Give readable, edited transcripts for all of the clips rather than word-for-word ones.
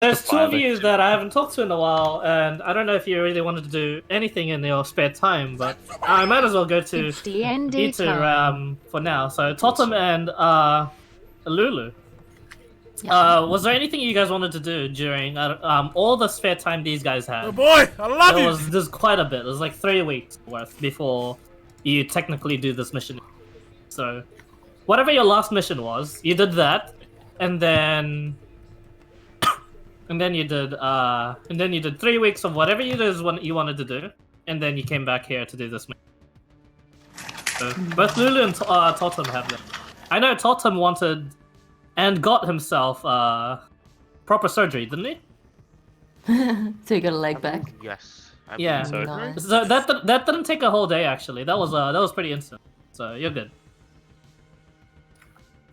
there's two of you that I haven't talked to in a while, and I don't know if you really wanted to do anything in your spare time, but I might as well go to It's D&D you two time. for now. So Totem and Lulu. Yeah. Was there anything you guys wanted to do during all the spare time these guys had? Oh boy, I love you! There's quite a bit. It was like 3 weeks worth before you technically do this mission. So, whatever your last mission was, you did that, and then you did 3 weeks of whatever you wanted to do, and then you came back here to do this mission. So, both Lulu and Totem have them. I know Totem wanted and got himself proper surgery, didn't he? So you got a leg back. Yes. Yeah. So Nice. So that didn't take a whole day actually. That was pretty instant. So you're good.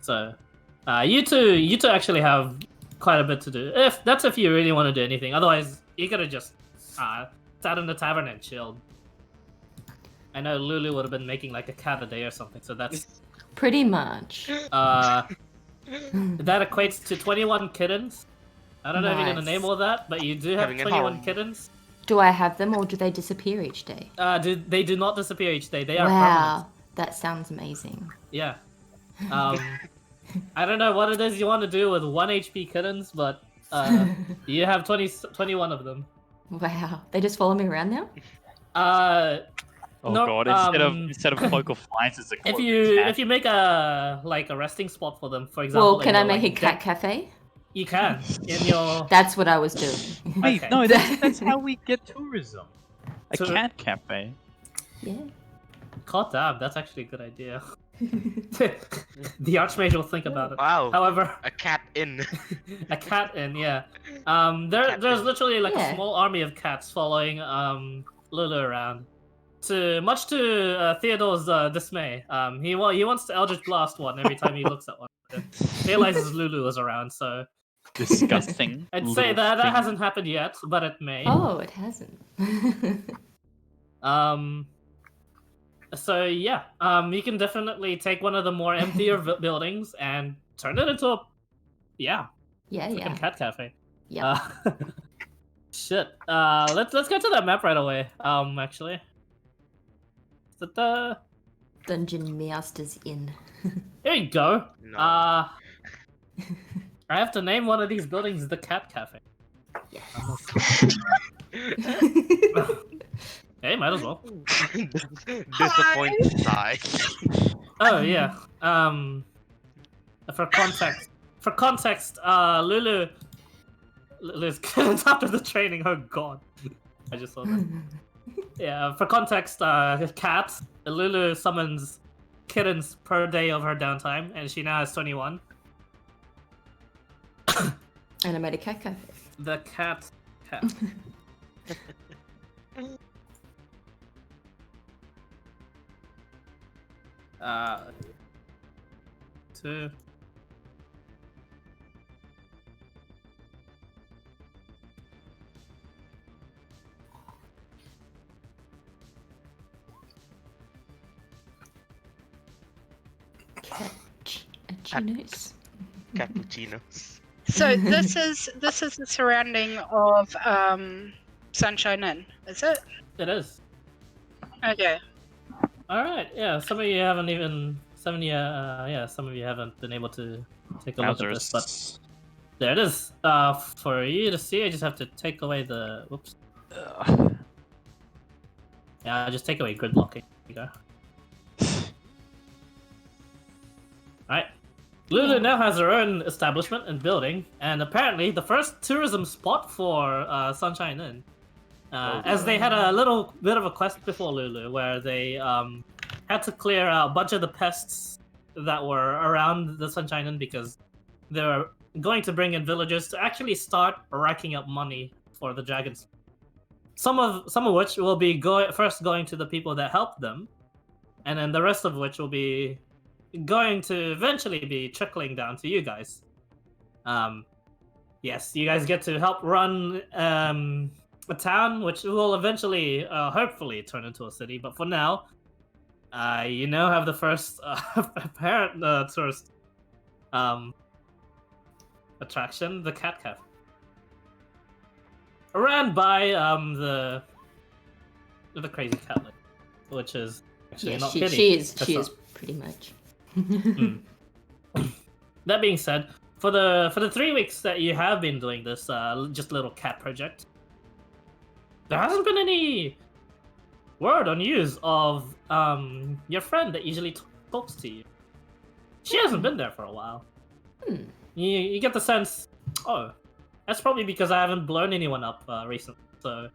So, you two actually have quite a bit to do. If you really want to do anything. Otherwise, you could have just sat in the tavern and chilled. I know Lulu would have been making like a cat a day or something. So that's Pretty much. that equates to 21 kittens. I don't know if you're gonna Nice. name all that, but you do have Having a 21 home. kittens. Do I have them or do they disappear each day? They do not disappear each day. They are permanent. Wow, that sounds amazing. Yeah. I don't know what it is you want to do with 1 HP kittens, but you have 21 of them. Wow, they just follow me around now? Oh no, god! Instead of cloak of flies, it's a cloak if you make a resting spot for them, for example. Well, can in I your, make a like, cat deck, cafe? You can in your. That's what I was doing. Wait, Okay. no, that's how we get tourism. A So- cat cafe. Yeah. God damn, that's actually a good idea. The Archmage will think about it. Wow. However, A cat in. a cat in, yeah. Cat There's in. literally like Yeah. a small army of cats following Lulu around. Much to Theodore's dismay, he wants to Eldritch Blast one every time he looks at one. And realizes Lulu is around, so Disgusting. I'd say little that thing. hasn't happened yet, but it may. Oh, it hasn't. So yeah, you can definitely take one of the more emptier buildings and turn it into a yeah, freaking yeah. cat cafe. Yep. Shit. Let's go to that map right away. Actually, is it the? Dungeon Master's Inn. Here you go. No. I have to name one of these buildings the cat cafe. Hey, might as well. Disappointed sigh. Oh yeah. For context, Lulu's after the training. Oh god, I just saw that. Yeah, for context, cat Lulu summons kittens per day of her downtime, and she now has 21. And I made a cat cafe. The cat. Two. Cappuccinos. Cappuccinos. So this is the surrounding of Sunshine Inn, is it? It is. Okay. All right. Yeah. Some of you haven't been able to take a look at this, but there it is. For you to see, I just have to take away the. Whoops. Yeah, just take away grid blocking. There you go. Alright. Lulu now has her own establishment and building, and apparently the first tourism spot for Sunshine Inn. As they had a little bit of a quest before Lulu, where they had to clear a bunch of the pests that were around the Sunshine Inn because they were going to bring in villagers to actually start racking up money for the dragons. Some of which will be first going to the people that helped them, and then the rest of which will be going to eventually be trickling down to you guys. Yes, you guys get to help run a town, which will eventually, hopefully, turn into a city. But for now, you now have the first apparent tourist attraction, the cat cafe. ran by the crazy cat lady, which is actually Yeah, not she pity. is. That's She not- is pretty much. That being said, for the 3 weeks that you have been doing this just little cat project, there hasn't been any word or news of your friend that usually talks to you. She hasn't been there for a while. Hmm. You get the sense, oh, that's probably because I haven't blown anyone up recently. So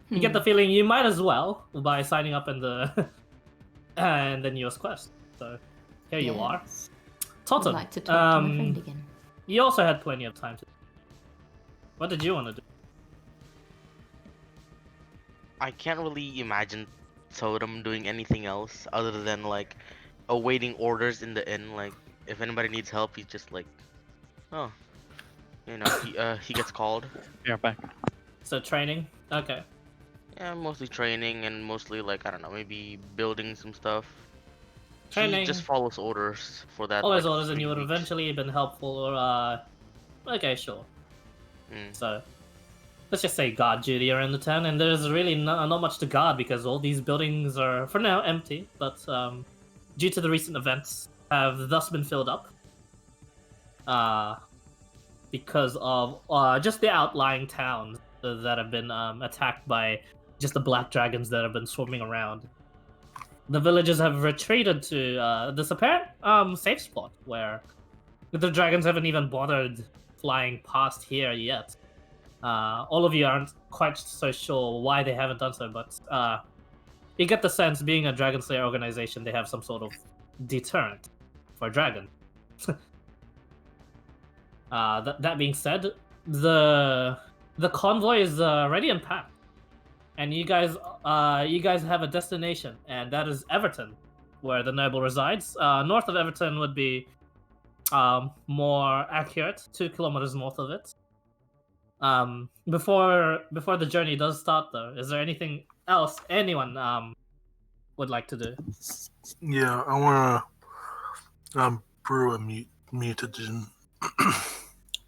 you get the feeling you might as well by signing up in the and the newest quest. So here you are. Yes. I'd Totem, like to talk to my friend again. you also had plenty of time to. What did you want to do? I can't really imagine Totem doing anything else other than like awaiting orders in the inn. Like if anybody needs help, he's just like, oh, you know, he gets called. Yeah, back. So training. Okay. Yeah, mostly training and mostly like I don't know, maybe building some stuff. Training. He just follows orders for that. Always like, orders, and 3 you would weeks. eventually been helpful. Or okay, sure. Mm. So let's just say guard duty around the town, and there's really not much to guard because all these buildings are for now empty. But due to the recent events, have thus been filled up. Because of just the outlying towns that have been attacked by just the black dragons that have been swarming around. The villagers have retreated to this apparent safe spot where the dragons haven't even bothered flying past here yet. All of you aren't quite so sure why they haven't done so, but you get the sense, being a Dragon Slayer organization, they have some sort of deterrent for dragon. That being said, the convoy is ready and packed, and you guys have a destination, and that is Everton, where the noble resides. North of Everton would be more accurate, 2 kilometers north of it. Before the journey does start, though, is there anything else anyone would like to do? Yeah, I wanna brew a mutagen.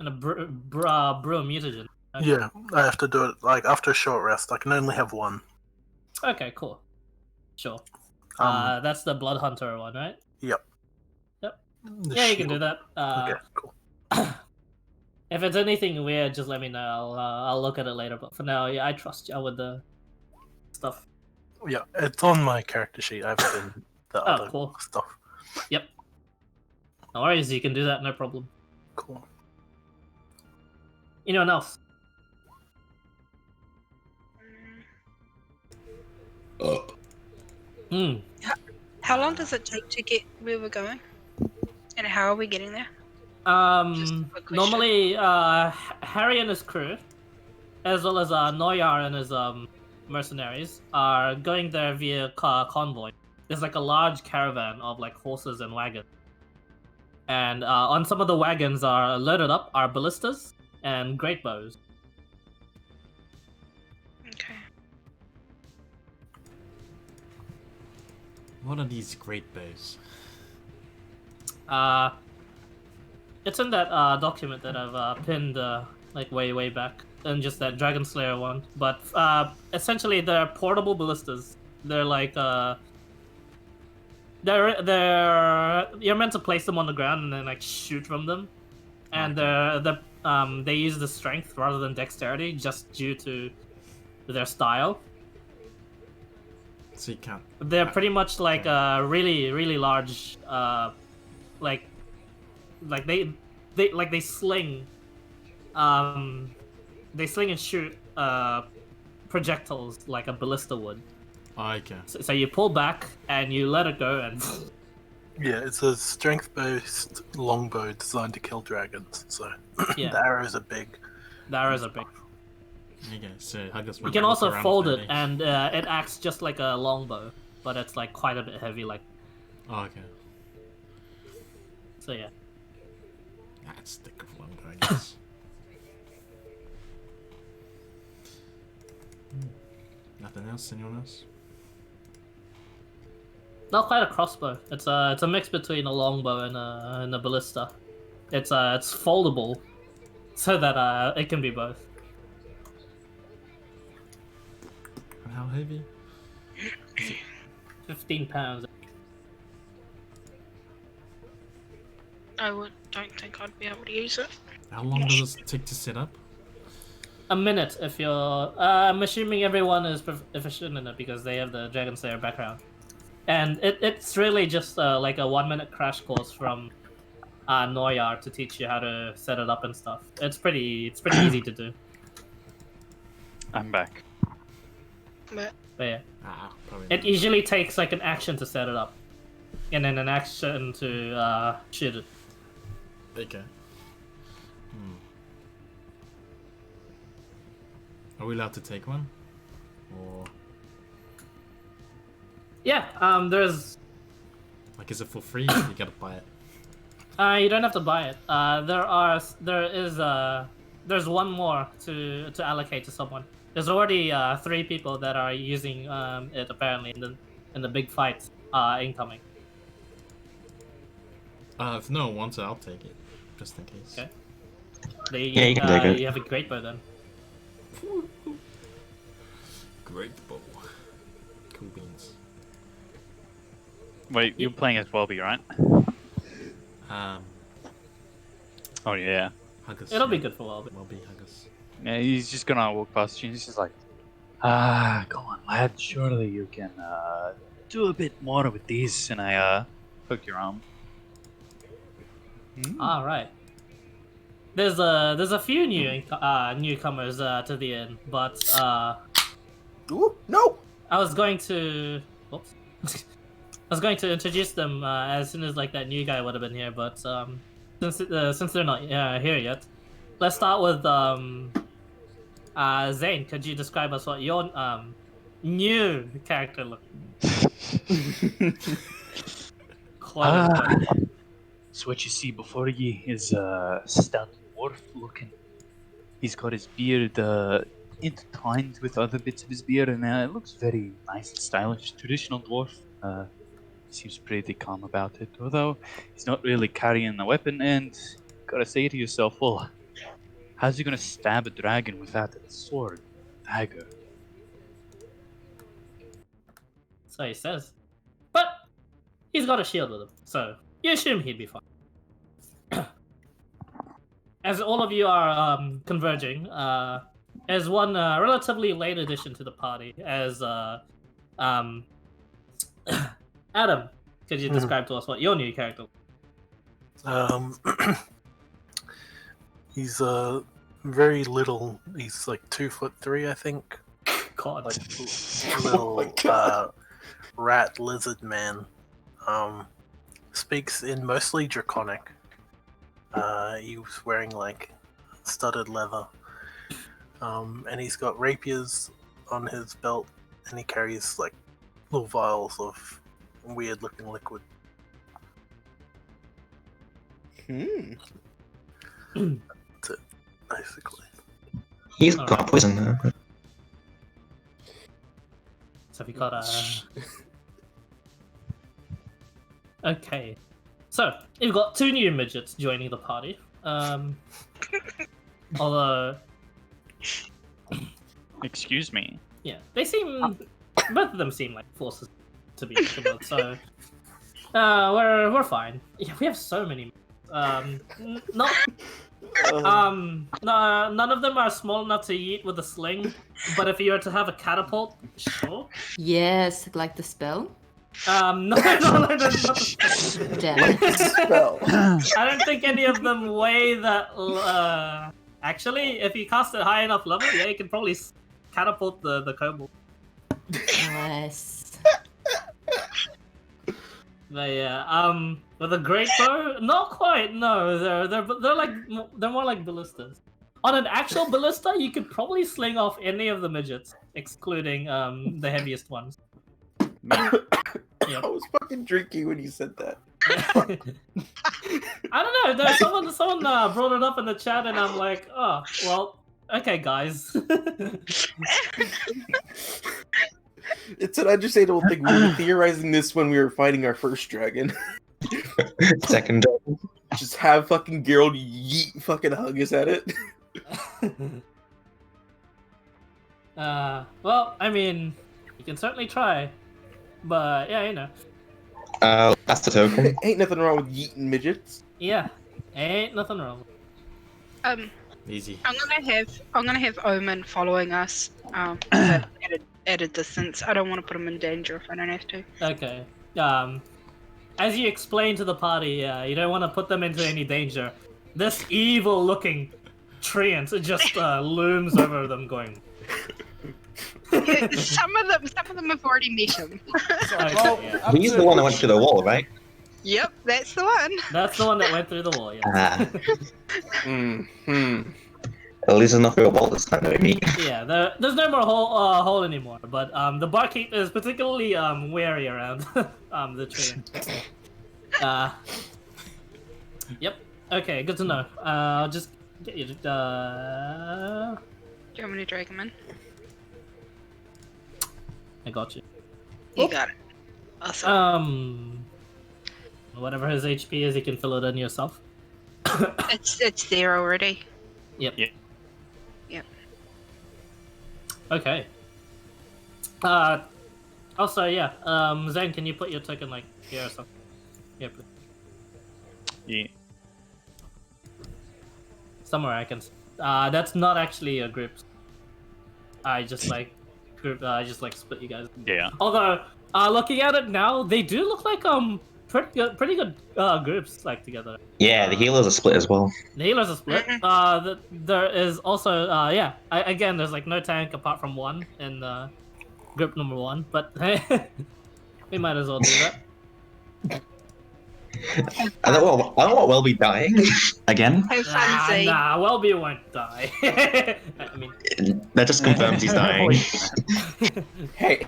And a brew a mutagen. Okay. Yeah, I have to do it like after a short rest. I can only have one. Okay, cool. Sure. Um, That's the Blood Hunter one, right? Yep. Yep. The Yeah, you can do shield. that. Okay, cool. If it's anything weird, just let me know. I'll look at it later. But for now, yeah, I trust you with the stuff. Yeah, it's on my character sheet. I've been the Oh, other cool. stuff. Yep. No worries, you can do that, no problem. Cool. Anyone else? Hmm. How long does it take to get where we're going? And how are we getting there? Just a quick question. Normally, Harry and his crew, as well as Noyar and his mercenaries, are going there via convoy. There's like a large caravan of like horses and wagons, and on some of the wagons are loaded up are ballistas and great bows. Okay. What are these great bows? It's in that document that I've pinned like way back, and just that Dragon Slayer one. But essentially, they're portable ballistas. They're like they're you're meant to place them on the ground and then like shoot from them, and they use the strength rather than dexterity, just due to their style. So you can't. They're pretty much like really large, like they sling, they sling and shoot projectiles like a ballista would. Oh, okay. So you pull back and you let it go, and Yeah, it's a strength-based longbow designed to kill dragons. So Yeah. the arrows are big. the arrows are big. Okay, so I just You can also fold it, and it acts just like a longbow, but it's like quite a bit heavy. Like Oh, okay. so, yeah. That's thick of longbow, I guess. Nothing else? Anyone else? Not quite a crossbow. It's a mix between a longbow and a ballista. It's foldable, so that it can be both. And how heavy? 15 pounds. Don't think I'd be able to use it. How long does it take to set up? A minute if you're. I'm assuming everyone is efficient in it because they have the Dragon Slayer background. And it's really just like a 1-minute crash course from Noyar to teach you how to set it up and stuff. It's pretty easy to do. I'm back. But But yeah. Probably It not. usually takes like an action to set it up. And then an action to shoot it. Okay. Are we allowed to take one? Or Yeah, there's like, is it for free? Or you gotta buy it. you don't have to buy it. There's one more to allocate to someone. There's already 3 people that are using it apparently in the big fight incoming. If no one wants it, I'll take it, just in case. Okay. Yeah, you can take it. You have a great bow then. Great bow. Cool beans. Wait, you're playing as Welby, right? Oh yeah. Huggers. It'll be good for a while. Well be huggers. Yeah, he's just gonna walk past you and he's just like, come on, lad, surely you can do a bit more with these. And I poke your arm. All right. There's a few newcomers to the inn, but Ooh, no! I was going to introduce them as soon as like that new guy would have been here, but since they're not here yet, let's start with Zane. Could you describe us what your new character looks? So what you see before you is a stout dwarf looking. He's got his beard intertwined with other bits of his beard, and it looks very nice and stylish. Traditional dwarf. Seems pretty calm about it, although he's not really carrying a weapon. And you gotta say to yourself, well, how's he gonna stab a dragon without a sword, dagger? So he says, but he's got a shield with him, so you assume he'd be fine. As all of you are converging, as one relatively late addition to the party, as Adam, could you describe to us what your new character? He's very little. He's like 2'3", I think. God. Like little rat lizard man. Speaks in mostly Draconic. He was wearing like studded leather. And he's got rapiers on his belt, and he carries like little vials of weird looking liquid. That's it, basically. He's Alright. got poison now. So we got Okay. So, you've got 2 new midgets joining the party. Although, Excuse me. yeah, they seem... Both of them seem like forces to be about, so... we're fine. Yeah, we have so many... none of them are small enough to eat with a sling, but if you were to have a catapult, sure. Yes, like the spell. No, that's not the spell. Damn it. Spell. I don't think any of them weigh that. Actually, if you cast it high enough level, yeah, you can probably catapult the kobold. Nice. But yeah, with a great bow, not quite. No, they're more like ballistas. On an actual ballista, you could probably sling off any of the midgets, excluding the heaviest ones. I was fucking drinking when you said that. I don't know. Someone brought it up in the chat, and I'm like, oh, well, okay, guys. It's an understandable thing. We were theorizing this when we were fighting our first dragon. Second. Just have fucking Geralt yeet fucking Huggus at it. Well, I mean, you can certainly try, but yeah, you know, That's the token. Ain't nothing wrong with yeeting midgets. yeah, ain't nothing wrong. Easy. I'm gonna have Omen following us. But at a distance. I don't want to put him in danger if I don't have to. Okay. As you explain to the party, you don't want to put them into any danger. This evil-looking treant just looms over them, going. Some of them have already met him. He's the one that went through the wall, right? Yep, that's the one. That's the one that went through the wall. Yeah. At least it's not through a wall this time, though, me. Yeah. There's no more hole anymore. But the barkeep is particularly wary around the treant. Yep. Okay. Good to know. I'll just get you. Do you want me to drag him in? I got you. You got it. Awesome. Whatever his HP is, you can fill it in yourself. It's there already. Yep. Yeah. Yep. Okay. Also, yeah. Zen, can you put your token like here or something? Here, please. Yeah. Somewhere I can. That's not actually a group. I just like group. I just like split you guys. Yeah. Although, looking at it now, they do look like pretty good groups like together. Yeah, the healers are split as well. The healers are split. There is also again there's like no tank apart from one in group number 1, but we might as well do that. I don't want Welby dying again. Have fun, Z. Nah, Welby won't die. I mean, That just confirms he's dying. Hey,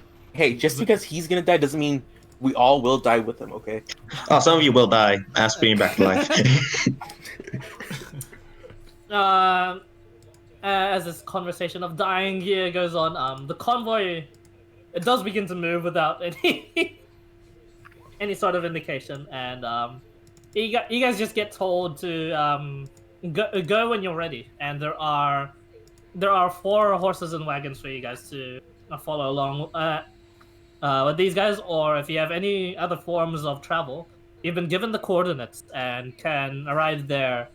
just because he's gonna die doesn't mean we all will die with him, okay? Oh, some of you will die. Ask bringing back to life. as this conversation of dying here goes on, the convoy it does begin to move without any sort of indication, and you guys just get told to go when you're ready, and there are 4 horses and wagons for you guys to follow along with these guys, or if you have any other forms of travel, you've been given the coordinates and can arrive there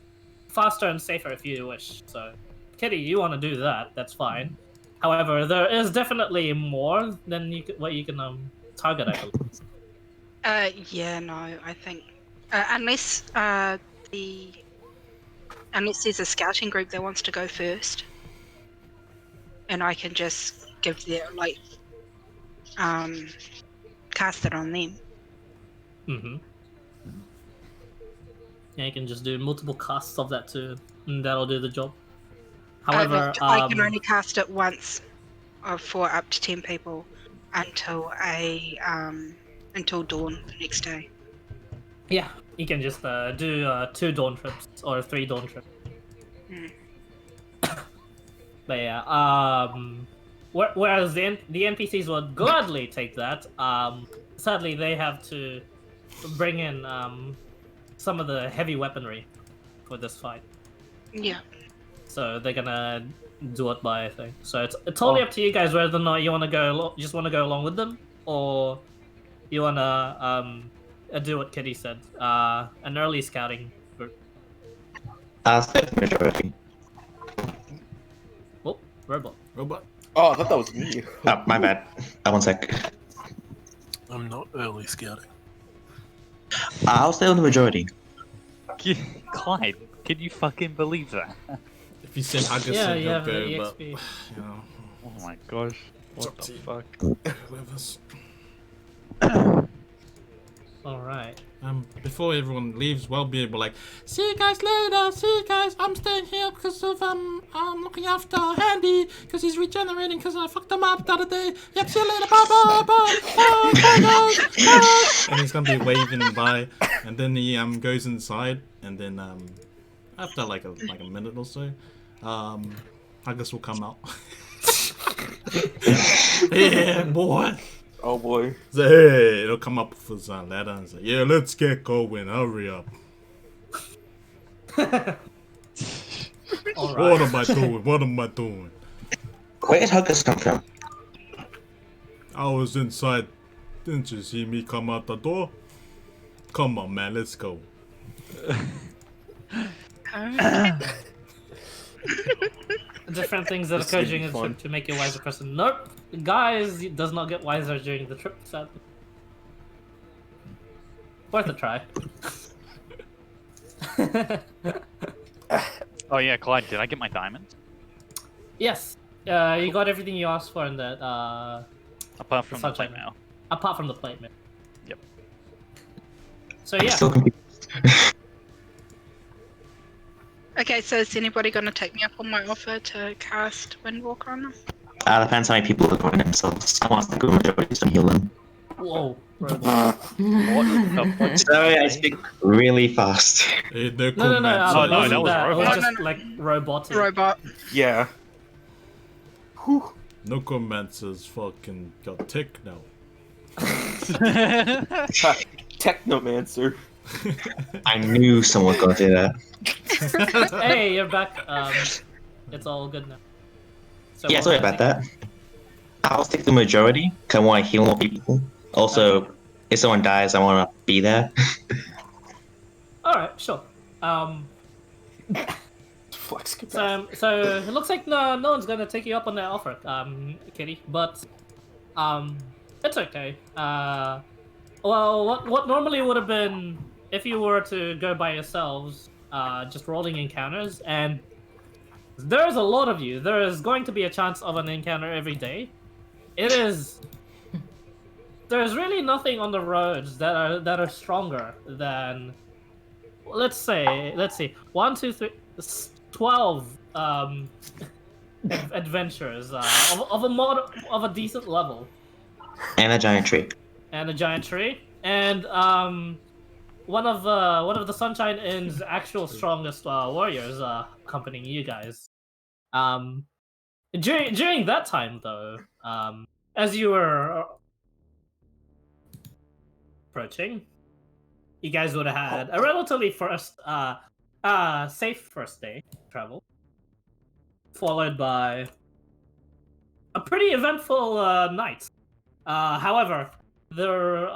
faster and safer if you wish. So, Kitty, you want to do that, that's fine. However, there is definitely more than what you can target, I believe. Yeah, no, I think unless there's a scouting group that wants to go first, and I can just give their cast it on them. Mm-hmm. Yeah, you can just do multiple casts of that too, and that'll do the job. However, I can only cast it once for up to 10 people until dawn the next day. Yeah, you can just do 2 dawn trips or 3 dawn trips. But yeah, whereas the NPCs would gladly take that, sadly they have to bring in some of the heavy weaponry for this fight. Yeah. So they're gonna do it by, I think. So it's totally up to you guys whether or not you want to go along with them, or you wanna do what Kitty said, an early scouting group. Majority. Oh, robot. Oh, I thought that was me. Oh, my bad. One sec. I'm not early scouting. I'll stay on the majority. Clyde, can you fucking believe that? If you said Hugger Yeah, said you he'll have go, the but EXP. you know, Oh my gosh. It's What up the to you. fuck? whoever's. Alright. Before everyone leaves, Welby will like, see you guys later. See you guys. I'm staying here because of I'm looking after Handy because he's regenerating because I fucked him up the other day. Yep. See you later. Bye bye bye bye guys. Bye. And he's gonna be waving bye, and then he goes inside, and then after like a minute or so, Huggis will come out. Yeah, boy. Oh boy. So, hey, it'll come up with his ladder and say, yeah, let's get going, hurry up. All What right. am I doing? What am I doing? Where did Huggers come from? I was inside. Didn't you see me come out the door? Come on, man, let's go. Different things that This occur could during be the fun. trip to make you a wiser person. Nope. Guys does not get wiser during the trip, sadly. Worth a try. Oh yeah, Clyde, did I get my diamonds? Yes. You got everything you asked for in that, Apart from the Sunshine plate mail. apart from the plate mail. Yep. So I'm yeah. still confused. Okay, so is anybody gonna take me up on my offer to cast Windwalker on them? Depends how many people are going themselves. I want to go majority to heal them. Whoa. What the fuck? Sorry, I speak really fast. Hey, No. Oh, no, that was It was robot. just No. like robotic. Robot. Yeah. Whew. Necromancer's fucking got tick now. Technomancer. I knew someone was going to do that. Hey, you're back. It's all good now. So Yeah, sorry about that. I'll stick to majority, because I want to heal more people. Also, if someone dies, I want to be there. Alright, sure. Flex capacity. So it looks like no one's gonna take you up on that offer, Kitty. But it's okay. Well, what normally would have been if you were to go by yourselves, just rolling encounters, and there's a lot of you. There is going to be a chance of an encounter every day. It is. There's really nothing on the roads that are stronger than. Let's see. 1, 2, 3, 12 adventurers of a decent level. And a giant tree. And a giant tree, and one of the Sunshine Inn's actual strongest warriors accompanying you guys. During that time though, as you were approaching, you guys would have had a relatively safe first day travel, followed by a pretty eventful night. However, there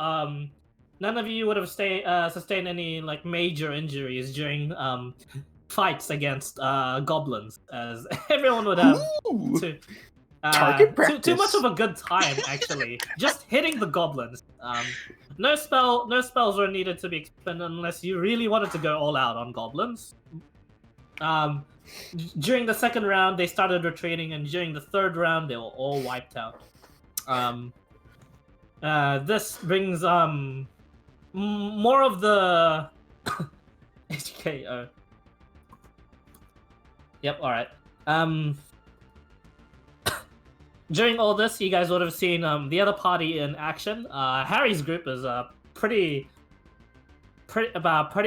none of you would have sustained any like major injuries during fights against goblins, as everyone would have Ooh. too Target practice. much of a good time actually. Just hitting the goblins. No spells were needed to be expended unless you really wanted to go all out on goblins. During the second round, they started retreating, and during the third round, they were all wiped out. This brings more of the HKO. Yep. All right. During all this, you guys would have seen the other party in action. Harry's group is a pretty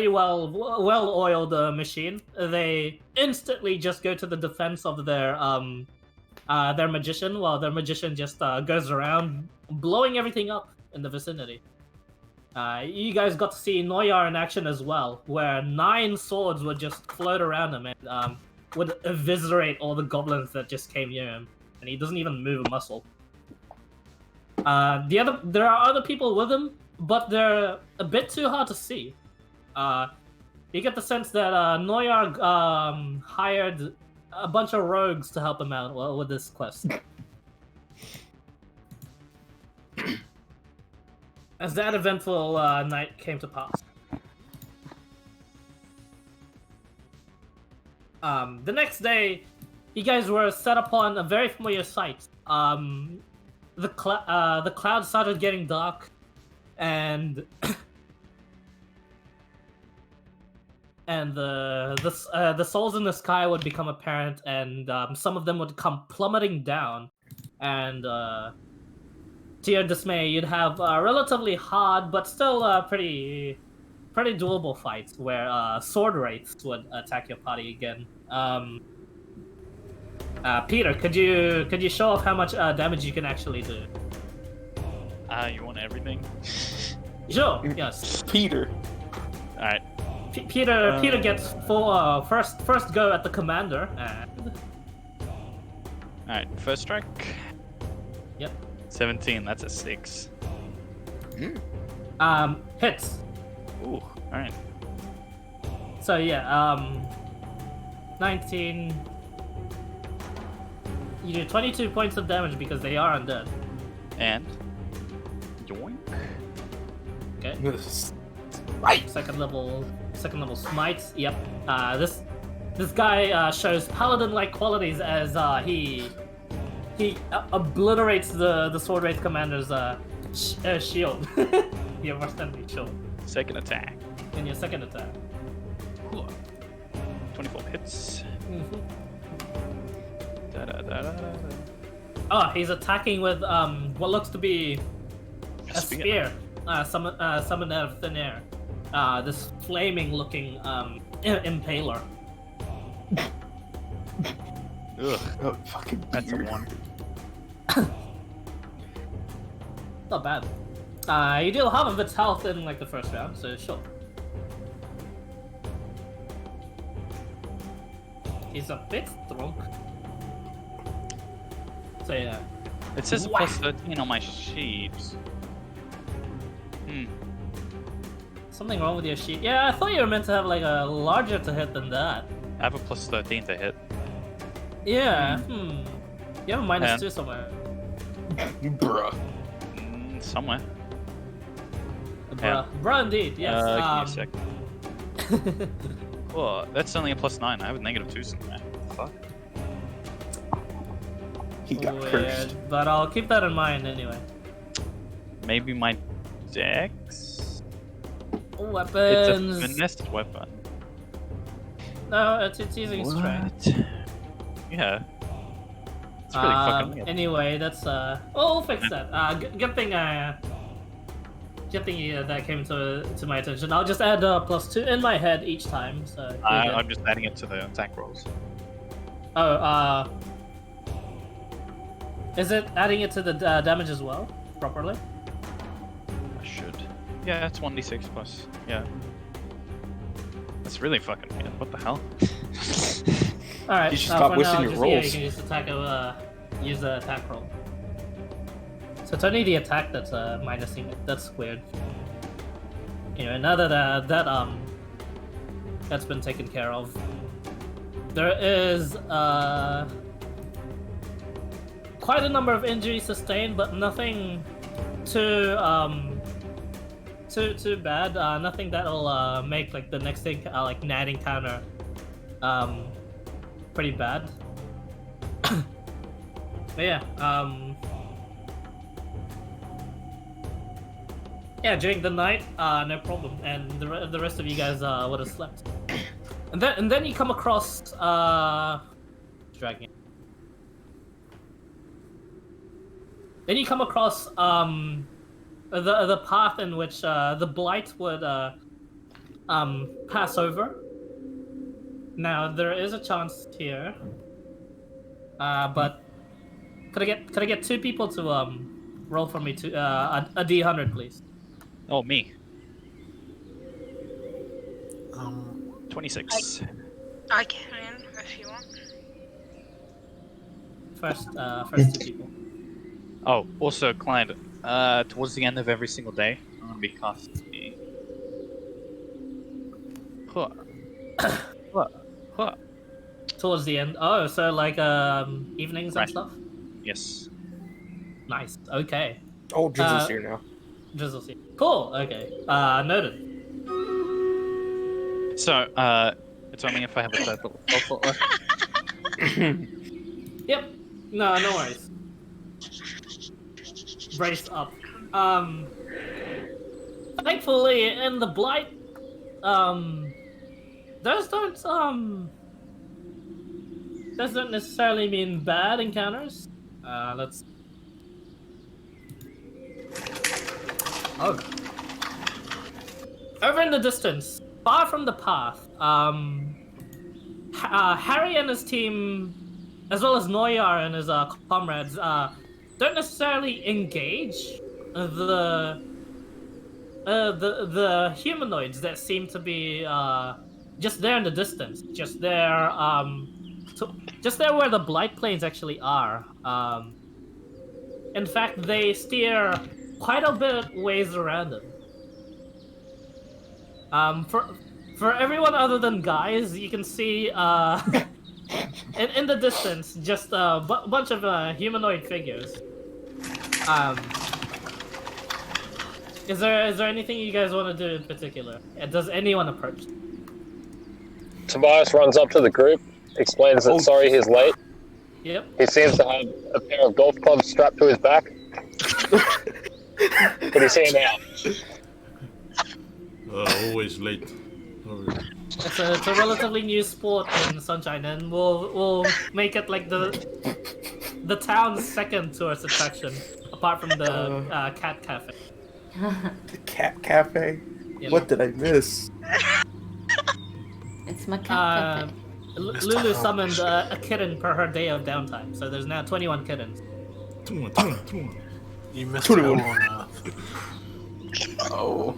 well-oiled machine. They instantly just go to the defense of their magician, while their magician just goes around blowing everything up in the vicinity. You guys got to see Noyar in action as well, where 9 swords would just float around him and would eviscerate all the goblins that just came near him, and he doesn't even move a muscle. There are other people with him, but they're a bit too hard to see. You get the sense that Noyar hired a bunch of rogues to help him out with this quest. As that eventful night came to pass. The next day, you guys were set upon a very familiar sight. The clouds started getting dark, and the souls in the sky would become apparent, and some of them would come plummeting down, and to your dismay, you'd have relatively hard but still pretty doable fights where sword wraiths would attack your party again. Peter, could you show off how much damage you can actually do? You want everything? Sure. Yes. Peter. All right. Peter gets full first go at the commander, Alright, first strike. Yep. 17, that's a 6. Hits. Ooh, alright. So yeah, 19. You do 22 points of damage because they are undead. And yoink. Okay. Right. Second level smite. Yep. This guy shows paladin-like qualities as he obliterates the Sword Wraith commander's shield. Your worst enemy shield. Second attack. In your second attack. Cool. 24 hits. Mm-hmm. Da-da-da-da-da. Oh, he's attacking with what looks to be a spear. Summoned out of thin air. This flaming-looking impaler. Ugh, Oh, fucking that's a beard. 1. Not bad. You deal half of its health in like the first round, so sure. He's a bit drunk. So yeah. It says a plus 13 on my sheet. Something wrong with your sheet. Yeah, I thought you were meant to have like a larger to hit than that. I have a plus 13 to hit. Yeah, You have a minus And- 2 somewhere. Bruh. Somewhere. Bruh. Bruh indeed, yes. Give me a sec. Oh, that's only a plus 9. I have a negative 2 somewhere. Fuck. He got Weird, cursed. but I'll keep that in mind anyway. Maybe my dex? Weapons. It's a finessed weapon. No, it's using strength. Yeah. It's really fucking weird. Anyway, that's we'll fix that. Good thing that came to my attention. I'll just add plus 2 in my head each time. So you're good. I'm just adding it to the attack rolls. Oh, is it adding it to the damage as well properly? I should. Yeah, it's 1d6 plus. Yeah. That's really fucking weird. What the hell? All right. You should stop for wasting now, your just, rolls. Yeah, you can just use the attack roll. So it's only the attack that's minusing it. That's weird. Anyway, now that that's been taken care of, there is quite a number of injuries sustained, but nothing too bad. Nothing that'll make like the next thing like Nat encounter pretty bad. But yeah, yeah, during the night, no problem, and the rest of you guys would have slept. And then you come across dragging. Then you come across the path in which the blight would pass over. Now there is a chance here, but could I get 2 people to roll for me to a D100, please? Oh, me. 'em. 26. I can if you want. First 2 people. Oh, also, Clyde, towards the end of every single day, I'm gonna be casting Huh. Huh. Huh. Towards the end. Oh, so like evenings Right. and stuff. Yes. Nice. Okay. Oh, Drizzle's Uh, here now. Drizzle's here. Cool. Okay. Noted. So, it's only if I have a third level spell slot left. Yep. No worries. Brace up. Thankfully, in the blight, those don't necessarily mean bad encounters. Let's. Oh. Over in the distance, far from the path, Harry and his team, as well as Noyar and his comrades, don't necessarily engage the humanoids that seem to be just there in the distance, just there just there where the Blight Plains actually are. In fact, they steer quite a bit ways around them. For everyone other than guys, you can see in the distance just a bunch of humanoid figures. Is there anything you guys want to do in particular? Does anyone approach? Tobias runs up to the group, explains that sorry he's late. Yep. He seems to have a pair of golf clubs strapped to his back. But he's here now. Always late. Sorry. It's a relatively new sport in Sunshine, and we'll make it like the town's second tourist attraction, apart from the cat cafe. The cat cafe? Yep. What did I miss? It's my cat cafe. Lulu summoned a kitten per her day of downtime, so there's now 21 kittens. 21. You missed 21. hell on Earth. Oh.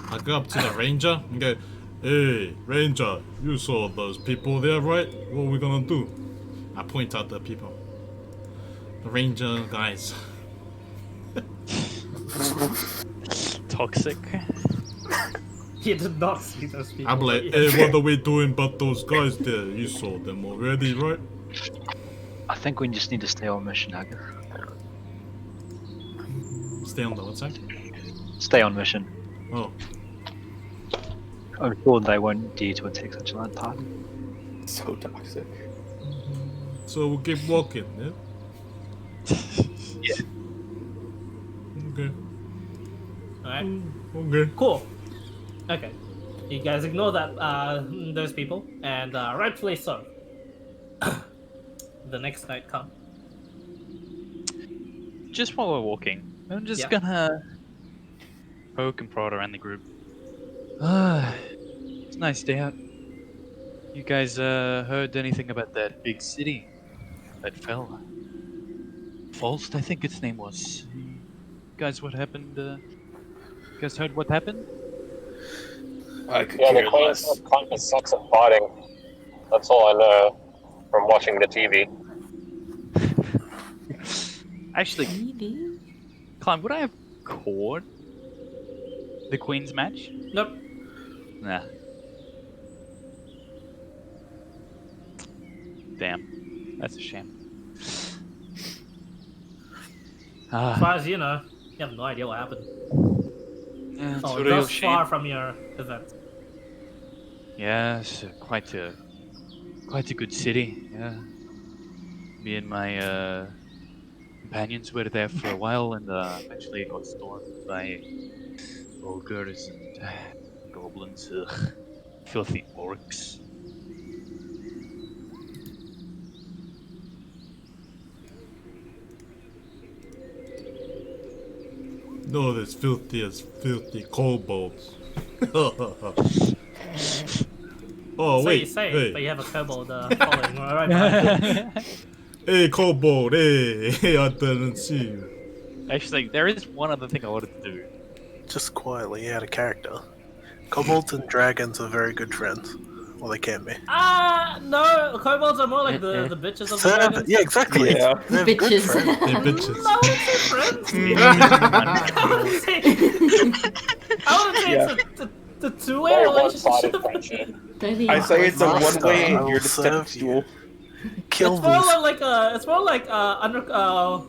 I go up to the ranger and go, "Hey, ranger, you saw those people there, right? What are we gonna do?" I point out the people. The ranger guys. Toxic. He did not see those people. I'm like, "Hey, what are we doing but those guys there? You saw them already, right?" I think we just need to stay on mission, Haggis. Stay on the what side? Stay on mission. Oh. I'm sure they won't dare to attack such a large party. So toxic. So we'll keep walking, yeah? Yeah. Okay. Alright. Okay. Cool. Okay. You guys ignore that those people, and rightfully so. The next night comes. Just while we're walking, I'm just gonna poke and prod around the group. It's a nice day out. You guys heard anything about that big city that fell? Falst, I think its name was. You guys, what happened? You guys heard what happened? I could Yeah, the care Queen's less. kind of sucks at fighting. That's all I know from watching the TV. Actually, Maybe. Climb, would I have caught the Queen's match? Nope. Nah. Damn. That's a shame. As far as you know, you have no idea what happened. Yeah, it's Oh, a real thus shame. far from your event. Yeah, it's quite a good city. Yeah, me and my companions were there for a while, and eventually it got stormed by ogres and goblins, filthy orcs. No, there's filthy as filthy kobolds. Oh, So wait. you say, Hey. but you have a kobold following right behind you. Hey, kobold. Hey, I didn't see you. Actually, there is one other thing I wanted to do. Just quietly, out of character. Kobolds and dragons are very good friends. Well, they can be. No, kobolds are more like the bitches of the So, dragons. yeah, exactly. Yeah. They're good Bitches. friends. They're bitches. I wouldn't say friends. I wouldn't say Yeah. it's a two-way Very relationship. one-sided friendship. Really? I say it's a Master, one way I and will you're the serve step you. stool. Kill It's more these. like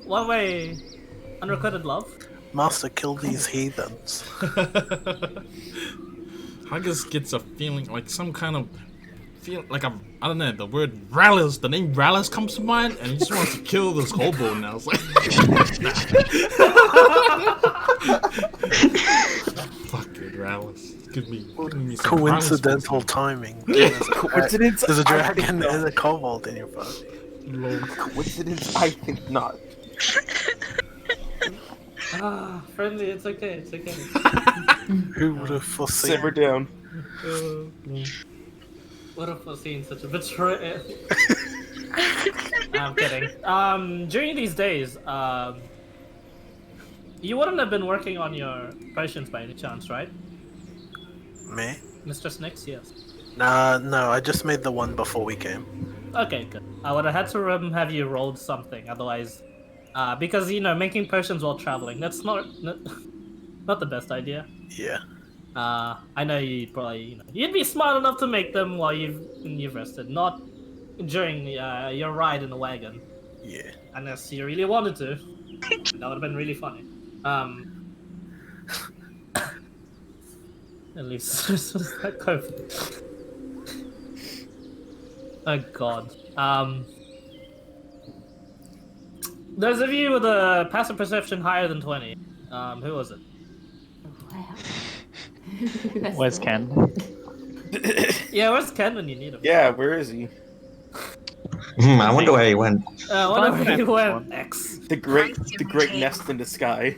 one-way unrequited love. Master, kill these heathens. Haggis gets a feeling like some kind of I don't know, the word Rallis, the name Rallis comes to mind, and he just wants to kill this kobold now. It's like, fucking Rallis. Give me some Coincidental Rallis. timing. Coincidence? There's a I think dragon not. and a kobold in your party. Coincidence? I think not. Friendly, it's okay, it's okay. Who would have foreseen? Simmer down. Would have foreseen such a betrayal. I'm kidding. During these days, you wouldn't have been working on your potions by any chance, right? Me? Mr. Snicks, yes. No, I just made the one before we came. Okay, good. I would have had to have you rolled something, otherwise, because making potions while traveling, that's not the best idea. Yeah. I know you probably you'd be smart enough to make them while you've rested, not during your ride in the wagon, Yeah. unless you really wanted to. That would have been really funny. At least this was that COVID. Oh god. Those of you with a passive perception higher than 20, who was it? Wow. Where's Ken? Yeah, where's Ken when you need him? Yeah, where is he? I wonder where he went. I wonder Five where he minutes. went. X. The great Seventeen. nest in the sky.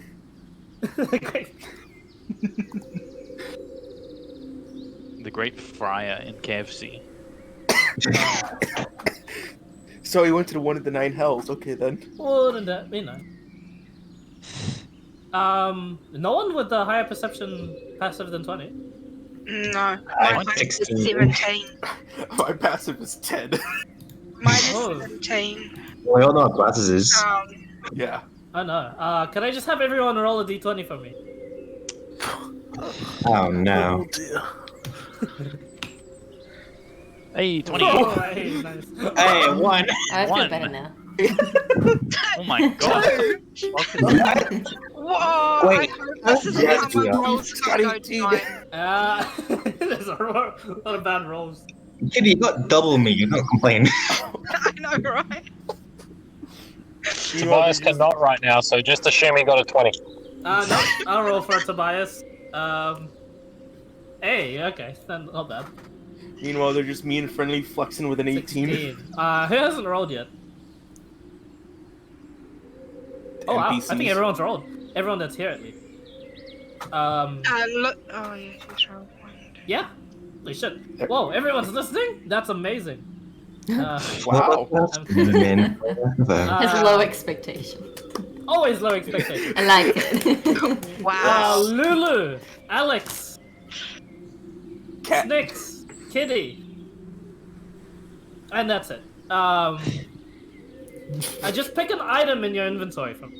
The Great Fryer in KFC. So he went to the one of the 9 hells. Okay then. Wouldn't that be nice? No one with a higher perception passive than 20. No, I mine want is 16. 17. My passive is 10. Mine is Oh. 17. We all know what glasses is. Yeah. Oh no. Can I just have everyone roll a d20 for me? Oh no. Oh dear. Hey, 20. Oh, hey, nice. Hey, one. I feel One. better now. Oh my god. Whoa! Wait, I hope this is yes, how my yeah. rolls Scotty go T. tonight. There's a lot of bad rolls. Kid, you got double me. You don't complain. I know, right? Tobias cannot right now, so just assume he got a 20. No, I'll roll for Tobias. Hey, okay, then not bad. Meanwhile, they're just mean and friendly flexing with an 18. 16. Who hasn't rolled yet? Oh wow, I think NPCs. everyone's rolled. Everyone that's here at least. Look. Oh, yeah, he's rolled one. Yeah, we should. Whoa, everyone's listening? That's amazing. Wow. Men. Has low expectation. Always low expectations. I like it. Wow. Lulu, Alex, Cat. Snicks, Kitty, and that's it. I just pick an item in your inventory from.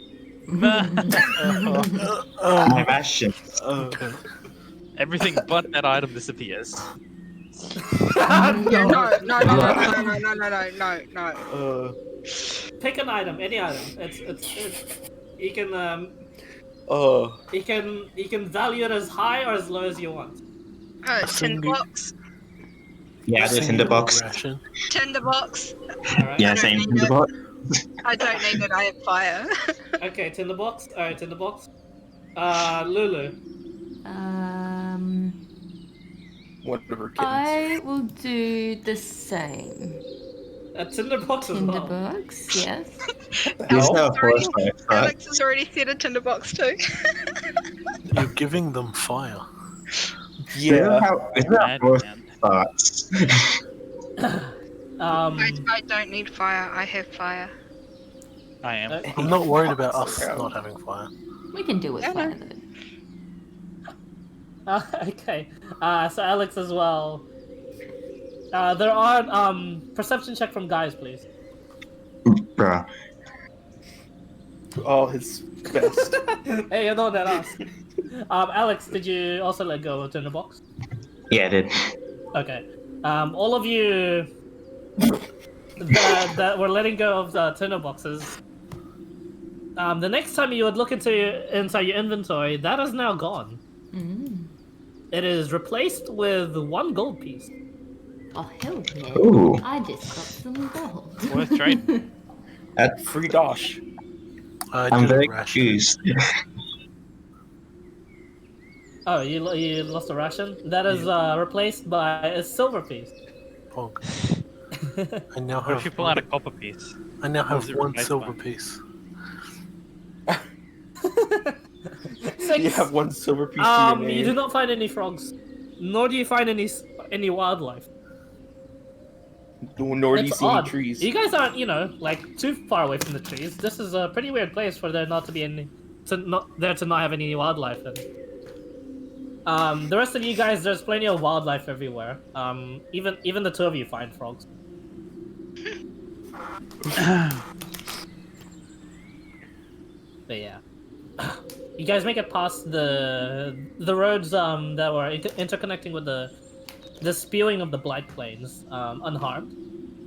Bastion. Okay. Everything but that item disappears. No. Pick an item, any item. It's you can you can value it as high or as low as you want. Tinderbox. Yeah, the tinderbox. Ration. Tinderbox. Alright. Yeah, I don't same need tinderbox. I don't need it. I have fire. Okay, tinderbox. Alright, tinderbox. Lulu. Whatever, kittens. I will do the same. A tinderbox as well. Tinderbox, yes. There's no force fire, right? Alex has already said a tinderbox too. You're giving them fire. Yeah. It's not Mad force man. thoughts. I don't need fire. I have fire. I am. I'm not worried about us not having fire. We can do with Yeah, fire no. though. Okay. So Alex as well. There are perception check from guys, please. Bruh. Oh, his best. Hey, you know that asked. Alex, did you also let go of tinderbox? Yeah, I did. Okay. All of you that were letting go of the tinderboxes. The next time you would look inside your inventory, that is now gone. Mm. It is replaced with 1 gold piece. Oh, hell yeah. Ooh. I just got some gold. Worth trading. Free dosh. I I'm do very ration. confused. Oh, you lost a ration? That is replaced by a silver piece. Pog. I now What if have you pull out a copper piece? I now What have is it 1 replaced silver by? piece. 6. You have 1 silver piece in your name. You do not find any frogs, nor do you find any wildlife. Nor do you It's see any odd. trees. You guys aren't, like too far away from the trees. This is a pretty weird place for there not to be any, to not have any wildlife. And the rest of you guys, there's plenty of wildlife everywhere. Even the 2 of you find frogs. But yeah, you guys make it past the roads that were interconnecting with the spewing of the Blight Plains unharmed,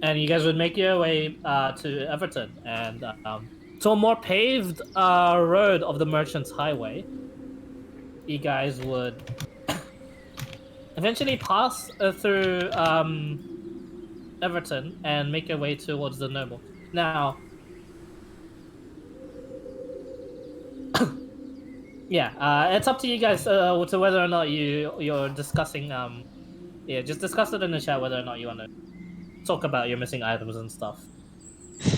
and you guys would make your way to Everton and to a more paved road of the Merchants Highway. You guys would eventually pass through Everton and make your way towards the Noble. Now, yeah, it's up to you guys to whether or not you're discussing. Yeah, just discuss it in the chat whether or not you want to talk about your missing items and stuff.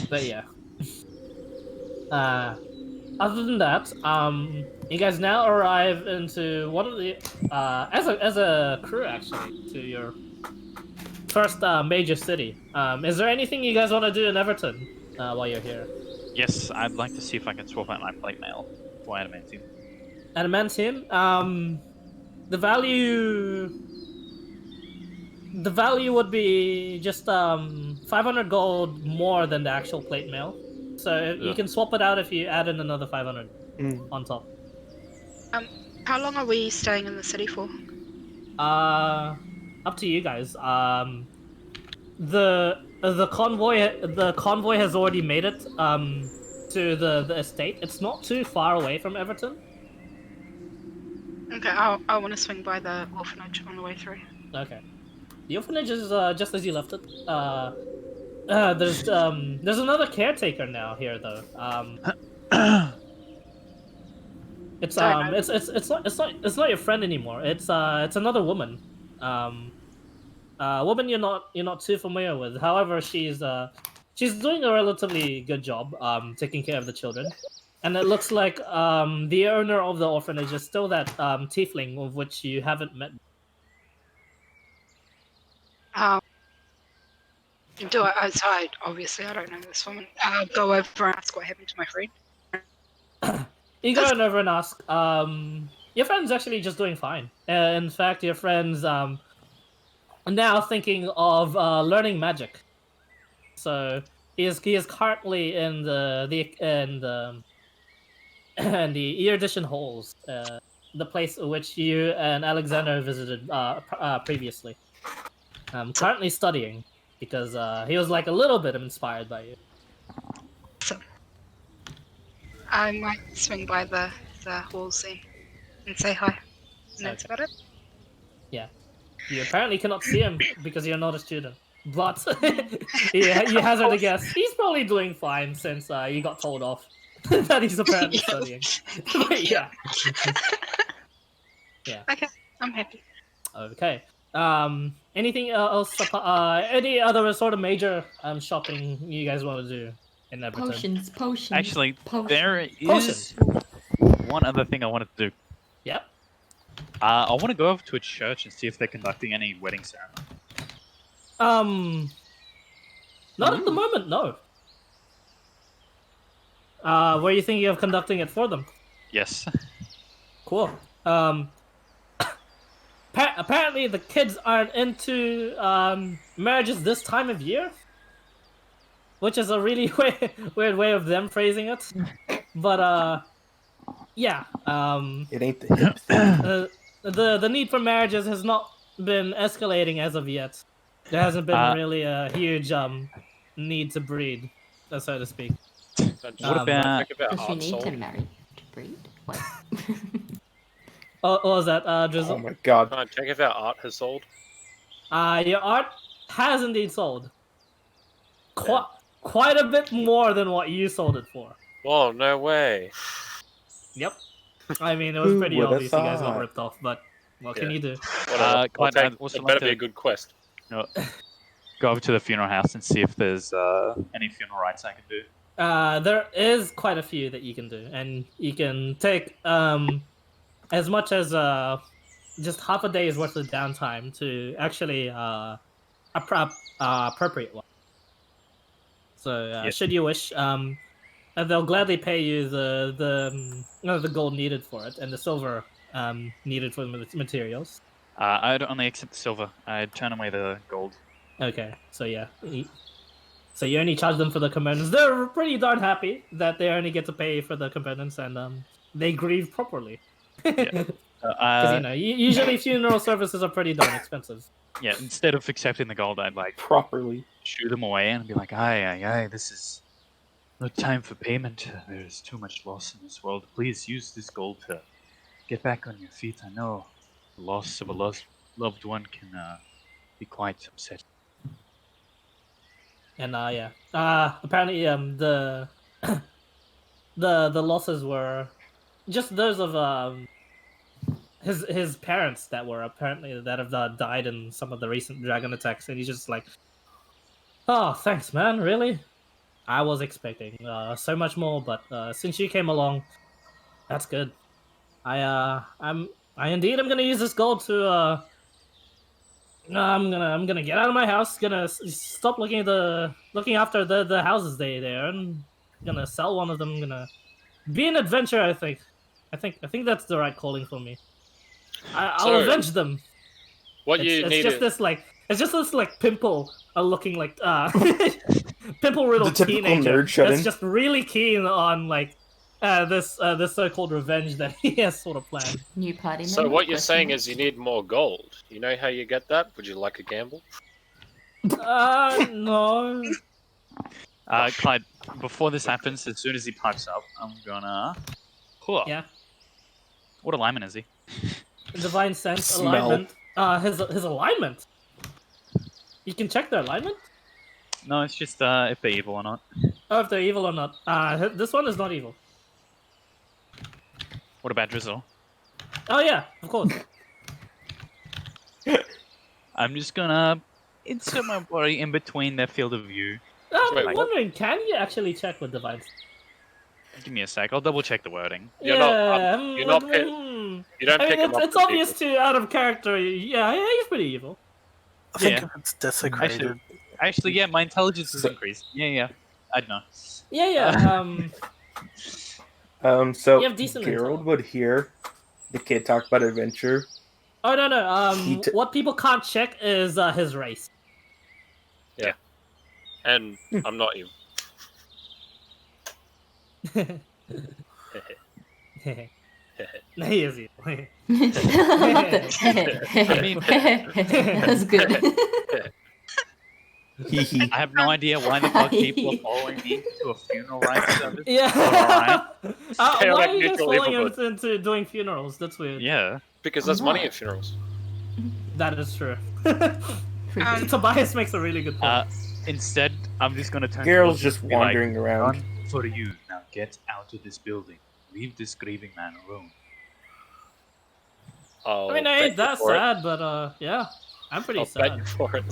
But yeah, other than that, you guys now arrive into one of the as a crew actually to your first major city. Is there anything you guys want to do in Everton while you're here? Yes, I'd like to see if I can swap out my plate mail for adamantium. Adamantium. The value would be just 500 gold more than the actual plate mail. So you can swap it out if you add in another 500 on top. How long are we staying in the city for? Up to you guys. The convoy has already made it to the estate. It's not too far away from Everton. Okay, I want to swing by the orphanage on the way through. Okay. The orphanage is just as you left it. There's another caretaker now here though. It's not your friend anymore. It's another woman. Woman you're not too familiar with. However, she's doing a relatively good job taking care of the children. And it looks like the owner of the orphanage is still that tiefling of which you haven't met. Obviously I don't know this woman. I'll go over and ask what happened to my friend. You go over and ask. Your friend's actually just doing fine. In fact, your friend's now thinking of learning magic. So he is currently in the erudition halls, the place which you and Alexander visited previously. Currently studying because he was like a little bit inspired by you. So I might swing by the halls and say hi. And that's about it. Yeah. You apparently cannot see him because you're not a student. But yeah, you hazard a guess. He's probably doing fine since you got told off that he's apparently studying. But yeah. Yeah. Okay, I'm happy. Okay. Anything else? Any other sort of major shopping you guys want to do in Everton? Potions. Actually, there is Potions. one other thing I wanted to do. Yep. I want to go over to a church and see if they're conducting any wedding ceremony. Not at the moment, no. Were you thinking of conducting it for them? Yes. Cool. Apparently the kids aren't into marriages this time of year, which is a really weird way of them phrasing it. But yeah. It ain't the hip thing. The need for marriages has not been escalating as of yet. There hasn't been really a huge need to breed, so to speak. What about? Does she need to marry to breed? What? What was that, Drizzle? Oh my god. Can I check if our art has sold? Your art has indeed sold. Quite a bit more than what you sold it for. Whoa, no way. Yep. I mean, it was pretty Who would've obvious you guys got thought? ripped off, but what can you do? Whatever. I'd also It like better to be a good quest. go over to the funeral house and see if there's any funeral rites I can do. There is quite a few that you can do, and you can take as much as just half a day's worth of downtime to actually appropriate one. So should you wish, they'll gladly pay you the gold needed for it and the silver needed for the materials. I'd only accept the silver. I'd turn away the gold. Okay, so yeah. So you only charge them for the components. They're pretty darn happy that they only get to pay for the components, and they grieve properly. Because usually funeral services are pretty darn expensive. Yeah, instead of accepting the gold, I'd like properly shoo them away and be like, aye, this is no time for payment. There's too much loss in this world. Please use this gold to get back on your feet. I know the loss of a loved one can be quite upsetting. And apparently the the losses were just those of his parents that have died in some of the recent dragon attacks, and he's just like, oh, thanks, man. Really, I was expecting so much more, but since you came along, that's good. I'm indeed I'm gonna use this gold to I'm gonna get out of my house. Gonna stop looking after the houses they there, and gonna sell one of them. Gonna be an adventurer. I think that's the right calling for me. I'll avenge them. What you need it's just this like pimple looking like pimple riddled The typical teenager nerd shut that's in. just really keen on like this so-called revenge that he has sort of planned. New party member? So what you're saying Question is you need more gold. You know how you get that? Would you like a gamble? No. Clyde, before this happens, as soon as he pipes up, I'm gonna. Cool. Yeah. What alignment is he? Divine sense Smell. alignment. His alignment. You can check their alignment. No, it's just if they're evil or not. Oh, if they're evil or not. This one is not evil. What about Drizzle? Oh yeah, of course. I'm just gonna insert my body in between their field of view. I'm wondering, can you actually check with divine? Give me a sec. I'll double check the wording. You're not pick him It's up obvious to out of character. Yeah, he's pretty evil. I think if it's desecrated. Actually, yeah, my intelligence is increased. Yeah, I know. Yeah. So You have decent Gerald would hear the kid talk about adventure. Oh no. What people can't check is his race. Yeah. And I'm not you. No, he is evil. I love that. That's good. I have no idea why the fuck people are following me to a funeral rites service. Yeah. Alright. Why Chaotic are you guys neutral following neighborhood. into doing funerals? That's weird. Yeah. Because there's money at funerals. That is true. Tobias makes a really good point. Instead, I'm just gonna turn. Gerald's to Elizabeth just and be like, wandering around. "None for you. Now get out of this building. Leave this grieving man alone." I'll I mean, I bet ain't you that for it. sad, but yeah, I'm pretty I'll sad. bet you for it.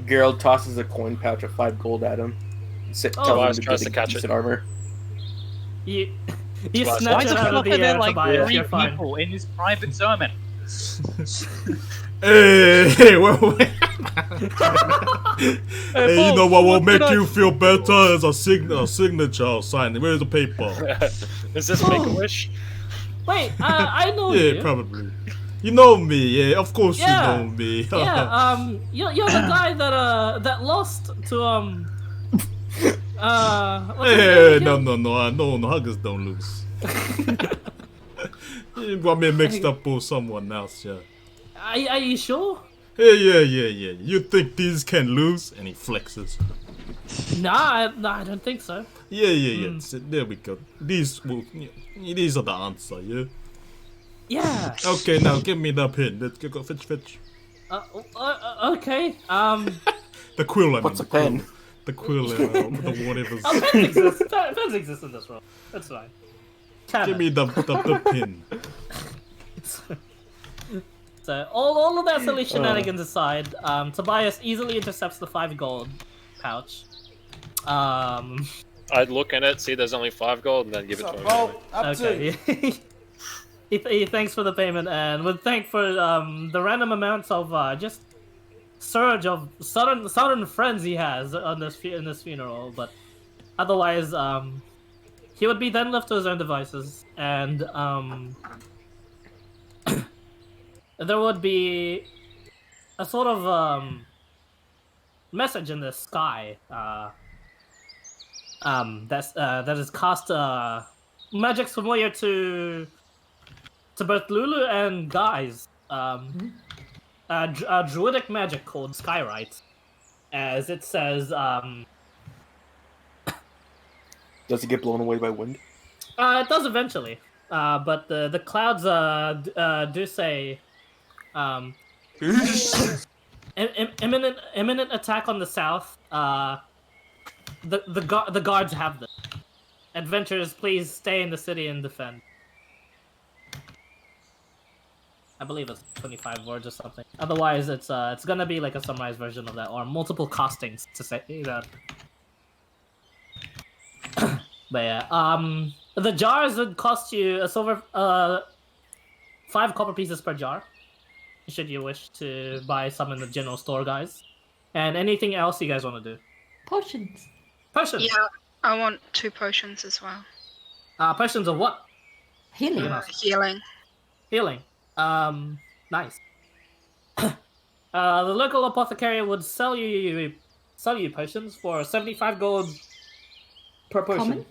Gerald tosses a coin pouch of 5 gold at him. Oh. Tells him Tobias to tries get to catch decent it. armor. You Why snatch Why it the out of fuck the are there air, like Tobias. 3 You're fine. people in this private sermon? Hey, wait. Hey, you know what will make you feel better is a signature sign. Where's the paper? Is this Make-A-Wish? Wait, I know Yeah, you. probably. You know me, yeah. Of course Yeah. you know me. Yeah, you're the guy that lost to what's his Hey, name no, again? no, huggers don't lose. You got me mixed up with someone else, yeah. Are you sure? Hey, yeah. You think these can lose? And he flexes. Nah, I don't think so. Yeah. So there we go. These are the answer, yeah. Yeah. Okay, now give me the pin. Let's go fetch. Okay. The quill, I mean. What's a the quill. pen? The quill, the whatever. Pens exist. Pens exist in this world. That's fine. Give me the pin. So all of that silly shenanigans aside, Tobias easily intercepts the 5 gold pouch. I'd look in it, see there's only 5 gold, and then give it to him. Okay. he thanks for the payment and would thank for the random amounts of just surge of sudden friends he has on in this funeral, but otherwise he would be then left to his own devices, and there would be a sort of message in the sky. That is cast magic familiar to both Lulu and Guys. A druidic magic called Skywrite, as it says. Does it get blown away by wind? It does eventually. But the clouds do say imminent attack on the south. The guards have them. Adventurers, please stay in the city and defend. I believe it's 25 words or something. Otherwise, it's gonna be like a summarized version of that, or multiple castings to say that. But yeah, the jars would cost you a silver, 5 copper pieces per jar, should you wish to buy some in the general store, guys. And anything else you guys want to do? Potions. Potions. Yeah, I want 2 potions as well. Potions of what? Healing. Healing. Healing. Nice. The local apothecary would sell you potions for 75 gold per potion.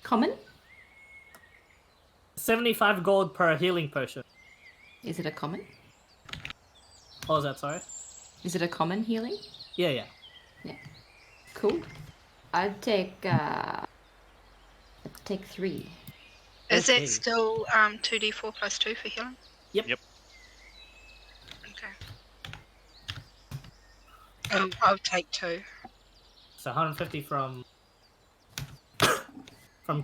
Common? 75 gold per healing potion. Is it a common? What was that, sorry? Is it a common healing? Yeah. Cool. I'd take 3. Is Okay. it still 2d4 plus 2 for healing? Yep. Okay. I'll take 2. So 150 from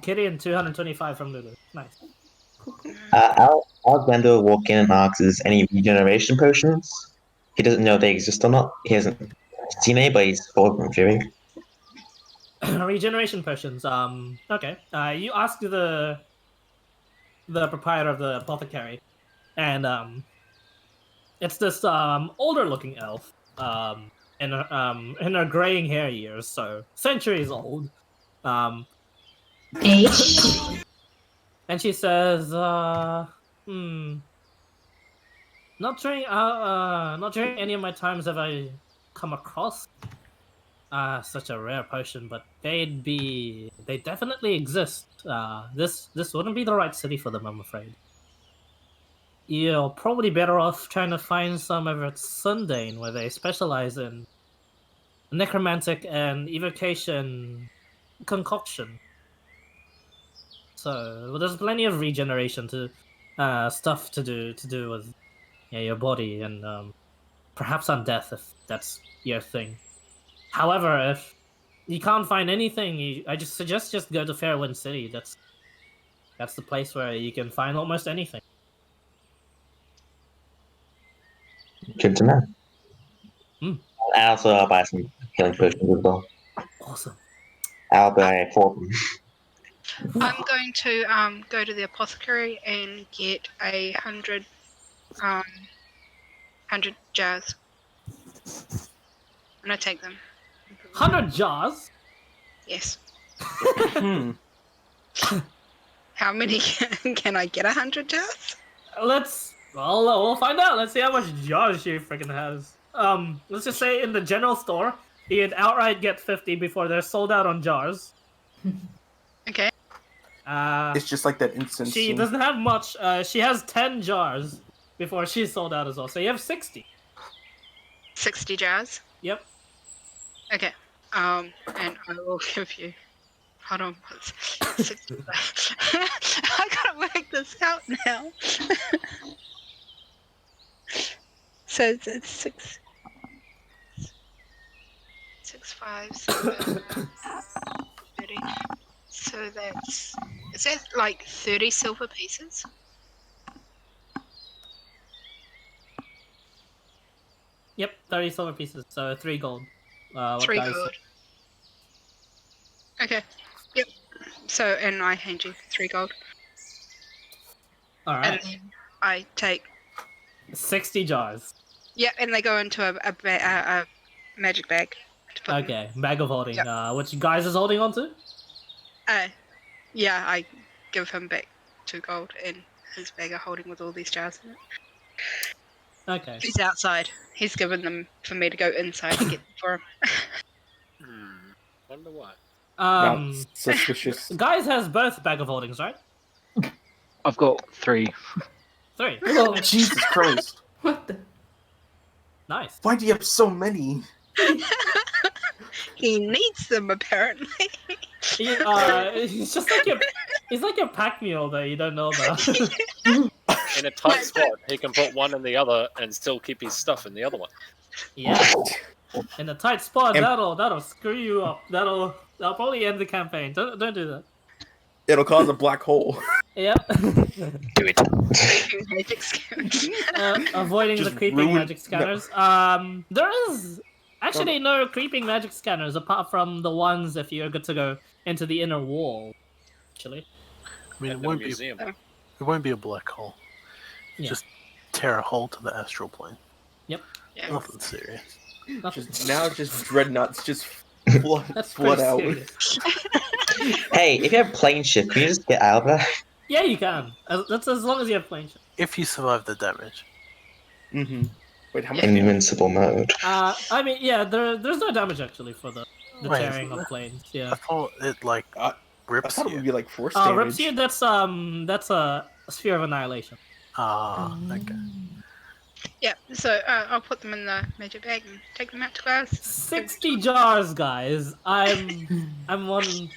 Kitty and 225 from Lulu. Nice. Alexander will walk in and asks, "Is any regeneration potions?" He doesn't know they exist or not. He hasn't seen any, but he's forward from Fury. Regeneration potions. Okay. You ask the proprietor of the apothecary, and it's this older looking elf. In her graying hair years, so centuries old. And she says, not during any of my times have I come across such a rare potion, but they definitely exist. This wouldn't be the right city for them, I'm afraid. You're probably better off trying to find some over at Sundane, where they specialize in necromantic and evocation concoction. So there's plenty of regeneration to stuff to do with your body and perhaps on death if that's your thing. However, if you can't find anything, I just suggest just go to Fairwind City. That's the place where you can find almost anything. Good to know. I also buy some healing potions as well. Awesome. I'll buy 4 of them. I'm going to go to the apothecary and get 100 jars. I'm gonna take them. 100 jars? Yes. How many can I get? 100 jars? We'll find out. Let's see how much jars she freaking has. Let's just say in the general store, you can outright get 50 before they're sold out on jars. Okay. It's just like that instant. She doesn't have much. She has 10 jars before she's sold out as well. So you have 60. 60 jars? Yep. Okay. And I will give you. Hold on. 60. I gotta work this out now. So it's 6, 5, 7, 30. So that's. Is that like 30 silver pieces? Yep, 30 silver pieces. So 3 gold. 3 gold. Okay. Yep. So, and I hand you 3 gold. Alright. And then I take. 60 jars. Yeah, and they go into a magic bag. Okay, bag of holding. Yep. Which Guys is holding on to? Yeah, I give him back 2 gold and his bag of holding with all these jars in it. Okay. He's outside. He's given them for me to go inside to get them for him. Wonder why. Um, Not suspicious. Guys has both bag of holdings, right? I've got 3. 3. Oh, Jesus Christ. What the? Nice. Why do you have so many? He needs them apparently. He's just like he's like your pack mule that you don't know about. In a tight spot, he can put one in the other and still keep his stuff in the other one. Yeah. In a tight spot, And- that'll screw you up. That'll probably end the campaign. Don't do that. It'll cause a black hole. Yep. Do it. Magic skills. Avoiding the Just creeping ruin- magic scanners. There is actually no creeping magic scanners apart from the ones if you're good to go into the inner wall. Actually. I mean, At it the won't museum. be a black hole. Yeah. Just tear a hole to the astral plane. Yep. Yeah. Nothing serious. Just dreadnoughts just flood That's pretty out. serious. Hey, if you have plane shift, can you just get out of there? Yeah, you can. That's as long as you have plane shift. If you survive the damage. Mm-hmm. Wait, how much? Invincible mode. I mean, yeah, there's no damage actually for the Wait, tearing isn't of there? planes. I Yeah. thought it I rips thought it you. would be like force damage. Rips you. That's a sphere of annihilation. Ah, okay. Yeah, so I'll put them in the magic bag and take them out to class. 60 jars, guys. I'm one.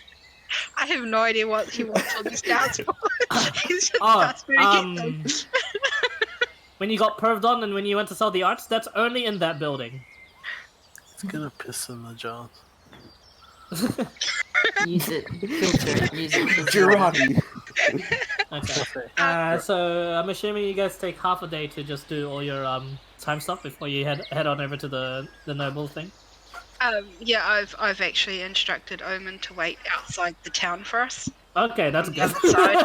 I have no idea what he wants all these doubts for. He's just Oh, asked me to get them. when you got perved on and when you went to sell the arts, that's only in that building. It's gonna piss in the jars. Use it. Filter it. Use it. Girardi. Okay. So I'm assuming you guys take half a day to just do all your time stuff before you head on over to the noble thing. Yeah, I've actually instructed Omen to wait outside the town for us. Okay, that's On the good.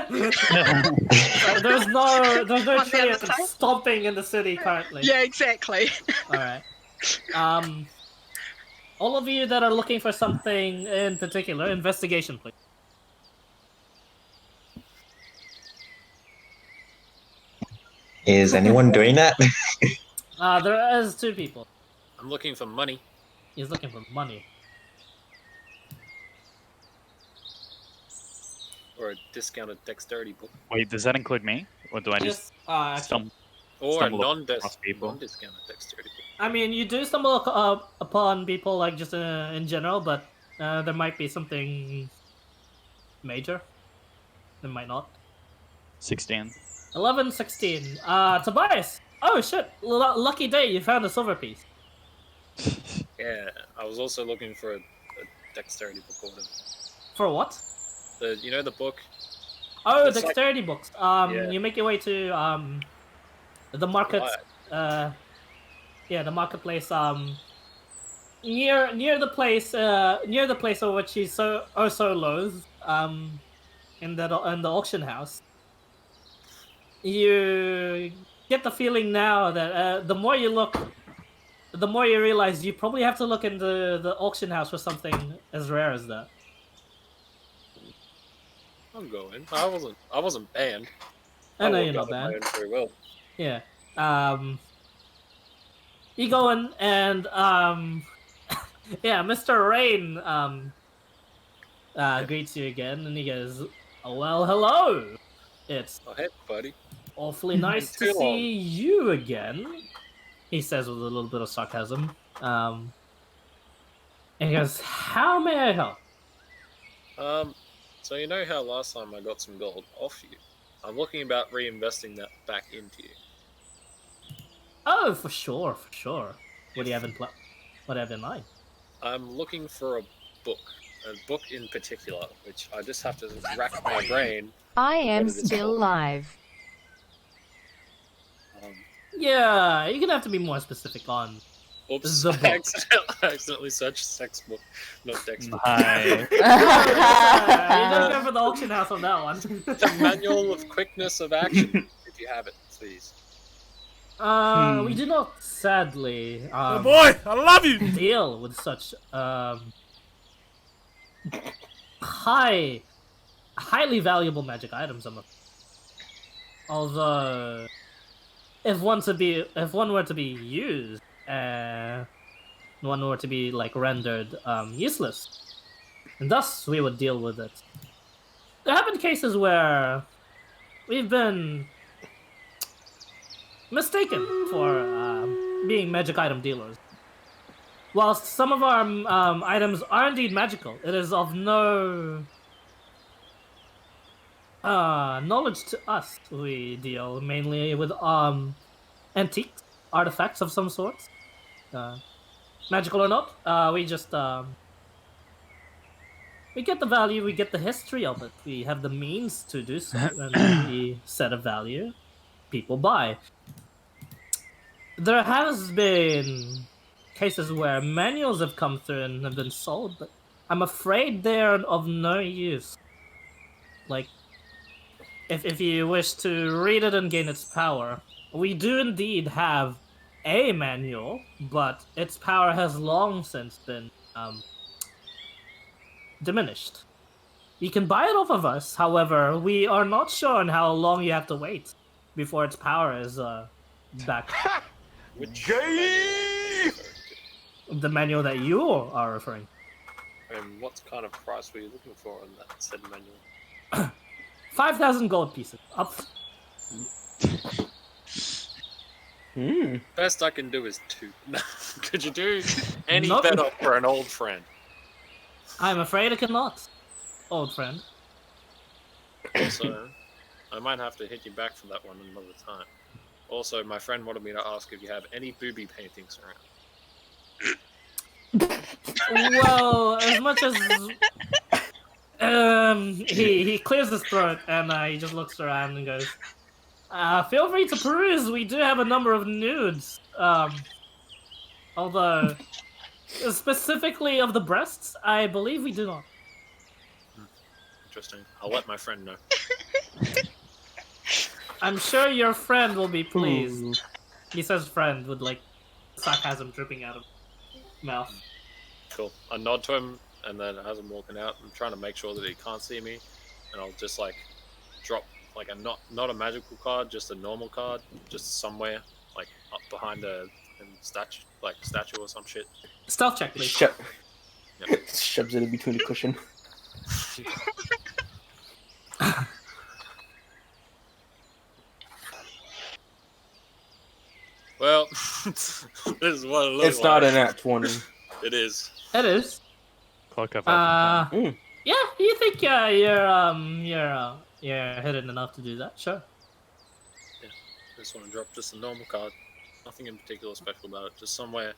other side. There's no On the train other side? stomping in the city currently. Yeah, exactly. All right. All of you that are looking for something in particular, investigation, please. Is anyone doing that? There is 2 people. I'm looking for money. He's looking for money. Or a discounted dexterity book. Wait, does that include me? Or do I just Actually, Or a stumble across people? non-discounted dexterity book. I mean, you do stumble upon people like just in general, but there might be something major. There might not. 16. 11, 16. Tobias. Oh shit! Lucky day, you found a silver piece. Yeah, I was also looking for a dexterity book or whatever. For what? The book? Oh, It's like- dexterity books. Yeah. You make your way to the market. Right. Yeah, the marketplace. Near the place of which he's so loath. In the auction house. You get the feeling now that the more you look, the more you realize you probably have to look in the auction house for something as rare as that. I'm going. I wasn't banned. I know will you're not gather my banned. own free will. Yeah. You go in and yeah, Mr. Rain greets you again and he goes, "Oh, well, hello. It's Oh, hey, buddy. awfully nice to Too long. see you again," he says with a little bit of sarcasm. And he goes, "How may I help?" So you know how last time I got some gold off you? I'm looking about reinvesting that back into you. Oh, for sure. What do you have in What do you have in mind? I'm looking for a book in particular, which I just have to rack my brain. I am What is it still called? live. Yeah, you're gonna have to be more specific on Oops, the I book. accidentally searched sex book, not text book. You don't go for the auction house on that one. The manual of quickness of action, if you have it, please. We do not, sadly. Oh boy, I love you. Deal with such highly valuable magic items. Although if one were to be used, one were to be like rendered useless, and thus we would deal with it. There have been cases where we've been mistaken for being magic item dealers. Whilst some of our items are indeed magical, it is of no knowledge to us. We deal mainly with antiques, artifacts of some sort, magical or not. We just we get the value, we get the history of it. We have the means to do so, and we set a value. People buy. There has been cases where manuals have come through and have been sold, but I'm afraid they're of no use. Like, if you wish to read it and gain its power, we do indeed have a manual, but its power has long since been diminished. You can buy it off of us, however, we are not sure on how long you have to wait before its power is back. Which The manual that you are referring. and what kind of price were you looking for on that said manual? 5,000 gold pieces. Up. Best I can do is 2. Could you do any Not- better for an old friend? I'm afraid I cannot, old friend. Also, I might have to hit you back for that one another time. Also, my friend wanted me to ask if you have any booby paintings around. Well, as much as he clears his throat and he just looks around and goes, "Feel free to peruse. We do have a number of nudes. Although specifically of the breasts, I believe we do not." Interesting. I'll let my friend know. I'm sure your friend will be pleased. He says friend with like sarcasm dripping out of his mouth. Cool. I nod to him, and then as I'm walking out, I'm trying to make sure that he can't see me, and I'll just like drop like a not a magical card, just a normal card, just somewhere like up behind a statue or some shit. Stealth check, please. Shoves it in between the cushion. Well, this is what it looks It's not like. an at 20. It is. It is. Clock up. Yeah, you think you're hidden enough to do that? Sure. Yeah. I just want to drop just a normal card. Nothing in particular special about it. Just somewhere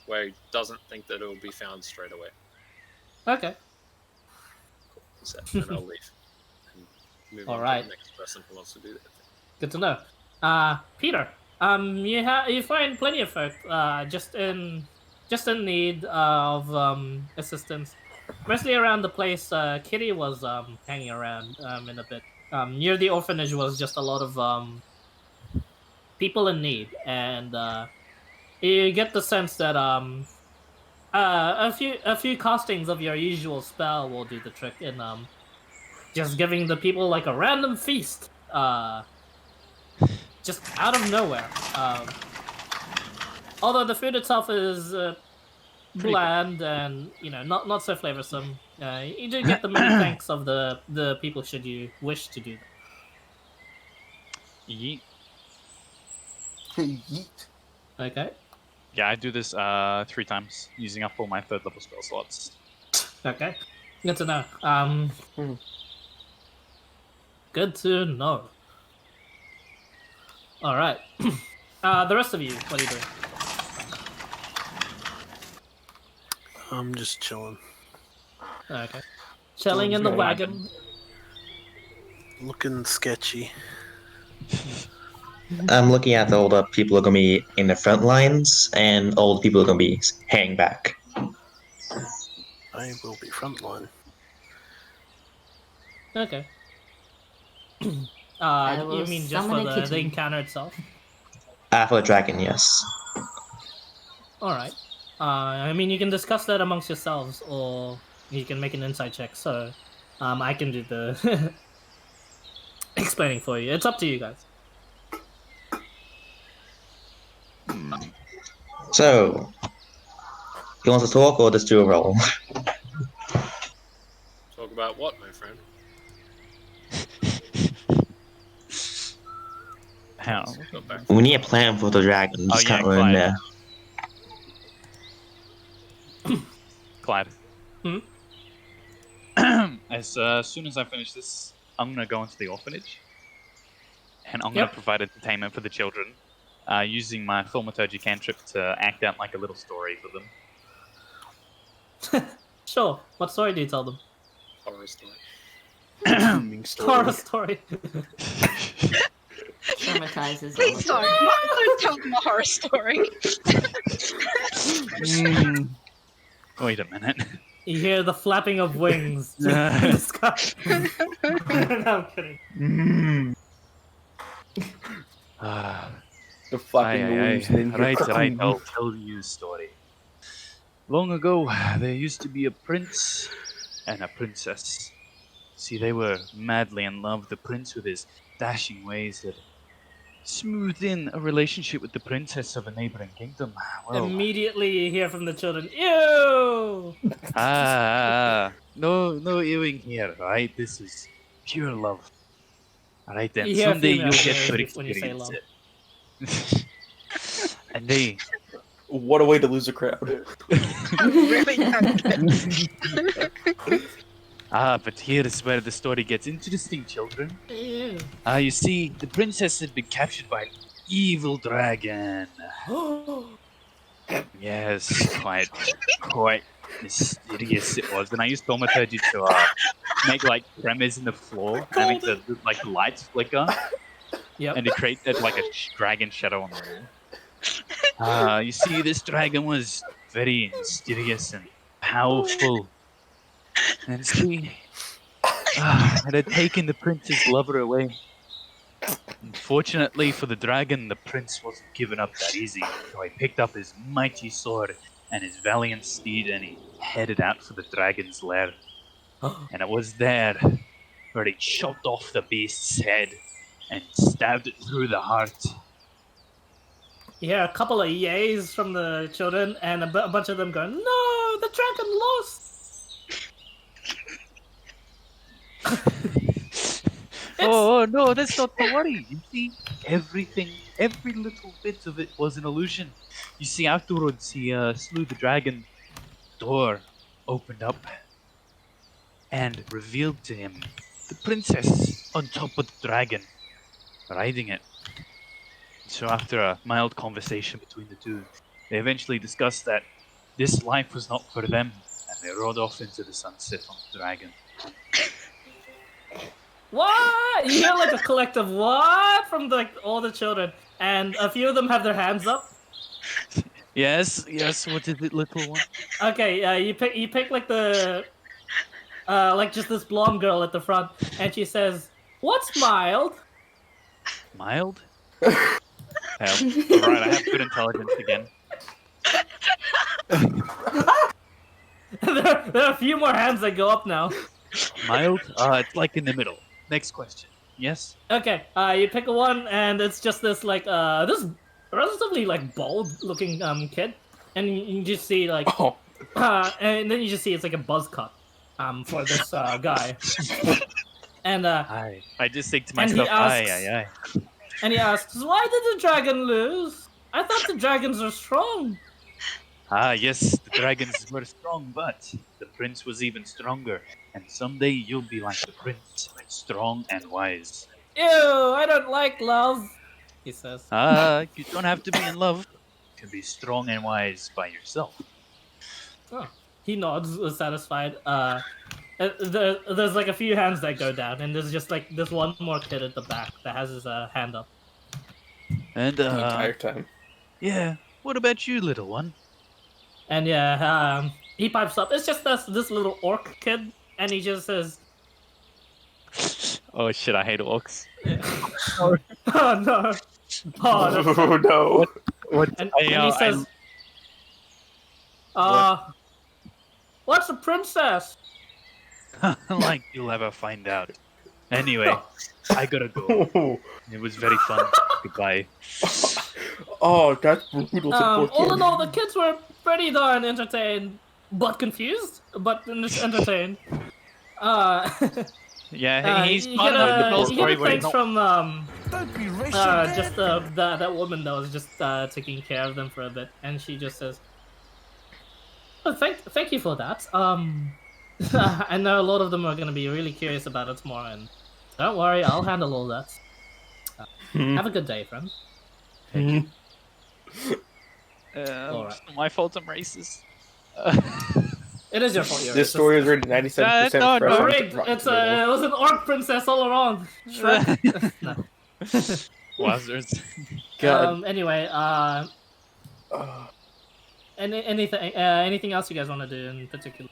where he doesn't think that it will be found straight away. Okay. Cool. Set. And I'll leave. And move on Alright. to the next person who wants to do that thing. Good to know. Peter, you find plenty of folk just in need of assistance, mostly around the place Kitty was hanging around in a bit. Near the orphanage was just a lot of people in need, and you get the sense that a few castings of your usual spell will do the trick in just giving the people like a random feast. Just out of nowhere. Although the food itself is bland and not so flavorsome, you do get the many thanks of the people should you wish to do that. Yeet. Yeet. Okay. Yeah, I do this 3 times, using up all my 3rd level spell slots. Okay. Good to know. Good to know. All right. The rest of you, what are you doing? I'm just chilling. Okay. Chilling in the wagon. Looking sketchy. I'm looking at all the people who are going to be in the front lines and all the people who are going to be hanging back. I will be frontline. Okay. I You will mean just for summon a the kitten. encounter itself? For the dragon, yes. Alright. I mean, you can discuss that amongst yourselves, or you can make an insight check, so I can do the explaining for you. It's up to you guys. So, he wants to talk or just do a roll? Talk about what, my friend? How? Go back. We need a plan for the dragon. We just can't run in there. Clyde. Hmm? As soon as I finish this, I'm gonna go into the orphanage, and I'm Yep. gonna provide entertainment for the children, using my thaumaturgy cantrip to act out like a little story for them. Sure. What story do you tell them? Horror story. Dreaming Horror story. story. Traumatizes. Please don't tell them a horror story. Wait a minute. You hear the flapping of wings in the sky. No, I'm kidding. The flapping wings and then Right, I'll tell you a story. Long ago, there used to be a prince and a princess. See, they were madly in love. The prince, with his dashing ways, had smoothed in a relationship with the princess of a neighboring kingdom. Well, Immediately you hear from the children, ew! no ewing here, right? This is pure love. Alright then, You hear someday female you'll get to hears when you say experience love. it. And they... What a way to lose a crowd. But here is where the story gets interesting, children. You see, the princess had been captured by an evil dragon. Yes, quite mysterious it was. And I used thaumaturgy to make like tremors in the floor and make the lights flicker. Yep. And to create like a dragon shadow on the wall. You see, this dragon was very mysterious and powerful. And see, it had taken the prince's lover away. Unfortunately for the dragon, the prince wasn't given up that easy. So he picked up his mighty sword and his valiant steed and he headed out for the dragon's lair. And it was there where he chopped off the beast's head and stabbed it through the heart. You hear a couple of yays from the children, and a bunch of them going, "No, the dragon lost!" Oh no, that's not to worry. You see, everything, every little bit of it was an illusion. You see, afterwards he slew the dragon. Door opened up and revealed to him the princess on top of the dragon, riding it. So after a mild conversation between the two, they eventually discussed that this life was not for them, and they rode off into the sunset on the dragon. What? You hear like a collective what from all the children, and a few of them have their hands up. Yes, what is it, little one? Okay, you pick like the like just this blonde girl at the front, and she says, "What's mild?" Mild? Alright, I have good intelligence again. There are a few more hands that go up now. Mild? It's like in the middle. Next question. Yes? Okay, you pick a one, and it's just this like this relatively like bald looking kid, and you just see like and then you just see it's like a buzz cut for this guy. And I just think to myself, aye. And he asks, "Why did the dragon lose? I thought the dragons are strong." Yes, the dragons were strong, but the prince was even stronger. And someday you'll be like the prince, strong and wise. Ew, I don't like love, he says. You don't have to be in love. You can be strong and wise by yourself. Oh, he nods, satisfied. There's like a few hands that go down, and there's just like this one more kid at the back that has his hand up. And the entire time. Yeah. What about you, little one? And yeah, he pipes up. It's just this little orc kid, and he just says, "Oh shit, I hate orcs." Oh no! Oh no! What? And he says, "What's a princess?" Like you'll ever find out. Anyway, I gotta go. It was very fun. Goodbye. Oh, that's brutal to the poor All kid. in all, the kids were pretty darn entertained, but confused, but entertained. Yeah, he's you part get of the a whole you story get a where he's thanks not. from Don't be racist. just that woman that was just taking care of them for a bit, and she just says, "Oh, thank you for that. I know a lot of them are gonna be really curious about it tomorrow, and don't worry, I'll handle all that. Have a good day, friend." Thank you. Alright. It's not my fault I'm racist. It is your fault. You're This racist. story is rated 97% No, fresh no. on Rigged. Rotten It Tomatoes. was an orc princess all along. Shrek. No. Wazards. God. Anyway, anything else you guys want to do in particular?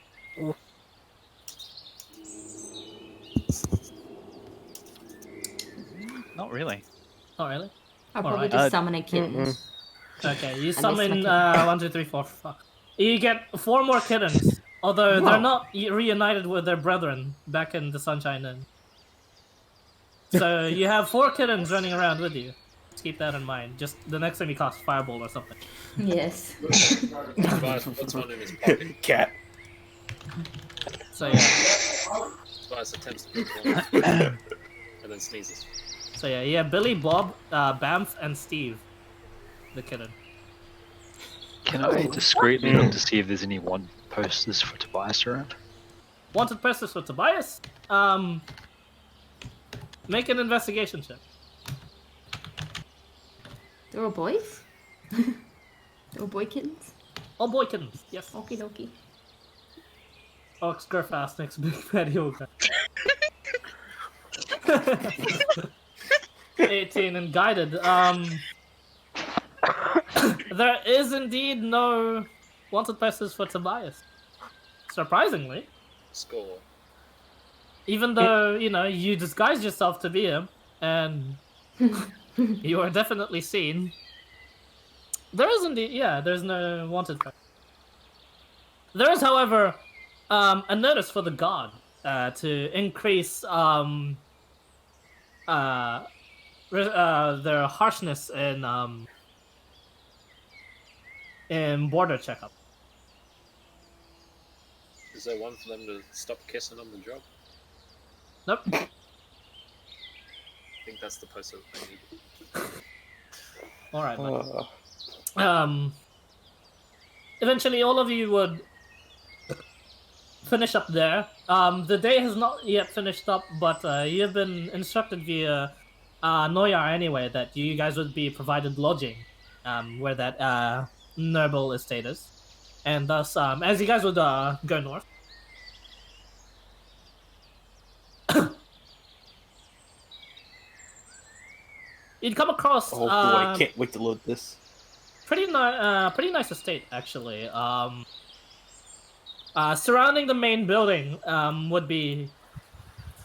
Not really. Not really. I'll probably Alright. just summon a kitten. Okay, you I miss my summon kitten. 1, 2, 3, 4. Fuck. You get 4 more kittens, although they're not reunited with their brethren back in the Sunshine Inn. So you have 4 kittens running around with you. Just keep that in mind. Just the next time you cast Fireball or something. Yes. What's one in his pocket? Cat. So yeah. Spice attempts to pick one, and then sneezes. So yeah, you have Billy, Bob, Bamf, and Steve, the kitten. Can I discreetly look to see if there's any wanted posters for Tobias around? Wanted posters for Tobias? Make an investigation check. They're all boys? They're all boy kittens? All boy kittens, yes. Okie dokie. Ox Grafast next big bad yoga. 18 and guided. There is indeed no wanted posters for Tobias. Surprisingly. Score. Even though, you disguised yourself to be him, and you are definitely seen. There is indeed, there's no wanted poster. There is, however, a notice for the guard to increase their harshness in border checkup. Is there one for them to stop kissing on the job? Nope. I think that's the poster I need. All right. Eventually, all of you would finish up there. The day has not yet finished up, but you have been instructed via Noyar anyway that you guys would be provided lodging where that noble estate is. And thus, as you guys would go north, you'd come across Oh boy, I can't wait to load this. pretty nice estate actually. Surrounding the main building would be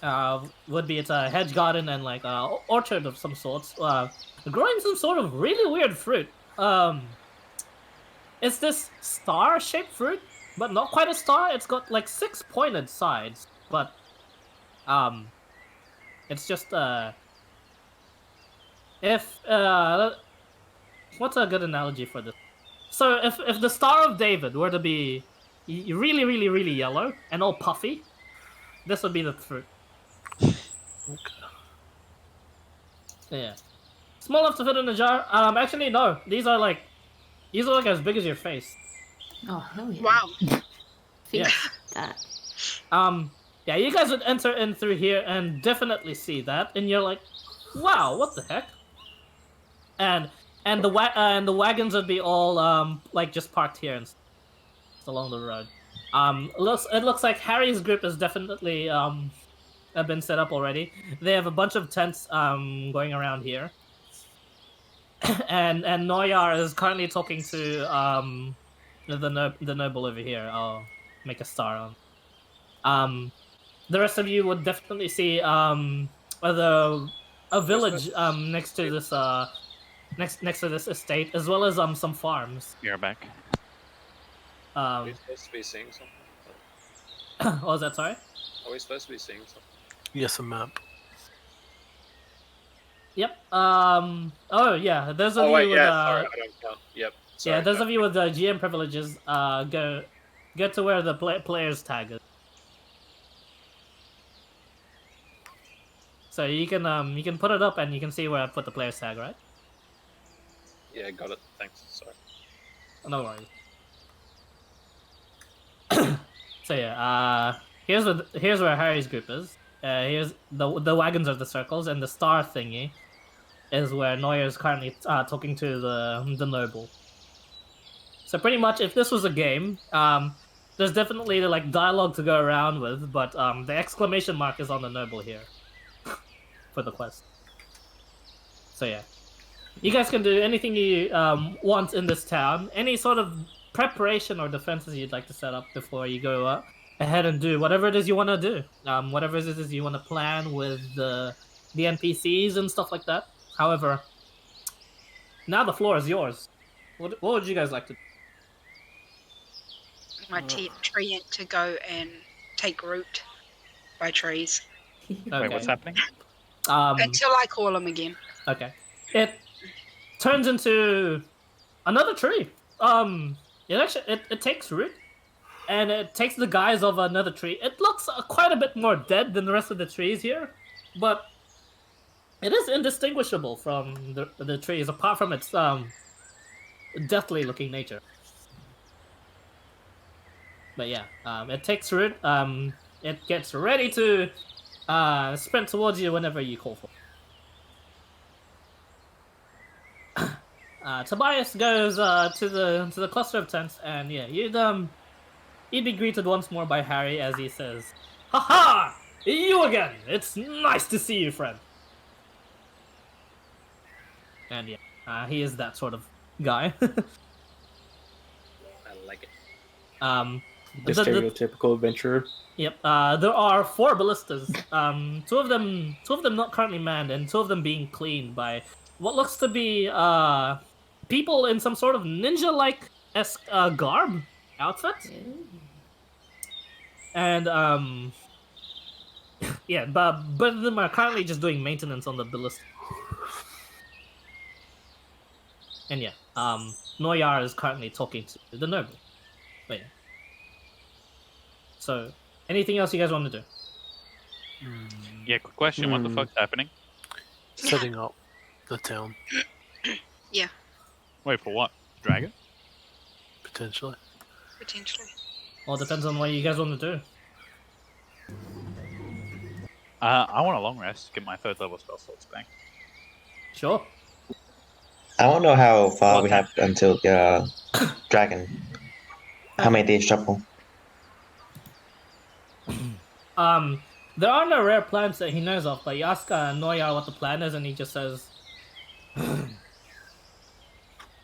its a hedge garden and like orchard of some sorts, growing some sort of really weird fruit. It's this star-shaped fruit, but not quite a star. It's got like 6 pointed sides, but it's just what's a good analogy for this? So if the Star of David were to be really, really, really yellow and all puffy, this would be the fruit. Yeah. Small enough to fit in a jar. Actually, no. These are like as big as your face. Oh, hell yeah. Wow. Yeah. That. Yeah, you guys would enter in through here and definitely see that, and you're like, wow, what the heck? And the wagons would be all like just parked here and along the road. It looks like Harry's group is definitely have been set up already. They have a bunch of tents going around here. and Noyar is currently talking to the noble over here. I'll make a star on. The rest of you would definitely see a village next to this next to this estate, as well as some farms. You're back. Are we supposed to be seeing something? What was that? Sorry. Are we supposed to be seeing something? Yes, a map. Yep. Oh yeah. Those of Oh you wait, with yeah. Sorry, I don't count. Yep. Sorry, yeah, those no. of you with GM privileges, go to where the player's tag is. So you can put it up and you can see where I put the player's tag, right? Yeah, got it. Thanks. Sorry. No worries. So yeah, here's where Harry's group is. Here's the wagons are the circles, and the star thingy is where Neuer is currently talking to the noble. So pretty much, if this was a game, there's definitely like dialogue to go around with, but the exclamation mark is on the noble here for the quest. So yeah, you guys can do anything you want in this town. Any sort of preparation or defenses you'd like to set up before you go ahead and do whatever it is you want to do. Whatever it is you want to plan with the NPCs and stuff like that. However, now the floor is yours. What would you guys like to do? My tree to go and take root by trees Wait, what's happening? until I call them again. Okay. It turns into another tree. It takes root, and it takes the guise of another tree. It looks quite a bit more dead than the rest of the trees here, but it is indistinguishable from the trees, apart from its deathly looking nature. But yeah, it takes root. It gets ready to sprint towards you whenever you call for it. Tobias goes to the cluster of tents, and yeah, you'd be greeted once more by Harry as he says, "Ha ha! You again! It's nice to see you, friend." And yeah, he is that sort of guy. I like it. The stereotypical adventurer. Yep. There are 4 ballistas. Two of them not currently manned, and 2 of them being cleaned by what looks to be people in some sort of ninja-like esque garb outfit. And yeah, but of them are currently just doing maintenance on the ballista. And yeah, Noyar is currently talking to the noble. But yeah. So, anything else you guys want to do? Yeah, quick question. What the fuck's happening? Setting up the town, Yeah, Wait, for what? Dragon? potentially. potentially. Well, it depends on what you guys want to do. I want a long rest, get my 3rd level spell slots back. Sure. I don't know how far we have until dragon. How many days travel? There are no rare plans that he knows of, but you ask Noyar what the plan is, and he just says,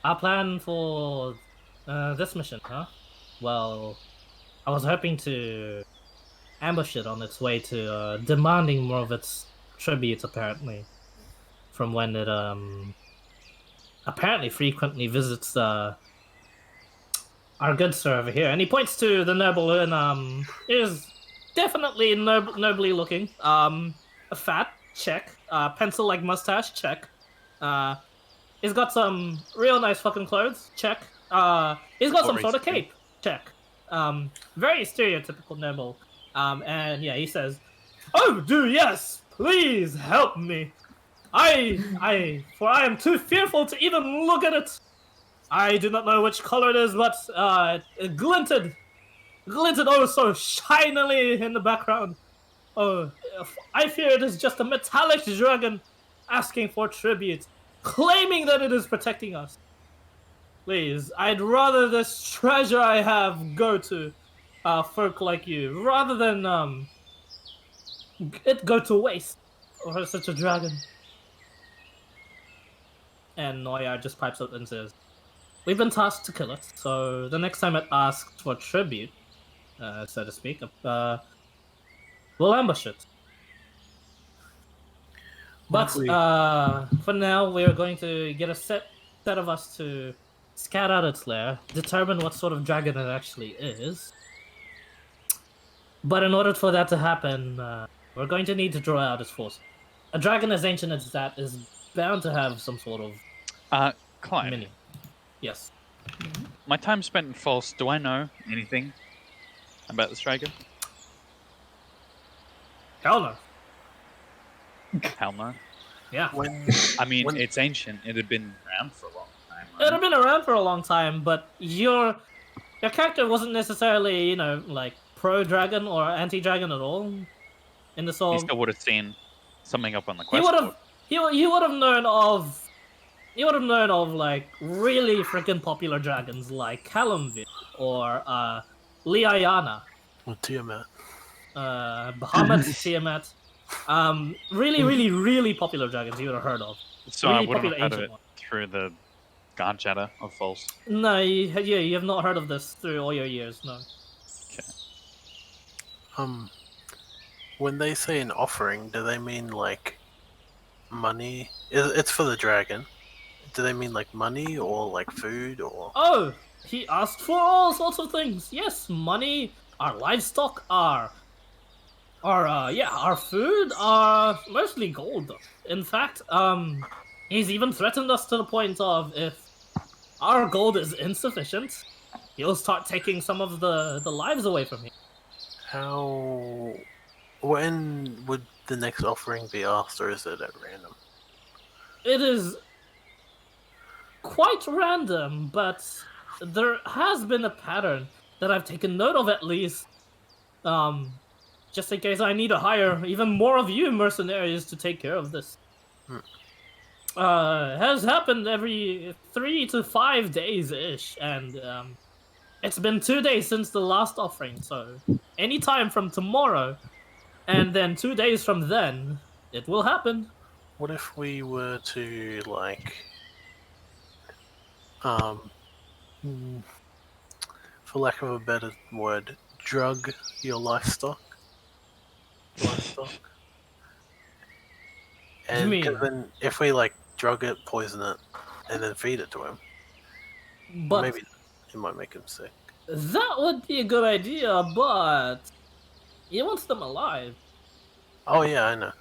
"Our plan for this mission, huh? Well, I was hoping to ambush it on its way to demanding more of its tribute, apparently, from when it apparently frequently visits our good sir over here." And he points to the noble and is definitely nobly looking. A fat, check. Pencil-like mustache, check. He's got some real nice fucking clothes, check. He's got some sort of cape, check. Very stereotypical noble. And yeah, he says, "Oh, yes, please help me. For I am too fearful to even look at it. I do not know which color it is, but it glinted oh so shinily in the background. Oh, I fear it is just a metallic dragon asking for tribute, claiming that it is protecting us. Please, I'd rather this treasure I have go to folk like you, rather than it go to waste for such a dragon." And Noyar just pipes up and says, "We've been tasked to kill it, so the next time it asks for tribute, so to speak, we'll ambush it. But for now, we are going to get a set of us to scout out its lair, determine what sort of dragon it actually is. But in order for that to happen, we're going to need to draw out its force. A dragon as ancient as that is bound to have some sort of Clyde, mini. Yes. my time spent in False, do I know anything about this dragon? Hell no. Hell no. Yeah. I mean, it's ancient. It had been around for a long time. It had been around for a long time, but your character wasn't necessarily, like pro-dragon or anti-dragon at all. In the He song, still would have seen something up on the he quest would board. have he would have known of like really freaking popular dragons like Calamvir or Liayana, Or Tiamat. Bahamut, Tiamat. Really, really, really popular dragons you would have heard of. So Really I wouldn't popular have heard of ancient it ones. through the guard chatter of False. No, you have not heard of this through all your years, no. When they say an offering, do they mean like money? It's for the dragon. Do they mean like money or like food or? Oh, he asked for all sorts of things. Yes, money, our livestock, our food, mostly gold. In fact, he's even threatened us to the point of if our gold is insufficient, he'll start taking some of the lives away from me. How? When would the next offering be asked, or is it at random? It is quite random, but there has been a pattern that I've taken note of at least. Just in case I need to hire even more of you mercenaries to take care of this. Has happened every 3 to 5 days ish, and it's been 2 days since the last offering, so anytime from tomorrow, and then 2 days from then, it will happen. What if we were to like, for lack of a better word, drug your livestock? And mean? 'cause then if we like drug it, poison it, and then feed it to him, But maybe it might make him sick. that would be a good idea, but he wants them alive. Oh yeah, I know.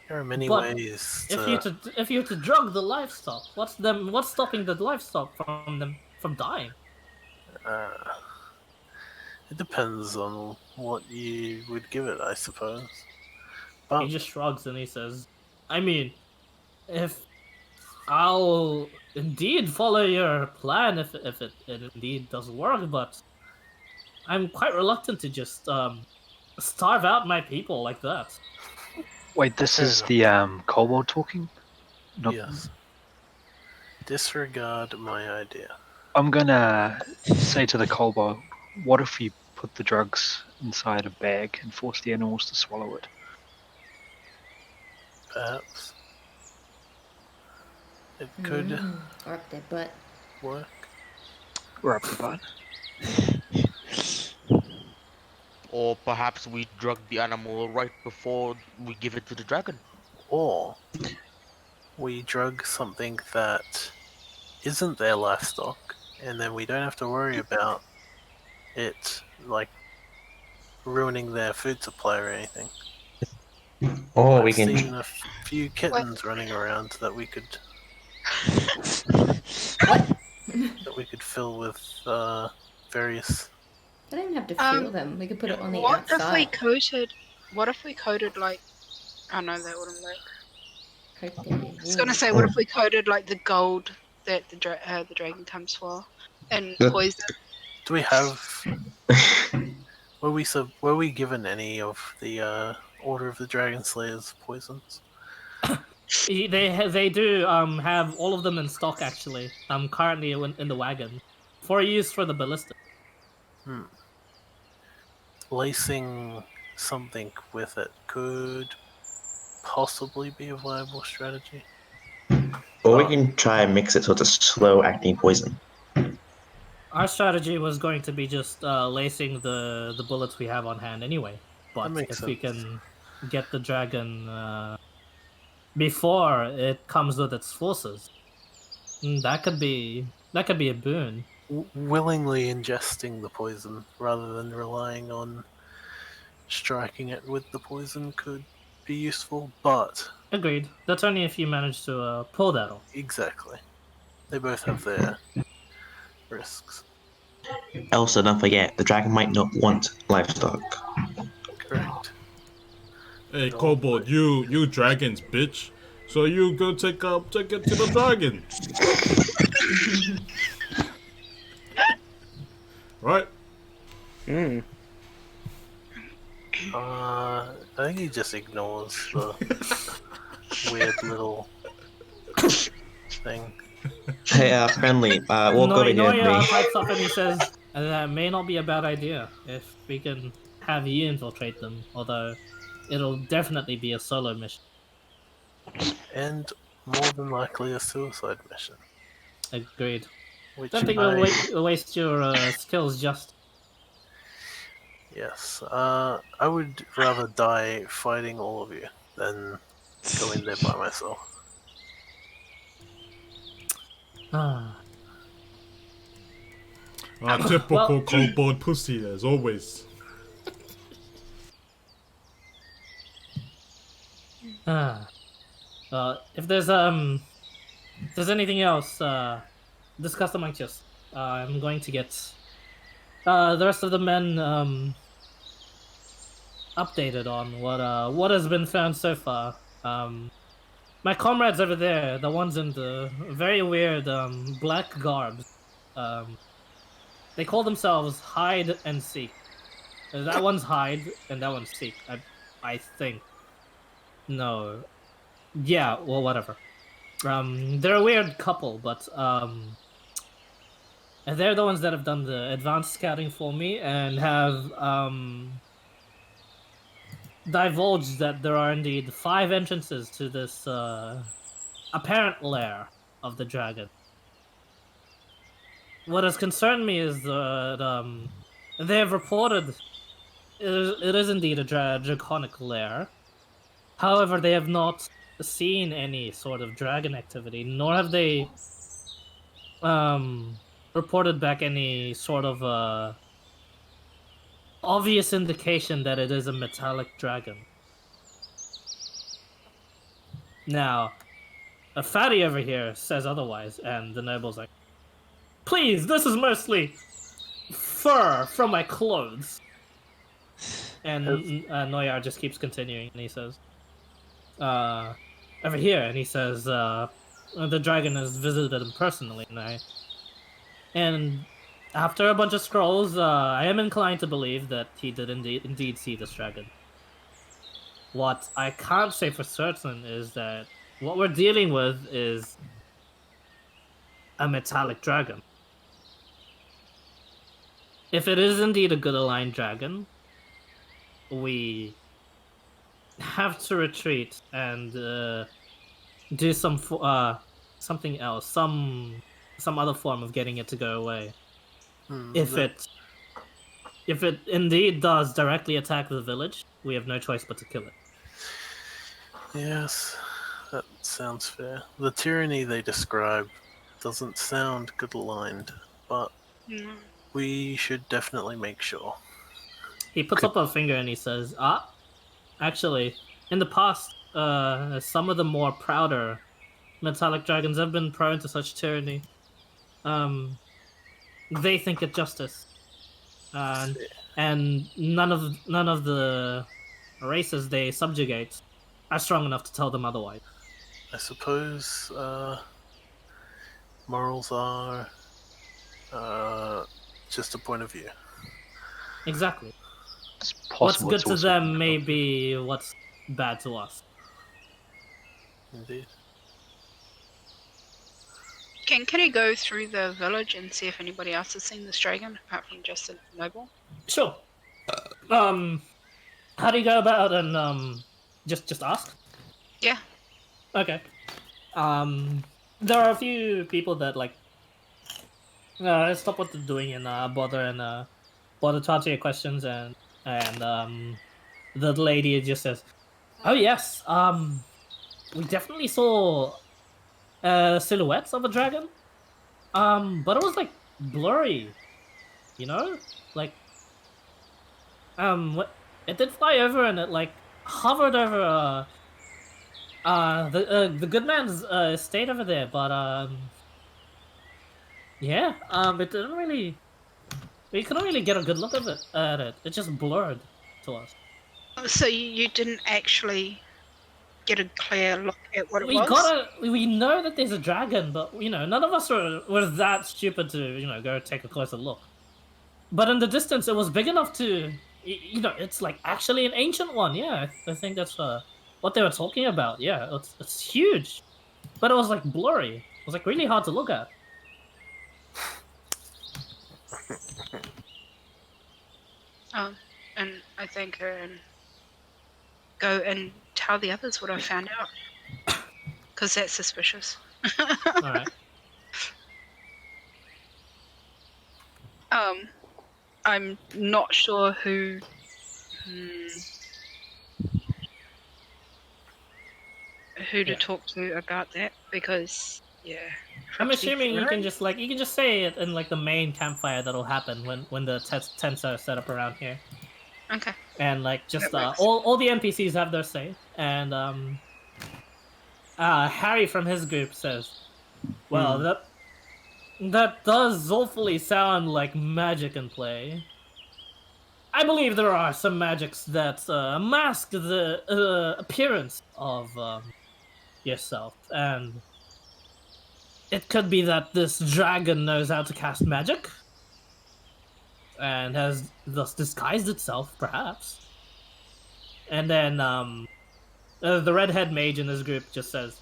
There are many But ways if you to drug the livestock, what's stopping the livestock from dying? It depends on what you would give it, I suppose. But He just shrugs and he says, I mean, if I'll indeed follow your plan if it indeed does work, but I'm quite reluctant to just starve out my people like that. Wait, this is the kobold talking? Not... Yes. Disregard my idea. I'm gonna say to the kobold, what if we put the drugs inside a bag and force the animals to swallow it? Perhaps. It could Or up their butt. work. Or up the butt. Or perhaps we drug the animal right before we give it to the dragon. Or we drug something that isn't their livestock, and then we don't have to worry about it like ruining their food supply or anything. Or I've we can. seen a few kittens running around that we could fill with various. I don't even have to feel them. We could put it on the What outside. if we coated? What if we coated like? Oh no, that wouldn't work. I was gonna say, what if we coated like the gold that the dragon comes for, and poison? Do we have? Were we given any of the Order of the Dragon Slayers poisons? They do have all of them in stock actually. Currently in the wagon for use for the ballista. Lacing something with it could possibly be a viable strategy. Or we can try and mix it so it's a slow acting poison. Our strategy was going to be just lacing the bullets we have on hand anyway. But if we can get the dragon before it comes with its forces, that could be a boon. Willingly ingesting the poison rather than relying on striking it with the poison could be useful, but Agreed. That's only if you manage to pull that off. exactly, they both have their risks. Also, don't forget, the dragon might not want livestock. Correct. Hey, Kobold, you dragons, bitch. So you go take it to the dragon. Right? Hmm. I think he just ignores the weird little thing. Hey, friendly, walk over here with me. Pipes up and he says, that may not be a bad idea if we can have you infiltrate them, although it'll definitely be a solo mission. And more than likely a suicide mission. Agreed. Which Don't think we'll waste your skills just. Yes, I would rather die fighting all of you than go in there by myself. Ah. Typical kobold pussy, as always. Well, if there's anything else, discuss amongst us. I'm going to get the rest of the men updated on what has been found so far. My comrades over there, the ones in the very weird black garbs, they call themselves Hide and Seek. That one's Hide and that one's Seek. I think. No. Yeah, well, whatever. They're a weird couple, but they're the ones that have done the advanced scouting for me and have divulged that there are indeed 5 entrances to this apparent lair of the dragon. What has concerned me is that they have reported it is indeed a draconic lair. However, they have not seen any sort of dragon activity, nor have they reported back any sort of obvious indication that it is a metallic dragon. Now, a fatty over here says otherwise, and the noble's like, please, this is mostly fur from my clothes. And Noyar just keeps continuing, and he says, over here, and he says, the dragon has visited him personally, and after a bunch of scrolls, I am inclined to believe that he did indeed see this dragon. What I can't say for certain is that what we're dealing with is a metallic dragon. If it is indeed a good aligned dragon, we have to retreat and do something else, some other form of getting it to go away. If it indeed does directly attack the village, we have no choice but to kill it. Yes, that sounds fair. The tyranny they describe doesn't sound good aligned, but we should definitely make sure. He puts up a finger and he says, actually, in the past, some of the more prouder metallic dragons have been prone to such tyranny. They think it justice. And none of the races they subjugate are strong enough to tell them otherwise. I suppose morals are just a point of view. Exactly. What's good to them may be what's bad to us. Indeed. Can Kitty go through the village and see if anybody else has seen this dragon apart from just a noble? Sure. How do you go about it? And just ask? Yeah. Okay. There are a few people that like stop what they're doing and bother to answer your questions, and the lady just says, "Oh yes, we definitely saw silhouettes of a dragon, but it was like blurry, you know, like it did fly over and it like hovered over the good man's estate over there, but yeah, it didn't really. We couldn't really get a good look of it at it. It just blurred to us. So you didn't actually get a clear look at what it We was? we know that there's a dragon, but none of us were that stupid to go take a closer look. But in the distance, it was big enough to it's like actually an ancient one. Yeah, I think that's what they were talking about. Yeah, it's huge, but it was like blurry. It was like really hard to look at. And I thank her and go and tell the others what I found out. Because that's suspicious. Alright. I'm not sure who to talk to about that, because I'm assuming you can just say it in like the main campfire that'll happen when the tents are set up around here. Okay. And like just all the NPCs have their say, and Harry from his group says, "Well, that does awfully sound like magic in play. I believe there are some magics that mask the appearance of yourself, and it could be that this dragon knows how to cast magic and has thus disguised itself, perhaps." And then the redhead mage in this group just says,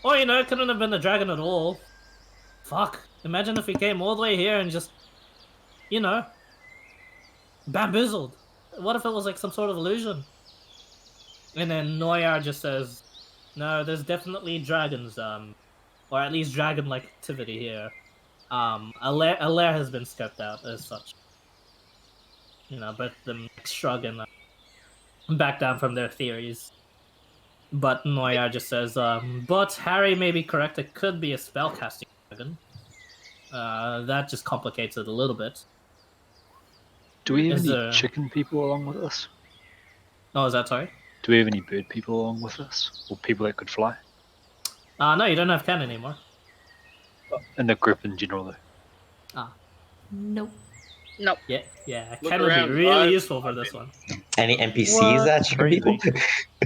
"Oh, it couldn't have been a dragon at all. Fuck, imagine if we came all the way here and just, bamboozled. What if it was like some sort of illusion?" And then Noyar just says, "No, there's definitely dragons, or at least dragon-like activity here. A lair has been scoped out as such." But the shrug and back down from their theories. But Noyar just says, "But Harry may be correct. It could be a spellcasting dragon. That just complicates it a little bit." Do we have any chicken people along with us? Oh, is that sorry? Do we have any bird people along with us? Or people that could fly? No, you don't have Ken anymore. In the group in general, though. Nope. Nope. Yeah. Ken would be really useful for this one. Any NPCs that chicken people?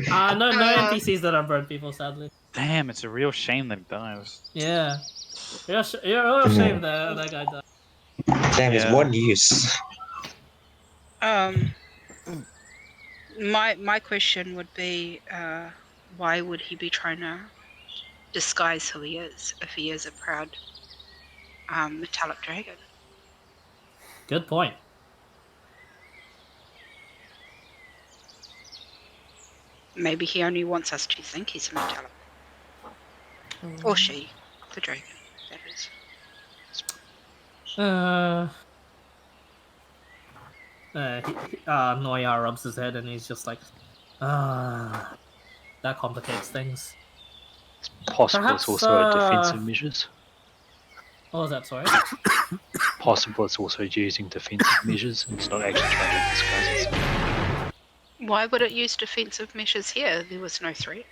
No NPCs that are bird people, sadly. Damn, it's a real shame they dies. Yeah. You're a real shame that guy died. Damn, it's one use. My question would be, why would he be trying to disguise who he is if he is a proud metallic dragon? Good point. Maybe he only wants us to think he's a metallic. Or she, the dragon, that is. Noyar rubs his head and he's just like, that complicates things. It's possible Perhaps, it's also a defensive measures. What was that, sorry? Possible it's also using defensive measures and it's not actually trying to disguise itself. Why would it use defensive measures here? There was no threat.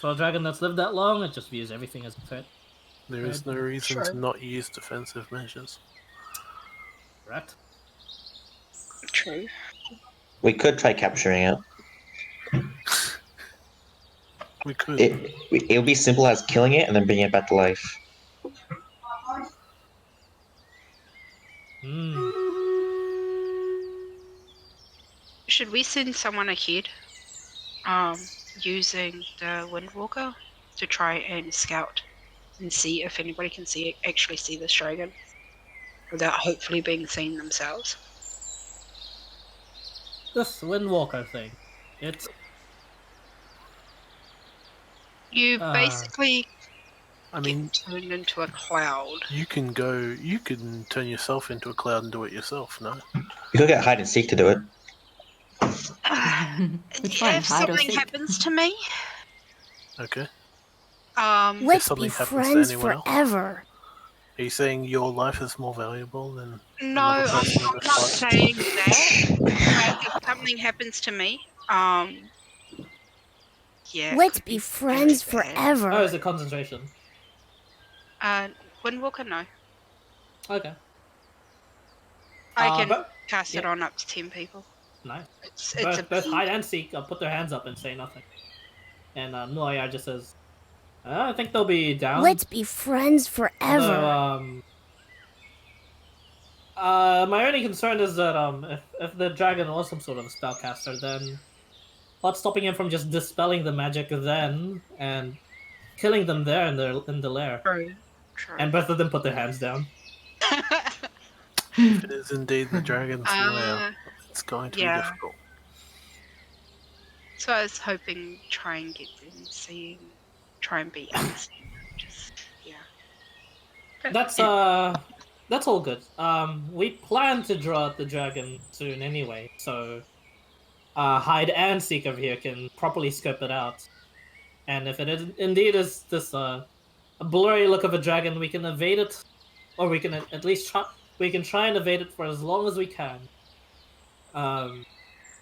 For a dragon that's lived that long, it just views everything as a threat. There is no reason to not use defensive measures. Correct. True. We could try capturing it. We could. It would be simple as killing it and then bringing it back to life. Should we send someone ahead, using the Windwalker to try and scout and see if anybody can actually see this dragon without hopefully being seen themselves? This Windwalker thing, it's... You basically I mean, turned into a cloud. you can turn yourself into a cloud and do it yourself, no? You could get hide and seek to do it. If something happens to me, Okay. Let's be something happens to friends anyone else? forever. Are you saying your life is more valuable than No, another I'm person in not this fight? saying that. But if something happens to me, yeah. it Let's could be really friends bad. forever. Oh, is it concentration? Windwalker, no. Okay. I can But cast it yeah. on up to 10 people. Nice. It's Both a both big- hide and seek put their hands up and say nothing. And Noya just says, I think they'll be down. Let's be friends forever. Though, my only concern is that if the dragon was some sort of spellcaster, then what's stopping him from just dispelling the magic then and killing them there in the lair? True. And both of them put their hands down. If it is indeed the dragon's lair, it's going to be yeah. difficult. So I was hoping try and get them, see, and try and beat us. Just yeah. That's all good. We plan to draw out the dragon soon anyway, so Hyde and Seek over here can properly scope it out. And if it is, indeed is this a blurry look of a dragon, we can evade it, or we can at least try. We can try and evade it for as long as we can.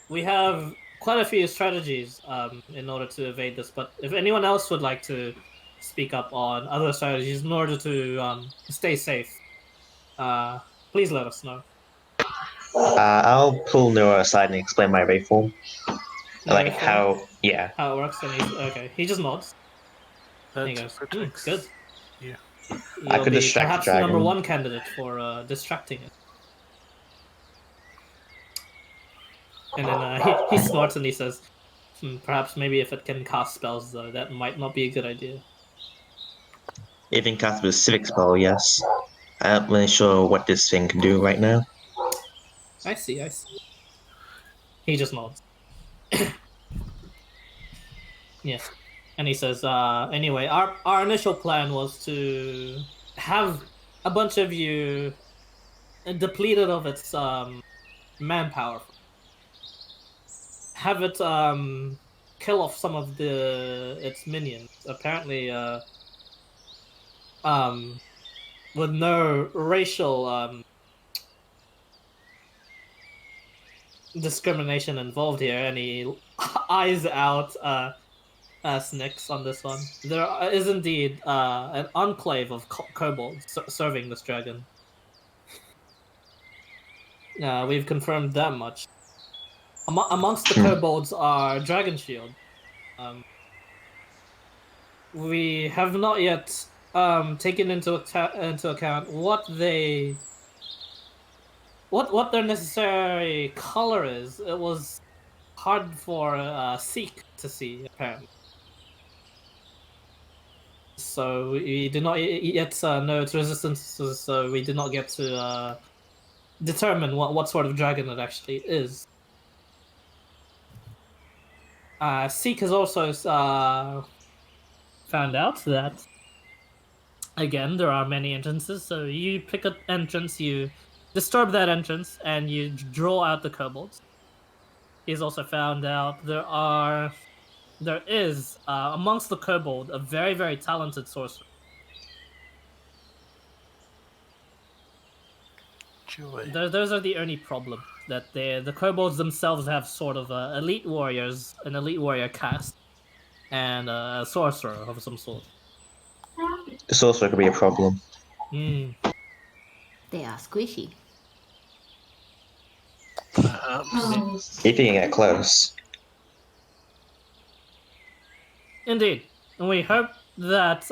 We have quite a few strategies in order to evade this, but if anyone else would like to speak up on other strategies in order to stay safe, please let us know. I'll pull Noah aside and explain my reform. Like Reform? how, yeah. How it works, and okay, he just nods. That He goes, protects good. you. I could be distract the perhaps the dragon. number one candidate for distracting it. And then he snorts and he says, perhaps maybe if it can cast spells, though, that might not be a good idea. Even cast a specific spell, yes. I'm not really sure what this thing can do right now. I see. He just nods. Yes. And he says, anyway, our initial plan was to have a bunch of you depleted of its manpower. Have it kill off some of its minions. Apparently, with no racial discrimination involved here, and he eyes out Snicks on this one. There is indeed an enclave of kobolds serving this dragon. We've confirmed that much. Amongst the kobolds are Dragon Shield. We have not yet taken into account what their necessary color is. It was hard for Seek to see, apparently. So we did not yet know its resistances, so we did not get to determine what sort of dragon it actually is. Seek has also found out that, again, there are many entrances, so you pick an entrance, you disturb that entrance, and you draw out the kobolds. He's also found out there is, amongst the kobold, a very, very talented sorcerer. Those are the only problem, that the kobolds themselves have sort of an elite warrior caste, and a sorcerer of some sort. The sorcerer could be a problem. They are squishy. If you can get close. Indeed. And we hope that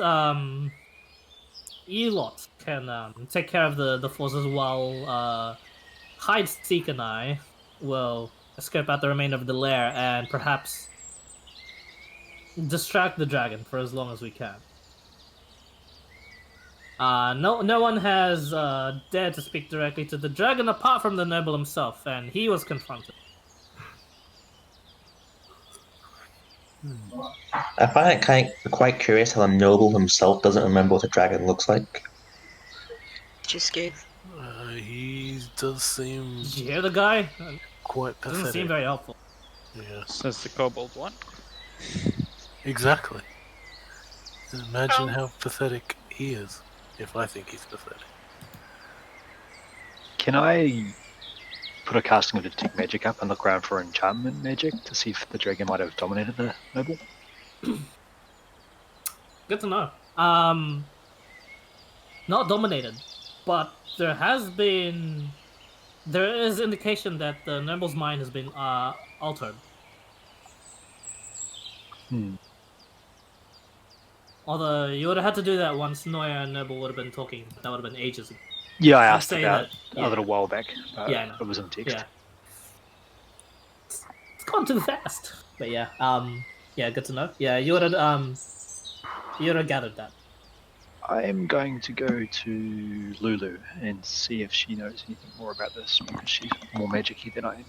you lot can take care of the forces while Hyde, Seek, and I will scope out the remainder of the lair and perhaps distract the dragon for as long as we can. No one has dared to speak directly to the dragon apart from the noble himself, and he was confronted. I find it quite curious how the noble himself doesn't remember what a dragon looks like. Just scared. He does seem. Did you hear the guy? Quite pathetic. Doesn't seem very helpful. Yeah. Says the kobold one. Exactly. Imagine how pathetic he is. if I think he's pathetic. Can I put a casting of detect magic up and look around for enchantment magic to see if the dragon might have dominated the noble? Good to know. Not dominated, but there is indication that the noble's mind has been altered. Although you would have had to do that once Noya and Noble would have been talking. That would have been ages ago. Yeah, I I'd asked say about that, a little while back. Yeah, I know. It was in text. Yeah. It's gone too fast. But yeah, yeah, good to know. Yeah, you would have gathered that. I'm going to go to Lulu and see if she knows anything more about this because she's more magic-y than I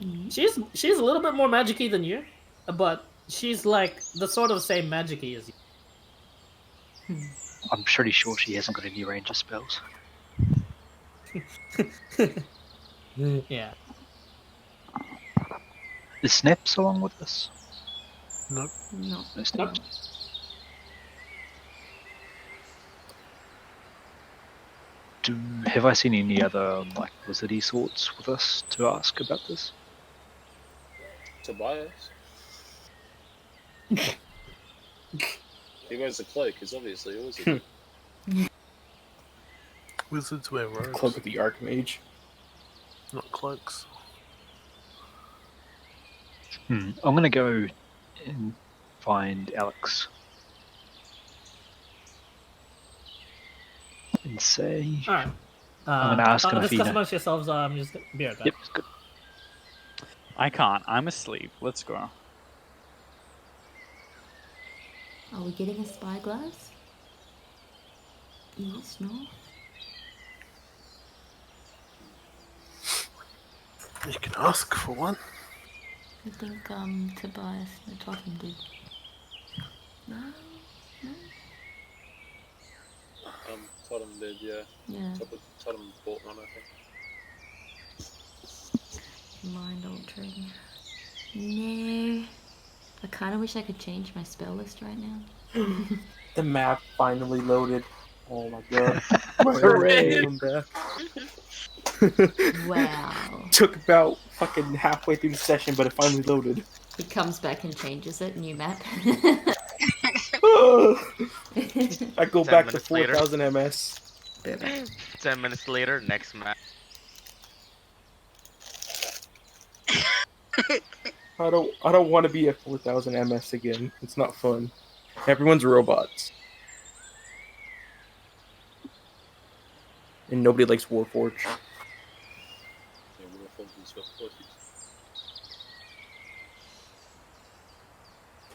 am. She's a little bit more magic-y than you, but she's like the sort of same magic-y as you. I'm pretty sure she hasn't got any range of spells. Yeah. Is Snaps along with us? Nope. No. No Snap. Have I seen any other like wizardy sorts with us to ask about this? Tobias. He wears a cloak. He's obviously a wizard. Wizards wear robes. Cloak of the Archmage. Not cloaks. I'm gonna go and find Alex and say. All right. I'm gonna ask him if he discuss knows. amongst yourselves. Just be right back. Yep, it's good. I can't. I'm asleep. Let's go. Are we getting a spyglass? Yes, no? You can ask for one. I think Tobias the Totem did. No? No? Totem did, yeah. Yeah. Totem bought one, I think. Mind altering. No. I kind of wish I could change my spell list right now. The map finally loaded. Oh my god. Hooray. I'm back. Wow. Took about fucking halfway through the session, but it finally loaded. He comes back and changes it, new map. I go 10 back to minutes later. 4000 MS. 10 minutes later, next match. I don't want to be at 4000 MS again. It's not fun. Everyone's robots. And nobody likes Warforged. Yeah, Warforged got pussies.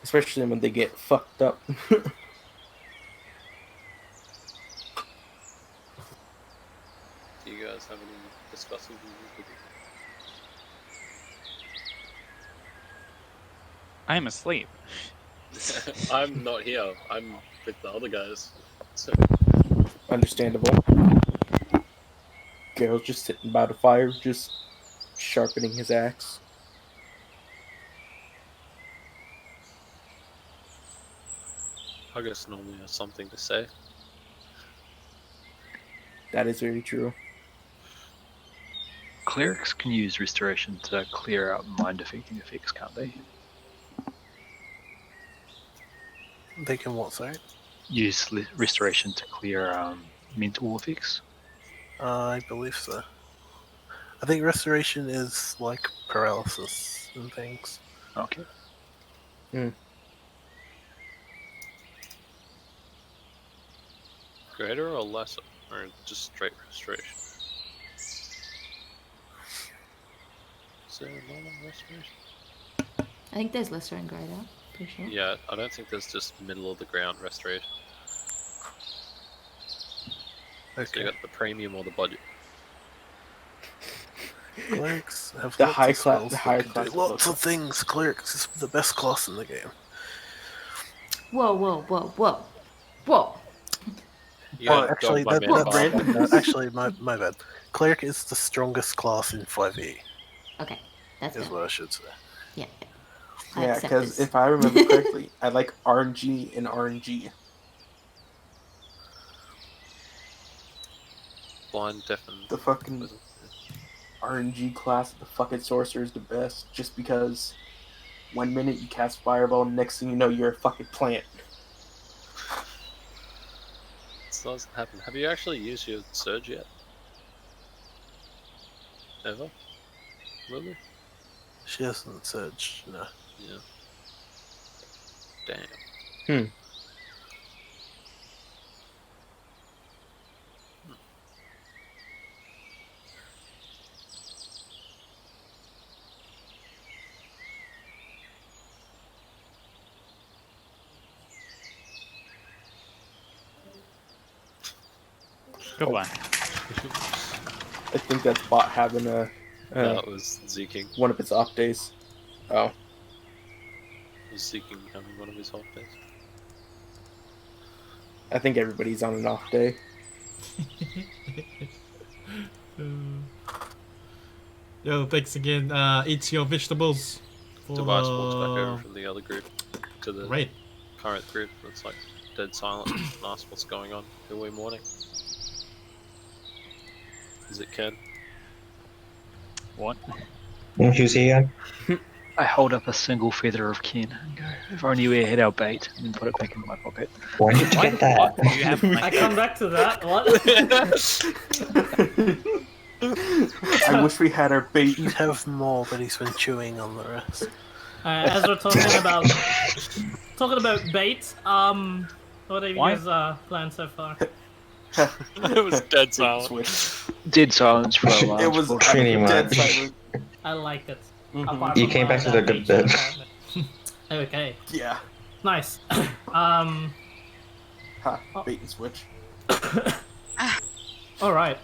Especially when they get fucked up. Do you guys have any discussions with I'm asleep. I'm not here. I'm with the other guys. So. Understandable. Geralt's just sitting by the fire, just sharpening his axe. I guess normally has something to say. That is very true. Clerics can use restoration to clear out mind-affecting effects, can't they? They can what, sorry? Use restoration to clear mental effects. I believe so. I think restoration is like paralysis and things. Okay. Greater or lesser? Or just straight restoration? Is there a normal restoration? I think there's lesser and greater. Pretty sure. Yeah, I don't think there's just middle of the ground restoration. Okay. So you got the premium or the budget. Clerics have The lots high of class- spells the that higher can class do lots of things. Clerics is the best class in the game. Whoa, whoa, whoa, whoa. Whoa. Oh, actually, my actually, my bad. Cleric is the strongest class in 5e. Okay, that's is good. what I should say. Yeah. I Yeah, accept because this. if I remember correctly, I like RNG and RNG. blind, deaf, and The fucking RNG class of the fucking sorcerer is the best, just because one minute you cast fireball, next thing you know you're a fucking plant. This doesn't happen. Have you actually used your surge yet? Ever? Really? She hasn't searched, no. Yeah. Damn. Goodbye. I think that's bot having a That was Zeking. one of its off days. Oh. Was Zeking having one of his off days? I think everybody's on an off day. Yo, thanks again. Eat your vegetables. For Device walks back over from the other group to the Right. current group. It's like dead silent. And asks what's going on. Who are we mourning? Is it Ken? What? Who's he again? I hold up a single feather of Ken and go, if only we had our bait, and then put it back in my pocket. Where did you get that? Do you have I come back to that. What? I wish we had our bait. You'd have more, but he's been chewing on the rest. As we're talking about bait, what have you Why? guys planned so far? It was dead silent. Dead silence for a large It was portion. Pretty dead much. silent. I like it. Mhm. Apart You from, came back to that the good beach bit. apartment. Okay, Yeah. nice. Ha, bait and switch. All right.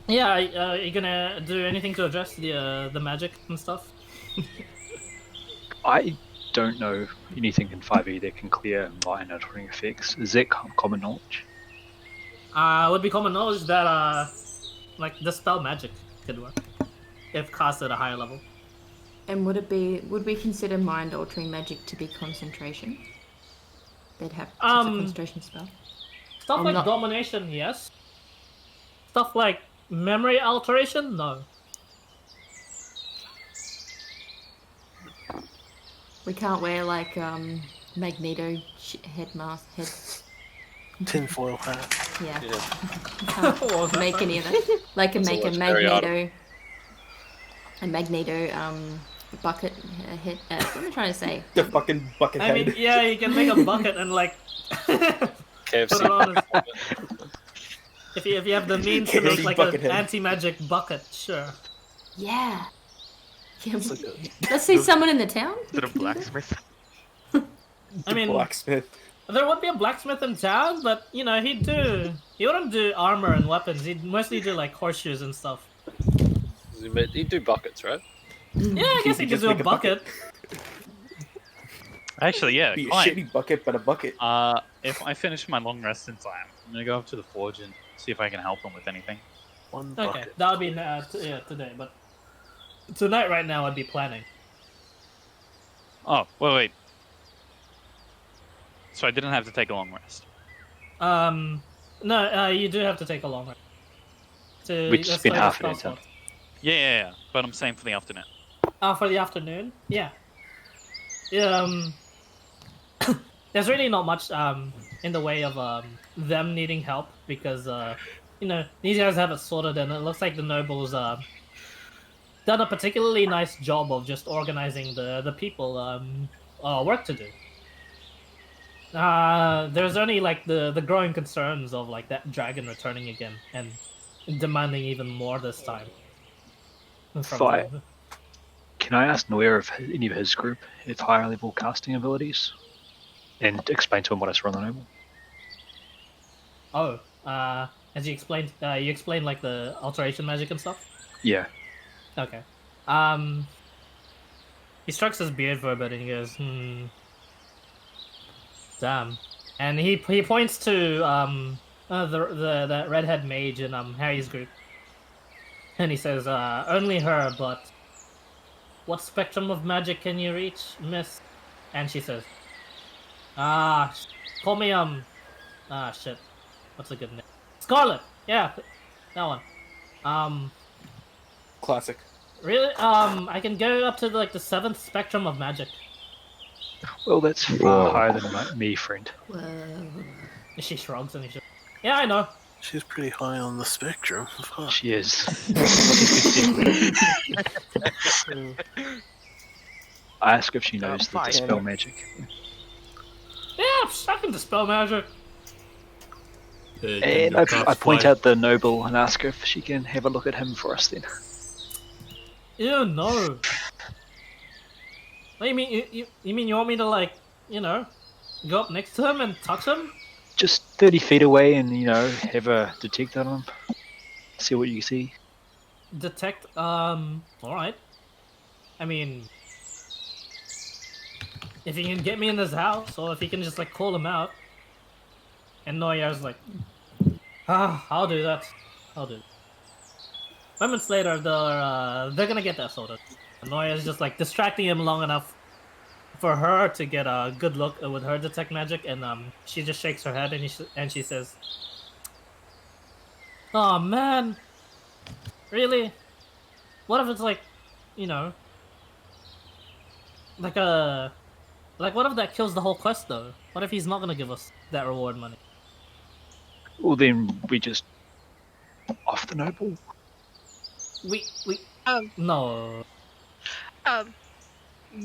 Yeah, are you gonna do anything to address the magic and stuff? I don't know anything in 5e that can clear minor altering effects. Is that common knowledge? Would be common knowledge that like dispel magic could work if cast at a higher level. And would we consider mind altering magic to be concentration? They'd have it's a concentration spell. Stuff I'm like not- domination, yes. Stuff like memory alteration, no. We can't wear like Magneto head mask head. Tinfoil hat. Yeah. Yeah. Can't What was that, make sorry? any of that. Like That's make a always very Magneto bucket head. What am I trying to say? The fucking bucket I head. mean, yeah, you can make a bucket and like put KFC. it on. If you have the means to make KFC like bucket an head. anti-magic bucket, sure. Yeah. Yeah. It's like a- Let's see someone in the town. Is it a blacksmith? I mean, Blacksmith. there would be a blacksmith in town, but you know he wouldn't do armor and weapons. He'd mostly do like horseshoes and stuff. You do buckets, right? Yeah, I guess he could just do a make a bucket. bucket. Actually, yeah, Be a fine. shitty bucket, but a bucket. If I finish my long rest in time, I'm gonna go up to the forge and see if I can help them with anything. One Okay, bucket. that would be today, but tonight right now I'd be planning. Oh, wait. So I didn't have to take a long rest. No, you do have to take a long rest. We'd that's spend like a half spell an hour. slot. Yeah. But I'm saying for the afternoon. For the afternoon, yeah. There's really not much in the way of them needing help because these guys have it sorted, and it looks like the nobles done a particularly nice job of just organizing the people work to do. There's only like the growing concerns of like that dragon returning again and demanding even more this time. from Fight. them. Can I ask Noir if any of his group have higher level casting abilities? And explain to him what I saw on the noble? Oh, as you explained like the alteration magic and stuff? Yeah. Okay. He strokes his beard for a bit and he goes, damn. And he points to the redhead mage in Harry's group. And he says, only her, but what spectrum of magic can you reach, miss? And she says, call me, shit. What's a good name? Scarlet! Yeah, that one. Classic. Really? I can go up to like the 7th spectrum of magic. Well, that's far Whoa. higher than me, friend. Whoa. She shrugs and she. Yeah, I know. She's pretty high on the spectrum. Fuck. She is. I ask if she knows the fine. dispel magic. Yeah, I can dispel magic. And I point out the noble and ask her if she can have a look at him for us then. Ew, no. What do you mean? You mean you want me to like, go up next to him and touch him? Just 30 feet away and, have a detect on him. See what you see. Detect. Alright. I mean, if he can get me in his house, or if he can just like call him out. And Noya's like, I'll do that. I'll do it. Moments later, they're gonna get that sorted. Noya's just like distracting him long enough for her to get a good look with her detect magic, and she just shakes her head and she says, "Oh man, really? What if it's like, what if that kills the whole quest though? What if he's not gonna give us that reward money?" Well, then we just off the noble. No.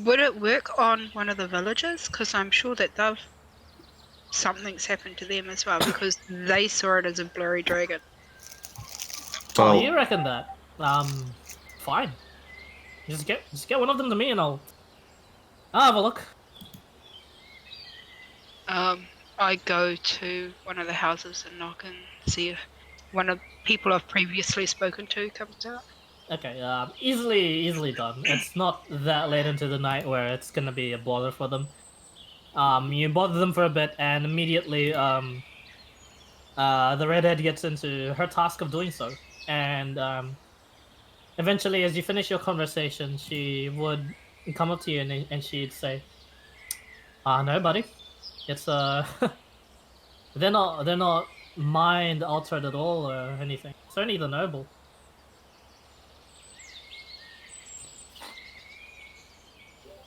Would it work on one of the villagers? Because I'm sure that something's happened to them as well, because they saw it as a blurry dragon. Oh, you reckon that? Fine. Just get one of them to me and I'll have a look. I go to one of the houses and knock and see if one of the people I've previously spoken to comes out. Okay, easily done. It's not that late into the night where it's gonna be a bother for them. You bother them for a bit, and immediately, the redhead gets into her task of doing so. And eventually, as you finish your conversation, she would come up to you and she'd say, "No, buddy, it's they're not mind altered at all or anything. It's only the noble."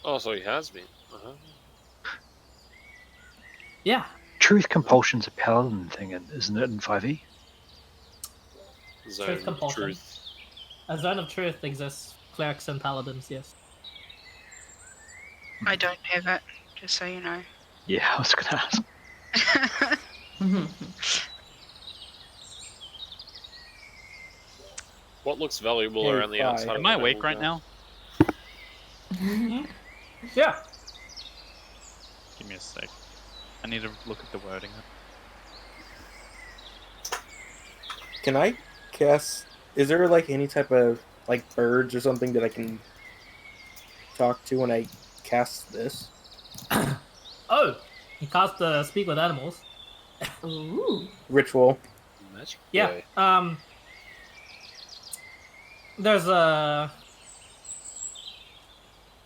Oh, so he has been. Yeah. Truth compulsion's a paladin thing, isn't it, in 5e? Truth compulsion. A zone of truth exists. Clerics and paladins, yes. I don't have it, just so you know. Yeah, I was gonna ask. What looks valuable around the outside? Am I awake right now? Yeah. Give me a sec. I need to look at the wording. Can I cast? Is there like any type of like birds or something that I can talk to when I cast this? Oh, you cast speak with animals. Ooh. Ritual. Yeah. There's a.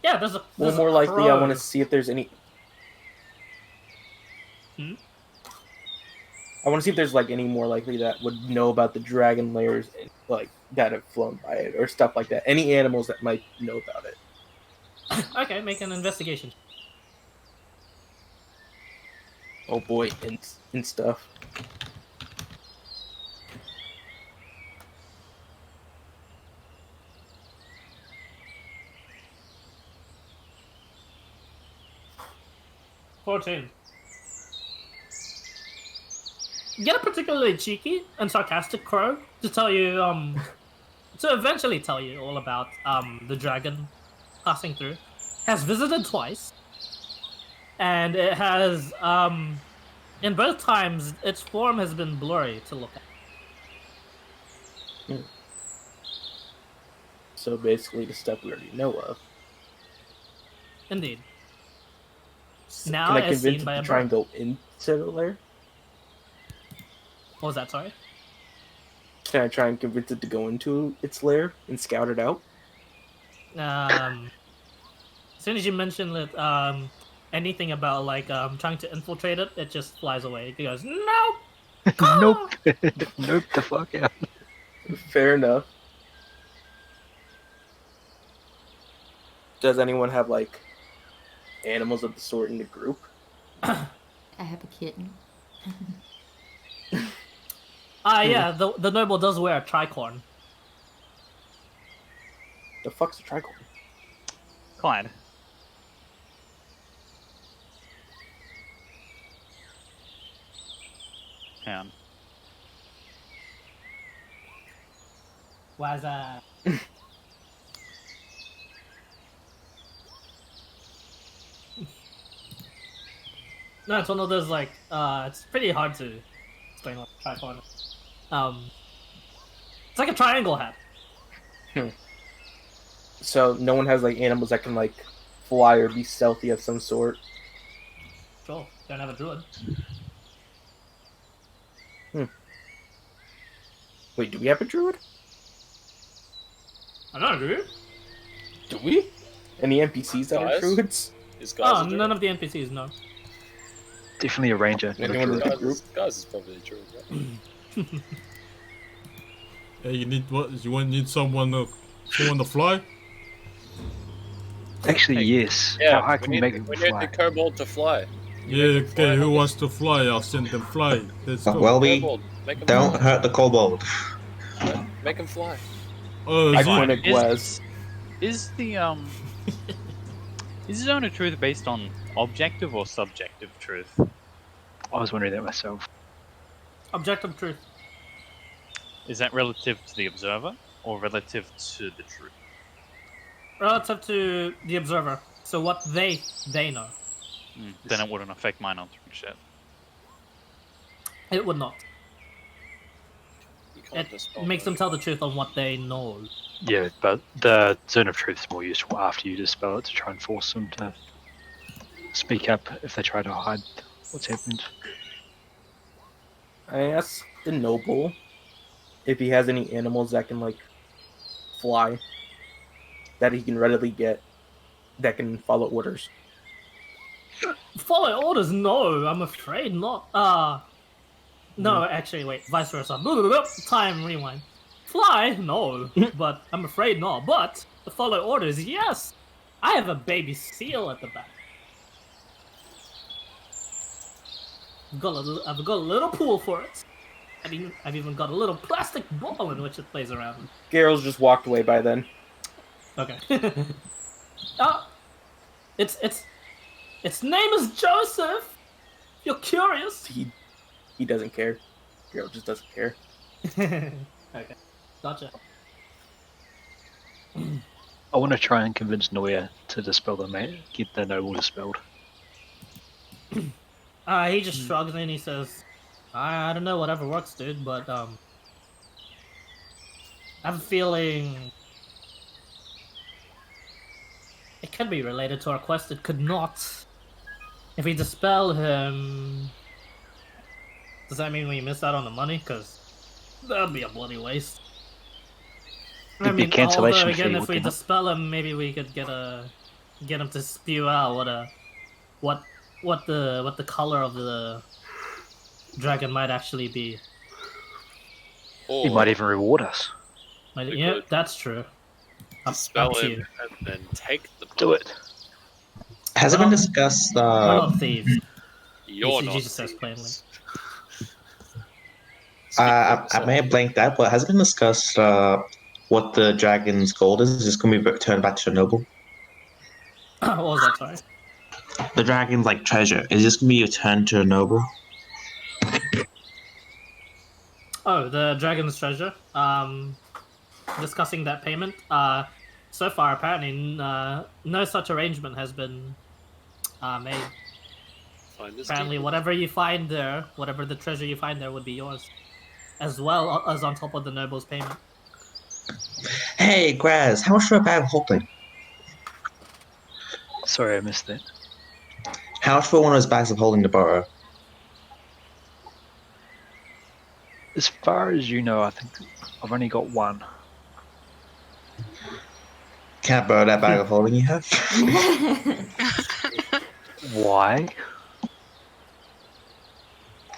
Yeah, there's a. Well, more likely, I want to see if there's any. I want to see if there's like any more likely that would know about the dragon layers, like that have flown by it or stuff like that. Any animals that might know about it. Okay, make an investigation. Oh boy, and stuff. $14. Get a particularly cheeky and sarcastic crow to tell you, to eventually tell you all about the dragon passing through. Has visited twice, and it has in both times its form has been blurry to look at. So basically, the stuff we already know of. Indeed. So Now, can I as convince seen it by to a try and bird. go into the lair? What was that? Sorry. Can I try and convince it to go into its lair and scout it out? As soon as you mention that, anything about like trying to infiltrate it, it just flies away. It goes, "Nope, Nope. Nope the fuck out. Fair enough. Does anyone have like animals of the sort in the group? I have a kitten. Yeah, the noble does wear a tricorn. The fuck's a tricorn? Clyde. Hang on. Why's that? No, it's one of those like it's pretty hard to explain what a tricorn is. It's like a triangle hat. So no one has like animals that can like fly or be stealthy of some sort. Sure, don't have a druid. Wait, do we have a druid? I don't know, do you? Do we? Any NPCs that are Guys? druids? Is guys Oh, a druid? none of the NPCs, no. Definitely a ranger, not a Anyone in druid. the group? Guys is probably a druid, right? Hey, you need what? You want need someone to fly? Actually, yes. Yeah, How high can we make it we fly? need the kobold to fly. Yeah, okay. Who wants to fly? I'll send them fly. Let's go. Well, we Kobold, make him don't fly. hurt the kobold. Make him fly. Oh, is Iconic it? was. Is the is Zone of Truth based on objective or subjective truth? I was wondering that myself. Objective truth. Is that relative to the observer or relative to the truth? Relative to the observer. So what they know. Then it wouldn't affect mine on shit. It would not. You can't It dispel makes that. them tell the truth on what they know. Yeah, but the Zone of Truth is more useful after you dispel it to try and force them to speak up if they try to hide what's happened. I asked the noble if he has any animals that can like fly, that he can readily get, that can follow orders. Follow orders? No, I'm afraid not. No, actually, wait, vice versa. Time rewind. Fly? No, but I'm afraid not. But to follow orders, yes. I have a baby seal at the back. I've got a little pool for it. I've even got a little plastic ball in which it plays around. Garrel's just walked away by then. Okay. Its name is Joseph. If you're curious. He doesn't care. Garrel just doesn't care. Okay, gotcha. I want to try and convince Noya to dispel get the noble dispelled. He just shrugs and he says, I don't know, whatever works, dude, but, I have a feeling it could be related to our quest, it could not. If we dispel him, does that mean we miss out on the money? Because that'd be a bloody waste. It'd be a cancellation although, again, fee, if we wouldn't it? dispel him, maybe we could get him to spew out what the color of the dragon might actually be. He might even reward us. Yeah, that's true. Dispel up to him you. and then take the Do it. Has it been discussed? We're not thieves. You're not. Jesus says plainly. I may have blanked out, but has it been discussed what the dragon's gold is? Is this going to be returned back to the noble? What was that, sorry? The dragon's like treasure. Is this going to be returned to a noble? Oh, the dragon's treasure. Discussing that payment. So far, apparently, no such arrangement has been made. Apparently, whatever you find there, whatever the treasure you find there, would be yours, as well as on top of the noble's payment. Hey, Graz, how much for a bag of holding? Sorry, I missed that. How much for one of those bags of holding to borrow? As far as you know, I think I've only got one. Can't borrow that bag of holding you have? Why?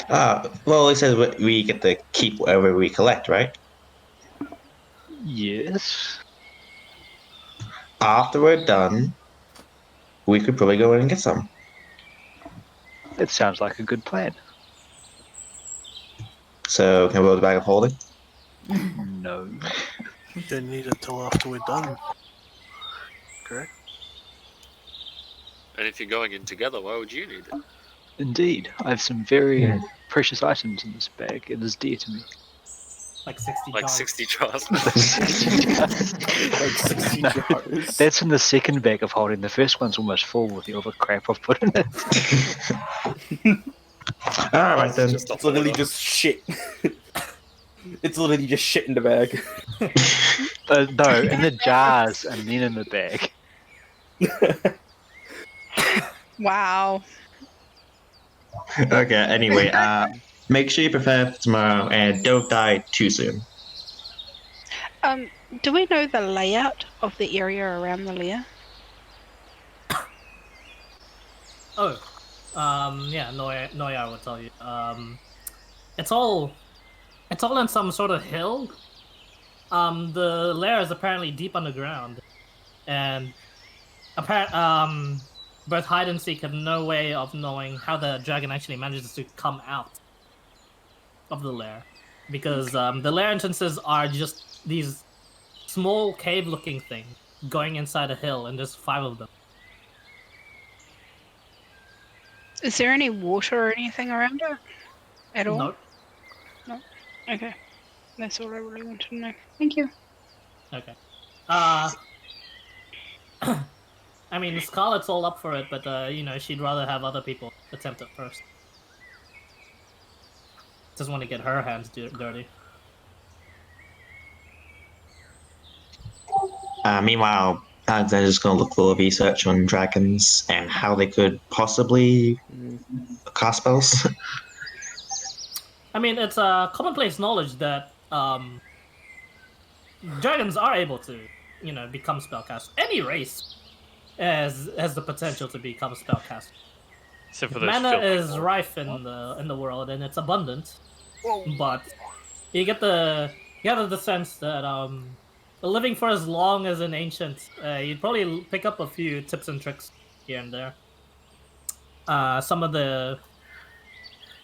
Well, it says we get to keep whatever we collect, right? Yes. After we're done, we could probably go in and get some. That sounds like a good plan. So, can we roll the bag of holding? No. You don't need it till after we're done. Correct? And if you're going in together, why would you need it? Indeed, I have some very precious items in this bag. It is dear to me. Like 60 Like jars. 60 jars. 60 jars. Like 60 No, jars. that's in the second bag of holding. The first one's almost full with the other crap I've put in it. Alright then. It's literally just shit. It's literally just shit in the bag. No, in the jars and then in the bag. Wow. Okay, anyway, make sure you prepare for tomorrow and don't die too soon. Do we know the layout of the area around the lair? Oh, yeah, Noya will tell you. It's all in some sort of hill. The lair is apparently deep underground, and both hide and seek have no way of knowing how the dragon actually manages to come out of the lair, because the lair entrances are just these small cave-looking things going inside a hill, and there's 5 of them. Is there any water or anything around it at all? No. No. Okay. That's all I really wanted to know. Thank you. Okay. I mean, Scarlet's all up for it, but she'd rather have other people attempt it first. Doesn't want to get her hands dirty. Meanwhile, Alexander's going to look for research on dragons and how they could possibly cast spells. I mean, it's commonplace knowledge that dragons are able to, become spellcasters. Any race has the potential to become a spellcaster. Except for those Mana is filthy rife in the world, and it's abundant. But you get the sense that living for as long as an ancient, you'd probably pick up a few tips and tricks here and there. Some of the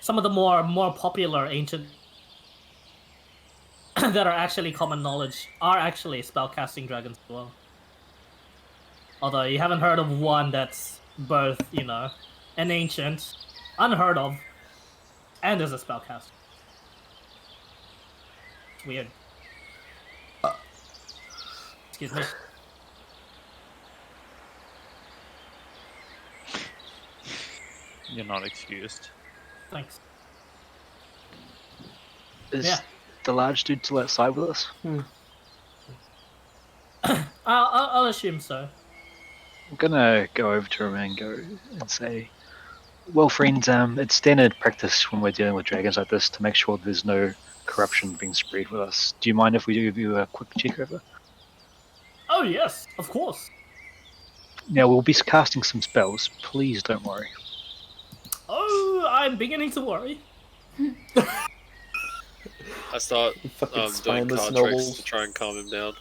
more popular ancient that are actually common knowledge are actually spellcasting dragons as well. Although you haven't heard of one that's both, an ancient, unheard of, and is a spellcaster. It's weird. Excuse me. You're not excused. Thanks. Is the large dude still outside with us? I'll assume so. I'm gonna go over to him and go and say, well, friends, it's standard practice when we're dealing with dragons like this to make sure there's no corruption being spread with us. Do you mind if we give you a quick check over? Oh yes, of course. Now, we'll be casting some spells. Please don't worry. Oh, I'm beginning to worry. I start doing card tricks to try and calm him down.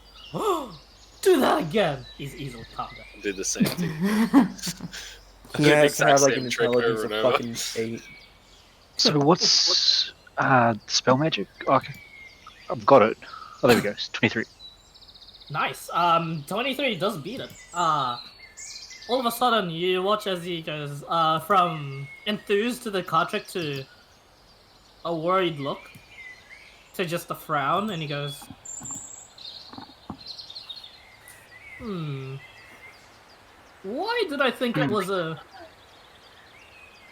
Do that again. He's easily calmed down. Do the same thing. He has to have like an intelligence of fucking 8. So what's spell magic? Okay, I've got it. Oh, there we go. It's 23. Nice. 23 does beat it. All of a sudden, you watch as he goes from enthused to the card trick to a worried look to just a frown, and he goes, why did I think it was a...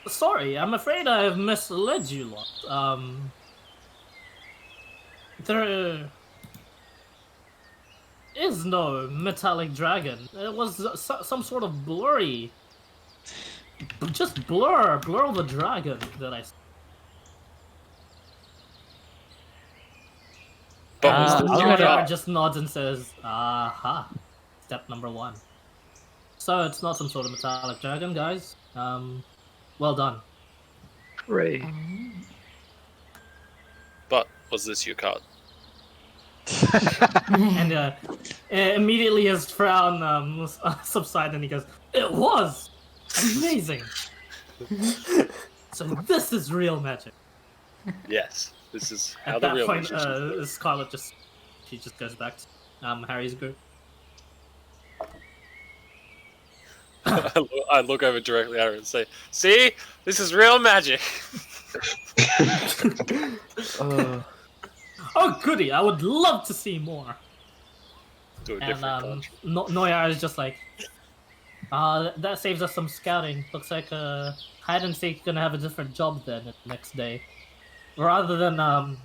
Sorry, I'm afraid I have misled you lot. There is no metallic dragon. It was some sort of blurry... Just blur of a dragon that I... Algar just nods and says, aha, step number 1. So it's not some sort of metallic dragon, guys. Well done. Hooray. Was this your card? And immediately his frown subsides and he goes, "It was amazing. So this is real magic." Yes. This is how At the that real point, magicians do it. Scarlet just goes back to Harry's group. I look over directly at her and say, "See, this is real magic." Oh goody! I would love to see more. Do a And different touch. Noyar is just like, that saves us some scouting. Looks like hide and seek gonna have a different job then the next day, rather than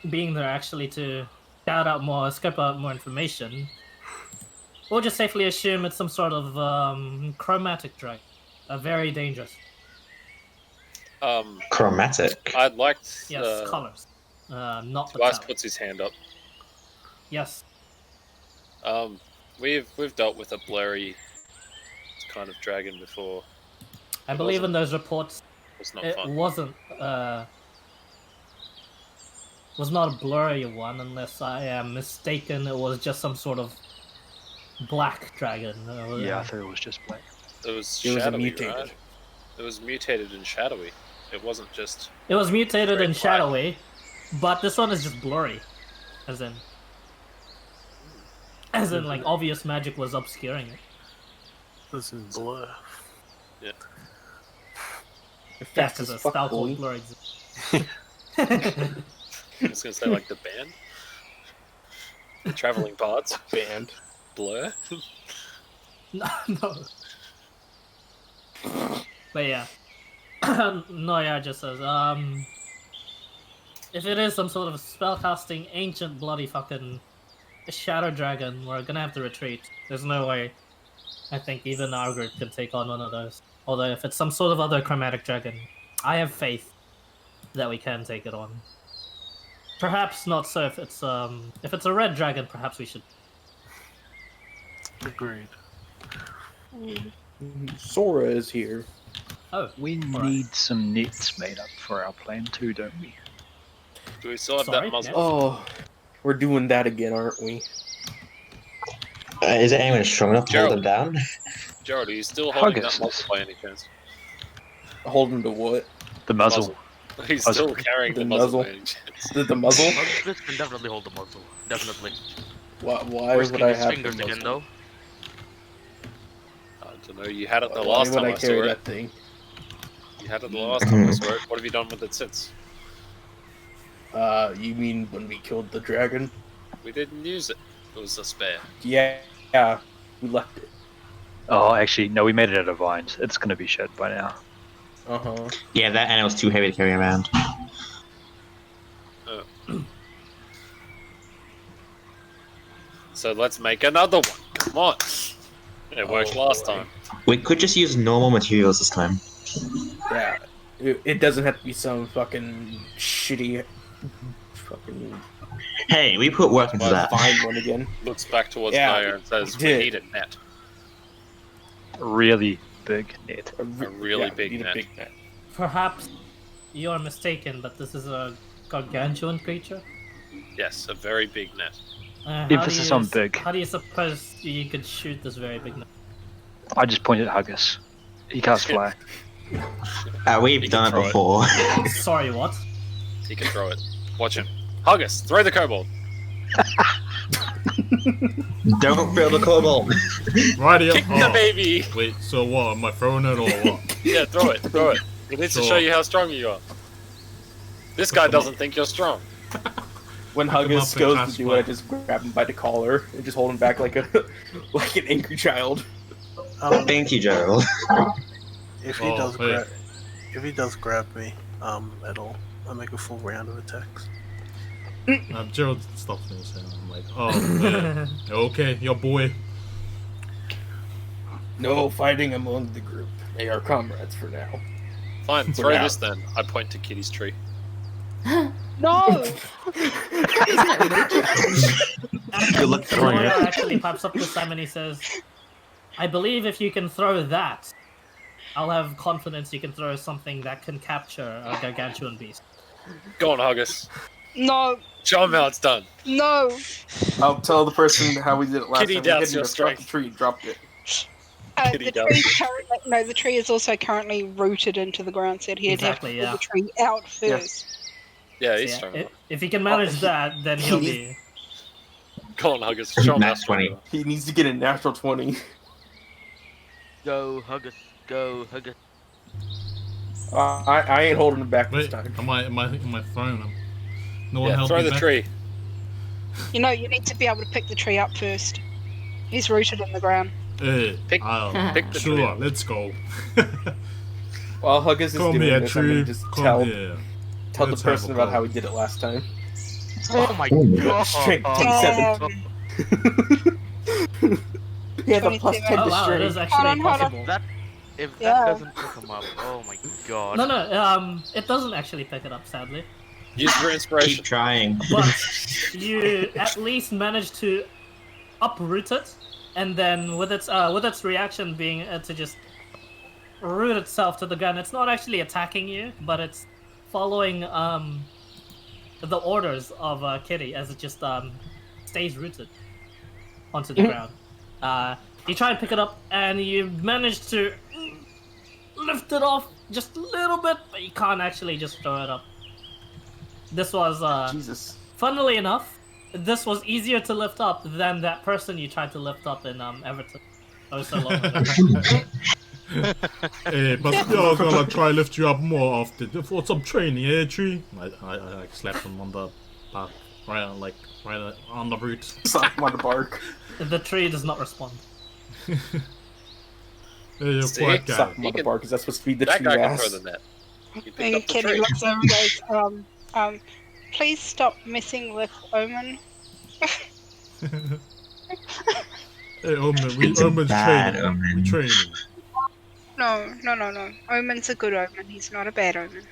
being there actually to scope out more information. We'll just safely assume it's some sort of chromatic dragon, very dangerous. Chromatic. I'd like Yes, colors, not the Tobias talent. puts his hand up. Yes. We've dealt with a blurry kind of dragon before. I believe in those reports. It's not It fun. was not a blurry one, unless I am mistaken. It was just some sort of black dragon. Yeah, I thought it was just black. It was It was shadowy, mutated. right? It was mutated and shadowy. It wasn't just. It was mutated Very and shadowy, but this one is just blurry, as in like obvious magic was obscuring it. This is blur. Yeah. Yeah, because a style called blur exists. I was gonna say like the band, the traveling bards band, Blur. No. But yeah, Noya just says, if it is some sort of spellcasting ancient bloody fucking shadow dragon, we're gonna have to retreat. There's no way. I think even our group can take on one of those. Although if it's some sort of other chromatic dragon, I have faith that we can take it on. Perhaps not so if it's a red dragon, perhaps we should. Agreed. Sora is here. Oh, we need some nets made up for our plan too, don't we? Do we still have Sorry, that muzzle? Oh, we're doing that again, aren't we? Is anyone strong enough to hold them down? Gerald, are you still holding Huggus. that muzzle by any chance? Holding to what? The muzzle. He's Muzzle. still carrying the The muzzle. muzzle. by any chance. The muzzle? Huggus can definitely hold the muzzle. Definitely. Why Risking would I his have fingers the again, muzzle? I don't know. You had it the Why last would time I I saw carry it. that thing? You had it the last time I saw it. What have you done with it since? You mean when we killed the dragon? We didn't use it. It was a spare. Yeah, we left it. Oh, actually, no, we made it out of vines. It's gonna be shit by now. Uh-huh. Yeah, that animal's too heavy to carry around. So let's make another one. Come on. It worked last time. We could just use normal materials this time. Yeah. It doesn't have to be some fucking shitty fucking Hey, we put work into that. vine one again. Looks back towards Yeah, Naya and says, we "We did. need a net. Really big net. A really big need a net." big net. Perhaps you're mistaken, but this is a gargantuan creature. Yes, a very big net. How Emphasis do you on big. How do you suppose you could shoot this very big? I just pointed at Huggus. He can't fly. We've You done can it throw it. before. Sorry, what? He can throw it. Watch him. Huggus, throw the kobold. Don't throw the kobold. Righty Kick the baby. Wait, so what? Am I throwing it or what? Yeah, throw it. Throw it. It needs to Sure. show you how strong you are. This guy doesn't think you're strong. When Pick 'em Huggus up and goes to cast do it, fire. I just grab him by the collar and just hold him back like a like an angry child. Thank you, Gerald. If he Oh, does hey. grab me, I'll make a full round of attacks. Gerald stops me and I'm like, oh, man. Okay, your boy. No fighting among the group. They are comrades for now. Fine, For throw now. this then. I point to Kitty's tree. No! Good luck throwing Noya it. actually pops up this time and he says, "I believe if you can throw that, I'll have confidence you can throw something that can capture a gargantuan beast." Go on, Huggus. No. Show him how it's done. No. I'll tell the person how we did it last Kitty time. doubts We your hit struck the strength. tree, dropped it. Kitty doubts. The tree is also currently rooted into the ground, so he'd Exactly, have to pull yeah. the tree out first. Yeah, he's So, strong yeah, enough. if he can manage that, then he'll be. Go on, Huggers. Show him how Nat strong 20. you are. He needs to get a natural 20. Go, Huggus. Go, Huggus. I ain't holding him back this Wait, time. am I throwing him? No one Yeah, help throw me the back? tree. You need to be able to pick the tree up first. He's rooted in the ground. Hey, Pick the tree sure, up. let's go. While Huggus is Come doing here, this, I'm gonna tree. just Come tell here. the Let's have person a about go. how we did it last time. Oh my god. Strength 27. He has a plus 10 Oh to wow, it is strength. actually possible. If that Yeah. doesn't pick him up, oh my god. No, it doesn't actually pick it up, sadly. Use your inspiration. Keep trying. But you at least manage to uproot it, and then with its reaction being to just root itself to the ground, it's not actually attacking you, but it's following the orders of Kitty as it just stays rooted onto the ground. You try and pick it up, and you manage to lift it off just a little bit, but you can't actually just throw it up. This was, Jesus. funnily enough, this was easier to lift up than that person you tried to lift up in Everton. Oh, so long ago. Hey, but you're gonna try lift you up more often for some training, eh, tree? I like slapped him on the back, right on the root. Slap him on the bark. The tree does not respond. Hey, you're See? quite guy. Slap him on the can- bark, because that's what speed the That tree guy can ass. throw the net. He picked And up the Kenny tree. looks over and goes, please stop messing with Omen. Hey, Omen, It's a Omen's bad training. omen. We're training. No. Omen's a good Omen. He's not a bad Omen.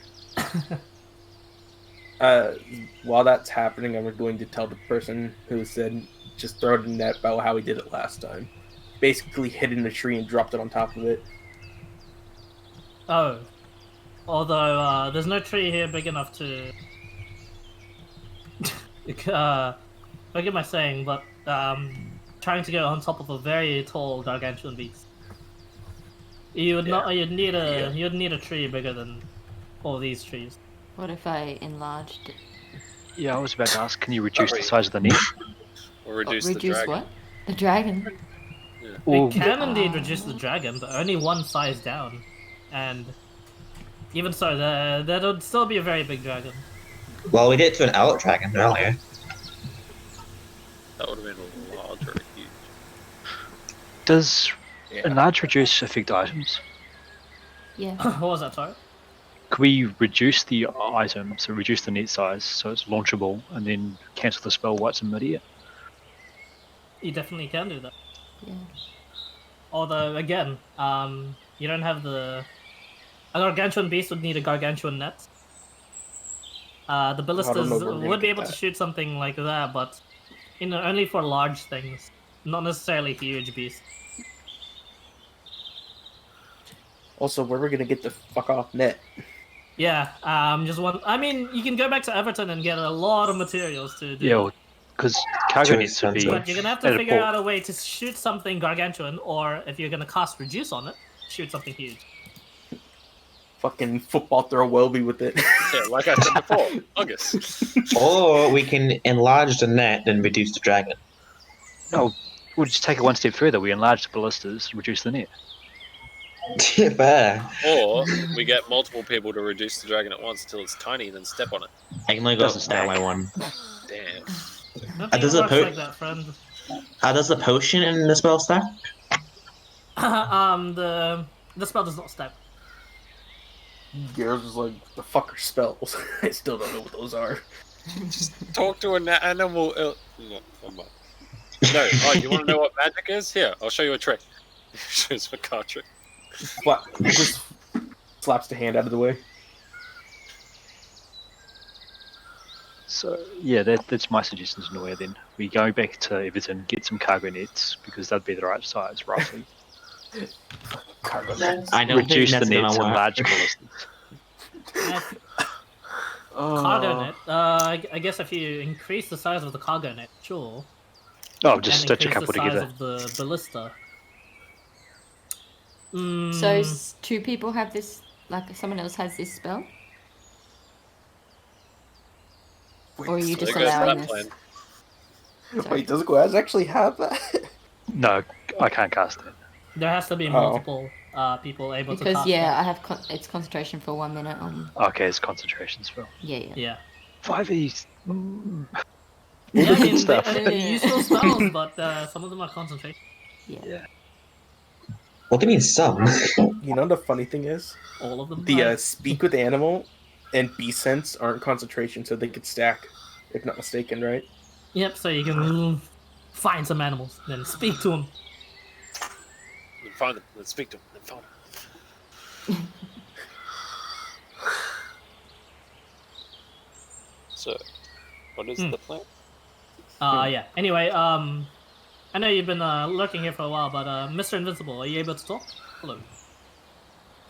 While that's happening, I'm going to tell the person who said just throw it in net about how he did it last time. Basically hit in the tree and dropped it on top of it. Oh. Although, there's no tree here big enough to... forgive my saying, but, trying to go on top of a very tall gargantuan beast. You'd need a tree bigger than all these trees. What if I enlarged it? Yeah, I was about to ask, can you reduce the size of the net? Or reduce the dragon. What? The dragon? Or- It can indeed reduce the dragon, but only one size down. And even so, that would still be a very big dragon. Well, we did it to an adult dragon earlier. That would have been larger and huge. Does enlarge reduce affect items? Yeah. What was that, sorry? Could we reduce the item, so reduce the net size, so it's launchable, and then cancel the spell while it's in midair? You definitely can do that. Yeah. Although, again, you don't have the... A gargantuan beast would need a gargantuan net. The ballistas where we're gonna would be get able to that. shoot something like that, but only for large things, not necessarily huge beasts. Also, where we're gonna get the fuck off net? Yeah, just one. I mean, you can go back to Everton and get a lot of materials to do. Yeah, because cargo Too nets would be expensive. But you're gonna have at to a figure port. out a way to shoot something gargantuan, or if you're gonna cast reduce on it, shoot something huge. Fucking football throw Welby with it. Yeah, like I said before, August. Or we can enlarge the net and reduce the dragon. No, we'll just take it one step further. We enlarge the ballistas, reduce the net. Fair. Or we get multiple people to reduce the dragon at once until it's tiny, then step on it. I can only go up to my one. Damn. Nothing does it works po- like that, friend. How does the potion in the spell stack? The spell does not stack. Garrus was like, the fuck are spells? I still don't know what those are. Talk to an animal. No, never mind. No. Oh, you want to know what magic is? Here, I'll show you a trick. Shows a card trick. Just slaps the hand out of the way. So yeah, that's my suggestion to Noya then. We go back to Everton, get some cargo nets, because that'd be the right size, roughly. Cargo nets. I don't Reduce think the that's nets and gonna work. large ballistas. Cargo net. I guess if you increase the size of the cargo net, sure. Oh, just And stitch a increase couple the size together. of the ballista. So two people have this, like someone else has this spell? Or are you just There goes allowing that this? plan. Wait, does Gwaz actually have that? No, I can't cast it. There has to be Oh. multiple people able to Because cast yeah, that. I have it's concentration for 1 minute. Okay, it's concentration spell. Yeah. Yeah. 5e. Yeah, I mean, Stuff. they're useful spells, but some of them are concentration. Yeah. What do you mean some? You know the funny thing is, All of them. the speak with animal and bee sense aren't concentration, so they could stack, if not mistaken, right? Yep. So you can find some animals, then speak to them. Then find them. Let's speak to them. Then find them. So, what is the plan? Yeah. Anyway, I know you've been lurking here for a while, but Mr. Invincible, are you able to talk? Hello.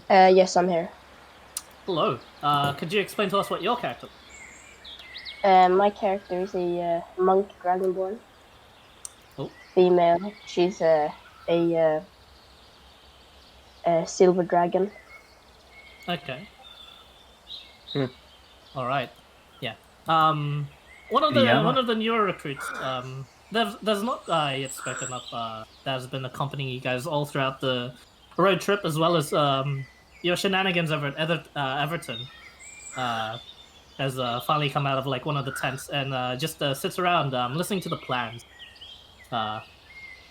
Yes, I'm here. Hello. Could you explain to us what your character? My character is a monk dragonborn. Oh. Female. She's a silver dragon. Okay. Hmm. All right. Yeah. One of the newer recruits. There's not yet spoken up. That has been accompanying you guys all throughout the road trip, as well as your shenanigans over at Everton. Has finally come out of like one of the tents and just sits around listening to the plans.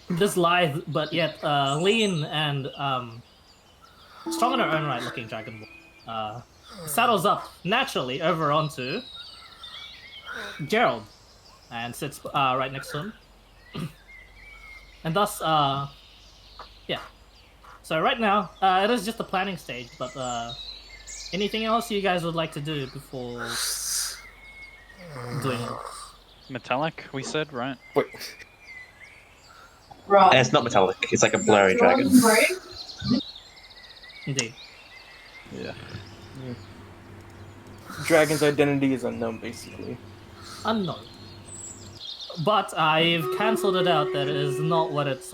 This lithe but yet lean and strong in her own right looking dragon saddles up naturally over onto Gerald and sits right next to him. And thus, yeah. So right now, it is just the planning stage, but anything else you guys would like to do before doing it? Metallic, we said, right? Wait. And it's not metallic. It's like a blurry dragon. Indeed. Yeah. Dragon's identity is unknown, basically. Unknown. But I've cancelled it out that it is not what it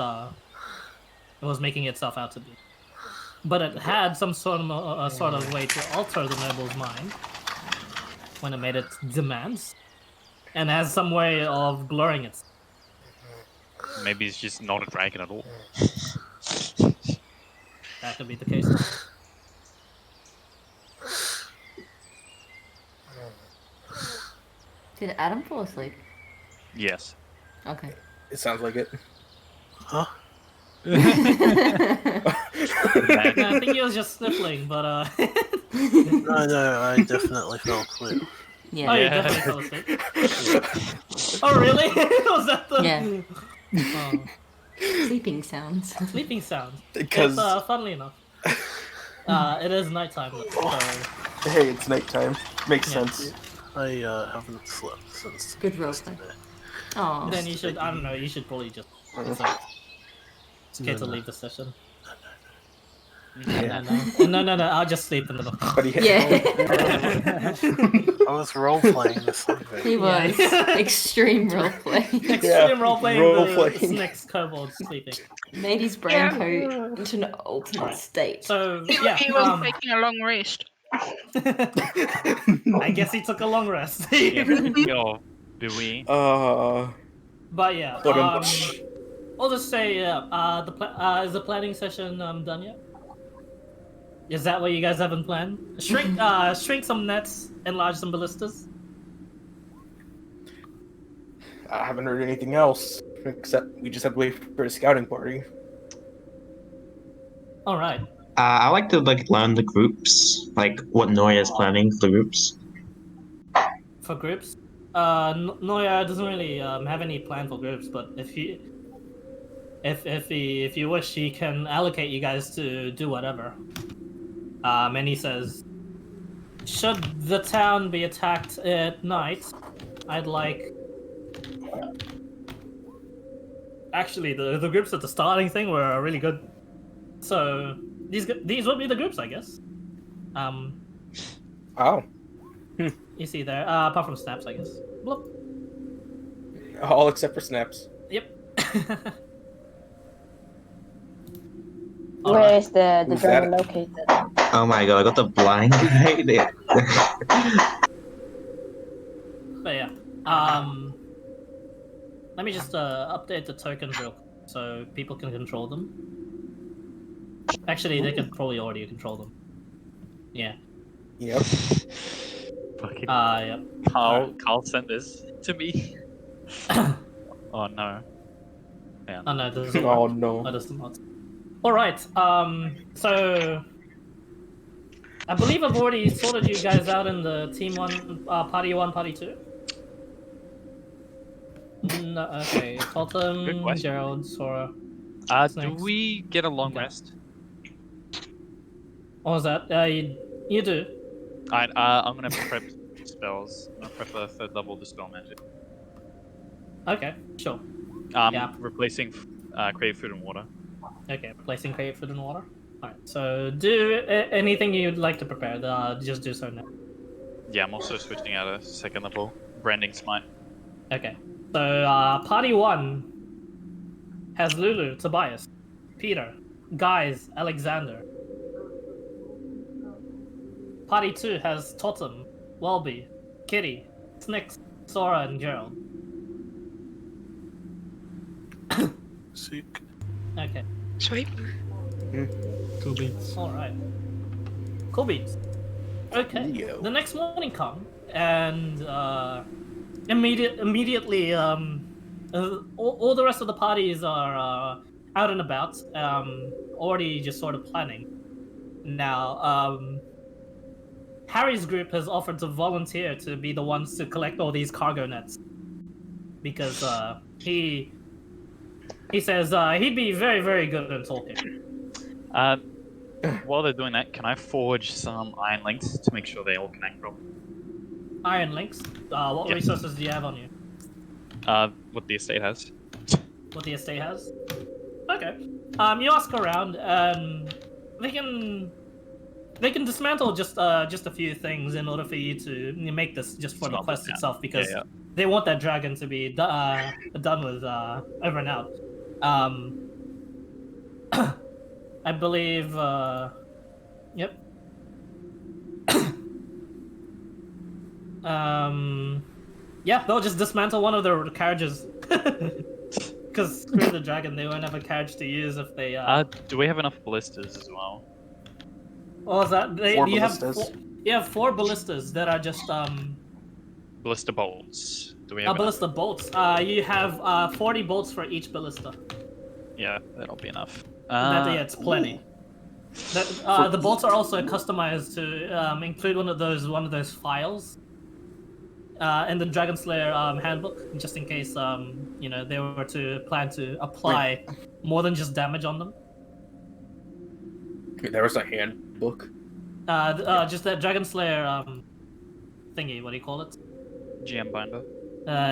was making itself out to be. But it had some sort of way to alter the noble's mind when it made its demands, and has some way of blurring it. Maybe it's just not a dragon at all. That could be the case. Did Adam fall asleep? Yes. Okay. It sounds like it. Huh? Yeah, I think he was just sniffling, but No, I definitely fell asleep. Yeah. Oh, you definitely fell asleep. Oh, really? Was that the? Yeah. Oh. Sleeping sounds. Sleeping sounds. Because It's, funnily enough, it is nighttime. So hey, it's nighttime. Makes Yeah. sense. I haven't slept since Good roleplay. Oh. then you should. I don't know. You should probably just. It's okay to leave the session. Yeah. No. I'll just sleep in the. But he Yeah. I was role playing this sleeping. He was. Extreme roleplay. Extreme roleplaying roleplaying. the Snake's kobold sleeping. Made his brain go into an alternate state. So He yeah, was taking a long rest. I guess he took a long rest. Yo, do we? But yeah, But, I'll just say is the planning session done yet? Is that what you guys have in plan? Shrink some nets, enlarge some ballistas. I haven't heard anything else, except we just have to wait for a scouting party. All right. I like to learn the groups, like what Noya is planning for the groups. For groups, Noya doesn't really have any plan for groups, but if you wish, he can allocate you guys to do whatever. And he says, should the town be attacked at night, I'd like. Actually, the groups at the starting thing were really good. So these would be the groups, I guess. Oh. You see there, apart from snaps, I guess. Bloop. All except for snaps. Yep. Where is the Who's dragon that? located? Oh my god, I got the blind right there. But yeah, let me just update the tokens real quick so people can control them. Actually, they can probably already control them. Yeah. Yep. Fucking Yep. Carl sent this to me. Oh no. Yeah. Oh no, doesn't Oh work. no. That does not. All right. So I believe I've already sorted you guys out in the team one, party one, party two. No, okay. Good Totem, question. Gerald, Sora. Do Snakes. we get a long Okay. rest? What was that? You do. Alright, I'm gonna prep spells. I'm gonna prep a 3rd level Dispel Magic. Okay, sure. Yeah. Replacing Create Food and Water. Okay, placing Create Food and Water. Alright, so do anything you'd like to prepare, just do so now. Yeah, I'm also switching out a 2nd level Branding Smite. Okay, so party one has Lulu, Tobias, Peter, Guys, Alexander. Party two has Totem, Welby, Kitty, Snix, Sora, and Gerald. Sick. Okay. Sweet. Cool beats. Alright. Cool beats. Okay. Yo. The next morning come and immediately all the rest of the parties are out and about, already just sort of planning. Now, Harry's group has offered to volunteer to be the ones to collect all these cargo nets because he says he'd be very, very good at talking. While they're doing that, can I forge some iron links to make sure they all connect properly? Iron links. What Yes. resources do you have on you? What the estate has. What the estate has? Okay. You ask around, and they can dismantle just a few things in order for you to make this just for the Smelt quest it down. itself, because Yeah. they want that dragon to be done with over and out. I believe. Yep. Yeah, they'll just dismantle one of their carriages. Because screw the dragon, they won't have a carriage to use if they. Do we have enough ballistas as well? What was that? Four ballistas. You have 4 ballistas that are just Ballista bolts. Do we have ballista bolts. You have 40 bolts for each ballista. Yeah, that'll be enough. Yeah, it's plenty. The bolts are also customized to include one of those files in the Dragon Slayer handbook, just in case they were to plan to apply more than just damage on them. There was a handbook. Just that Dragon Slayer thingy. What do you call it? GM binder.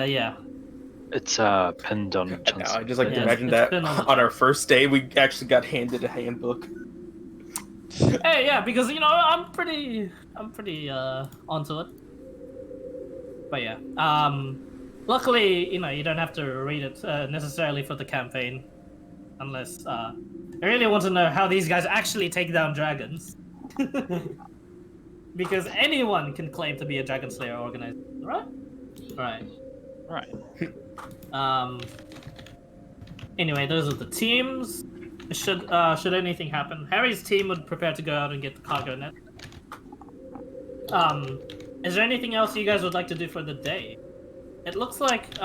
Yeah. It's pinned on. I just like to Yeah, imagine it's that been on the on our first day we actually got handed a handbook. Hey, yeah, because I'm pretty onto it. But yeah, luckily you don't have to read it necessarily for the campaign, unless I really want to know how these guys actually take down dragons. Because anyone can claim to be a Dragon Slayer organizer, right? Right. Anyway, those are the teams. Should anything happen, Harry's team would prepare to go out and get the cargo net. Is there anything else you guys would like to do for the day? It looks like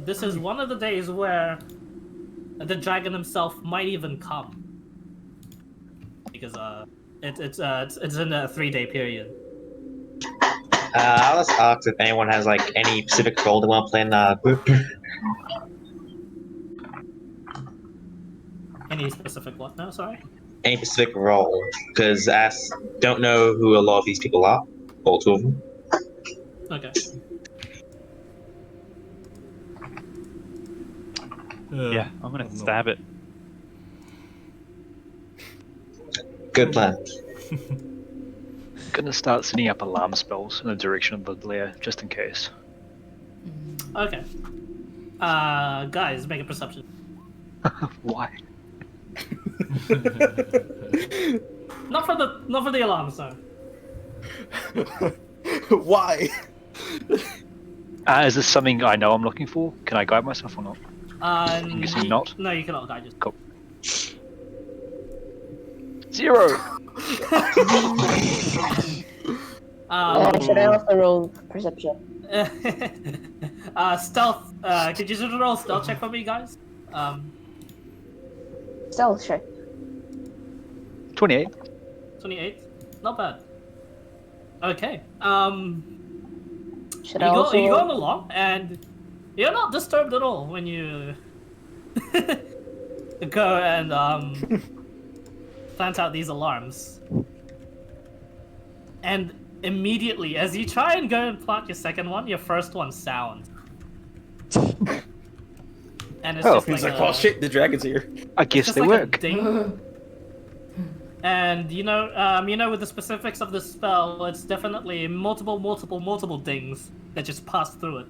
this is one of the days where the dragon himself might even come, because it's in a 3-day period. I'll just ask if anyone has like any specific role they want to play in the group. Any specific what? No, sorry. Any specific role, because I don't know who a lot of these people are. All 2 of them. Okay. Yeah, I'm gonna stab it. Good plan. Gonna start setting up alarm spells in the direction of the lair, just in case. Okay. Guys, make a perception. Why? Not for the alarm, sir. Why? Is this something I know I'm looking for? Can I guide myself or not? I'm guessing not. No, you cannot guide yourself. Cool. 0. Should I also roll perception? Stealth. Could you just roll a stealth check for me, guys? Stealth check. 28. 28. Not bad. Okay. Should you I go also you going along, and you're not disturbed at all when you go and plant out these alarms. And immediately, as you try and go and plant your second one, your first one sounds. And it's just he's like like, well, shit, the dragon's here. I guess just they like work. A ding. And you know, with the specifics of the spell, it's definitely multiple dings that just pass through it.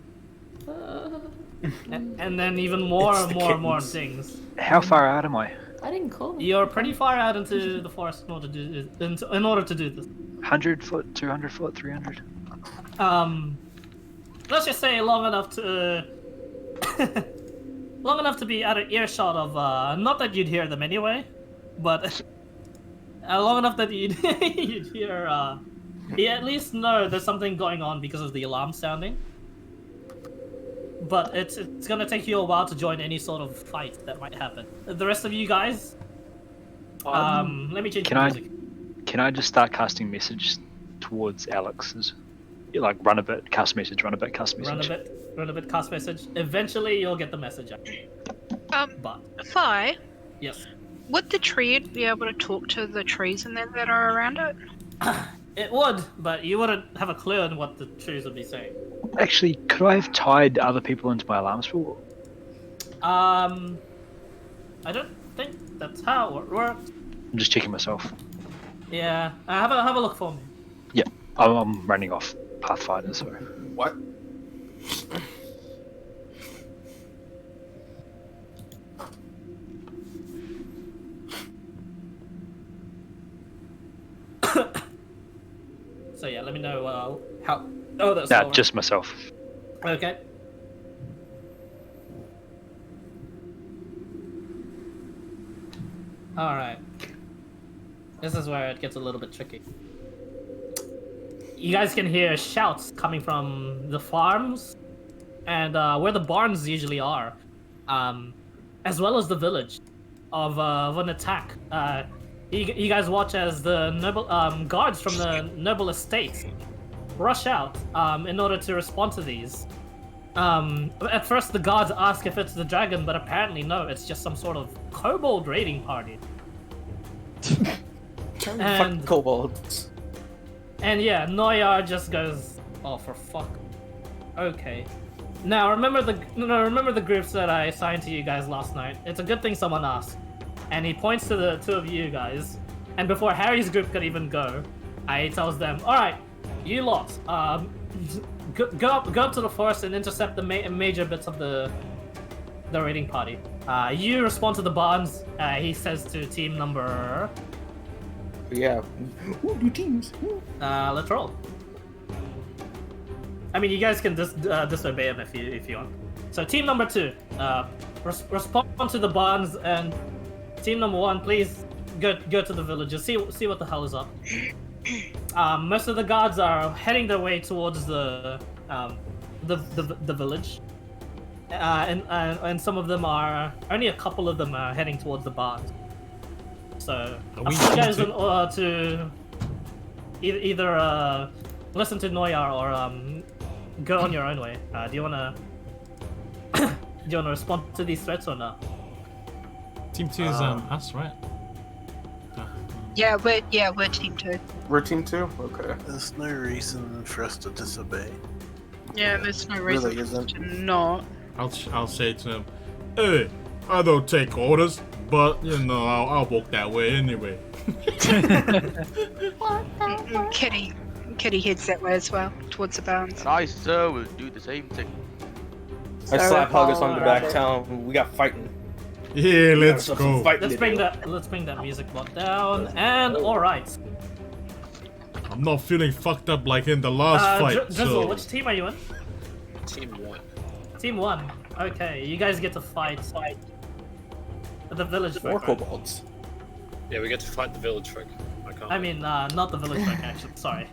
And then even more and more dings. How far out am I? I didn't call them. You're pretty far out into the forest in order to do this. 100 foot, 200 foot, 300. Let's just say long enough to be out of earshot of not that you'd hear them anyway, but long enough that you'd hear you at least know there's something going on because of the alarm sounding. But it's gonna take you a while to join any sort of fight that might happen. The rest of you guys, let me change the music. Can I just start casting message towards Alex's? Like run a bit, cast message, run a bit, cast message. Run a bit, cast message. Eventually, you'll get the message. But Fi, yes, would the tree be able to talk to the trees in there that are around it? it would, but you wouldn't have a clue on what the trees would be saying. Actually, could I have tied other people into my alarm spell? I don't think that's how it works. I'm just checking myself. Yeah, have a look for me. Yeah, I'm running off Pathfinder, so. What? So yeah, let me know how. Oh, that's Nah, just myself. Okay. All right. This is where it gets a little bit tricky. You guys can hear shouts coming from the farms and where the barns usually are, as well as the village of an attack. You guys watch as the noble guards from the noble estates rush out in order to respond to these. At first, the guards ask if it's the dragon, but apparently no, it's just some sort of kobold raiding party. Fuck kobolds. And yeah, Noyar just goes, "Oh, for fuck." Okay. Now remember the groups that I assigned to you guys last night. It's a good thing someone asked. And he points to the two of you guys. And before Harry's group could even go, he tells them, "All right, you lot, go up to the forest and intercept the major bits of the raiding party. You respond to the barns." He says to team number. Yeah. Ooh, new teams. Let's roll. I mean, you guys can just disobey him if you want. So team number 2, respond to the barns, and team number 1, please go to the villages. See what the hell is up. Most of the guards are heading their way towards the village, and some of them are only a couple of them are heading towards the barns. So I'll see you guys to either listen to Noyar or go on your own way. Do you wanna respond to these threats or not? Team 2 is us, right? Yeah, we're team 2. We're team 2? Okay. There's no reason for us to disobey. Yeah, there's no reason Really isn't. to not. I'll say to him, "Hey, I don't take orders. but you know, I'll walk that way anyway. Kitty heads that way as well, towards the barns. And I, sir, will do the same thing. I slap Huggus on the back, Rabbit. tell him we got fighting. Yeah, let's Some go. fighting Let's to bring do. that music bot down. And all right. I'm not feeling fucked up like in the last fight. Drizzle, so... which team are you in? Team 1. Team 1. Okay, you guys get to fight the village folk. More right? kobolds. Yeah, we get to fight the village folk. I mean, not the village folk, actually. Sorry.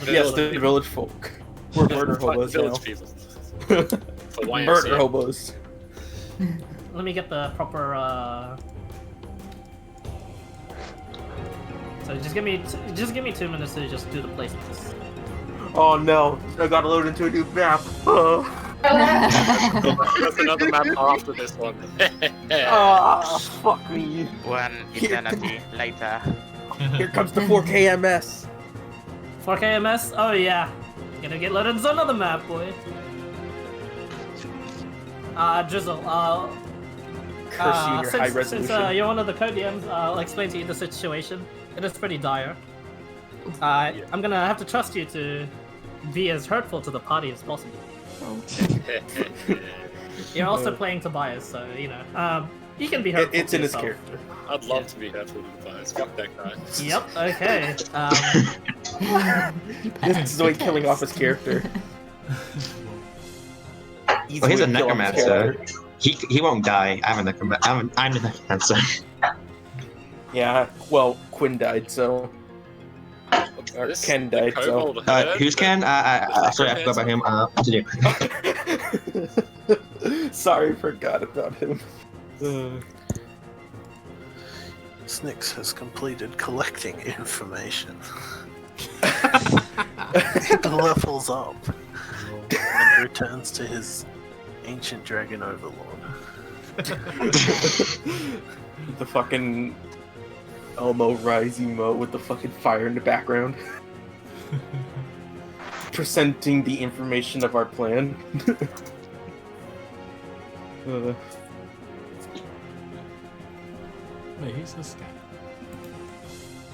Yes, the village folk. We're murder Fight the hobos now. village people. For YMCA. Murder hobos. Let me get the proper. So just give me 2 minutes to just do the placements. Oh no, I gotta load into a new map. That's another map after this one. Fuck me. One eternity later. Here comes the 4KMS. 4KMS? Oh yeah. Gonna get loaded into another map, boy. Drizzle, Curse you, your high resolution. since you're one of the co-DMs, I'll explain to you the situation. It is pretty dire. I'm gonna have to trust you to be as hurtful to the party as possible. You're also playing Tobias, so, you know, you can be hurtful It's to in his yourself. character. I'd love to be hurtful to the players. Fuck that guy. Yep, okay. This is Zoe killing off his character. Well, he's a necromancer. He won't die. I'm a necromancer. I'm the necromancer. Yeah, well, Quinn died, so. Or This- Ken the died, so. kobold herd Who's Ken? Sorry, I forgot about him. What to do? Sorry, forgot about him. Snicks has completed collecting information. Levels up and returns to his ancient dragon overlord. The fucking Elmo Rise emote with the fucking fire in the background. Presenting the information of our plan. Wait, who's this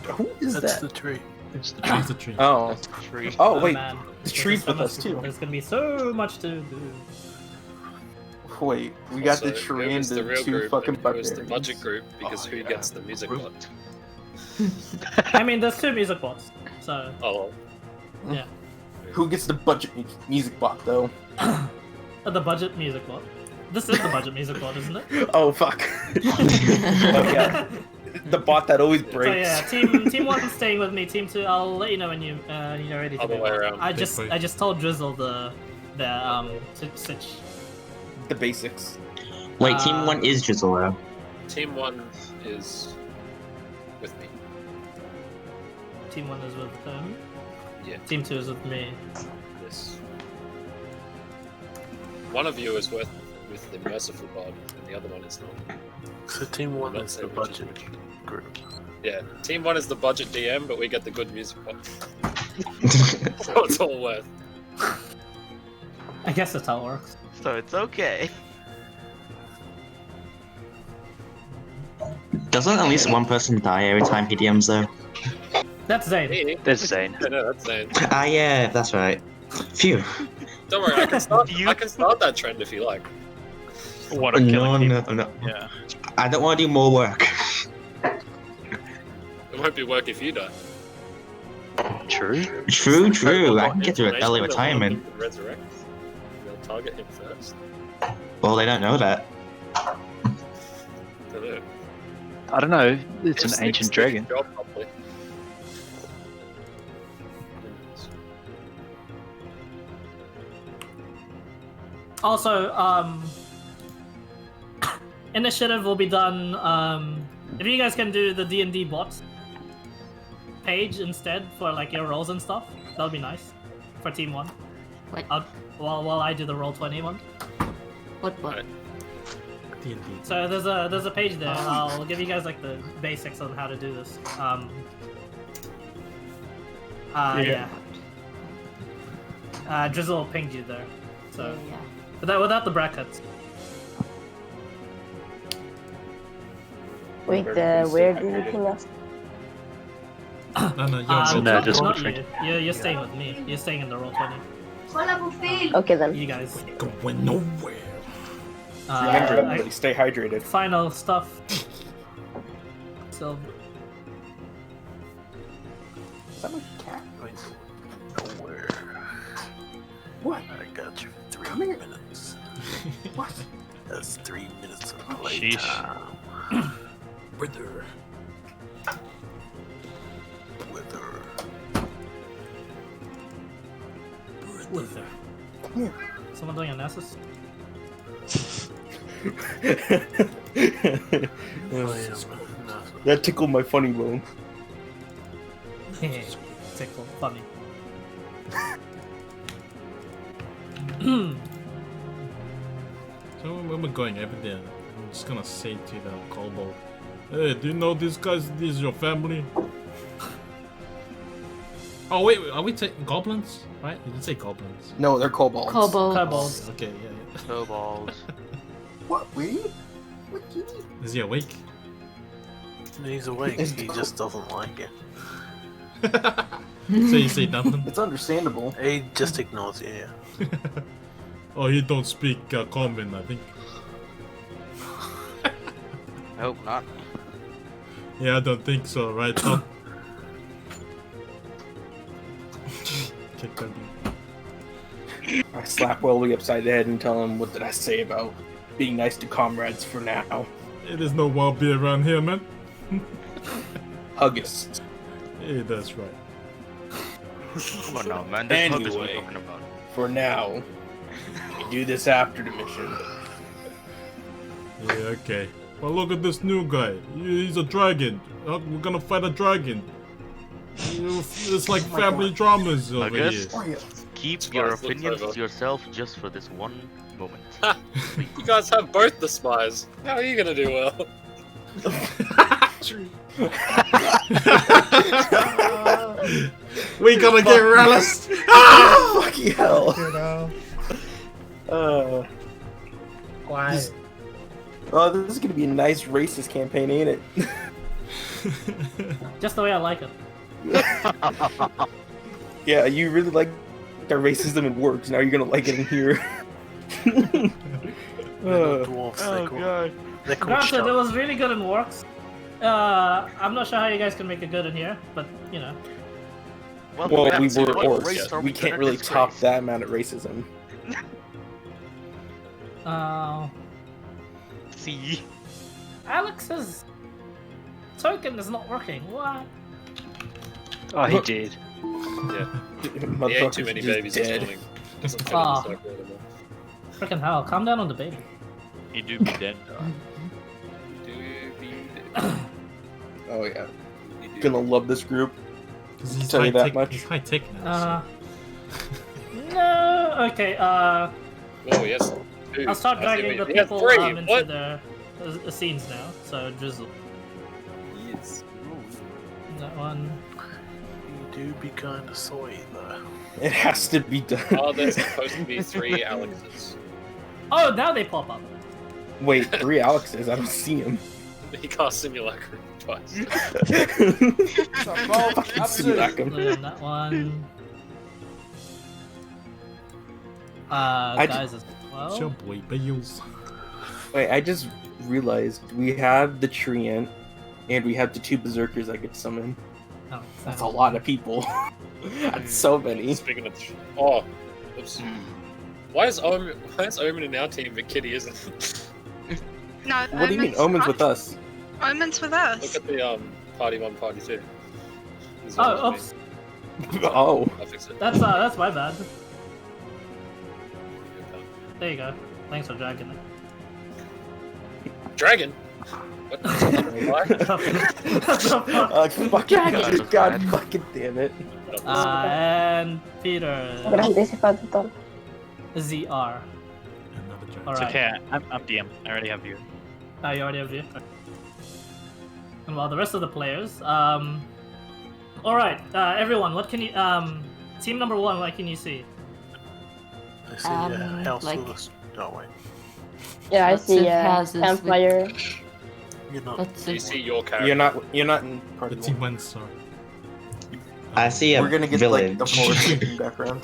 guy? Who is That's that? the tree. It's the tree. It's the tree. Oh. Tree. Oh, wait. Man, The tree's with us, too. There's gonna be so much to do. Wait, we got the Also, tree who and is the the real two group fucking and who is the barbarians. budget group, because who gets the music bot? I mean, there's 2 music bots, so Oh, yeah. Who gets the budget music bot, though? The budget music bot. This is the budget music bot, isn't it? Oh, fuck. Oh, yeah. The bot that always So breaks. yeah, team 1 is staying with me. Team 2, I'll let you know when you're ready to Other move way on. around. I just told Drizzle the sitch. The basics. Wait, Team 1 is Drizzle, though. Team 1 is with me. Team 1 is with them. Yeah. Team 2 is with me. Yes. One of you is with the merciful god, and the other one is not. So team 1 Not is say the which budget which. group. Yeah, Team 1 is the budget DM, but we get the good music bot. So it's all worth. I guess that's how it works. So it's okay. Doesn't at least one person die every time he DMs, though? That's Zane. Me? There's Zane. No, that's Zane. Ah, yeah, that's right. Phew. Don't worry, I can start that trend if you like. What a killing No, people. no. Yeah. I don't want to do more work. It won't be work if you die. True. True. I can get to Information early that retirement. one can resurrect. They'll target him first. Well, they don't know that. Hello. I don't know. It's If an ancient Snicks did his dragon. job properly. Also, initiative will be done. If you guys can do the D&D bot page instead for like your rolls and stuff, that'll be nice for Team 1. What? While I do the roll 20 one. What? D&D. So there's a page there. I'll give you guys like the basics on how to do this. Yeah. Drizzle pinged you there. So without the brackets. Wait, where did you ping us? No, you're No, just not Wolfried. you. You're staying with me. You're staying in the roll 20. Okay then. You guys. going nowhere. Everybody stay hydrated. Final stuff. So. Is that my cat? Wait, nowhere. What? I got you 3 Come here. minutes. What? That's 3 minutes of play Sheesh. time. Brother. Wither. Come here. Someone doing analysis? That tickled my funny bone. Tickle. Funny. So when we're going over there, I'm just gonna say to the kobold, "Hey, do you know these guys? This is your family." Oh wait, are we taking goblins? Right? You didn't say goblins. No, they're kobolds. Kobolds. Okay, yeah. Kobolds. What? Wait? What? Is he awake? He's awake. He just doesn't like it. So you say nothing? It's understandable. He just ignores you. Yeah. Oh, he don't speak common, I think. I hope not. Yeah, I don't think so, right, Tom? I slap Welby upside the head and tell him, what did I say about being nice to comrades for now? It is no wild beer around here, man. Huggists. Yeah, that's right. Come on now, man. This hug is what we're Anyway, talking about. for now, we do this after the mission. Yeah, okay. But look at this new guy. He's a dragon. We're gonna fight a dragon. It's like family dramas over here. Keep your opinions to yourself just for this one moment. You guys have both the spies. How are you gonna do well? We gotta get realised. Fucking hell. Why? Oh, this is gonna be a nice racist campaign, ain't it? Just the way I like it. Yeah, you really like our racism in works. Now you're gonna like it in here. Dwarves, God. They're called Granted, it sharks. was really good in works. I'm not sure how you guys can make it good in here, but you know. Well, we were what race orcs. are We we can't gonna really top disgrace? that amount of racism. See? Alex's token is not working. What? Oh, he did. Yeah. He ate Motherfucker's too many just babies dead. this morning. Doesn't fit in Ah. the circle anymore. Freaking hell! Calm down on the baby. He do be dead. Oh yeah, gonna love this group. He's Tell you that much. He's high tech now. No. Okay. Oh yes. Two. I'll start I see dragging the what you- people three. into What? their scenes now. So Drizzle. Yes. That one. You do be kind of soy though. It has to be done. Oh, there's supposed to be 3 Alexes. Oh, now they pop up. Wait, 3 Alexes? I don't see him. He cast Simulacrum twice. Fucking Simulacrum. And that one. Guys as well. It's your boy Bales. Wait, I just realized we have the Treant, and we have the 2 Berserkers I could summon. Oh, That's a lot of people. That's so many. Speaking of, oh, oops. Why is Omen in our team but Kitty isn't? No, What do you mean, Omen's with us? Omen's with us. Look at the party 1, party 2. Oh, oops. Oh. I'll fix it. That's my bad. There you go. Thanks for dragging it. Dragon. What? Fucking God fucking damn it. And Peter. ZR. It's Alright. okay. I'm DM. I already have you. Oh, you already have you. And while the rest of the players, alright, everyone, what can you, team number 1, what can you see? I see a house like- with a... Oh wait. Yeah, I Lots see of houses with- campfire. You're not. That's You it. see your character. You're not in The party team one. went, sorry. I see a We're gonna get village. like the forest in the background.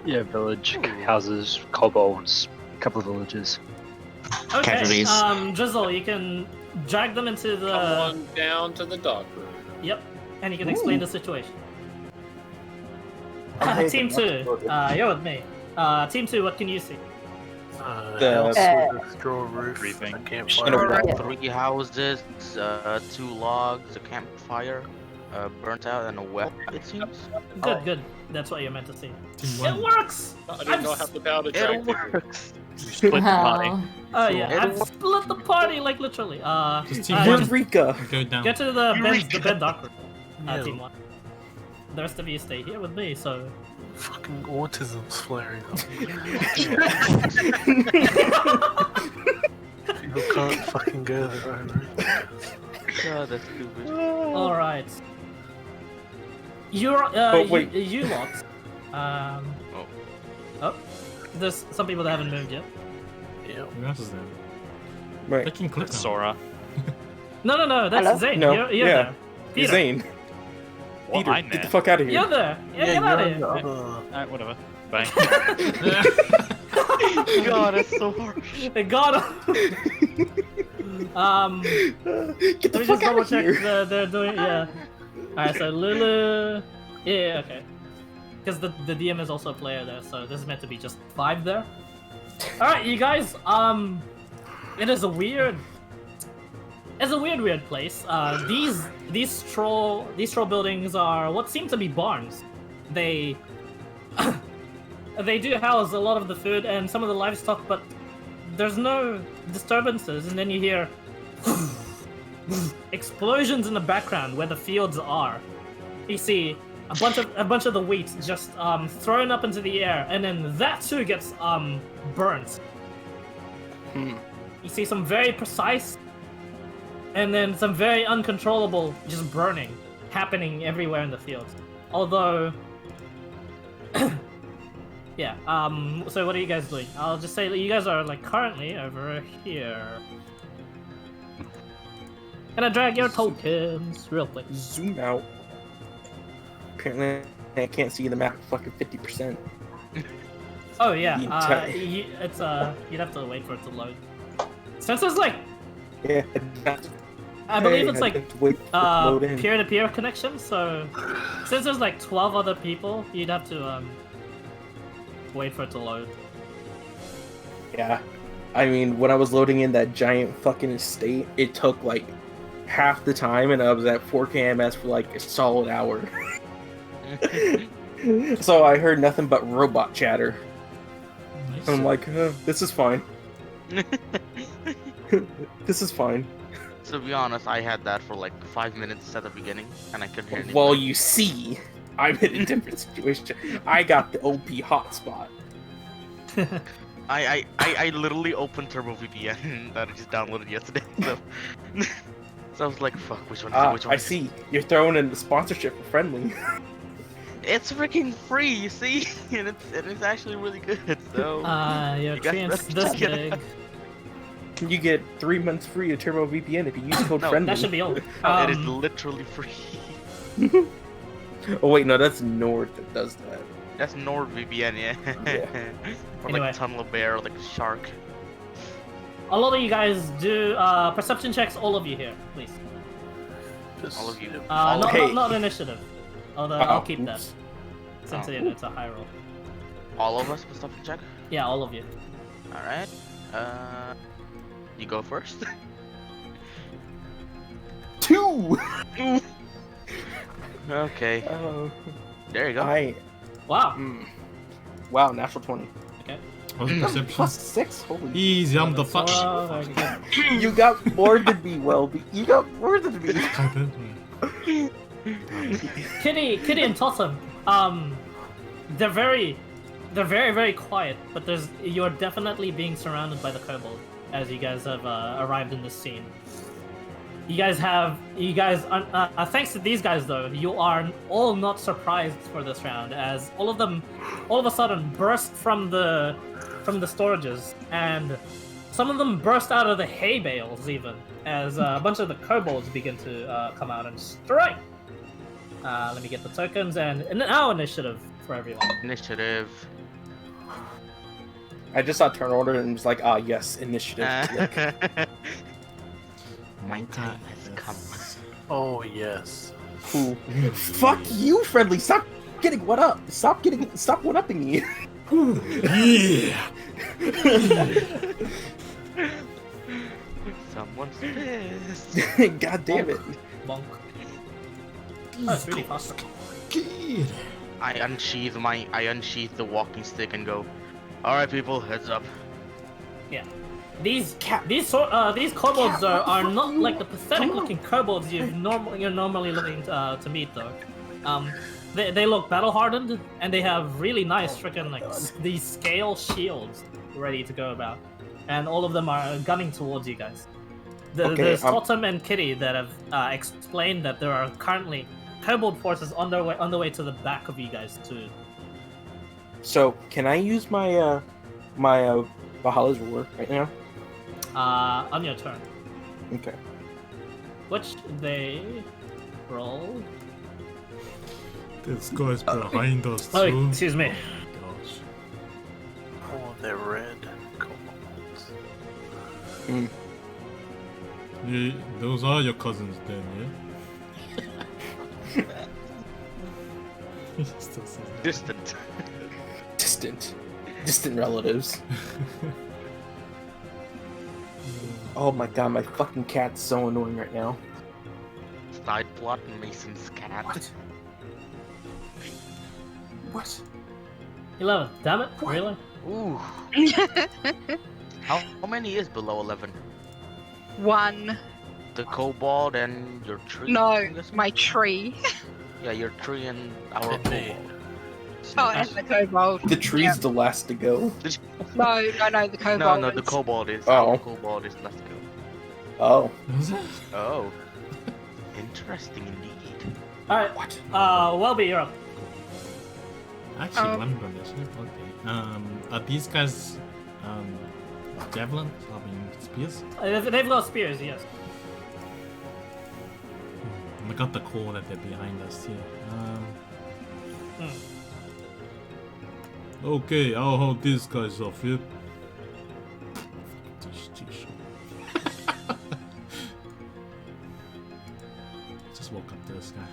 Yeah, village, houses, kobolds, a couple of villages. Okay, Casualties. Drizzle, you can drag them into the. Come on down to the dark room. Yep, and you can explain the situation. Okay, Team then 2, you're with me. Team 2, what can you see? The- house with a straw roof, Briefing. a And a campfire. wall. 3 houses, 2 logs, a campfire, burnt out, and a well, it seems. Good, good. That's what you're meant to see. Team It 1. works! I do not have the power to drag It people. works. We split the party. Wow. Oh yeah, It I've works. split the party, like literally. Just team just one. Eureka! Go down. get to the bed dark room. Yeah. Team 1. The rest of you stay here with me, so... Fucking autism's flaring up. People can't fucking go their own route. God, that's stupid. Alright. You're, wait. you lot. Oh. There's some people that haven't moved yet. Yeah. Who else is there? Right. They can click on. Sora. No, that's Hello? Zane. No, You're yeah. there. Peter. Zane. What? Peter, I'm get the there. fuck out of here. You're there. Yeah, Yeah, get out of you're here. on the other. Alright, whatever. Bye. God, that's so harsh. They got him. Get Let the me just fuck out double of check here. they're doing. Yeah. Alright, so Lulu. Yeah, okay. Because the DM is also a player there, so this is meant to be just 5 there. Alright, you guys. It is a weird. It's a weird place. These straw buildings are what seem to be barns. They they do house a lot of the food and some of the livestock, but there's no disturbances. And then you hear explosions in the background where the fields are. You see a bunch of the wheat just thrown up into the air, and then that too gets burnt. You see some very precise. And then some very uncontrollable just burning happening everywhere in the field. Although, yeah. So what are you guys doing? I'll just say that you guys are like currently over here. Gonna drag your tokens real quick. Zoom out. Apparently, I can't see the map fucking 50%. Oh yeah. The entire- It's you'd have to wait for it to load. Since it's like Yeah, I believe Hey, it's I like have to wait for it to load in. peer-to-peer connection. So since there's like 12 other people, you'd have to wait for it to load. Yeah. I mean, when I was loading in that giant fucking estate, it took like half the time, and I was at 4K MS for like a solid hour. So I heard nothing but robot chatter. Nice. I'm like, this is fine. This is fine. To be honest, I had that for like 5 minutes at the beginning, and I couldn't hear anything. Well, you see, I'm in a different situation. I got the OP hotspot. I literally opened Turbo VPN that I just downloaded yesterday. So, so I was like, fuck, which one is it? Which one I is it? see. You're throwing in the sponsorship for Friendly. It's freaking free, you see, and it's actually really good. So Your you guys tree better this check it out. Can you get 3 months free of Turbo VPN if you use code No, Friendly? That should be all. No, it is literally free. Oh wait, no, that's Nord that does that. That's NordVPN, yeah. Or Anyway. like Tunnel Bear, or like a shark. A lot of you guys do perception checks. All of you here, please. All of you. Not initiative. Although I'll keep that oops. since it's a high roll. All of us perception check. Yeah, all of you. All right. You go first. 2! Okay. There you go. Wow. Wow, natural 20. Okay. What's perception? Plus 6? Holy Easy, I'm the fuck. Oh, very good. You got more than me, Welby. You got more than me. Kitty and Totem, they're very, very quiet. But you're definitely being surrounded by the kobold as you guys have arrived in this scene. Thanks to these guys though, you are all not surprised for this round, as all of them, all of a sudden, burst from the storages and some of them burst out of the hay bales even, as a bunch of the kobolds begin to come out and strike. Let me get the tokens and now initiative for everyone. Initiative. I just saw turn order and was like, ah, yes, initiative. Click. My time has come. Oh yes. Ooh. Fuck you, Friendly. Stop getting one up. Stop one upping me. Yeah. Someone's pissed. God damn it. Monk. Oh, it's really fast. I unsheath the walking stick and go, alright people, heads up. Yeah. These kobolds are not like the pathetic looking kobolds you're normally looking to meet though. They look battle hardened and they have really nice freaking like these scale shields ready to go about, and all of them are gunning towards you guys. There's Totem and Kitty that have explained that there are currently kobold forces on the way to the back of you guys too. So can I use my my Valhalla's Roar right now? On your turn. Okay. Which they roll. This guy's behind us too. Oh, excuse me. Gosh. Oh, they're red kobolds. Mm. Yeah, those are your cousins then, yeah? He still says that. Distant relatives. Oh my god, my fucking cat's so annoying right now. Side plot Mason's cat. What? 11. Damn it! Really? Ooh. How many is below 11? 1. The kobold and your tree? No, my tree. Yeah, your tree and our kobold. Oh, and the kobold. The tree's the last to go. No, the kobold. No, the kobold is. Oh. Our kobold is left to go. Oh. Oh. Interesting indeed. Alright. What? Welby, you're up. Actually, let me run this. Okay. Are these guys javelins? I mean spears? They've got spears, yes. I got the call that they're behind us here. Okay, I'll hold these guys off here. Just walk up to this guy.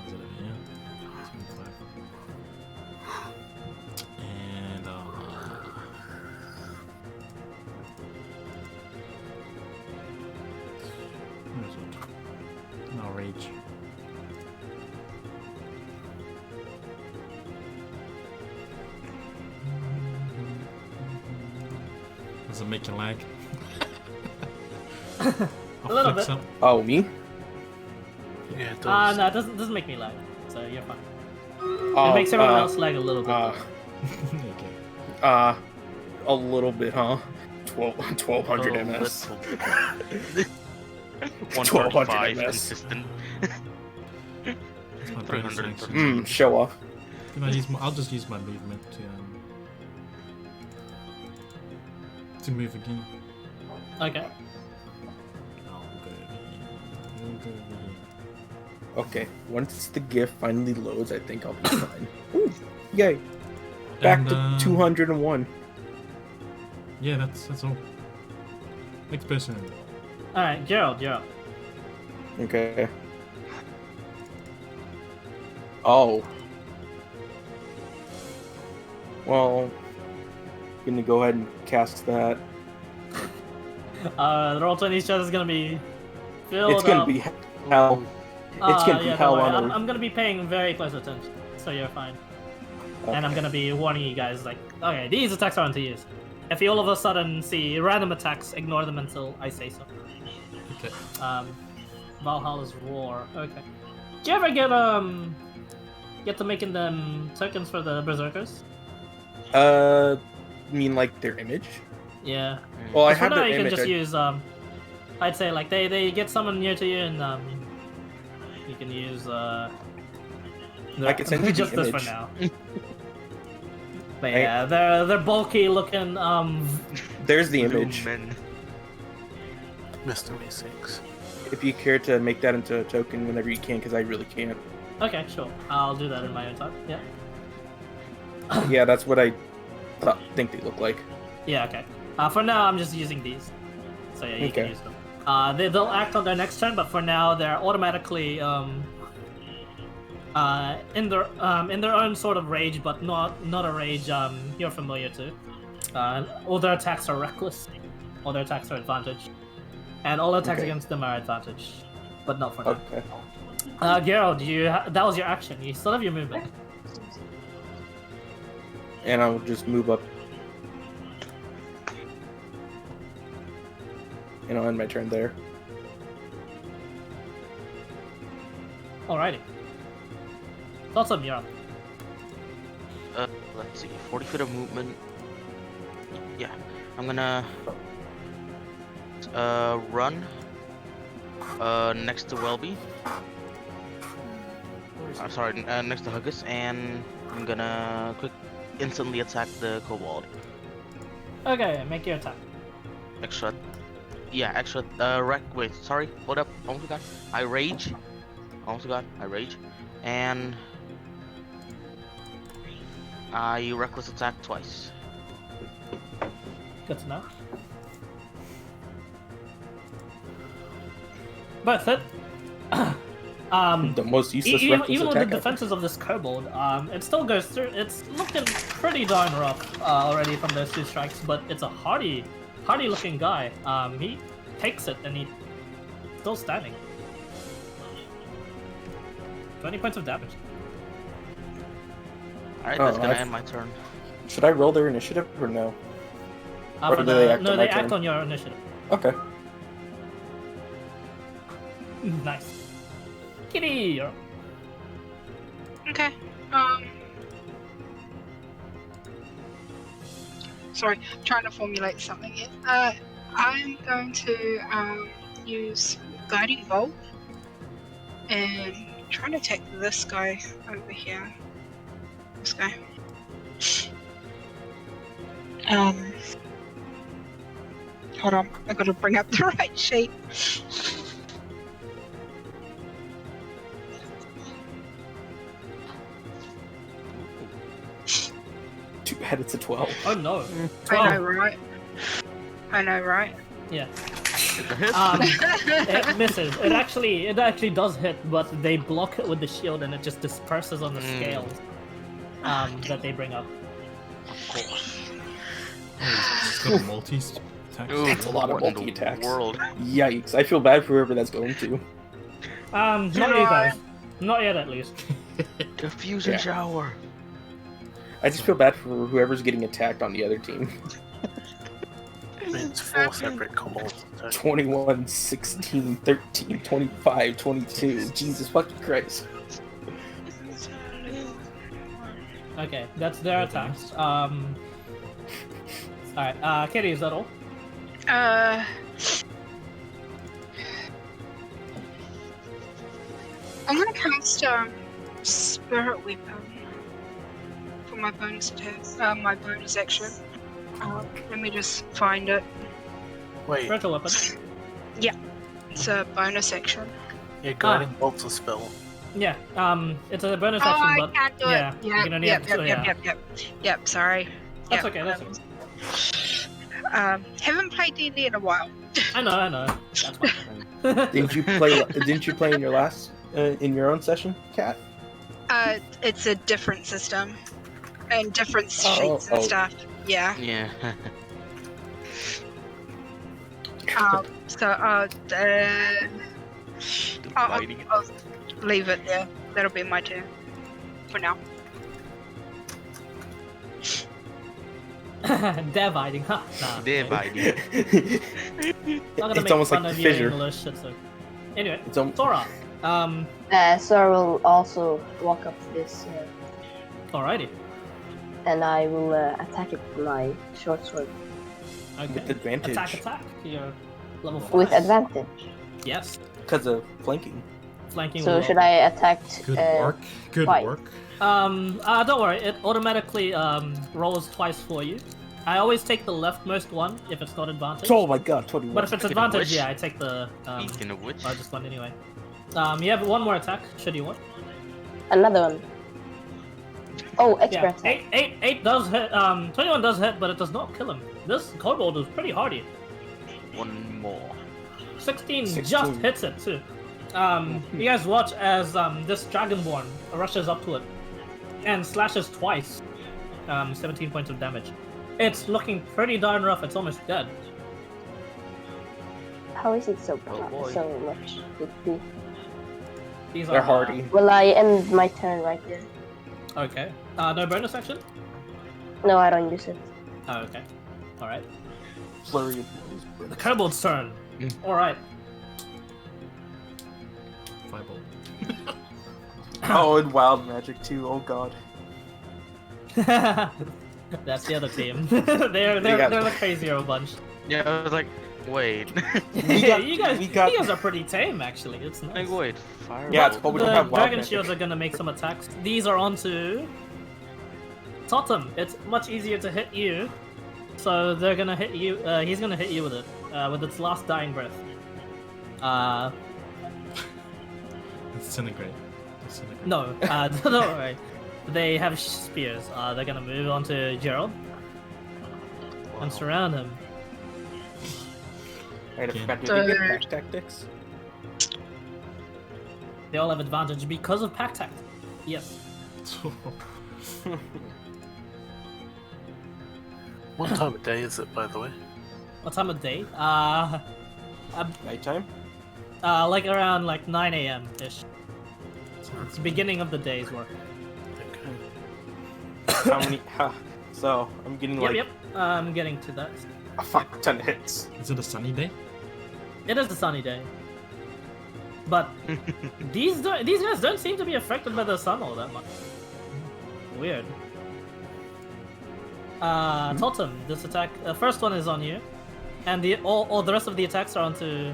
Is it over here? 25. And where's it? No rage. Does it make you lag? A little bit. Oh, me? Yeah, it does. No, it doesn't make me lag, so you're fine. Oh, It makes everyone else lag a little bit. Okay. A little bit, huh? 1200 ms. 135 ms. consistent. 300. Show off. I'll just use my movement to move again. Okay. Okay, once the GIF finally loads, I think I'll be fine. Ooh, yay! Back to 201. Yeah, that's all. Next person. Alright, Gerald, you're up. Okay. Oh. Well, gonna go ahead and cast that. The Roll20 shot is gonna be filled It's gonna up. be hell. It's gonna be yeah, hell don't worry. on earth. I'm gonna be paying very close attention, so you're fine. And I'm Okay. gonna be warning you guys, like, okay, these attacks aren't to use. If you all of a sudden see random attacks, ignore them until I say so. Okay. Valhalla's Roar. Okay. Do you ever get to making them tokens for the berserkers? You mean like their image? Yeah. Well, I For have now, their you image. can just use I'd say like they get someone near to you and you can use I can send you the just this image. for now. But yeah, they're bulky looking There's the image. Mr. Me6. If you care to make that into a token whenever you can, because I really can't. Okay, sure. I'll do that in my own time. Yeah. Yeah, that's what I think they look like. Yeah. Okay. For now, I'm just using these. So yeah, you can Okay. use them. They'll act on their next turn, but for now, they're automatically in their own sort of rage, but not a rage you're familiar to. All their attacks are reckless. All their attacks are advantage, and all attacks Okay. against them are advantage, but not for now. Okay. Geralt, that was your action. You still have your movement. And I'll just move up. And I'll end my turn there. Alrighty. Thoughts on Mira? Let's see, 40 feet of movement. Yeah, I'm gonna run next to Welby. I'm sorry, next to Huggus, and I'm gonna instantly attack the kobold. Okay, make your attack. Extra. Wait, sorry, hold up, almost forgot. I rage. And I reckless attack twice. Good to know. Both hit. The most useless reckless even with attack the ever. defenses of this kobold, it still goes through. It's looking pretty darn rough already from those 2 strikes, but it's a hardy looking guy. He takes it and he's still standing. 20 points of damage. Alright, that's gonna end my turn. Should I roll their initiative or no? Or For do they act no, on they my act turn? on your initiative. Okay. Nice. Kitty, you're up. Okay. Sorry, trying to formulate something here. I'm going to use Guiding Bolt and trying to take this guy over here. This guy. Hold on, I gotta bring up the right sheet. Too bad it's a 12. Oh no. I know, right? Yeah. It misses. It actually does hit, but they block it with the shield, and it just disperses on the scales that they bring up. Of course. It's got a multi attack. That's a lot of What in the multi-attacks. world? Yikes, I feel bad for whoever that's going to. Not you guys. Not yet, at least. Diffusion Yeah. shower. I just feel bad for whoever's getting attacked on the other team. It's 4 separate kobolds. 21, 16, 13, 25, 22. Jesus fucking Christ. Okay, that's their attacks. Alright, Kitty, is that all? I'm gonna cast Spirit Weapon for my bonus attack. My bonus action. Let me just find it. Wait, Spiritual weapon. Yeah, it's a bonus action. yeah, Guiding Bolt's a spell. Yeah, it's a bonus Oh, action, I but can't do yeah, it. you can only have to- yeah. Yep. Sorry. That's Yep. okay. That's okay. Haven't played D&D in a while. I know. That's fine. Didn't you play in your last in your own session, Kat? It's a different system and different sheets and stuff. Yeah. Yeah. I'll leave it there. That'll be my turn for now. Dividing, huh? Nah. Dividing. Not gonna It's make almost fun like of the your fissure. English shit, so. Anyway, It's almost... Sora. Sora will also walk up to this, Alrighty. and I will attack it with my short sword. Okay. With advantage. Attack. You're level 5. With advantage. Yes. Because of flanking. Flanking. So with should I attack Good work. Good twice? work. don't worry. It automatically rolls twice for you. I always take the leftmost one if it's not advantage. Oh my god, 21. But if it's Speaking of advantage, which- yeah, I take the Speaking of which, largest one anyway. You have one more attack, should you want. Another one. Oh, extra Yeah, attack. 8 does hit. 21 does hit, but it does not kill him. This kobold is pretty hardy. one more. 16 just 16. hits it too. You guys watch as this dragonborn rushes up to it and slashes twice. 17 points of damage. It's looking pretty darn rough. It's almost dead. How is it so Oh, boy. so much? HP? These They're are hardy. Will I end my turn right here? Okay. No bonus action? No, I don't use it. Oh, okay. Alright. Flurry of The kobold's turn. Mm. Alright. Fireball. Oh, and wild magic too. Oh god. That's the other team. they're the crazier bunch. Yeah, I was like, wait. You guys are pretty tame actually. It's nice. Like, wait, fireball. Yeah, it's probably The don't have wild dragon magic. shields are gonna make some attacks. These are onto Totem. It's much easier to hit you, so they're gonna hit you. He's gonna hit you with it, with its last dying breath. Disintegrate. Disintegrate. No, don't worry. They have spears. They're gonna move onto Gerald and surround him. Wait, I Okay. forgot to get pack tactics. They all have advantage because of pack tact. Yes. What time of day is it, by the way? What time of day? Nighttime? Like around 9 a.m. ish. It's the beginning of the day's work. How many? So I'm getting like Yep. I'm getting to that. a fuck ton of hits. Is it a sunny day? It is a sunny day. But these guys don't seem to be affected by the sun all that much. Weird. Totem, this attack, first one is on you, and all the rest of the attacks are onto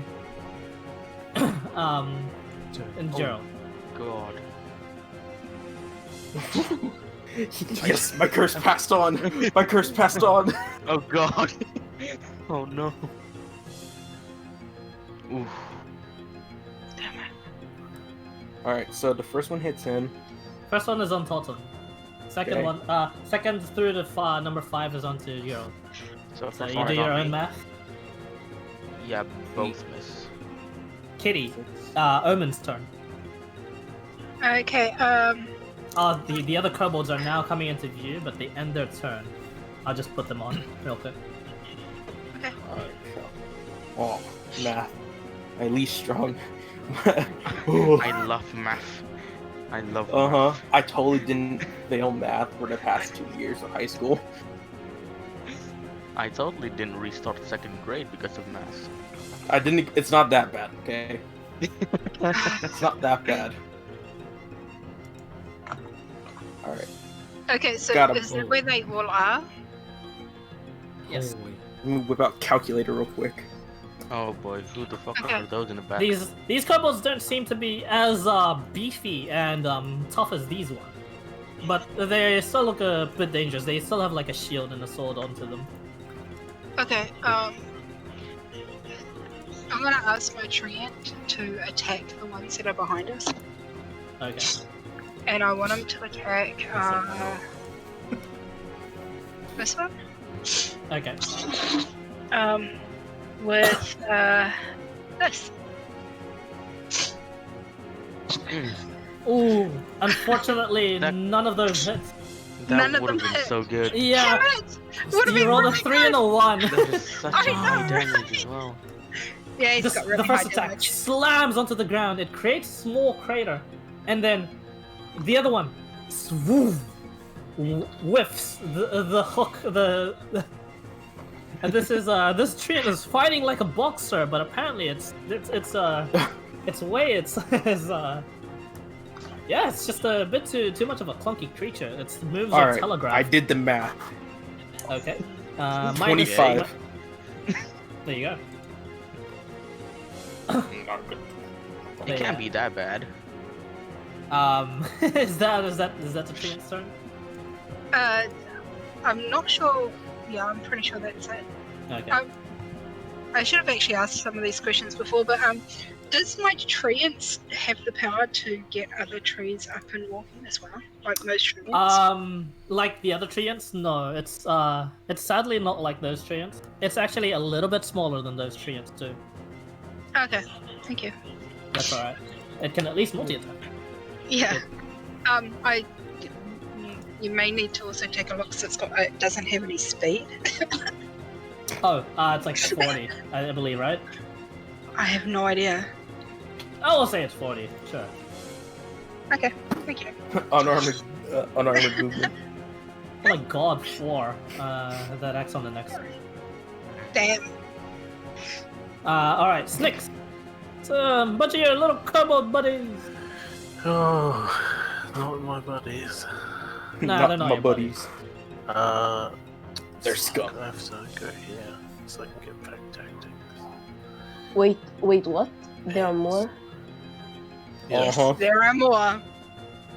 and Gerald. God. Yes, my curse passed on. My curse passed on. Oh god. Oh no. Oof. All right, so the first one hits him. First one is on Totem. Second Okay. one, second through to number 5 is onto Gerald. So, So first you one do is your on own me. math. Yeah, both miss. Kitty, Omen's turn. Okay, The other kobolds are now coming into view, but they end their turn. I'll just put them on real quick. Oh, math. My least strong. I love math. I love math. I totally didn't fail math for the past 2 years of high school. I totally didn't restart second grade because of math. I didn't. It's not that bad, okay? It's not that bad. All right. okay, so Got 'em. is that where they all are? Yes. Holy. Let me whip out calculator real quick. Oh boy, who the fuck Okay. are those in the back? These kobolds don't seem to be as beefy and tough as these ones, but they still look a bit dangerous. They still have like a shield and a sword onto them. Okay, I'm gonna ask my treant to attack the ones that are behind us. Okay. And I want him to attack, this one? Okay. With, this. Ooh, unfortunately, none of those hits. None That of would have them been hit. so good. Yeah. Damn it! Would've You been rolled a really 3 good. and a 1. That is such I a high know. damage as well. Yeah, he's This- got really the first high attack damage. slams onto the ground. It creates a small crater, and then the other one swoof, whiffs the hook. And this treant is fighting like a boxer, but apparently its way yeah, it's just a bit too much of a clunky creature. Its moves All are right, telegraphed. I did the math. Okay. 25. There you go. It can't be that bad. Is that the treant's turn? I'm not sure Yeah, I'm pretty sure that's it. Okay. I should have actually asked some of these questions before, but does my treants have the power to get other trees up and walking as well, like most treants? Like the other treants? No, it's sadly not like those treants. It's actually a little bit smaller than those treants too. Okay, thank you. That's alright. It can at least multi-attack. Yeah. You may need to also take a look because it doesn't have any speed. Oh, it's like 40, I believe, right? I have no idea. I will say it's 40, sure. Okay, thank you. Unarmored movement. Oh my god, 4. That X on the next. Damn. Alright, Snicks. It's a bunch of your little kobold buddies. Oh, not my buddies. Nah, they're not my your buddies. They're scum. I have to go here so I can get back tactics. Wait, what? There are more? Yes, there are more.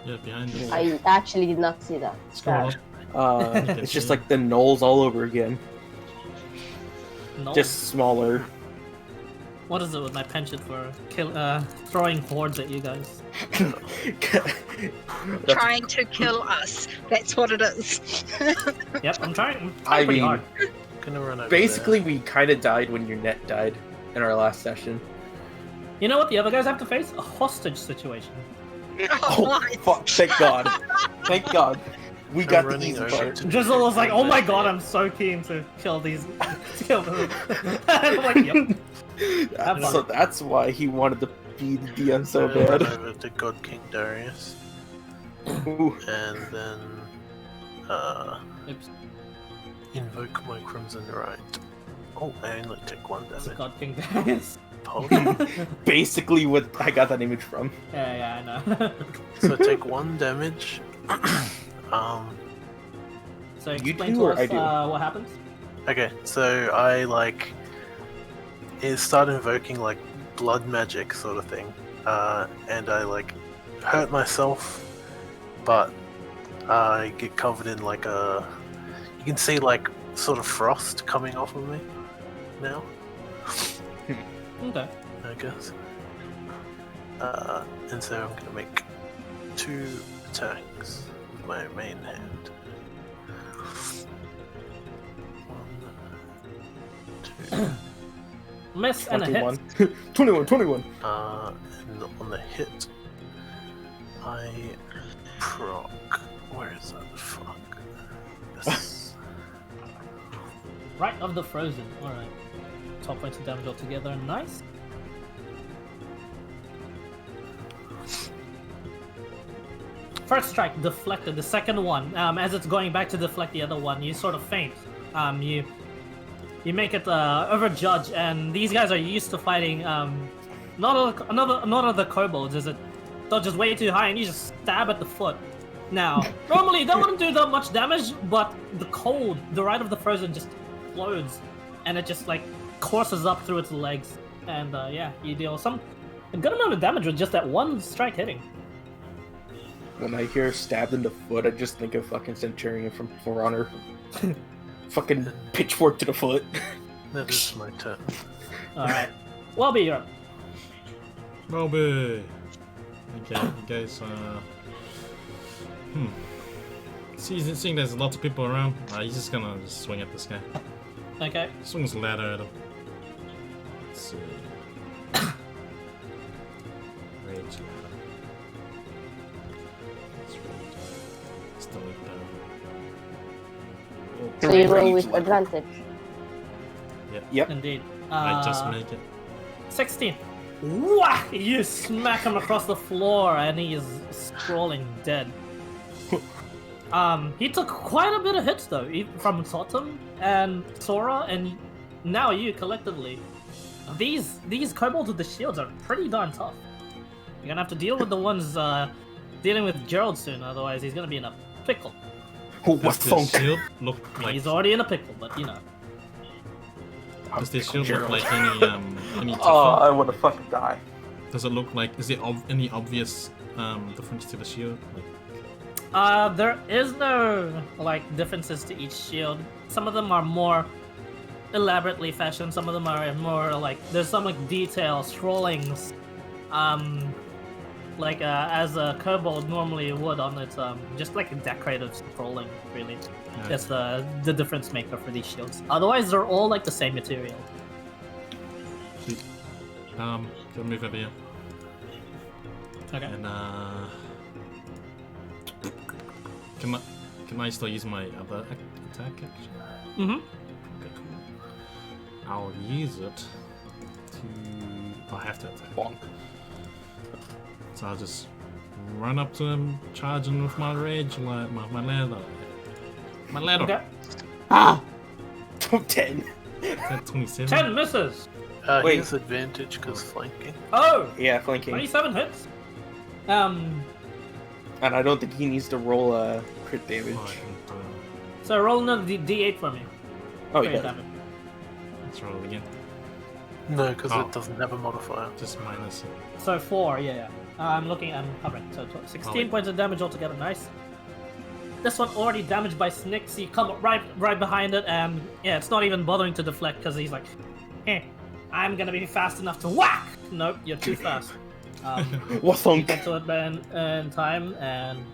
Yeah, behind us. I actually did not see that. Scroll up. It's just like the gnolls all over again. No. Just smaller. What is it with my penchant for throwing hordes at you guys? Trying to kill us. That's what it is. Yep, I'm trying. I pretty mean, hard. Gonna run over basically, we kind of died when your net died in our last session. You know what the other guys have to face? A hostage situation. Oh, fuck! Thank God! Thank God! We got the running easy over part. to Drizzle was like, "Oh my god, I'm so keen to kill these." Kill them. And I'm like, "Yep." Have fun. So that's why he wanted to be the DM so I'm gonna bad. run over to God King Darius. Ooh. And then Oops. invoke my Crimson Right. Oh, I only take 1 damage. God King Darius. Basically, what I got that image from. Yeah, I know. So I take 1 damage. So You explain do to or us I do? what happens. Okay, so I start invoking like blood magic sort of thing, and I hurt myself, but I get covered in you can see sort of frost coming off of me now. Okay. I guess. And so I'm gonna make 2 attacks with my main hand. 1, 2. Miss and a hit. 21. And on the hit, I proc. Where is that? Fuck. This. Right of the frozen. Alright. Top points of damage altogether. Nice. First strike deflected. The second one, as it's going back to deflect the other one, you sort of faint. You make it overjudge, and these guys are used to fighting. Not other kobolds. Is it? They're just way too high, and you just stab at the foot. Now, normally that wouldn't do that much damage, but the cold, the right of the frozen, just explodes, and it just courses up through its legs, and yeah, you deal a good amount of damage with just that one strike hitting. When I hear stabbed in the foot, I just think of fucking Centurion from For Honor. Fucking pitchfork to the foot. That is my turn. Alright. Wobby, you're up. Wobby! Okay, you guys, seeing there's lots of people around, he's just gonna swing at this guy. Okay. Swings a ladder at him. Let's see. Rage ladder. Let's rage ladder. Still it down. Oh. So you roll with advantage. Yep. Indeed. I just make it. 16. Wah! You smack him across the floor, and he is sprawling dead. He took quite a bit of hits though, from Totem and Sora, and now you collectively. These kobolds with the shields are pretty darn tough. You're gonna have to deal with the ones dealing with Gerald soon, otherwise he's gonna be in a pickle. Does the shield look like? He's already in a pickle, but you know. Does the shield look like any tougher? Oh, I wanna fucking die. Does it look like? Is there any obvious difference to the shield? There is no like differences to each shield. Some of them are more elaborately fashioned. Some of them are more like there's some like details, scrollings, like as a kobold normally would on its just like a decorative scrolling. Really, that's the difference maker for these shields. Otherwise, they're all like the same material. Sweet. Gonna move over here. Okay. And can I still use my other attack action? Mm-hmm. Okay, cool. I'll use it to. I have to attack. Bonk. So I'll just run up to him, charging with my rage, like my ladder. My ladder. Okay. Ah! 10. Is that 27? 10 misses. He Wait. has advantage because flanking. Oh, Yeah, flanking. 27 hits. And I don't think he needs to roll crit damage. Oh, So roll another D8 for me. Oh, Crit yeah. damage. let's roll it again. No, because Oh. it doesn't have a modifier. Just minus. So 4, yeah. I'm hovering. So 16 points of damage altogether. Nice. This one already damaged by Snick, so you come up right behind it, and yeah, it's not even bothering to deflect because he's like, I'm gonna be fast enough to whack. Nope, you're too fast. You Wathunk. get to it in time and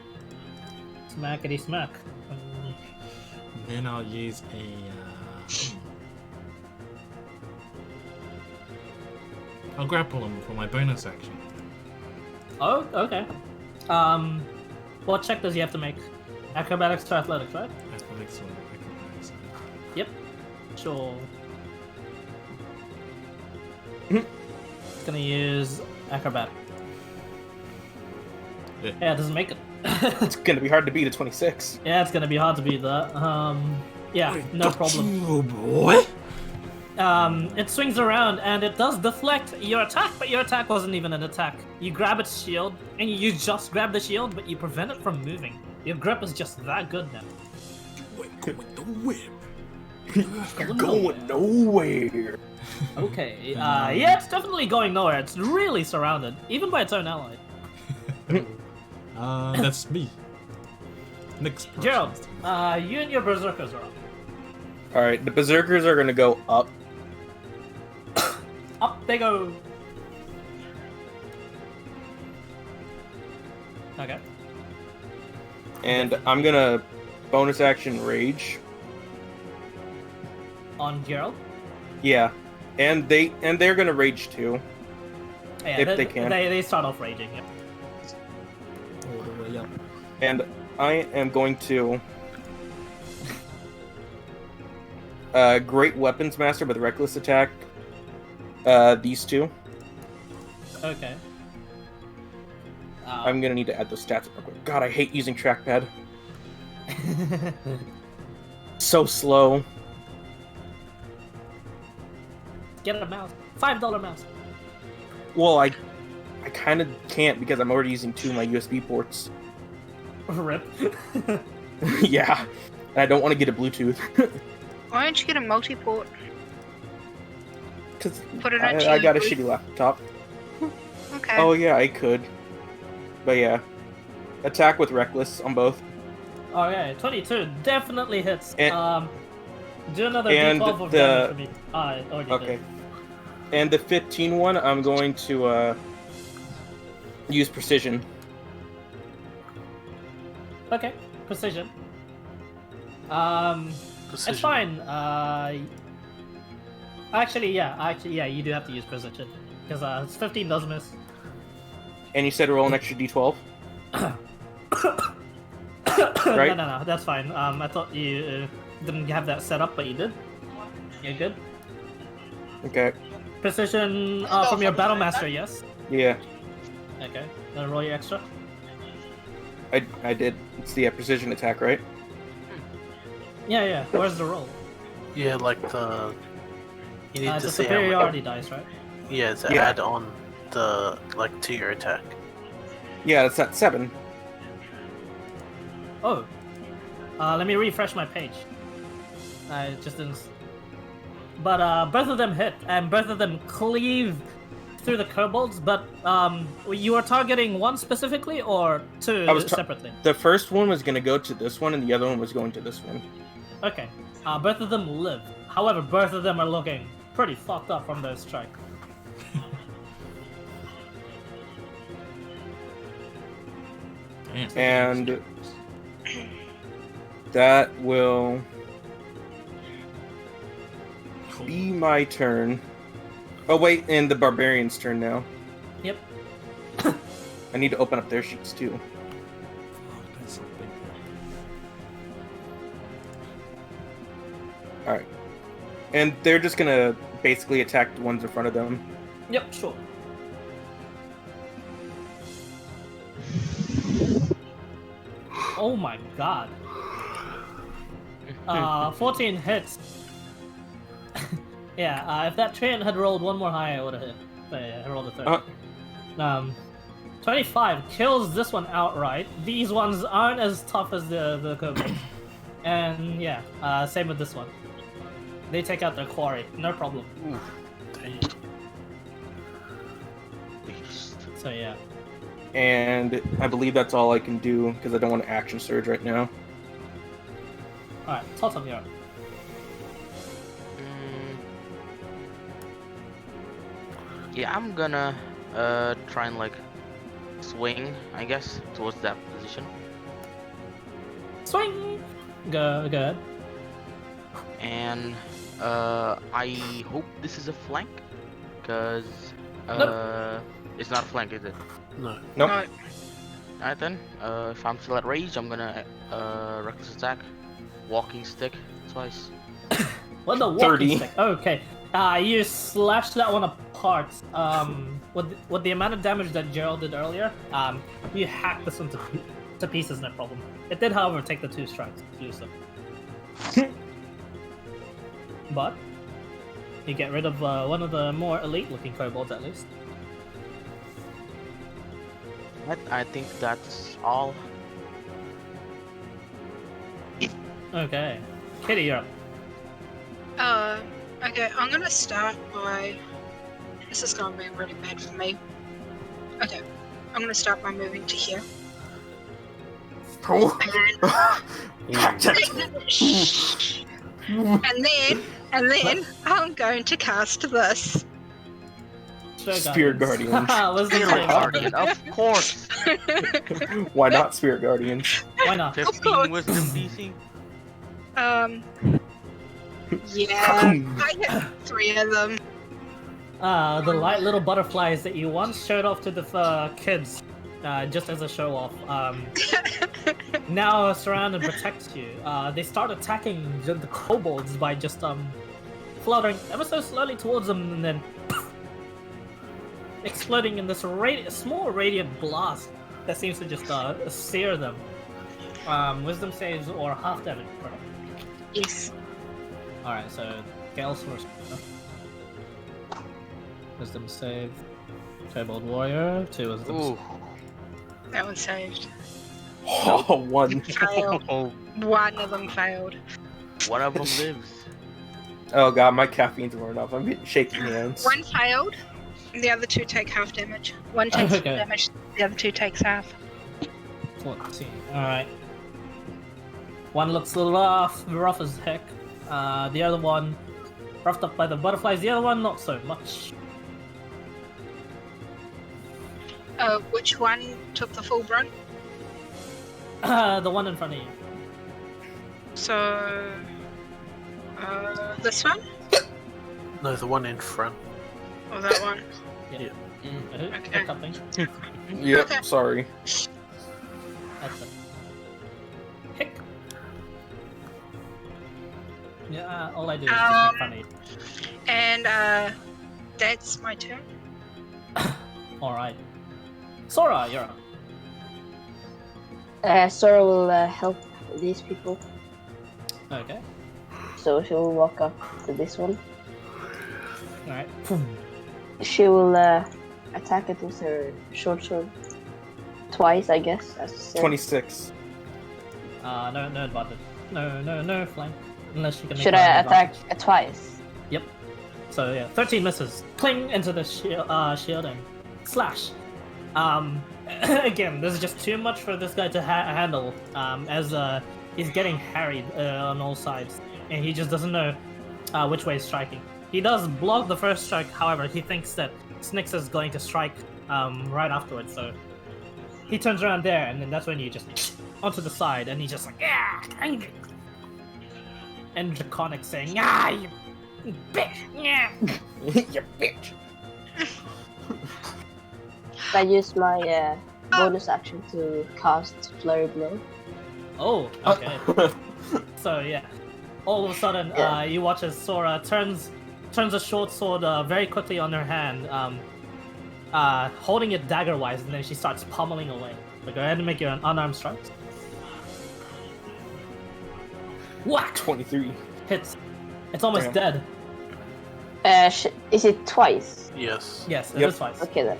smackety smack. Then I'll use a. I'll grapple him for my bonus action. Oh, okay. What check does he have to make? Acrobatics to athletics, right? Athletics or acrobatics. Yep. Sure. Gonna use acrobatic. Yeah, it doesn't make it. It's gonna be hard to beat a 26. Yeah, it's gonna be hard to beat that. Yeah, no problem. Oh boy. It swings around and it does deflect your attack, but your attack wasn't even an attack. You grab its shield, and you just grab the shield, but you prevent it from moving. Your grip is just that good now. You're going nowhere. Okay, yeah, it's definitely going nowhere. It's really surrounded, even by its own ally. That's me. Next person. Gerald, you and your berserkers are up. Alright, the berserkers are gonna go up. Up they go. Okay. And I'm gonna bonus action rage. On Gerald? Yeah. And they're gonna rage too. Yeah, if they can. They start off raging, yeah. All the way up. And I am going to Great Weapons Master with Reckless Attack. These two. Okay. I'm gonna need to add those stats real quick. God, I hate using trackpad. So slow. Get a mouse. $5 mouse. Well, I kind of can't because I'm already using 2 of my USB ports. Rip. Yeah. And I don't want to get a Bluetooth. Why don't you get a multi-port? Because Put it I got a shitty laptop. Okay. Oh yeah, I could. But yeah. Attack with Reckless on both. Okay, 22 definitely hits. And- Do another and D12 of the- damage for me. I already Okay. did. And the 15 one, I'm going to use Precision. Okay, precision. It's Precision. fine. Actually, yeah, you do have to use precision because 15 does miss. And you said roll an extra D12? Right? No, that's fine. I thought you didn't have that set up, but you did. You're good. Okay. Precision from your battle master, yes. Yeah, Okay. Gonna roll your extra. I did. It's the precision attack, right? Yeah. Where's the roll? Yeah, like the. You need It's to a see how superiority dice, right? Yeah, to Yeah. add on the to your attack. Yeah, that's at 7. Oh. Let me refresh my page. I just didn't. But both of them hit, and both of them cleave through the kobolds, but you were targeting one specifically or two separately? The first one was gonna go to this one, and the other one was going to this one. Okay. Both of them live. However, both of them are looking pretty fucked up from those strikes. And that will be my turn. Oh wait, and the barbarian's turn now. Yep. I need to open up their sheets too. Alright. And they're just gonna basically attack the ones in front of them. Yep, sure. Oh my god. 14 hits. Yeah, if that Treant had rolled one more higher, I would have hit. But yeah, I rolled a 30. 25 kills this one outright. These ones aren't as tough as the kobolds. And yeah, same with this one. They take out their quarry, no problem. So yeah. And I believe that's all I can do because I don't want to action surge right now. Alright, Totem, you're up. Yeah, I'm gonna try and like swing, I guess, towards that position. Swing! Go ahead. And I hope this is a flank, because Nope. it's not a flank, is it? No. Nope. Alright then, if I'm still at rage, I'm gonna reckless attack, walking stick twice. What the walking stick? Okay. You slashed that one apart. With the amount of damage that Gerald did earlier, you hacked this one to pieces, no problem. It did, however, take the 2 strikes to do so. But you get rid of one of the more elite-looking kobolds, at least. I think that's all. Okay. Kitty, you're up. Okay, I'm gonna start by... This is gonna be really bad for me. Okay, I'm gonna start by moving to here. And then I'm going to cast this. Spirit Guardians. Spirit Guardian, of course. Why not Spirit Guardians? Why not? 15 wisdom DC. Yeah, I hit 3 of them. The light little butterflies that you once showed off to the kids, just as a show off, now surround and protect you. They start attacking the kobolds by just fluttering ever so slowly towards them and then exploding in this small radiant blast that seems to just sear them. Wisdom saves or half damage, correct? Yes. Alright, so Gale's first. Wisdom save. Kobold Warrior, 2 wisdom. Ooh. That one saved. Oh, 1. Failed. One of them failed. One of them lives. Oh god, my caffeine's worn off. I'm getting shaky hands. One failed, and the other 2 take half damage. One takes full damage, the other 2 takes half. 14. Alright. One looks a little rough as heck. The other one, roughed up by the butterflies. The other one, not so much. Which one took the full brunt? The one in front of you. So, this one? No, the one in front. Or that one? Yeah. Okay. Yep, Okay. sorry. That's it. Hick. Yeah, all I do is just make fun of you. And, that's my turn. Alright. Sora, you're up. Sora will help these people. Okay. So she will walk up to this one. Alright. She will attack it with her short sword twice, I guess. As you said. 26. No advantage. No flank. Unless you can make Should one I advantage. attack twice? Yep. So yeah, 13 misses. Cling into the shield and slash. Again, this is just too much for this guy to handle. As he's getting harried on all sides, and he just doesn't know which way is striking. He does block the first strike, however, he thinks that Snyx is going to strike right afterwards, so he turns around there, and then that's when you just onto the side, and he's just like, yeah, angry. And Draconic saying, ah, you bitch, yeah. You bitch. I use my bonus action to cast Flurry Blow. Oh, okay. So yeah, all of a sudden, you watch as Sora turns a short sword very quickly on her hand, holding it dagger-wise, and then she starts pummeling away. So go ahead and make your unarmed strike. Whack! 23. Hits. It's almost dead. Is it twice? Yes. Yes, it is twice. Okay then.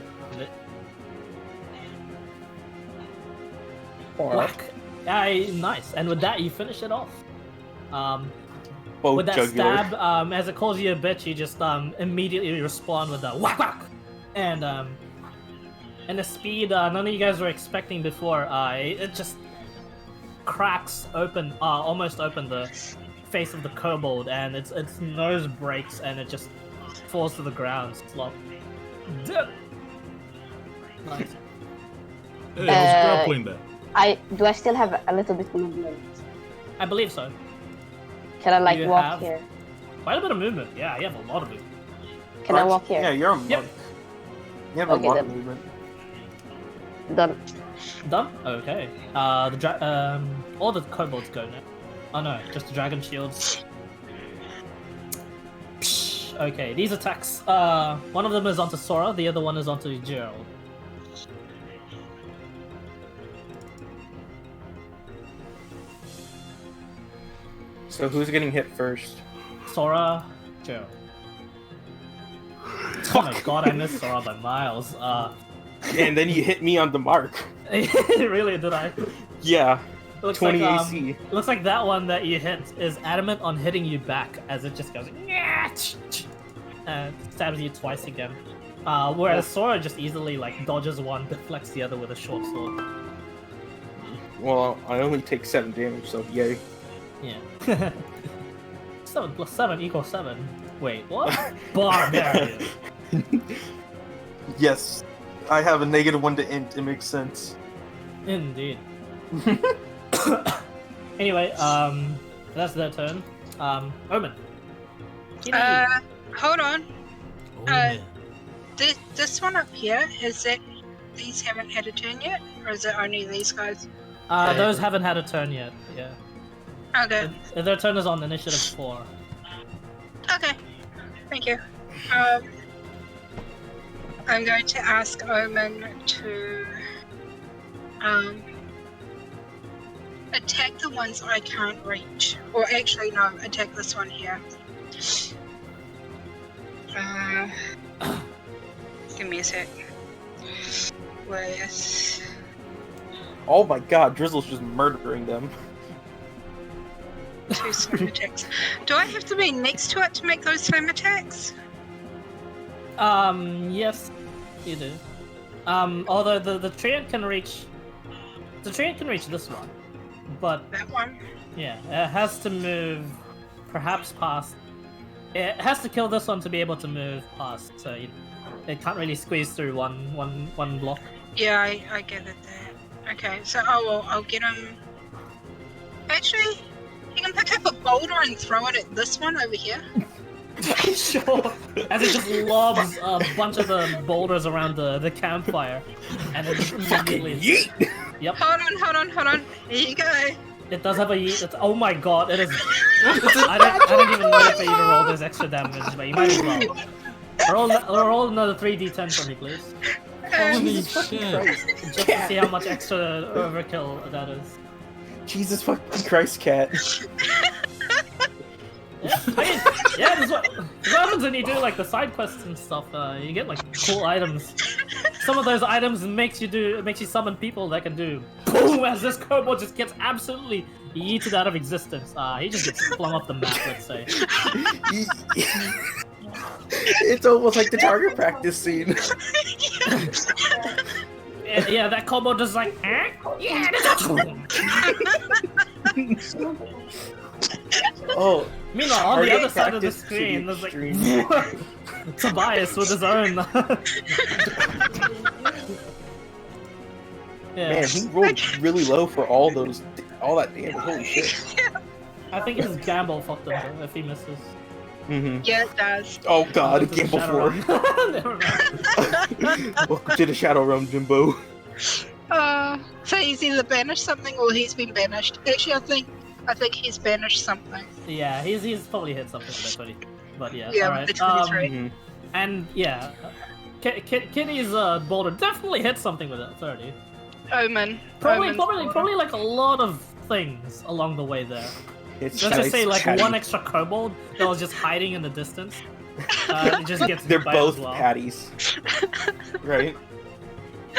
Whack. Nice. And with that, you finish it off. Both with that jugular. stab, as it calls you a bitch, you just immediately respond with a whack whack, and the speed none of you guys were expecting before. It just cracks open, almost open the face of the kobold, and its nose breaks, and it just falls to the ground. Slop. Dead. Nice. Hey, I was grappling there. Do I still have a little bit of movement? I believe so. Can I You walk have here? Quite a bit of movement. Yeah, you have a lot of movement. Can I walk here? Yeah, you're a monk. Yep. You have a Okay, lot then. of movement. Done. Done? Okay. All the kobolds go now. Oh no, just the dragon shields. Psh, okay, these attacks, one of them is onto Sora, the other one is onto Gerald. So who's getting hit first? Sora, Gerald. Oh my god, I missed Sora by miles. And then you hit me on the mark. Really, did I? Yeah. Looks 20 like, AC. Looks like that one that you hit is adamant on hitting you back, as it just goes and stabs you twice again. Whereas Sora just easily dodges one, deflects the other with a short sword. Well, I only take 7 damage, so yay. Yeah. 7 plus 7 equals 7. Wait, what? Barbarian. Yes. I have a -1 to int, it makes sense. Indeed. Anyway, that's their turn. Omen. Hold on. This one up here, is it these haven't had a turn yet? Or is it only these guys? Those haven't had a turn yet, yeah. Okay. Their turn is on initiative 4. Okay. Thank you. I'm going to ask Omen to attack the ones I can't reach. Or actually, no, attack this one here. Give me a sec. Where's... Oh my god, Drizzle's just murdering them. 2 slam attacks. Do I have to be next to it to make those slam attacks? Yes, you do. Although the treant can reach... The treant can reach this one. But... That one? Yeah, it has to move perhaps past... It has to kill this one to be able to move past, so it can't really squeeze through one block. Yeah, I get it there. Okay, so I'll get him... Actually, you can pick up a boulder and throw it at this one over here. Sure. As it just lobs a bunch of the boulders around the campfire, and it just immediately. Yep. Hold on. Here you go. It does have a yeet. Oh my god! It is. I don't even know if you to roll this extra damage, but you might as well. Roll another 3d10 for me, please. Holy shit! Just to see how much extra overkill that is. Jesus fucking Christ, cat. Yeah, this is what happens when you do the side quests and stuff. You get cool items. Some of those items makes you summon people that can do boom as this kobold just gets absolutely yeeted out of existence. He just gets flung off the map, let's say. It's almost like the target practice scene. Yeah, that kobold just like, eh? Yeah, that's Oh. Meanwhile, on the target other side of the practice to the screen, there's like extreme. Tobias with his own. Yeah. Man, he rolled really low for all that damage. Holy shit. I think his gamble fucked him if he misses. Mm-hmm. Yeah, it does. Oh god, This is gamble Shadow 4. Realm. Never mind. Welcome to the Shadow Realm, Jimbo. So he's either banished something or he's been banished. Actually, I think he's banished something. Yeah, he's probably hit something with that 20. But yeah, Yeah, alright. with the 23. And yeah, Kitty's boulder definitely hit something with that 30. Omen. Probably Omen's like a lot of things along the way there. It's Let's just say like chatty. one extra kobold that was just hiding in the distance. It just gets They're hit by both as well. patties. Right?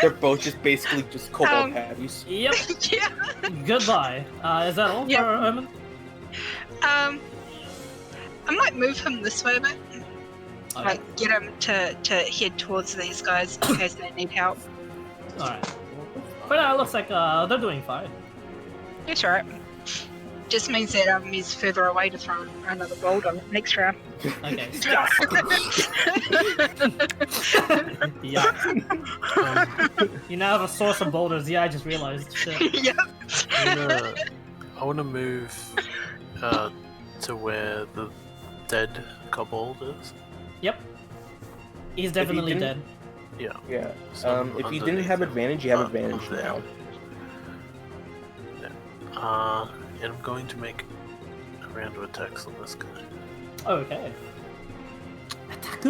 They're both just basically just kobold patties. Yep. Yeah. Goodbye. Is that all Yep. for Omen? I might move him this way a bit. Like, get him to head towards these guys in case they need help. Alright. But it looks like they're doing fine. That's right. Just means that he's further away to throw another boulder next round. Okay. Yeah. You now have a source of boulders. Yeah, I just realized. Shit. Yep. I want to move to where the dead kobold is. Yep. He's definitely dead. Yeah. Yeah. So If you didn't have advantage, you have advantage now. And I'm going to make a round of attacks on this guy. Okay. Attack!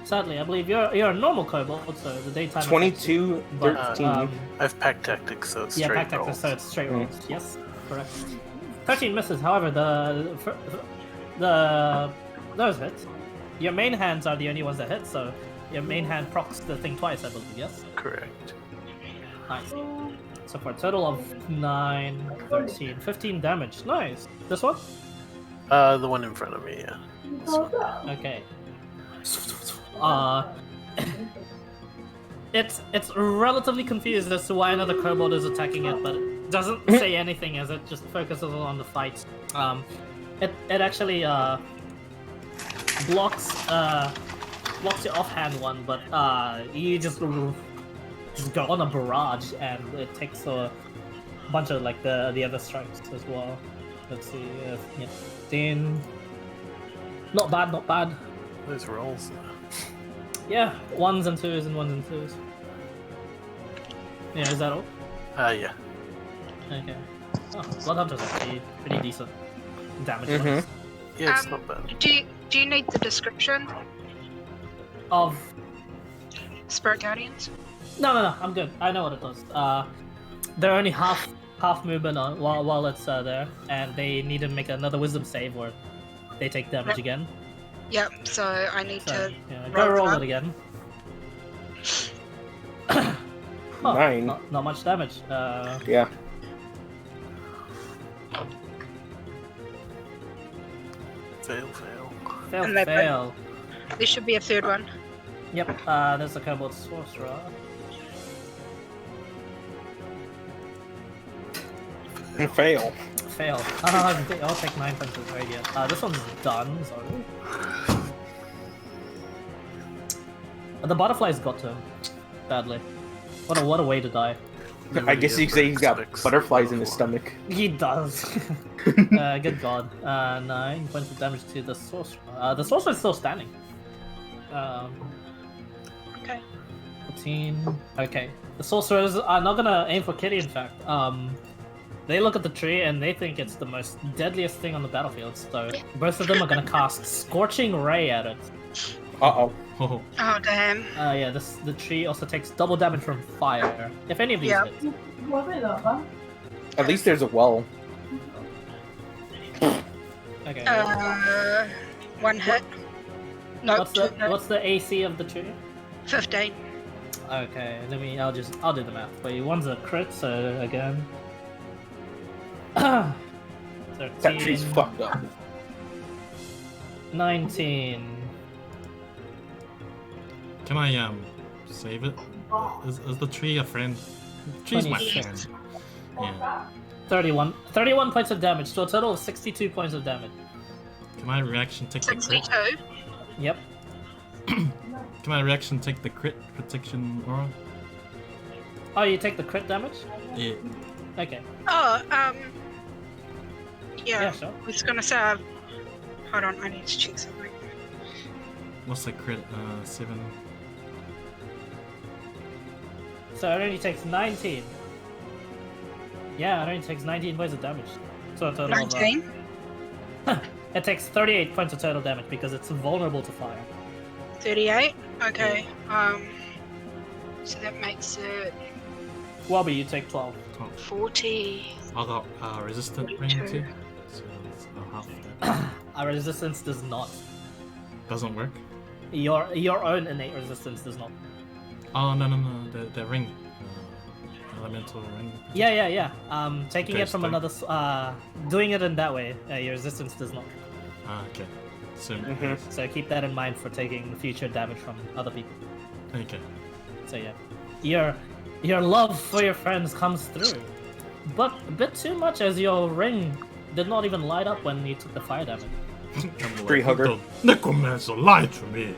Sadly, I believe you're a normal kobold, so the daytime. 22, but, 13. I have pack tactics, so it's yeah, straight pack tactics, rolls. so it's straight rolls. Yes, correct. 13 misses. However, those hits. Your main hands are the only ones that hit, so your main hand procs the thing twice, I believe. Yes. Correct. Nice. So for a total of 9, 13, 15 damage. Nice. This one? The one in front of me, yeah. Okay. It's relatively confused as to why another kobold is attacking it, but it doesn't say anything as it just focuses on the fight. It actually blocks your offhand one, but you just go on a barrage, and it takes a bunch of like the other strikes as well. Let's see, 15. Not bad, not bad. Those rolls. Yeah, 1s and 2s and 1s and 2s. Yeah, is that all? Yeah. Okay. Oh, Bloodhunters are pretty decent damage. Mhm. Yeah, it's not bad. Do you need the description Of Spirit Guardians? no, I'm good. I know what it does. They're only half movement on while it's there, and they need to make another Wisdom save, or they take damage again. Yep. So I need So, to yeah, go roll that. it again. 9. Not much damage. Yeah. Fail. And they Fail. There should be a third one. Yep. There's a kobold sorcerer. Fail. Fail. I'll take 9 points of radiant. This one's done, sorry. The butterfly's got to him. Badly. What a way to die. I guess you could say he's got butterflies in his stomach. He does. Good god. 9 points of damage to the sorcerer. The sorcerer's still standing. Okay. 14. Okay. The sorcerers are not gonna aim for Kitty, in fact. They look at the tree and they think it's the most deadliest thing on the battlefield, so both of them are gonna cast Scorching Ray at it. Uh-oh. Oh damn. Yeah, the tree also takes double damage from fire. If any of these Yeah. hit. At least there's a well. Okay. One hit. No. What's the AC of the tree? 15. Okay, I'll do the math for you. One's a crit, so again. 13. That tree's fucked up. 19. Can I save it? Is the tree a friend? Tree's my 26. friend. Yeah. 31. 31 points of damage, so a total of 62 points of damage. Can my reaction take the crit? 62. Yep. Can my reaction take the crit protection aura? Oh, you take the crit damage? Yeah. Okay. Oh, Yeah, sure. I was gonna say, hold on, I need to check something. What's the crit? 7. So it only takes 19. Yeah, it only takes 19 points of damage. So a total 19? of... it takes 38 points of total damage because it's vulnerable to fire. 38? Okay, so that makes it Wobby, you take 12. 40. I got resistant ring too. So it's half of that. Our resistance does not. Doesn't work? Your own innate resistance does not. Oh, no. The ring. Elemental ring. Yeah. Taking Okay, it from so- another... doing it in that way, your resistance does not. Ah, okay. So, So keep that in mind for taking future damage from other people. okay. So yeah, your love for your friends comes through, but a bit too much as your ring did not even light up when you took the fire damage. Tree hugger. The necromancer lied to me.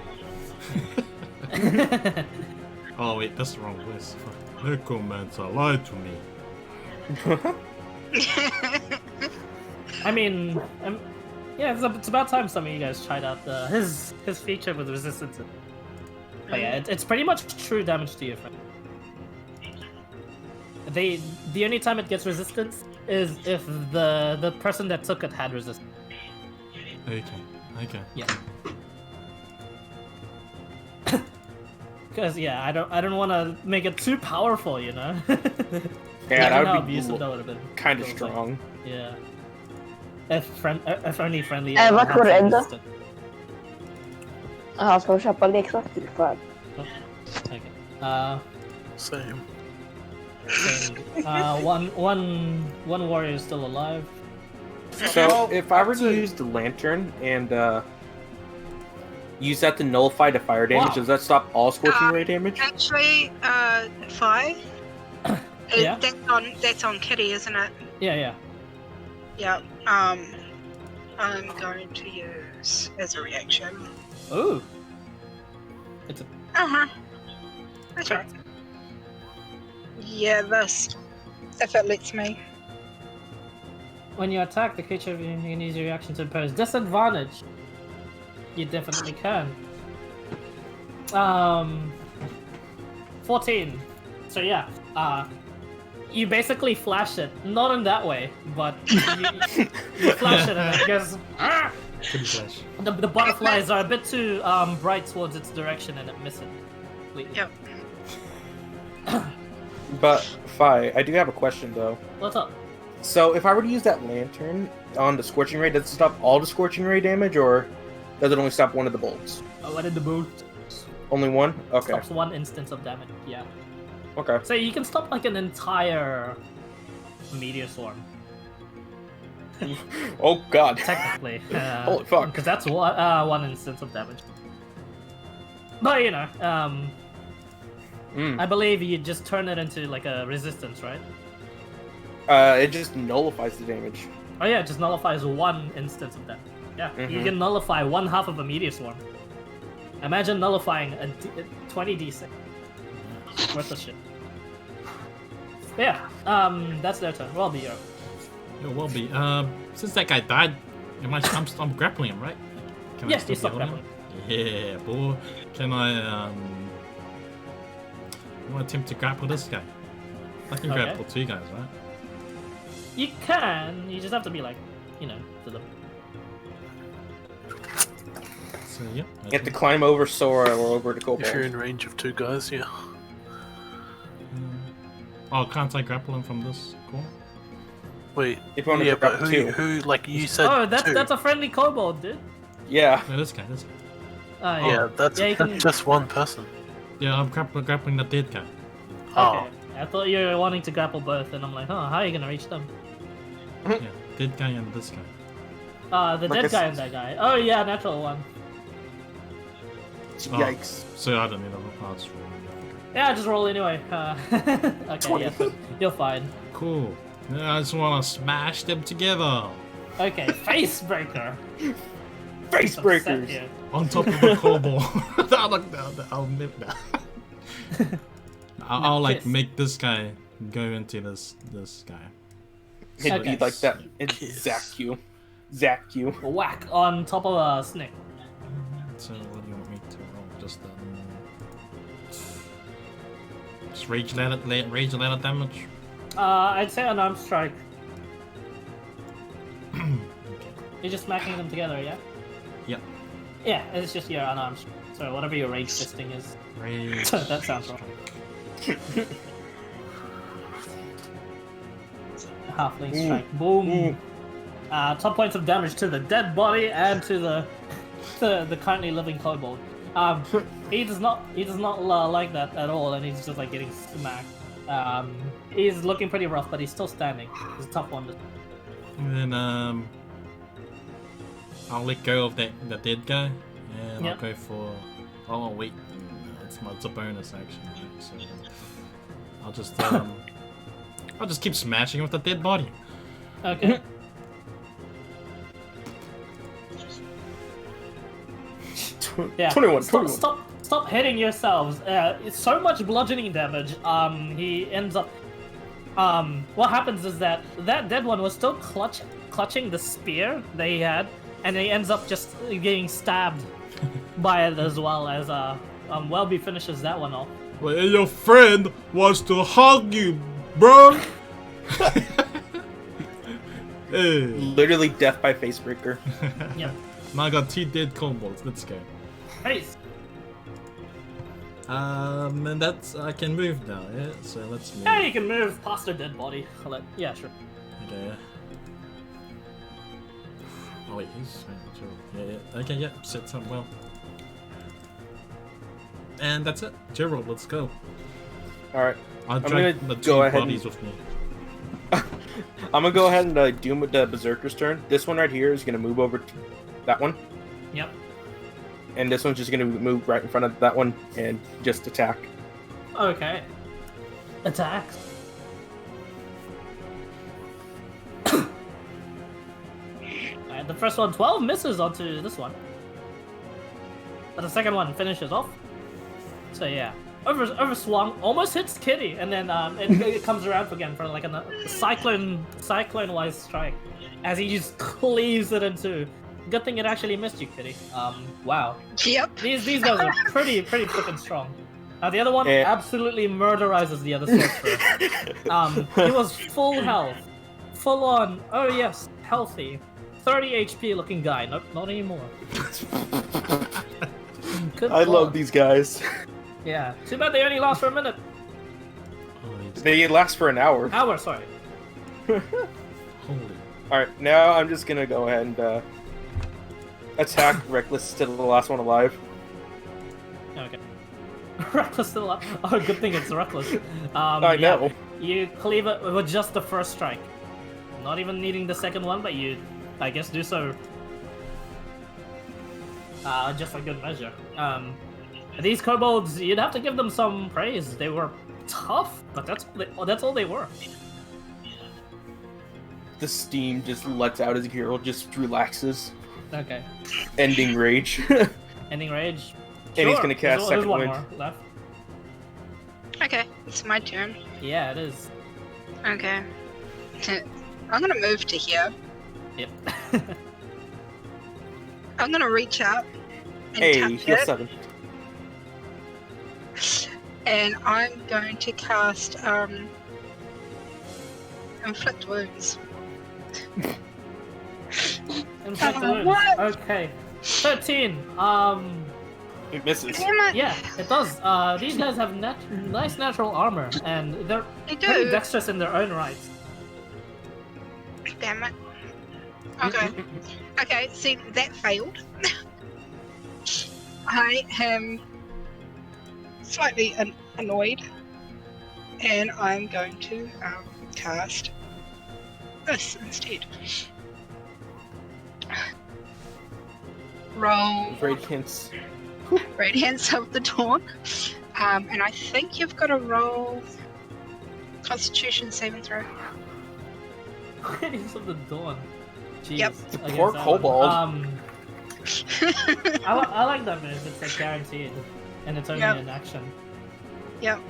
Oh wait, that's the wrong voice. Necromancer lied to me. I mean, yeah, it's about time some of you guys tried out his feature with resistance. But yeah, it's pretty much true damage to your friend. The only time it gets resistance is if the person that took it had resistance. Okay. Yeah. Because yeah, I don't want to make it too powerful, you know. Yeah, that how would be abusive that would have been. kind of strong. Yeah. If only friendly. Vad had tror du some ändå? resistance. Jaha, ska vi köpa leksaker för? Okay. Same. One warrior is still alive. So, if I were to use the lantern and use that to nullify the fire damage, Wow. does that stop all scorching ray damage? Actually, 5. Yeah. That's on Kitty, isn't it? Yeah. Yeah. I'm going to use as a reaction. Ooh. It's a That's right. Yeah, this. If it lets me. when you attack the creature, you can use your reaction to impose disadvantage. You definitely can. 14. So yeah, you basically flash it. Not in that way, but you flash it and it goes. "Ah!" Couldn't flash. The butterflies are a bit too bright towards its direction and it misses. Yep. But, Fi, I do have a question though. What's up? So, if I were to use that lantern on the scorching ray, does it stop all the scorching ray damage, or does it only stop one of the bolts? What did the bolt? Only one? Okay. Stops one instance of damage. Yeah. Okay. So you can stop like an entire meteor swarm. Oh god. Technically. Holy fuck. Because that's one instance of damage. But you know, I believe you just turn it into like a resistance, right? It just nullifies the damage. Oh yeah, it just nullifies one instance of damage. Yeah, you Mhm. can nullify one half of a meteor swarm. Imagine nullifying a 20d6. Worth the shit. But yeah, that's their turn. Well, be your. Yo, Wobby, since that guy died, I'm grappling him, right? Can Yes, still you stop be holding him? Yeah, boy. Can I want to attempt to grapple this guy? I can Okay. grapple two guys, right? You can. You just have to be like, you know, to them. So yeah. You have to climb over Sora or over the Kobold. If you're in range of 2 guys, yeah. Oh, can't I grapple him from this corner? Wait, If you want to yeah, grab but two. who, like you said, Oh, that's 2. that's a friendly kobold, dude. Yeah. Yeah, this guy. Yeah, that's you can... just one person. Yeah, I'm grappling the dead guy. Okay. I thought you were wanting to grapple both, and I'm like, oh, how are you gonna reach them? Yeah, dead guy and this guy. The Like dead I guy s- and that guy. Oh yeah, natural one. Yikes. So I don't need a parts. Yeah, just roll anyway. Okay, 20. yeah, so you're fine. Cool. Yeah, I just want to smash them together. Okay, face breaker. Face Upset breakers. you. On top of the kobold. I'll make that. I'll like kiss. make this guy go into this guy. It'd Okay. be like that. It's Zach you. Zach you. Whack on top of a snake. So what do you want me to roll? Just rage ladder damage. I'd say unarmed strike. You're just smacking them together, yeah? Yeah. Yeah, it's just your unarmed strike. So whatever your rage fisting is. Rage. That sounds wrong. Halfling strike. Boom. Top points of damage to the dead body and to the currently living kobold. He does not like that at all, and he's just like getting smacked. He's looking pretty rough, but he's still standing. It's a tough one. And then I'll let go of the dead guy, and Yep. I'll go for. Oh wait, it's a bonus action. Right? So I'll just keep smashing with the dead body. Okay. Yeah. 21. Stop hitting yourselves. It's so much bludgeoning damage. He ends up. What happens is that dead one was still clutching the spear that he had, and he ends up just getting stabbed by it as well as Welby finishes that one off. Well, your friend wants to hug you, bro. Hey. Literally death by facebreaker. Yep. Now I got 2 dead kobolds. Let's go. Face. And that's I can move now. Yeah. So let's move. Yeah, you can move past a dead body. Yeah, sure. Okay. Oh wait, he's yeah. Okay, yeah, sets up well. And that's it. Gerald, let's go. Alright. I'll I'm drag gonna the go 2 ahead bodies and- with me. I'm gonna go ahead and do with the Berserker's turn. This one right here is gonna move over to that one. Yep. And this one's just gonna move right in front of that one and just attack. Okay. Attack. Alright, the first one 12 misses onto this one. But the second one finishes off. So yeah. Over swung, almost hits Kitty, and then it comes around again for like a cyclone-wise strike. As he just cleaves it in two. Good thing it actually missed you, Kitty. Wow. Yep. These guys are pretty freaking strong. The other one absolutely murderizes the other sorcerer. He was full health. Full on, oh yes, healthy. 30 HP looking guy, nope, not anymore. Good I lord. love these guys. Yeah, too bad they only last for a minute. They last for an hour. Hour, sorry. Alright, now I'm just gonna go ahead and attack Reckless to the last one alive. Okay. Reckless still alive. Oh, good thing it's Reckless. I know. You cleave it with just the first strike. Not even needing the second one, but you, I guess, do so. Just for good measure. These kobolds, you'd have to give them some praise. They were tough, but that's all they were. The steam just lets out as Geralt just relaxes. Okay. Ending rage. Ending rage. And he's Sure, gonna cast there's Second one Wind. more left. Okay, it's my turn. Yeah, it is. Okay. I'm gonna move to here. Yep. I'm gonna reach out and Hey, touch heal it, 7. and I'm going to cast Inflict Wounds. Inflict wounds. what? Okay. 13. It misses. Damn it. Yeah, it does. These guys have nice natural armor, and they're They pretty do. dexterous in their own right. Damn it. Okay. Okay, see, that failed. I am slightly annoyed, and I'm going to cast this instead. roll Radiance. Radiance of the Dawn. And I think you've got to roll Constitution saving throw. Radiance of the Dawn. Jeez, Yep. The against poor that kobold. one. I like that move. It's like guaranteed, and it's only an action. Yep.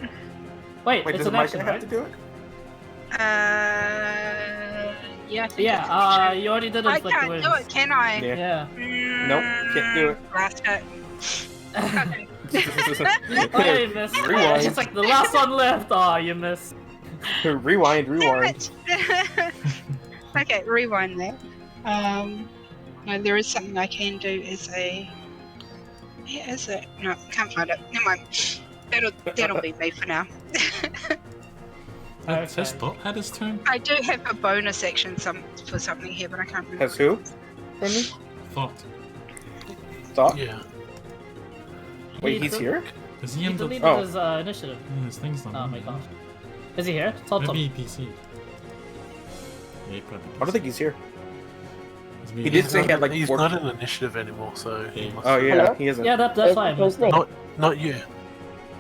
Wait, Wait, it's does an Micah action, have right? to do it? Yeah. I think Yeah. You already did I inflict can't wounds. do it, can I? Yeah. Mm, Nope, can't do it. Last hit. Okay. Oh, you missed. Rewind. It's like the last one left. Oh, you missed. Rewind. Okay, rewind there. No, there is something I can do as a. Where is it? No, can't find it. Never mind. That'll be me for now. Has Thought had his turn? I do have a bonus action for something here, but I can't remember. Has who? Remy? Thought. Yeah. Wait, he's here? Is he He in the... deleted his initiative. Yeah, his thing's not Oh on my there. gosh. Is he here? Top. Maybe PC. Yeah, he probably I don't think he's here. He He did say he had like He's 4. not in initiative anymore, so he must Oh yeah, Hello? he isn't. Yeah, that's fine. Not you.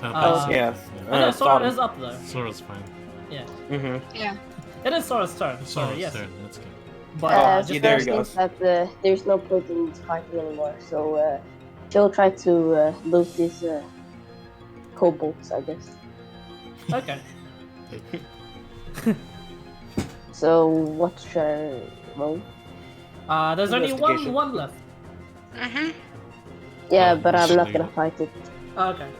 Yeah. Oh, no, Sora Sodom. is up though. Sora's fine. Yeah. Mm-hmm. Yeah. It is Sora's turn. So Sora's yes. turn, that's good. But yeah, there he Sora goes. thinks that there's no point in fighting anymore, so she'll try to loot these kobolds, I guess. Okay. So what should I roll? There's only Investigation. one left. Mm-hmm. Yeah, but I'm not gonna fight it. Okay.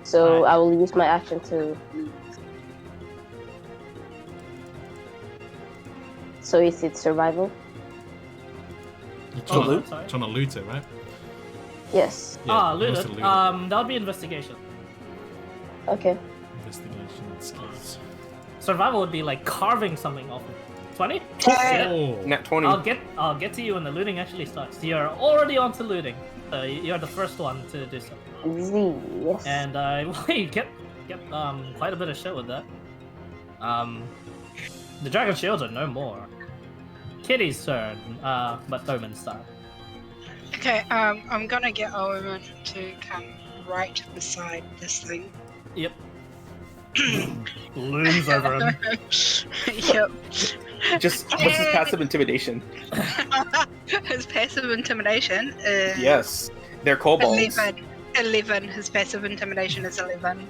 So I will use my action to loot. So is it survival? You're Oh, trying, to, sorry. trying to loot it, right? Yes. Looted. must have That would be investigation. Okay. Investigation skills. Survival would be like carving something off it. 20? Oh! Nat 20. I'll get to you when the looting actually starts. You're already on to looting. You're the first one to do so. Yes. And you get quite a bit of shit with that. The dragon shields are no more. Kitty's turn, but Omen's style. Okay, I'm gonna get Owen to come right beside this thing. Yep. Looms over him. Yep. Just what's his passive intimidation? His passive intimidation is Yes, they're kobolds. 11. His passive intimidation is 11.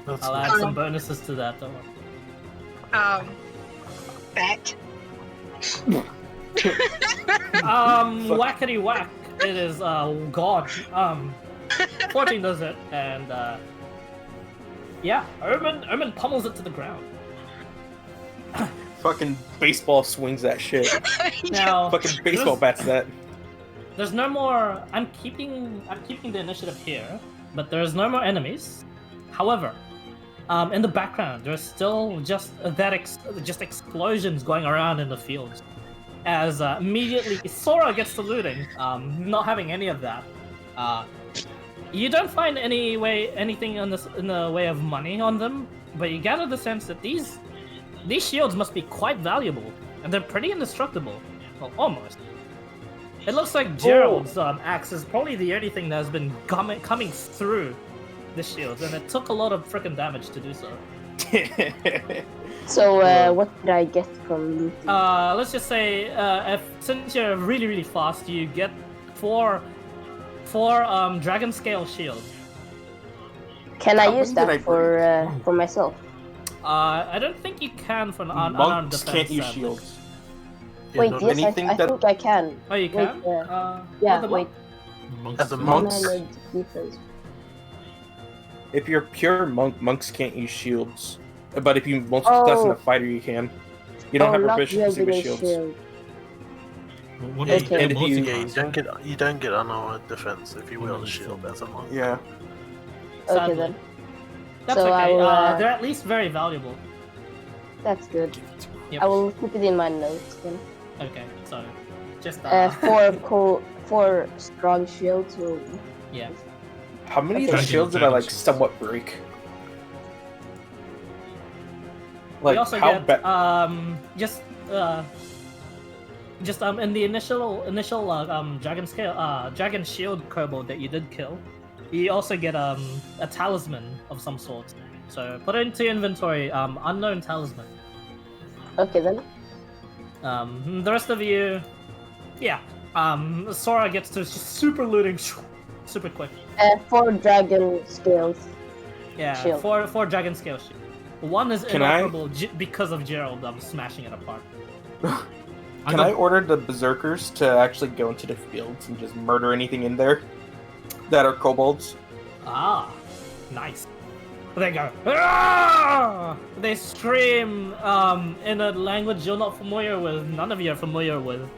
I'll add some bonuses to that, don't worry. Bat. Whackety whack. It is God. 14 does it, and yeah, Omen pummels it to the ground. Fucking baseball swings that shit. Now, Fucking baseball bats that. There's no more. I'm keeping the initiative here, but there's no more enemies. However, in the background, there's still just explosions going around in the fields. As immediately Sora gets to looting, not having any of that. You don't find anything in the way of money on them, but you gather the sense that these shields must be quite valuable, and they're pretty indestructible. Well, almost. It looks like Gerald's axe is probably the only thing that has been coming through the shields, and it took a lot of freaking damage to do so. So what did I get from looting? Let's just say, since you're really, really fast, you get four dragon scale shields. Can I use that for myself? I don't think you can for an unarmed Monks defense. can't use sadly. shields. Wait, no, yes, anything I that- think I can. Oh, you can? Yeah, the wait. As a monk, Unarmored defense. if you're pure monk, monks can't use shields. But if you multi-class in a fighter, you can. You don't have not proficiency with using a shields. shield. What Yeah, is and if you- you don't get unarmored defense if you wield a shield as a monk. Yeah. Okay Sadly. then. That's So okay. I will, They're at least very valuable. That's good. Yep. I will keep it in my notes then. Okay, so just Four strong shields will. yeah. How many of Okay. the shields did I like somewhat break? Like we also how get bad? just in the initial dragon shield kobold that you did kill, you also get a talisman of some sort. So put it into your inventory. Unknown talisman. Okay then. The rest of you, yeah. Sora gets to super looting, super quick. 4 dragon scales. Yeah, Shield. four dragon scale shield. One is Can I- inoperable because of Gerald smashing it apart. Can I order the berserkers to actually go into the fields and just murder anything in there that are kobolds? Ah, nice. They go. "Ah!" They scream in a language you're not familiar with. None of you are familiar with.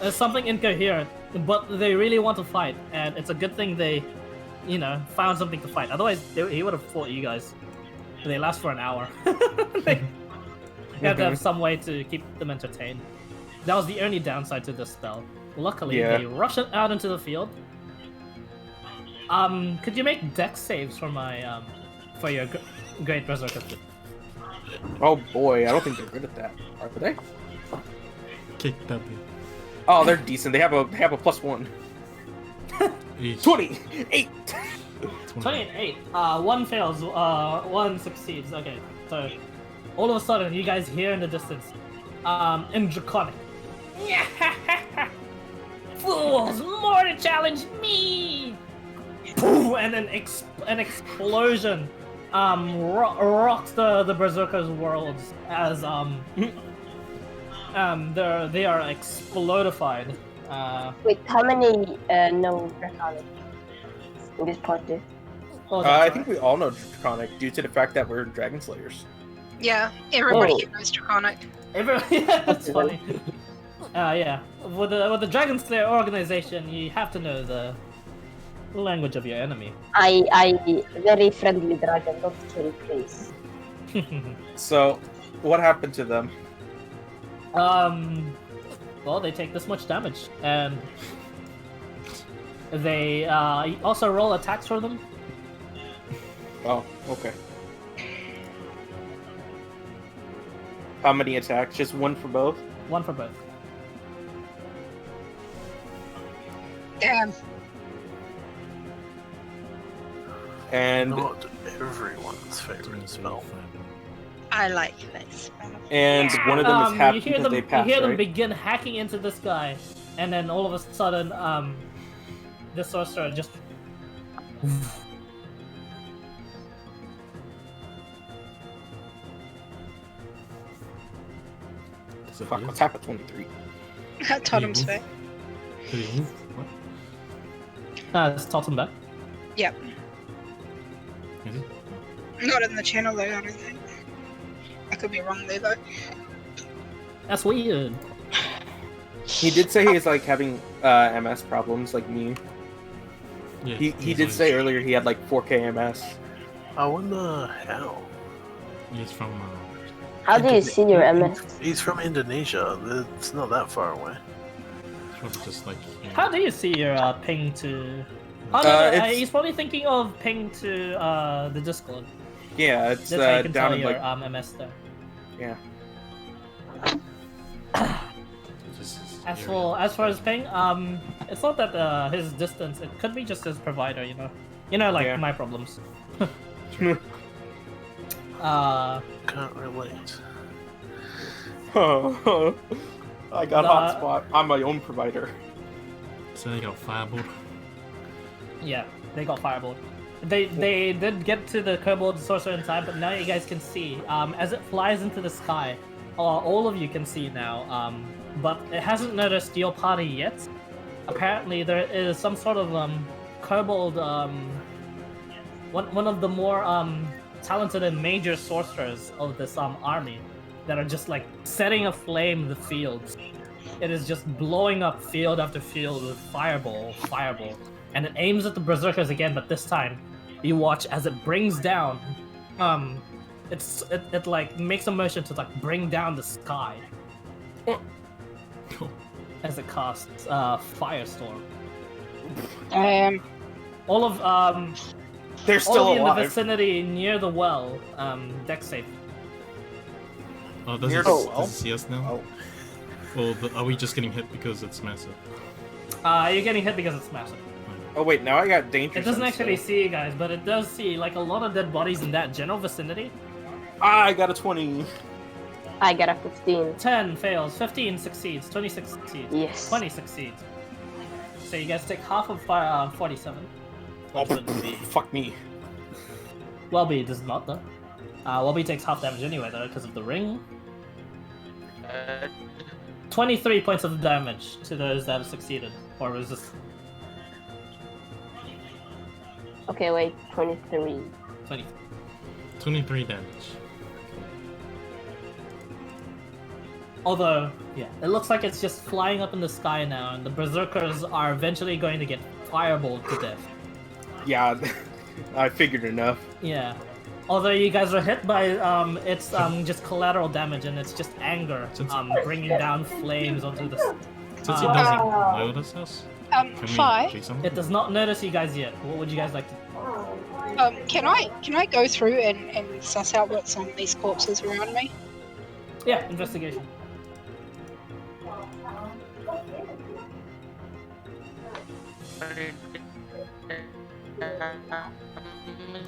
It's something incoherent, but they really want to fight, and it's a good thing they, found something to fight. Otherwise, he would have fought you guys. They last for an hour. You have to have some way to keep them entertained. That was the only downside to this spell. Luckily, they rush it out into the field. Could you make dex saves for my for your great berserker? Oh boy, I don't think they're good at that. Are they? Kick W. Oh, they're decent. They have a +1. 28. 28. One fails. One succeeds. Okay, so all of a sudden, you guys hear in the distance, in Draconic. Fools! More to challenge me! Poof! And then an explosion rocks the Berserker's worlds as they are explodified. Wait, how many know Draconic in this party? I think we all know Draconic due to the fact that we're Dragon Slayers. Yeah, everybody Oh. here knows Draconic. Yeah, that's funny. Yeah, with the Dragon Slayer organization, you have to know the language of your enemy. I very friendly dragon, don't kill, please. So, what happened to them? Well, they take this much damage, and they also roll attacks for them. Oh, okay. How many attacks? Just one for both? One for both. Damn. And Not everyone's favorite spell. I like that spell. and one of them is happy you hear because them, they passed, you hear them right? begin hacking into this guy, and then all of a sudden, the sorcerer just. Fuck, what's happened? 23. Totem's back. Did he move? What? It's Totem back. Yep. Is he? Not in the channel though, I don't think. I could be wrong there though. That's weird. He did say he's like having MS problems like me. Yeah, He did say earlier he had like 4K MS. I wonder how. He's from. How do you see your MS? He's from Indonesia. It's not that far away. Just like. How do you see your ping to? Oh, no, he's probably thinking of ping to the Discord. Yeah, it's That's how you can down tell in your like MS there. yeah. As for his ping, it's not that his distance. It could be just his provider, like Yeah. my problems. Can't relate. I got hotspot. I'm my own provider. So they got fireball. Yeah, they got fireballed. They did get to the kobold sorcerer in time, but now you guys can see as it flies into the sky. All of you can see now, but it hasn't noticed your party yet. Apparently, there is some sort of kobold, one of the more talented and major sorcerers of this army that are just like setting aflame the fields. It is just blowing up field after field with fireball, and it aims at the berserkers again. But this time, you watch as it brings down. It like makes a motion to like bring down the sky as it casts firestorm. All of They're all still of you in the alive. vicinity near the well, deck safe. Oh, does Near he the well? see us now? Or are we just getting hit because it's massive? You're getting hit because it's massive. Oh wait, now I got danger. It doesn't sense, actually though. see you guys, but it does see like a lot of dead bodies in that general vicinity. I got a 20. I got a 15. 10 fails, 15 succeeds, 20 succeeds, Yes. 20 succeeds. So you guys take half of 47. Oh, fuck me. Welby does not though. Welby takes half damage anyway though because of the ring. 23 points of damage to those that have succeeded or resist. Okay, wait, 23. 23 damage. Although, yeah, it looks like it's just flying up in the sky now, and the berserkers are eventually going to get fireballed to death. Yeah, I figured enough. Yeah. Although you guys are hit by it's just collateral damage, and it's just anger bringing down flames onto the. Since he doesn't notice us, can we Fi? do something? It does not notice you guys yet. What would you guys like to? Can I go through and suss out what's on these corpses around me? Yeah, investigation.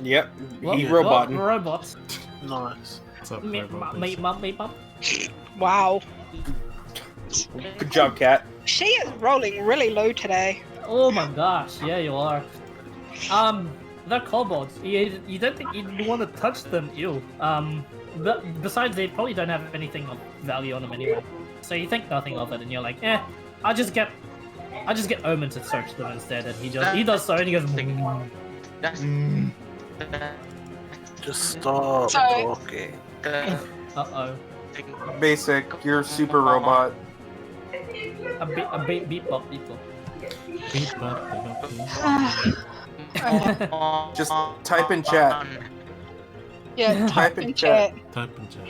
Yep, Well, he roboting. Robots. Nice. What's up, Meep, robot? meep, meep, meep, meep. Wow. Good job, Cat. She is rolling really low today. Oh my gosh, yeah you are. They're kobolds. You don't think you'd want to touch them, ew. But besides, they probably don't have anything of value on them anyway. So you think nothing of it, and you're like, I'll just get Omen to search them instead, and he does so, and he goes. Just stop Sorry. talking. Uh-oh. Basic, you're a super robot. A beep bop beep bop. Beep, bop, beep, bop, Just type in chat. Yeah, Type in chat. Type in chat.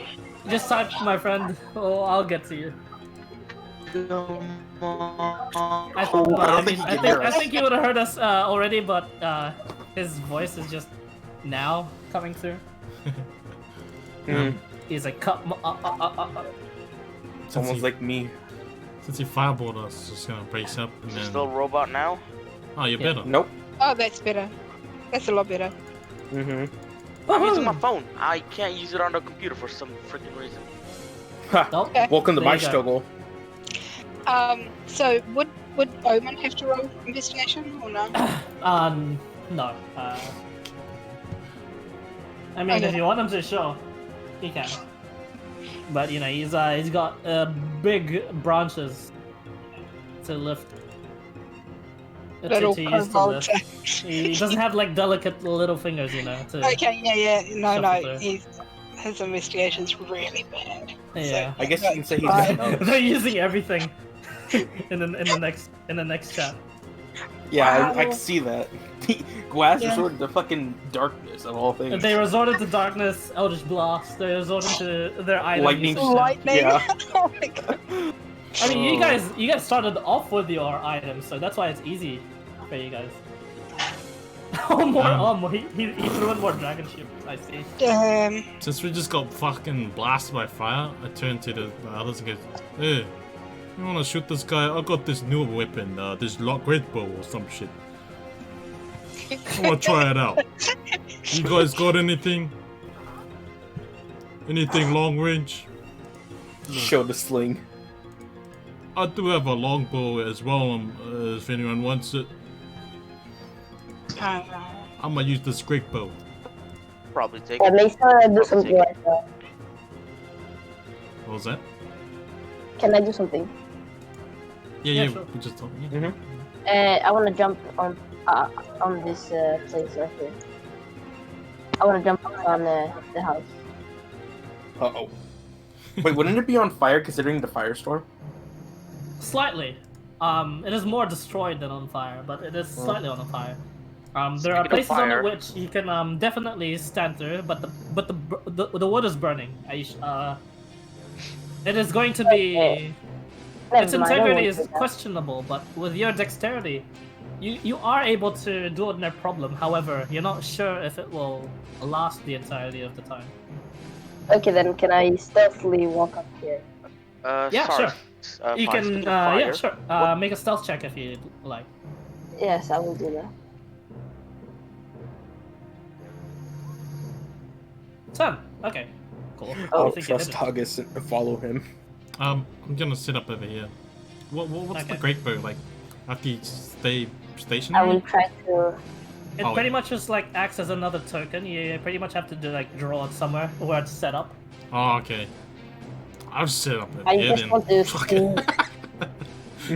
Just type, my friend. Oh, I'll get to you. I think he would have heard us already, but his voice is just now coming through. He's like, cut. It's almost like me. Since he fireballed us, it's just gonna brace up and then. Still robot now? Oh, you're better. Nope. Oh, that's better. That's a lot better. I'm using my phone. I can't use it on the computer for some freaking reason. Ha. Okay. Welcome to There my you go. struggle. So would Omen have to roll investigation or no? No. I mean, Okay. if you want him to, sure, he can. But you know, he's got big branches to lift. Little To use to kobold. lift. He doesn't have like delicate little fingers, you know. To Okay, yeah. No, shuffle through. his investigation's really bad. Yeah. I guess you can say he's Fine. got They're using everything in the next chat. Yeah, Wow. I can see that. Glass Yeah. resorted to fucking darkness of all things. They resorted to darkness, Eldritch Blast. They resorted to their item Lightning. usage now. Lightning. Yeah. Oh my god. I mean, you guys started off with your items, so that's why it's easy for you guys. more. He threw in more dragon shields. I see. Damn. Since we just got fucking blasted by fire, I turned to the others and go, "Hey, you wanna shoot this guy? I got this new weapon, this great bow or some shit. I wanna try it out. You guys got anything? Anything long range? Show the sling. I do have a longbow as well, if anyone wants it. I'm gonna use this great bow. Probably take Yeah, it. make sure I do Probably something take it. like that. What was that? Can I do something? Yeah, sure. we just talked. Yeah. I want to jump on this place right here. I want to jump on the house. Uh-oh. Wait, wouldn't it be on fire considering the firestorm? Slightly. It is more destroyed than on fire, but it is slightly on fire. There are Speaking of places on fire- it which you can definitely stand through, but the wood is burning. It is going to be. Its Never mind, I integrity won't is do that. questionable, but with your dexterity, you are able to do it no problem. However, you're not sure if it will last the entirety of the time. Okay, then can I stealthily walk up here? Yeah, sorry. sure. You fire, can, speaking of fire, yeah, sure. what- Make a stealth check if you'd like. Yes, I will do that. 10. Okay. Cool. I'll I think you trust hit it. Haggis and follow him. I'm gonna sit up over here. What's the great bow like? After you stay I stationary? will try to. It pretty much just like acts as another token. You pretty much have to do like draw it somewhere where it's set up. Oh, okay. I'll sit up over I here just then. want to Fuck see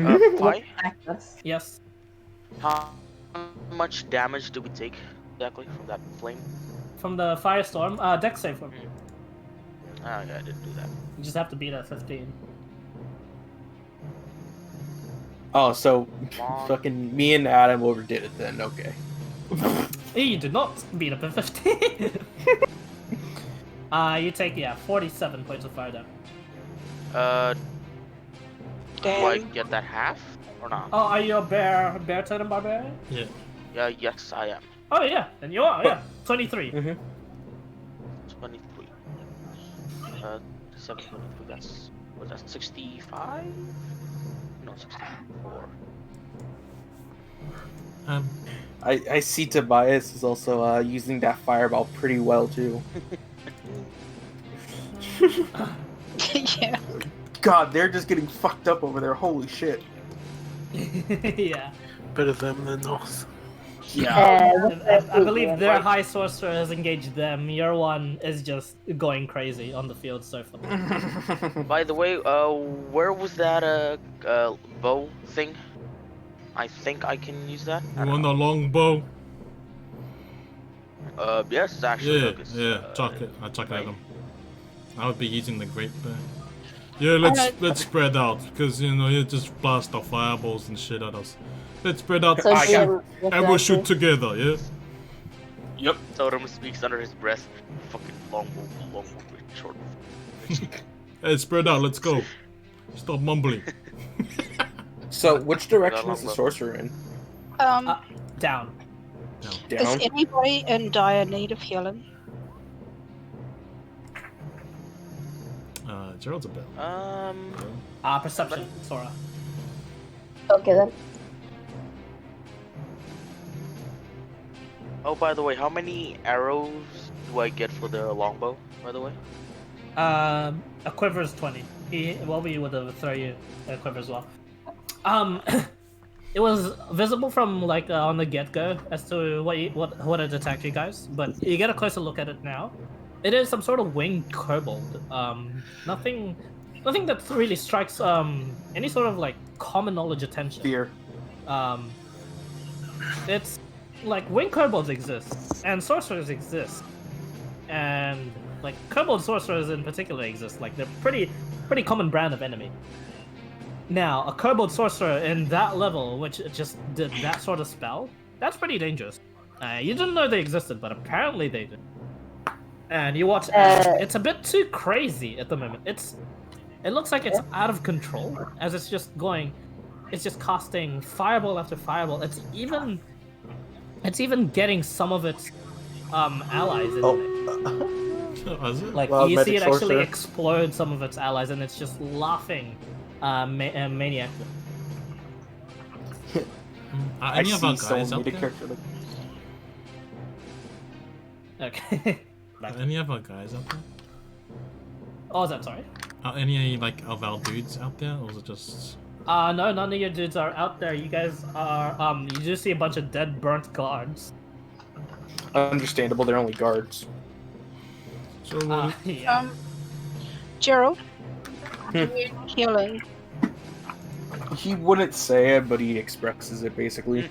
it. what Pi? actors. Yes. How much damage do we take exactly from that flame? From the firestorm, dex save for me. Ah, yeah, I didn't do that. You just have to beat at 15. Oh, so Come on. fucking me and Adam overdid it then. Okay. You did not beat up at 15. You take 47 points of fire damage. Do I get that half or not? Oh, are you a bear totem barbarian? Yeah. Yeah, yes, I am. Oh yeah, then you are. Yeah, 23. 23. 7, 23. That's was that 65? No, 64. I see Tobias is also using that fireball pretty well too. Yeah. God, they're just getting fucked up over there. Holy shit. Yeah. Better them than us. Yeah. I believe their high sorcerer has engaged them. Your one is just going crazy on the field so far. By the way, where was that bow thing? I think I can use that. You want a long bow? Yes, actually. Yeah, Lucas. yeah. Chuck it. I chuck it at right. him. I would be using the great bow. Yeah, let's spread out because you know you just blast off fireballs and shit at us. Let's spread out So Jim, and we'll shoot together. Yeah. Yep. Totem speaks under his breath. Fucking long bow, short. Hey, spread out. Let's go. Stop mumbling. So, which direction is the sorcerer in? Down. Is anybody in dire need of healing? Gerald's a bit. Perception, Sora. Okay then. Oh, by the way, how many arrows do I get for the longbow? By the way. A quiver is 20. He will be able to throw you a quiver as well. It was visible from like on the get-go as to what had attacked you guys, but you get a closer look at it now. It is some sort of winged kobold. Nothing that really strikes any sort of like common knowledge attention. Fear. It's like winged kobolds exist and sorcerers exist, and like kobold sorcerers in particular exist. Like they're pretty common brand of enemy. Now, a kobold sorcerer in that level, which just did that sort of spell, that's pretty dangerous. You didn't know they existed, but apparently they did. And you watch, it's a bit too crazy at the moment. It looks like it's out of control, as it's just casting fireball after fireball. It's even getting some of its allies in there. Like Wild you see magic it actually sorcerer. explode some of its allies, and it's just laughing. Maniac. Any of our guys someone out made a there? character like Okay. Any of our guys out there? Oh, is that sorry? Are any like of our dudes out there, or is it just? No, none of your dudes are out there. You guys are you do see a bunch of dead, burnt guards. Understandable, they're only guards. So yeah. Gerald, do you need healing? He wouldn't say it, but he expresses it basically.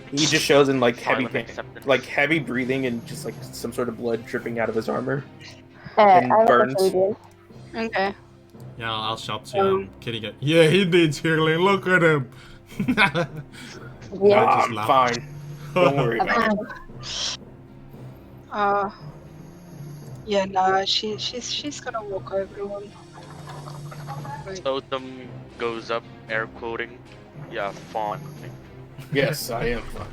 He just shows in like heavy pain, like heavy breathing and just like some sort of blood dripping out of his armor and I burns. Okay. Yeah, I'll shout to Kitty. Get yeah, he needs healing. Look at him. Yeah, I just I'm laugh. fine. Don't worry about it. Yeah, no, she's gonna walk over to him. Wait. Totem goes up, air quoting. Yeah, fawn. Yes, I am fine.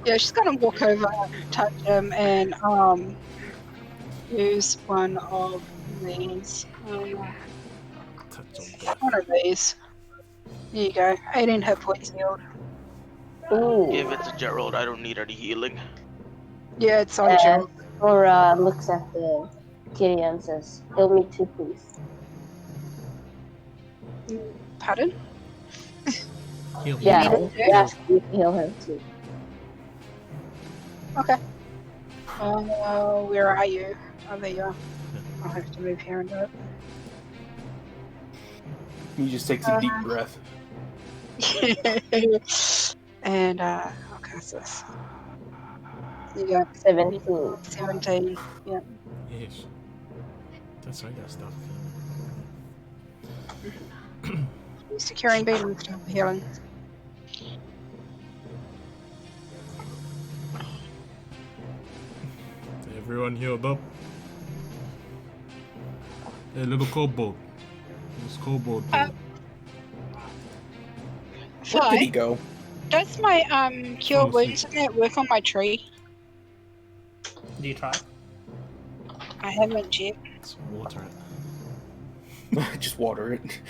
Yeah, she's gonna walk over, touch him, and use one of these. One of these. There you go. 18 hit points healed. Ooh. Give it to Gerald. I don't need any healing. Yeah, it's on Gerald. Or looks at the kitty and says, "Heal me too, please." Pardon? Heal me. Yeah, need he asked you to heal him too. Okay. Where are you? Oh, there you are. I'll have to move here and do it. He just takes a deep breath. And, okay, so this. You got 17. 17. Yeah. Yes. That's I got stuff. Securing beating stuff healing. Everyone healed up. Hey, little kobold. This kobold. Where did he go? Does my cure wounds in that work on my tree? Do you try? I haven't yet. Let's water it. Just water it.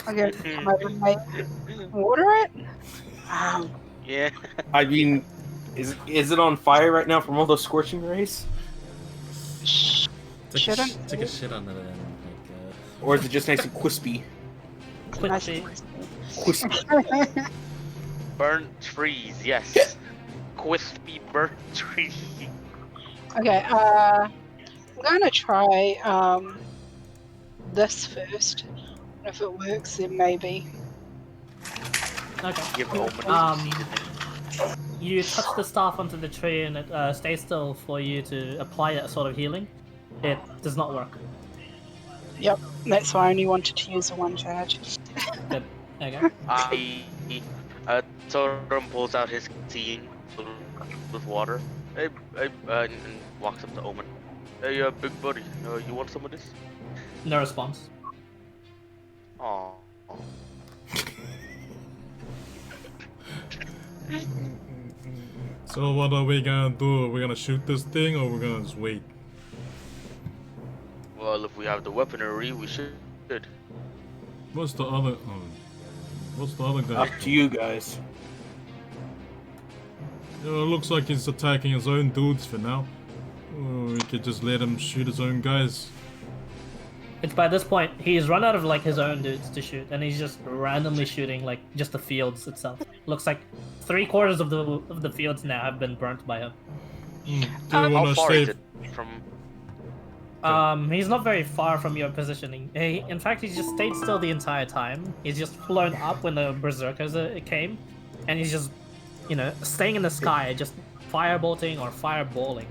Okay, come over and water it? Yeah. I mean, is it on fire right now from all those scorching rays? Take a Shouldn't. shit on it and Or is it just nice and crispy? Quickly. Crispy. Burnt trees, yes. Crispy burnt trees. Okay, I'm gonna try this first. If it works, then maybe. Okay. Give Omen You touch the staff onto the tree and it stays still for you to apply that sort of healing. It does not work. Yep, that's why I only wanted to use the one charge. Good. Okay. Totem pulls out his seeing with water. Hey, and walks up to Omen. Hey, big buddy, you want some of this? No response. Aww. So what are we gonna do? Are we gonna shoot this thing or we're gonna just wait? Well, if we have the weaponry, we should. What's the other? What's the other guy? Up to you guys. It looks like he's attacking his own dudes for now. We could just let him shoot his own guys. It's by this point he's run out of like his own dudes to shoot, and he's just randomly shooting like just the fields itself. Looks like 3/4 of the fields now have been burnt by him. Do you How wanna far stay? is it from? He's not very far from your positioning. In fact, he's just stayed still the entire time. He's just flown up when the berserkers came, and he's just, staying in the sky, just firebolting or fireballing.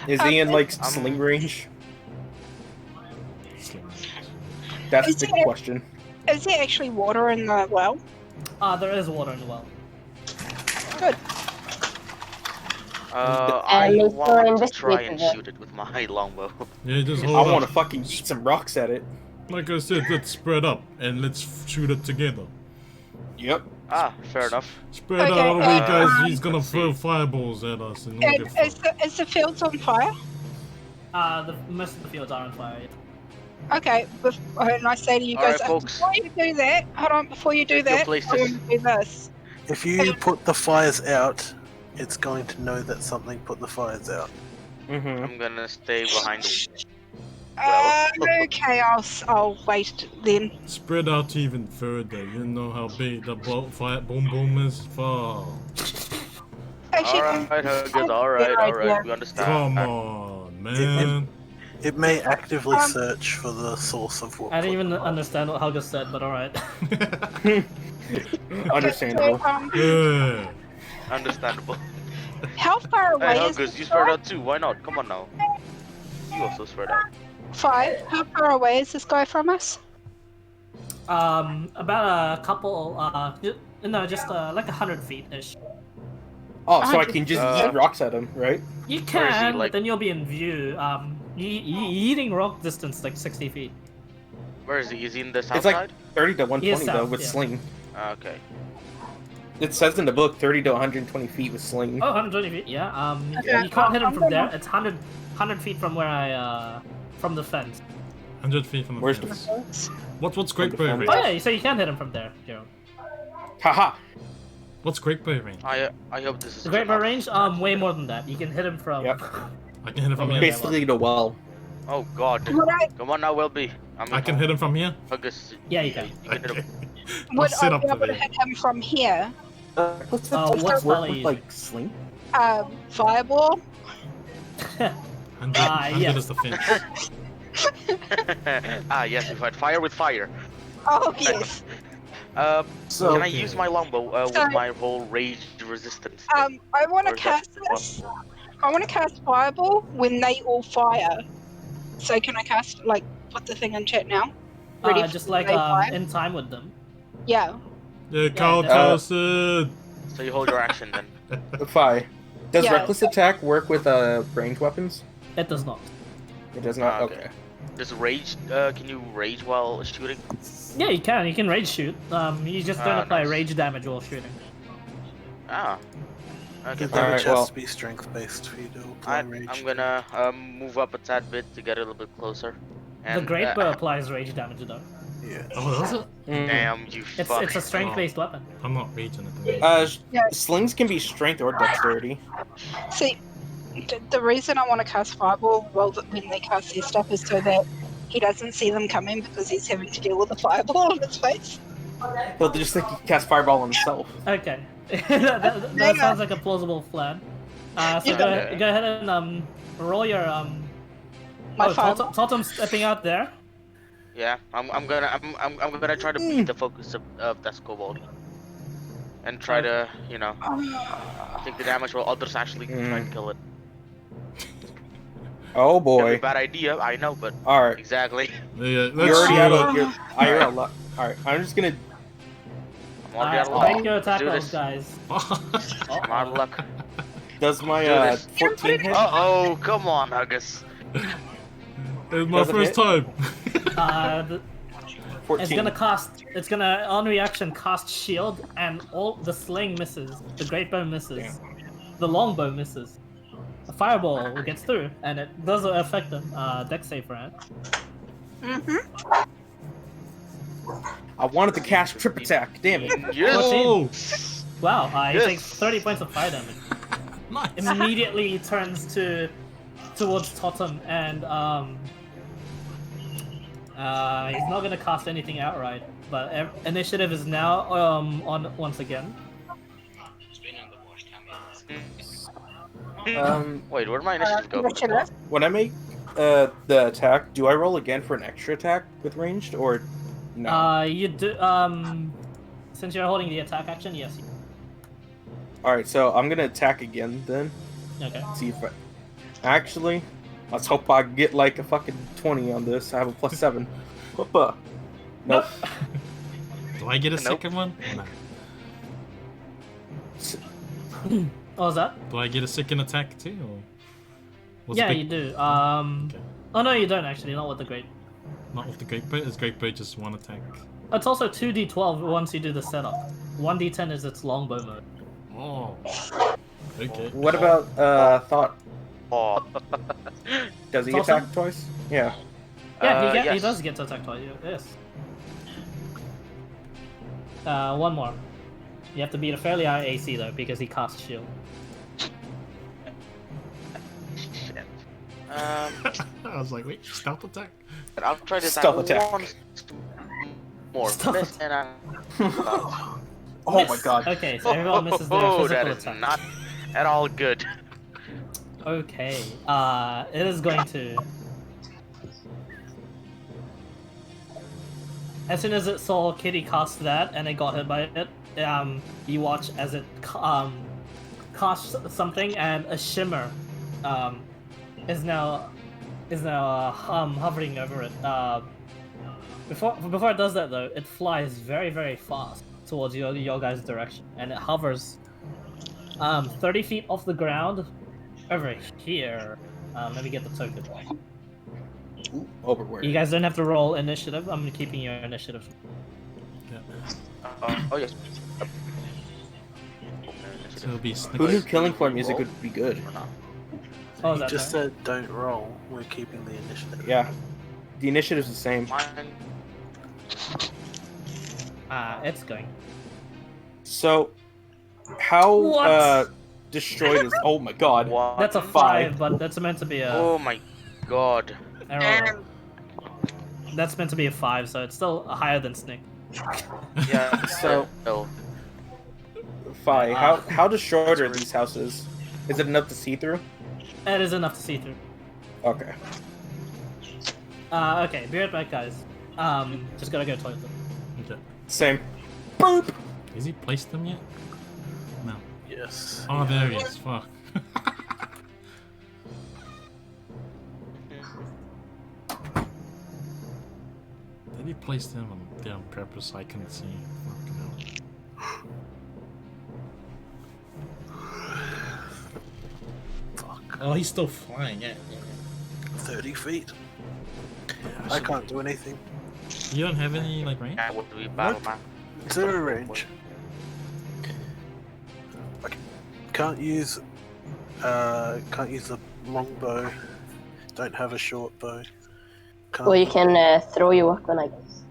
Is he in like sling range? That's the question. Is there actually water in the well? There is water in the well. Good. I make sure want to try investigate and it. shoot it with my longbow. Yeah, just I hold want up. to fucking eat some rocks at it. Like I said, let's spread up and let's shoot it together. Yep. Fair enough. Spread Okay, out, otherwise guys, he's gonna let's throw see. fireballs at us and we'll And get is fucked. the fields on fire? Most of the fields are on fire. Okay, and I say to you Alright, guys, folks. before you do that, hold on, before you do Take your that, I places. want to do this. If you put the fires out, it's going to know that something put the fires out. Mm-hmm. I'm gonna stay behind the Okay, I'll wait then. Spread out even further. You know how big the fire boom boom is. Fuck. Actually, Alright, I- alright, we understand. Come on, man. It may actively search for the source of what. I didn't even understand what Helga said, but alright. Understandable. Yeah. Understandable. How far away Hey, is Helgus, this you spread guy? out too. Why not? Come on now. You also spread out. 5. How far away is this guy from us? About a couple, just like 100 feet-ish. Oh, so I can just eat rocks at him, right? You Where is he, can, like- but then you'll be in view. Eating rock distance like 60 feet. Where is he? Is he in the south It's like side? 30 to 120 though south, with yeah. sling. Okay. It says in the book 30 to 120 feet with sling. Oh, 120 feet, yeah. Okay, You can't hit him I'm from there. gonna- It's 100 feet from where from the fence. 100 feet from the Where's fence. What's Great-Bow range? Oh yeah, so you can hit him from there, Gerald. Haha. What's Great-Bow range? I hope this is The Great Bow enough. range, way more than that. You can hit him from. Yep. I can hit him from here. Basically the well. Oh god. Come on now, Wilby. I can hit him from here? August. Yeah, you can. You can hit him. Would sit I up be to able to there. hit him from here? What's what that spell work are with, you like sling? Fireball. 100 yes. is the fence. Yes, we fight fire with fire. Oh yes. Can I use my longbow with my whole rage resistance? I want to Or is that cast this. I want to cast fireball when they all fire. So can I cast put the thing in chat now? Ready Just for like when they fire? in time with them. Yeah. Yeah, Carl Carlson! So you hold your action then. Fi. Does Yeah. reckless attack work with ranged weapons? It does not. It does not. Okay. Does rage? Can you rage while shooting? Yeah, you can. You can rage shoot. You just don't apply nice. rage damage while shooting. Ah. Okay. The damage well- has to be strength based for you to apply rage. I'm gonna move up a tad bit to get a little bit closer. And, The Great Bow applies rage damage though. Yeah. Oh, does it? Damn you It's fuck. it's a strength-based weapon. I'm not raging at the moment. Slings can be strength or dexterity. See, the reason I want to cast fireball when they cast their stuff is so that he doesn't see them coming because he's having to deal with a fireball on his face. He'll just think he can cast fireball on himself. Okay. that sounds like a plausible plan. So go ahead and roll your Totem stepping out there. Yeah, I'm gonna try to beat the focus of that kobold. And try to, take the damage while others actually try and kill it. Oh boy. That's a bad idea, I know, but Alright. exactly. Yeah, You're let's already shoot out it. of your. You're out of luck. Alright, I'm just gonna. I'm already out of luck. Make your attack Do rolls, this. guys. I'm out of luck. Does my Do this. 14 hit? Uh-oh, come on, Huggus. It's my Does it first hit? time. 14. It's gonna cast. It's gonna on reaction cast shield, and all the sling misses. The great bow misses. The longbow misses. The fireball gets through, and it does affect them. Dex save for it. I wanted to cast trip attack. Damn it. Oh! Wow, he Yes. takes 30 points of fire damage. Nice. Immediately turns towards Totem, and he's not gonna cast anything outright. But initiative is now on once again. Wait, where'd my initiative go? When I make the attack, do I roll again for an extra attack with ranged or no? You do. Since you're holding the attack action, yes. All right, so I'm gonna attack again then. Okay. See if I actually. Let's hope I get like a fucking 20 on this. I have a +7. Whoopa. Nope. Do I get a second one? No. What was that? Do I get a second attack too? Or what's Yeah, big- you do. Oh no, you don't actually. Not with the great. Not with the great bow. Is great bow just one attack? It's also 2d12 once you do the setup. 1d10 is its longbow mode. Oh. Okay. What about thought? Oh. Does he Awesome. attack twice? Yeah. Yeah, he yes. does get to attack twice. Yes. One more. You have to beat a fairly high AC though, because he casts shield. Shit. I was like, wait, stealth attack? I'll try this Stealth out attack. once more. Stealth Miss, and I... Oh my god. Okay, so everyone misses their Oh, physical that is attack. not at all good. Okay. It is going to. As soon as it saw Kitty cast that and it got hit by it, you watch as it casts something and a shimmer is now hovering over it. Before it does that though, it flies very very fast towards your guys' direction, and it hovers 30 feet off the ground over here. Let me get the token. Ooh, over where? You guys don't have to roll initiative. I'm keeping your initiative. Oh yes. So it'll be Who knew killing floor music would be good? Oh, is He that just right? said don't roll. We're keeping the initiative. Yeah. The initiative's the same. It's going. So, how What? destroyed is? Oh my god. That's a 5, but that's meant to be a. Oh my god. Error. That's meant to be a 5, so it's still higher than Snick. Yeah. So, Fi, how destroyed are these houses? Is it enough to see through? It is enough to see through. Okay. Okay, be right back, guys. Just gotta go to the toilet. Okay. Same. Boop! Has he placed them yet? No. Yes. Oh, there he is. Fuck. Did he place them on purpose? I couldn't see. Fucking hell. Fuck. Oh, he's still flying. Yeah. 30 feet. I can't do anything. You don't have any like range? What do we battle map? 0 range. I can't use a longbow. Don't have a short bow. Can't, Well, you can throw your weapon, I guess.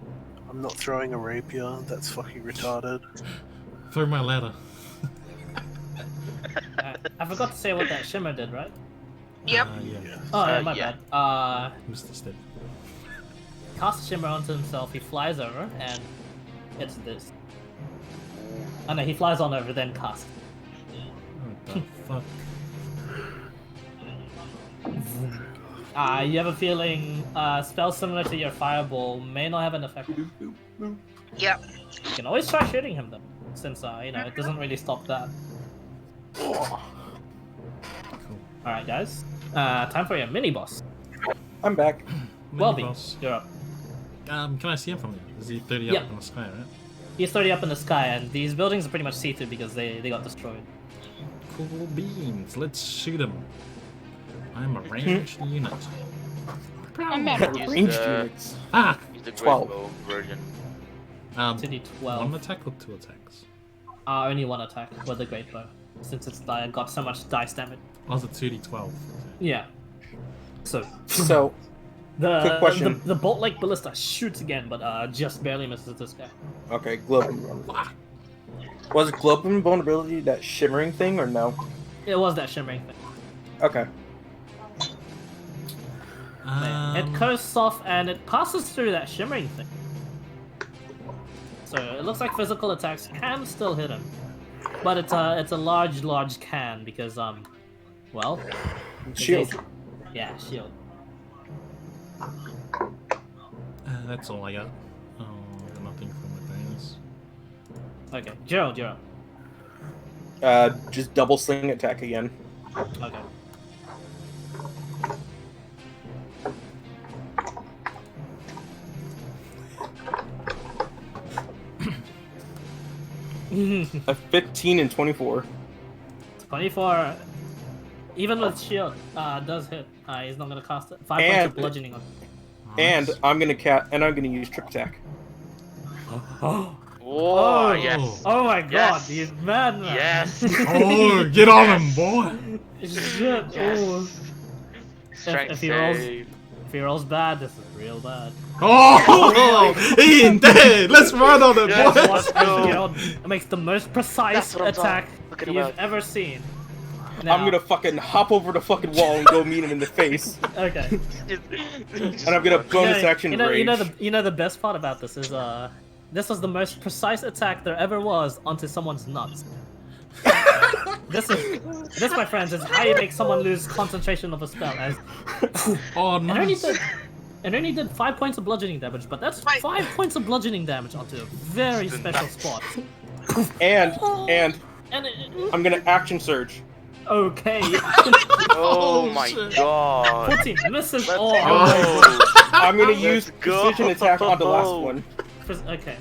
I'm not throwing a rapier. That's fucking retarded. Throw my ladder. I forgot to say what that shimmer did, right? Yep. Yeah. Oh, yeah, my bad. Mr. Step. Cast shimmer onto himself. He flies over, and it's this. Oh no, he flies on over, then cast. What the fuck? You have a feeling spells similar to your fireball may not have an effect. Yep. You can always try shooting him though, since it doesn't really stop that. Cool. Alright guys, time for your mini boss. I'm back. Welby, Mini-boss. you're up. Can I see him from there? Is he 30 Yep. up in the sky, right? He's 30 up in the sky, and these buildings are pretty much see-through because they got destroyed. Cool beans. Let's shoot him. I'm a ranged unit. I'm at Ranged units. Ah! Use the 12. Great Bow version. To do 12. One attack or 2 attacks? Only one attack with the great bow, since it's got so much dice damage. Oh, it's a 2d12. Yeah. So So, quick question. the bolt like ballista shoots again, but just barely misses this guy. Okay, globe and vulnerability. Was globe and vulnerability that shimmering thing or no? It was that shimmering thing. Okay. It coasts off and it passes through that shimmering thing. So it looks like physical attacks can still hit him, but it's a large can because well, Shield. Yeah, shield. That's all I got. Oh, nothing from my bonus. Okay, Gerald, you're up. Just double sling attack again. Okay. A 15 and 24. 24, even with shield, does hit. He's not gonna cost it. 5 points of bludgeoning on. And I'm gonna use trick attack. Oh, yes. Oh my god, Yes. he's mad, man. Yes. Oh, get on him, boy! Shit. Yes. Oh. Strength If he rolls, save. if he rolls bad, this is real bad. Oh! Ian dead! Let's run on it, Yes, boy! let's go. Gerald makes the most precise That's what I'm attack talking you've about. ever seen. I'm Now- gonna fucking hop over the fucking wall and go meet him in the face. Okay. And I'm gonna bonus action you know rage. the best part about this is this was the most precise attack there ever was onto someone's nuts. this, my friends, is how you make someone lose concentration of a spell. As Oh, it only did 5 points of bludgeoning damage, but that's 5 points of bludgeoning damage onto a very special spot. And And I'm gonna action surge. okay, Oh my god. 14 misses Let's all. go. I'm gonna use go. precision attack on the last one. Okay.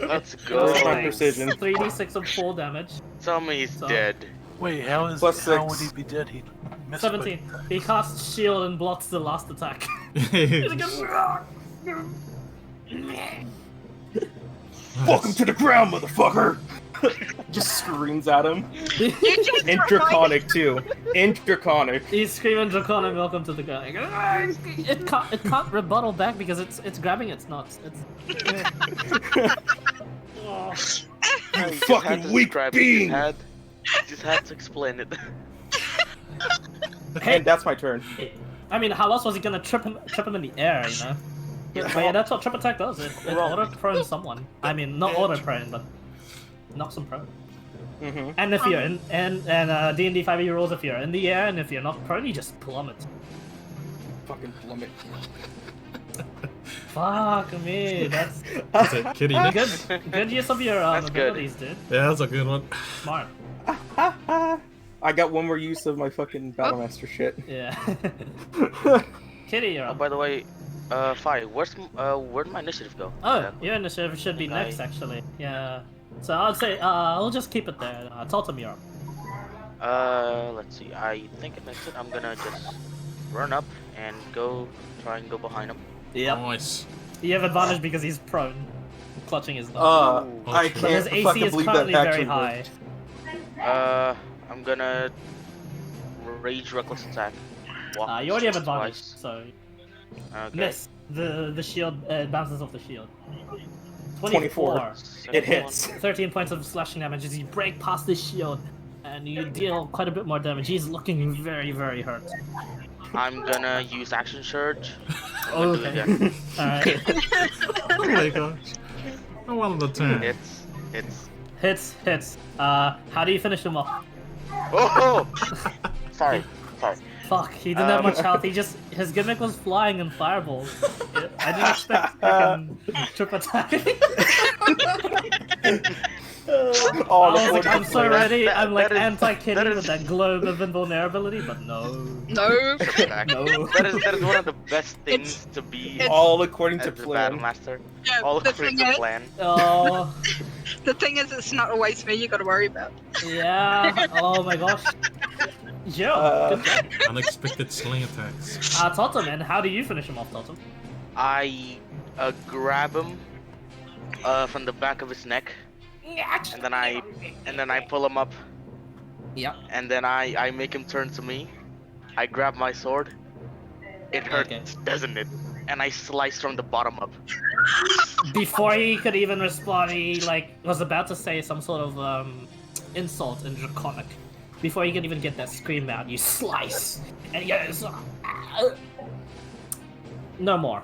Let's go. That's my precision. 3d6 of full damage. Tell me he's So- dead. Wait, how Plus would he 6. be dead? He missed 17. He casts shield and blocks the last attack. Welcome to the ground, motherfucker! Just screams at him. You just And Draconic too. And Draconic. He's screaming Draconic, welcome to the guy. It can't rebuttal back because it's grabbing its nuts. You fucking weak being! You just had to explain it. And that's my turn. I mean, how else was he gonna trip him in the air, you know? But yeah, that's what trip attack does. It auto prone someone. I mean, not auto prone, but knocks them prone. Mm-hmm. And if you're in D&D 5e rules, if you're in the air and if you're not prone, you just plummet. Fucking plummet. Fuck me, that's it, Kitty. good use of your abilities, dude. Yeah, that's a good one. Smart. I got one more use of my fucking Battlemaster shit. Yeah. Kitty, you're up. By the way, Fi, where'd my initiative go? Oh, your initiative should be next, actually. Yeah. So I'd say, I'll just keep it there. Totem, you're up. Let's see. I think that's it. I'm gonna just run up and try and go behind him. Yep. Nice. You have advantage because he's prone, clutching his nuts. I But can't his AC fucking is believe currently that very actually high. I'm gonna rage reckless attack. Walk You already have advantage, twice. so Okay. miss. The shield bounces off the shield. 24. It hits. 13 points of slashing damage as you break past the shield, and you deal quite a bit more damage. He's looking very, very hurt. I'm gonna use action surge. Okay. Alright. Oh my gosh. I wanted the turn. Hits. How do you finish him off? Oh! Sorry. Fuck, he didn't have much health. His gimmick was flying and fireballs. I didn't expect fucking trip attack. I was like, I'm so ready. I'm like anti-Kitty with that globe of invulnerability, but no. No. No. That is one of the best things to be. All according to as a plan. Battlemaster. Yeah, All the according thing to is- plan. Oh. The thing is, it's not always me you gotta worry about. Yeah. Oh my gosh. Yeah. Good job. Unexpected sling attacks. Totem, man, how do you finish him off, Totem? I grab him from the back of his neck, and then I pull him up. Yep. And then I make him turn to me. I grab my sword. It hurts, doesn't it? And I slice from the bottom up. Before he could even respond, he was about to say some sort of insult in Draconic. Before he could even get that scream out, you slice, and he goes, no more.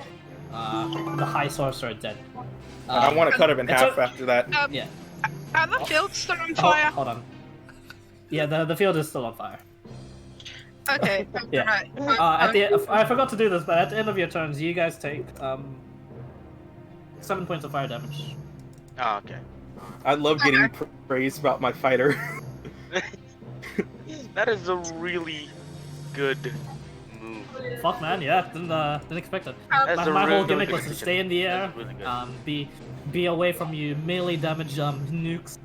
The high sorcerer dead. I want to cut him in half after that. Yeah. Are the fields still on fire? Hold on. Yeah, the field is still on fire. Okay. Yeah. Right. I forgot to do this, but at the end of your turns, you guys take 7 points of fire damage. Oh, okay. I love getting praise about my fighter. That is a really good move. Fuck, man, yeah, didn't expect it. That's a My really whole gimmick good was to decision. stay in the air, That's really good. be away from you, melee damage nukes.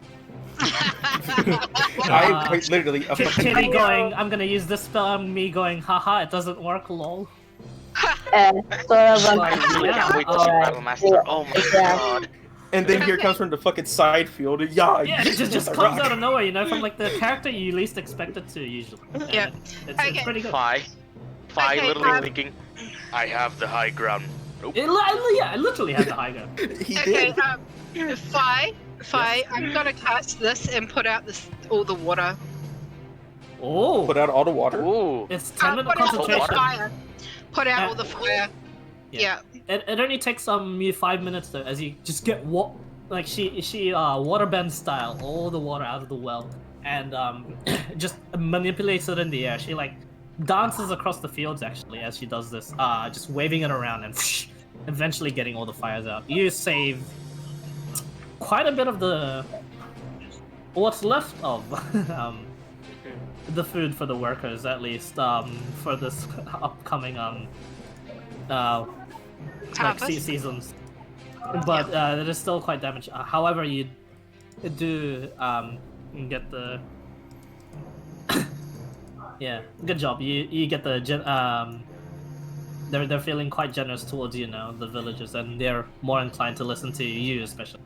I literally a fucking Kitty going, I'm gonna use this spell, and me going, haha, it doesn't work, lol. Sort of Like, I can't wait to see Alright. Battlemaster. Oh my Yeah. god. And then here comes from the fucking side field. Yeah, Yeah, it just comes out of nowhere, you know, from like the character you least expect it to usually. Yeah. It's pretty good. Fi Okay, literally thinking, I have the high ground. Nope. I literally had the high ground. He Okay, did. Fi, I'm gonna cast this and put out all the water. Oh, Put out all the water. Ooh. it's 10 minute Put out all the concentration. fire. Put out all the fire. Yeah. It only takes you 5 minutes though, as you just get she waterbend style all the water out of the well, and just manipulates it in the air. She dances across the fields actually as she does this, just waving it around and eventually getting all the fires out. You save quite a bit of what's left of the food for the workers, at least for this upcoming seasons. But it is still quite damaged. However, you do get the yeah, good job. You get the they're feeling quite generous towards you now, the villagers, and they're more inclined to listen to you, especially.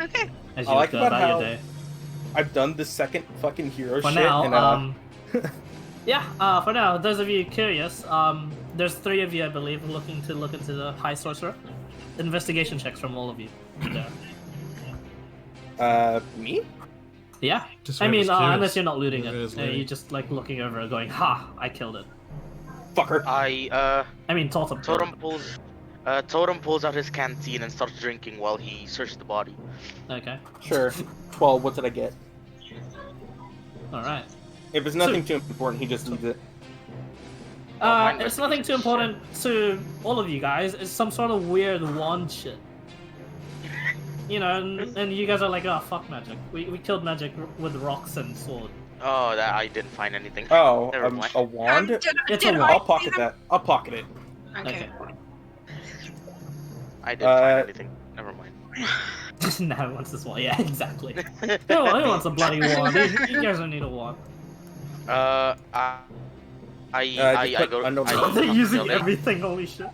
Okay. as I you like go about about your how day. I've done the second fucking hero For shit. now, and, yeah. For now, those of you curious, there's 3 of you, I believe, looking to look into the High Sorcerer. Investigation checks from all of you. There. Me? Yeah. Just I mean, whoever's curious. unless you're not looting Whoever's it, looting. you're just like looking over it, going, "Ha! I killed it." Fucker. I mean, Totem. Totem pulls out his canteen and starts drinking while he searches the body. Okay. Sure. 12. What did I get? All right. If it's nothing too important, he just leaves it. It's nothing too important to all of you guys. It's some sort of weird wand shit. You know, and you guys are like, oh, fuck magic. We killed magic with rocks and sword. Oh, that I didn't find anything. Oh, Never mind. a wand? It's a wand. I'll pocket that. I'll pocket it. Okay. I didn't find anything. Never mind. Now he wants this one. Yeah, exactly. Who wants a bloody wand? You guys don't need a wand. I go. They're using everything. Holy shit.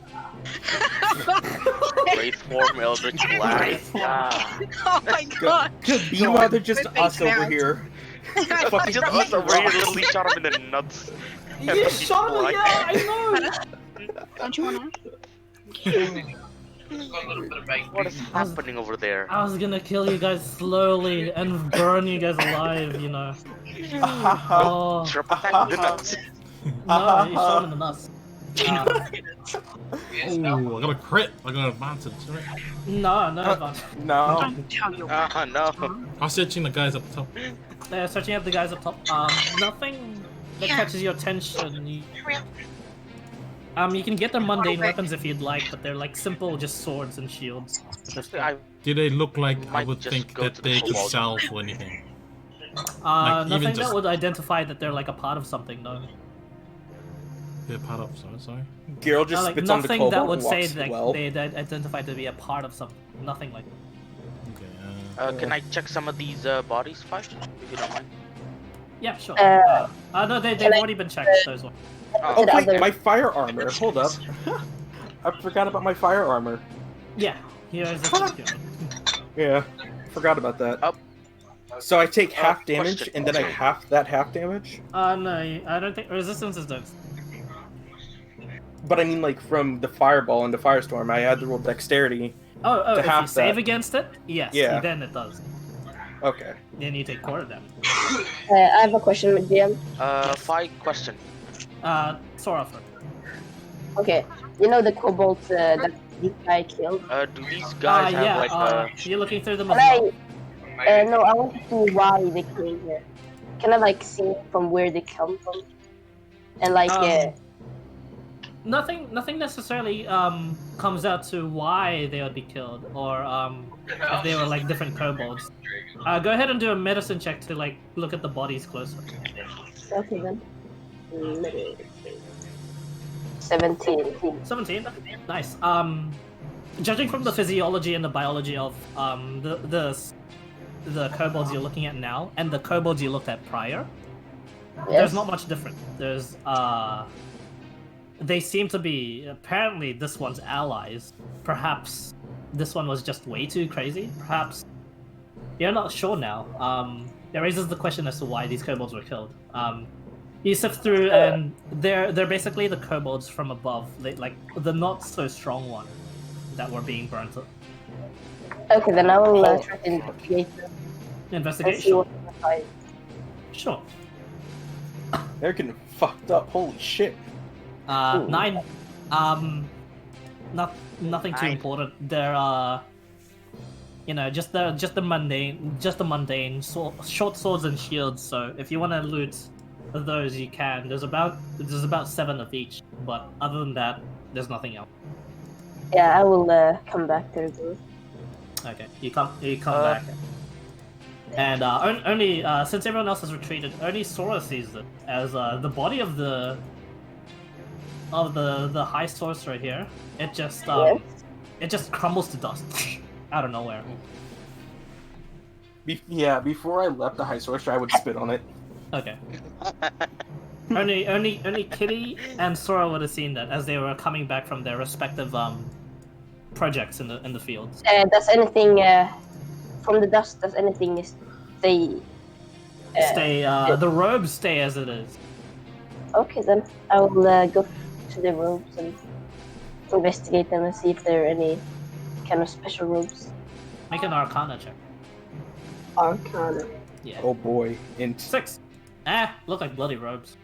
Wraith form, Eldritch Blast. Oh my god. Good. Meanwhile, they're just us over here. Fucking just us over here literally shot him in the nuts. You shot him, yeah, I know! Don't you wanna? What is happening over there? I was gonna kill you guys slowly and burn you guys alive, you know. Oh. Sure, attack the nuts. No, you shot him in the nuts. Ooh, I got a crit. I got an advantage. Right? No advantage. No. Don't tell your No. I was searching the guys up top. They're searching up the guys up top. Nothing that catches your attention. You can get their mundane weapons if you'd like, but they're like simple, just swords and shields. Do they look like I would just think go that to the they could cobalt. sell for anything? Nothing even that just- would identify that they're like a part of something, though. They're part of. Sorry. Gil just Like spits on the nothing cobalt that would and say walks that well. they'd identify to be a part of something. Nothing like that. Okay. Can I check some of these bodies first, if you don't mind? Yeah, sure. Uh, they've can I- already been checked, those ones. Oh the wait, other- my fire armor. Hold up. I forgot about my fire armor. Yeah, here's the Yeah, forgot about that. Oh. So I take half damage, question. and then I half that half damage. No, I don't think resistance is done. But I mean, like from the fireball and the firestorm, I had to roll dexterity. Oh, to if you half save that. against it, yes, Yeah. then it does. Okay. Then you take quarter damage. I have a question with DM. Five question. Sora first. Okay, you know the kobold that this guy killed? Do these guys have Yeah, like a... you're looking through them as Can well. no, I want to see why they came here. Can I like see from where they come from? And like, Nothing necessarily comes out to why they would be killed, or if they were like different kobolds. Go ahead and do a medicine check to like look at the bodies closer. okay then. 17. 17. Nice. Judging from the physiology and the biology of the kobolds you're looking at now and the kobolds you looked at prior, there's not much different. There's they seem to be, apparently this one's allies. Perhaps this one was just way too crazy. Perhaps you're not sure now. It raises the question as to why these kobolds were killed. You sift through, and they're basically the kobolds from above, like the not so strong one that were being burnt. Okay, then I will try to investigate them. and see Investigation. what I find. Sure. They're getting fucked up. Holy shit. 9. Nothing too important. They're just the mundane short swords and shields. So if you want to loot those, you can. There's about 7 of each, but other than that, there's nothing else. Yeah, I will come back to the group. Okay, you come back, and only since everyone else has retreated, only Sora sees it as the body of the high sorcerer here. It just crumbles to dust out of nowhere. Before I left the high sorcerer, I would spit on it. Okay. only Kitty and Sora would have seen that as they were coming back from their respective projects in the fields. Does anything from the dust, does anything stay? The robes stay as it is. Okay, then I will go to the robes and investigate them and see if there are any kind of special robes. Make an Arcana check. Arcana. Yeah. Oh boy, 6. Look like bloody robes.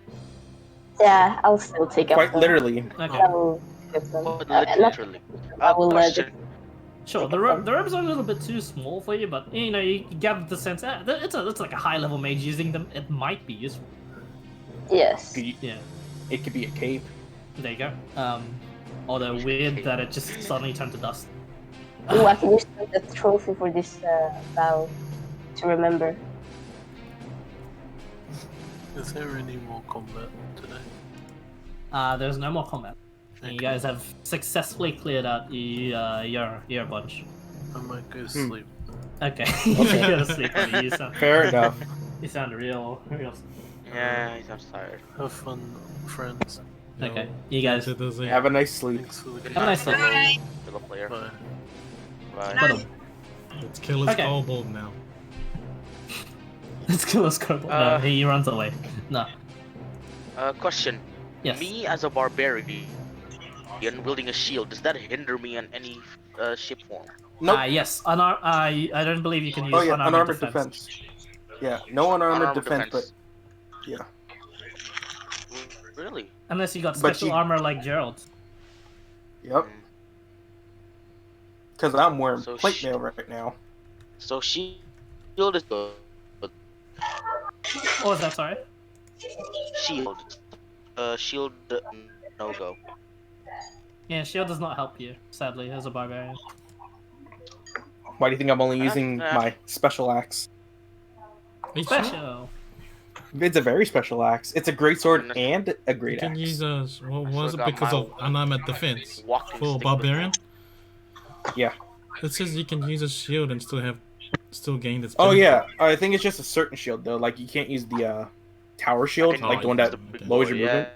Yeah, I'll still take up. Quite literally. Okay. I will equip them. Literally. I will Question. Sure, the robes are a little bit too small for you, but you get the sense it's like a high level mage using them. It might be useful. Yes. Yeah. It could be a cape. There you go. Although weird that it just suddenly turned to dust. Ooh, I can use the trophy for this battle to remember. Is there any more combat today? There's no more combat. You guys have successfully cleared out your bunch. I might go to sleep. Okay, you should go to sleep. You sound, Fair enough. You sound real. Yeah, he sounds tired. Have fun, friends. Okay, you guys have a nice sleep. Thanks for the have a nice sleep. Fiddle player. Bye. Bye. Let's kill his kobold now. Let's kill this kobold. No, he runs away. No. Question. Yes. Me as a barbarian wielding a shield, does that hinder me in any shape form? Nope. Yes. I don't believe you can use unarmored defense. Yeah, no unarmored defense, but yeah. Really? Unless you got special armor like Gerald. Yep. Because I'm wearing So plate mail right now. So shield is good. What was that? Sorry. Shield. Shield no go. Yeah, shield does not help you, sadly, as a barbarian. Why do you think I'm only using my special axe? Special. It's a very special axe. It's a great sword and a great You can use what was it because of unarmored defense for barbarian? Yeah. It says you can use a shield and still gain this. Oh yeah, I think it's just a certain shield though. Like you can't use the tower shield, like the one that lowers your movement.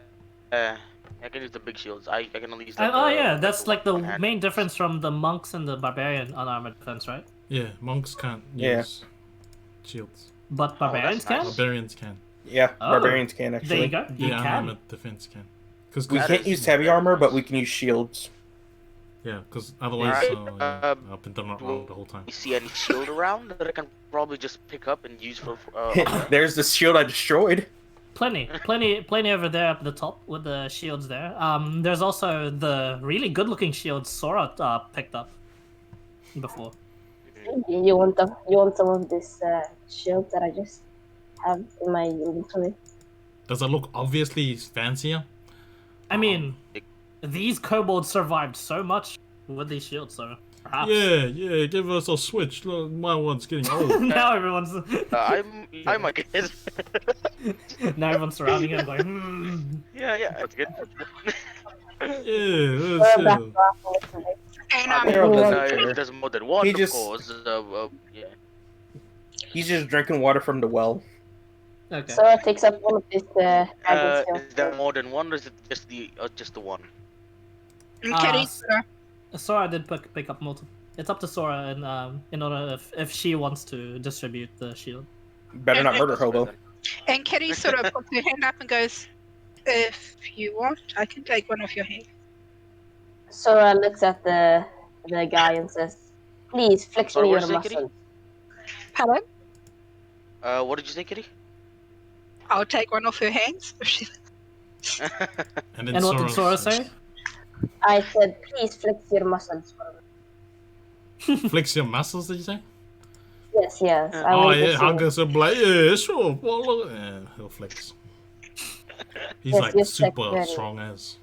I can use the big shields. I can only use. Yeah, that's like the main difference from the monks and the barbarian unarmored defense, right? Yeah, monks can't use shields. But barbarians can. Barbarians can. Yeah, Oh, barbarians can actually. There you go. You Yeah, can. unarmored defense can. Because We can't use heavy armor, but we can use shields. Yeah, because otherwise, I've been done wrong the whole time. You see any shield around that I can probably just pick up and use for? There's the shield I destroyed. Plenty over there up at the top with the shields there. There's also the really good-looking shield Sora picked up before. You want some of this shield that I just have in my inventory? Does it look obviously fancier? I mean, these kobolds survived so much with these shields, so perhaps. Yeah, give us a switch. Look, my one's getting old. Now everyone's. I'm a kid. Now everyone's surrounding him going. Yeah, that's good. Yeah, that's If there's more than one, He of just- course. Yeah. He's just drinking water from the well. Okay. Sora takes up one of this dragon Is there more than one, or is it just the one? Sora did pick up multiple. It's up to Sora in order if she wants to distribute the shield. Better not murder Hobo. And Kitty sort of puts her hand up and goes, "If you want, I can take one of your hands." Sora looks at the guy and says, "Please flex Sorry, me what your did you say, Kitty? muscles." Pardon? What did you say, Kitty? I'll take one of her hands. And then And what did Sora say? I said, "Please flex your muscles for me." Flex your muscles, did you say? Yes. I Oh want to yeah, see Hugger it. said like, yeah, sure. Well, look. Yeah, he'll flex. He's Yes, like yes, super flex, strong as.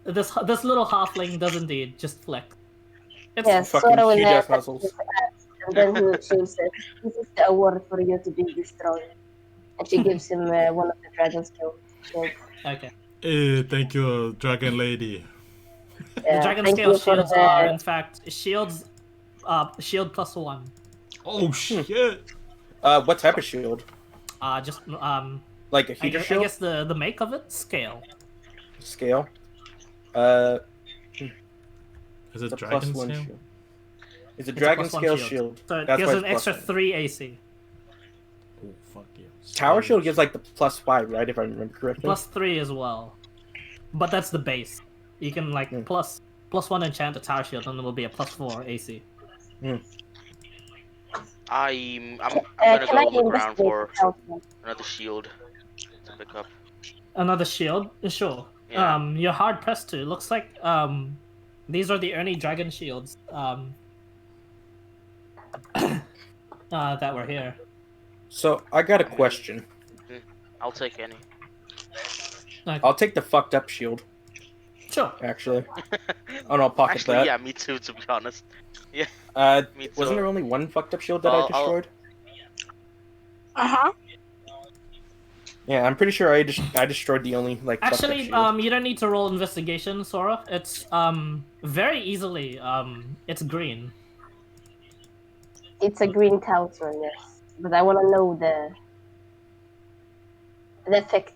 This little halfling does indeed just flex. It's Yes, fucking Sora will huge-ass flex muscles. his ass, and then she will say, "This is the award for you to be this strong." And she gives him one of the dragon's shields. Okay. Thank you, Dragon Lady. The Yeah, dragon thank scale you for shields the- are in fact shields. Shield +1. Oh shit! What type of shield? Just Like a I heater guess, shield? the make of it scale. Scale. Is it The dragon +1 scale? shield. It's a It's dragon plus one scale shield. So it That's gives why an it's extra plus 3 AC. Oh fuck yeah. Tower shield gives like the +5, right? If I remember correctly. Plus 3 as well. But that's the base. You can like plus 1 enchant a tower shield, and it will be a +4 AC. I'm gonna Can I go look around investigate for the talisman? another shield to pick up. Another shield? Sure. Yeah. You're hard pressed to. Looks like these are the only dragon shields that were here. So I got a question. I'll take any. Okay. I'll take the fucked up shield. Sure. Actually. Oh no, pocket Actually, that. yeah, me too. To be honest. Yeah. Me too. Wasn't there only one fucked up shield that I destroyed? Yeah, I'm pretty sure I destroyed the only like. Actually, fucked up shield. you don't need to roll investigation, Sora. It's very easily it's green. It's a green talisman, yes. But I want to know the effect.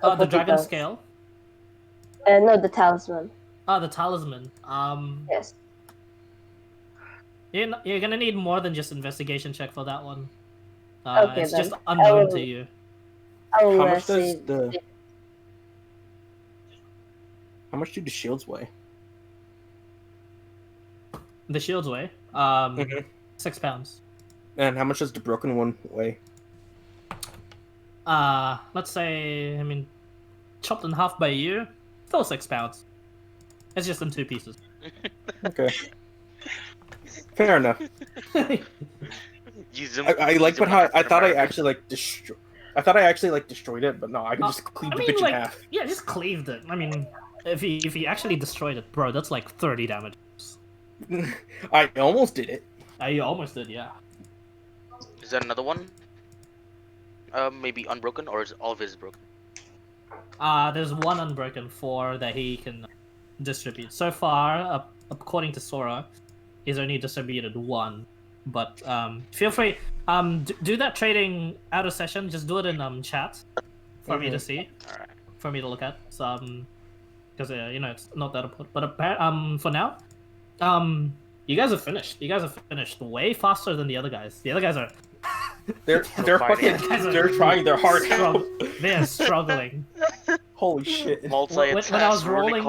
The what it dragon does. scale. No, the talisman. The talisman. Yes. You're gonna need more than just investigation check for that one. Okay, it's then. just unknown to you. I'll How much does see. How much do the shields weigh? The shields weigh 6 pounds. And how much does the broken one weigh? Let's say, I mean, chopped in half by you, still 6 pounds. It's just in 2 pieces. Okay. Fair enough. I like how I thought I actually like destroyed. I thought I actually like destroyed it, but no, I can just cleave the bitch in half. Yeah, just cleaved it. I mean, if he actually destroyed it, bro, that's like 30 damage. I almost did it. You almost did, yeah. Is there another one? Maybe unbroken, or is all of his broken? There's one unbroken 4 that he can distribute. So far, according to Sora, he's only distributed 1. But feel free, do that trading out of session. Just do it in chat for me to see, for me to look at. So because you know it's not that important. But for now, you guys have finished. You guys have finished way faster than the other guys. The other guys are. They're fucking. They're trying their hard. They're struggling. Holy shit! When I was rolling,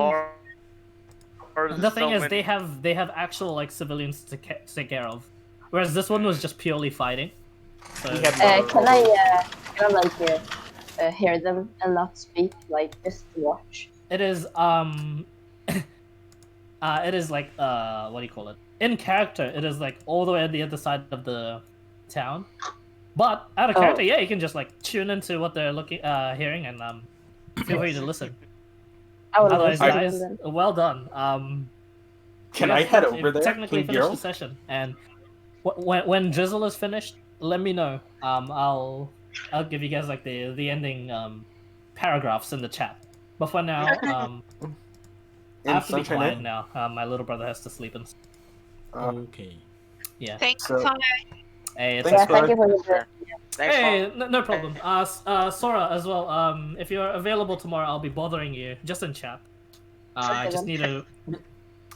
the thing is, they have actual like civilians to take care of, whereas this one was just purely fighting. So... Can I like hear them and not speak, like just watch? It is it is like what do you call it? In character, it is like all the way at the other side of the town. But out of character, yeah, you can just like tune into what they're hearing and feel free to listen. Otherwise, guys, well done. Can I head over there? Technically finish the session, and when Drizzle is finished, let me know. I'll give you guys like the ending paragraphs in the chat. But for now, I have to be quiet now. My little brother has to sleep. Okay. Yeah. Thanks, so, Sonic. Hey, it's thank you for your Hey, no problem. Sora as well. If you're available tomorrow, I'll be bothering you just in chat. I just need to.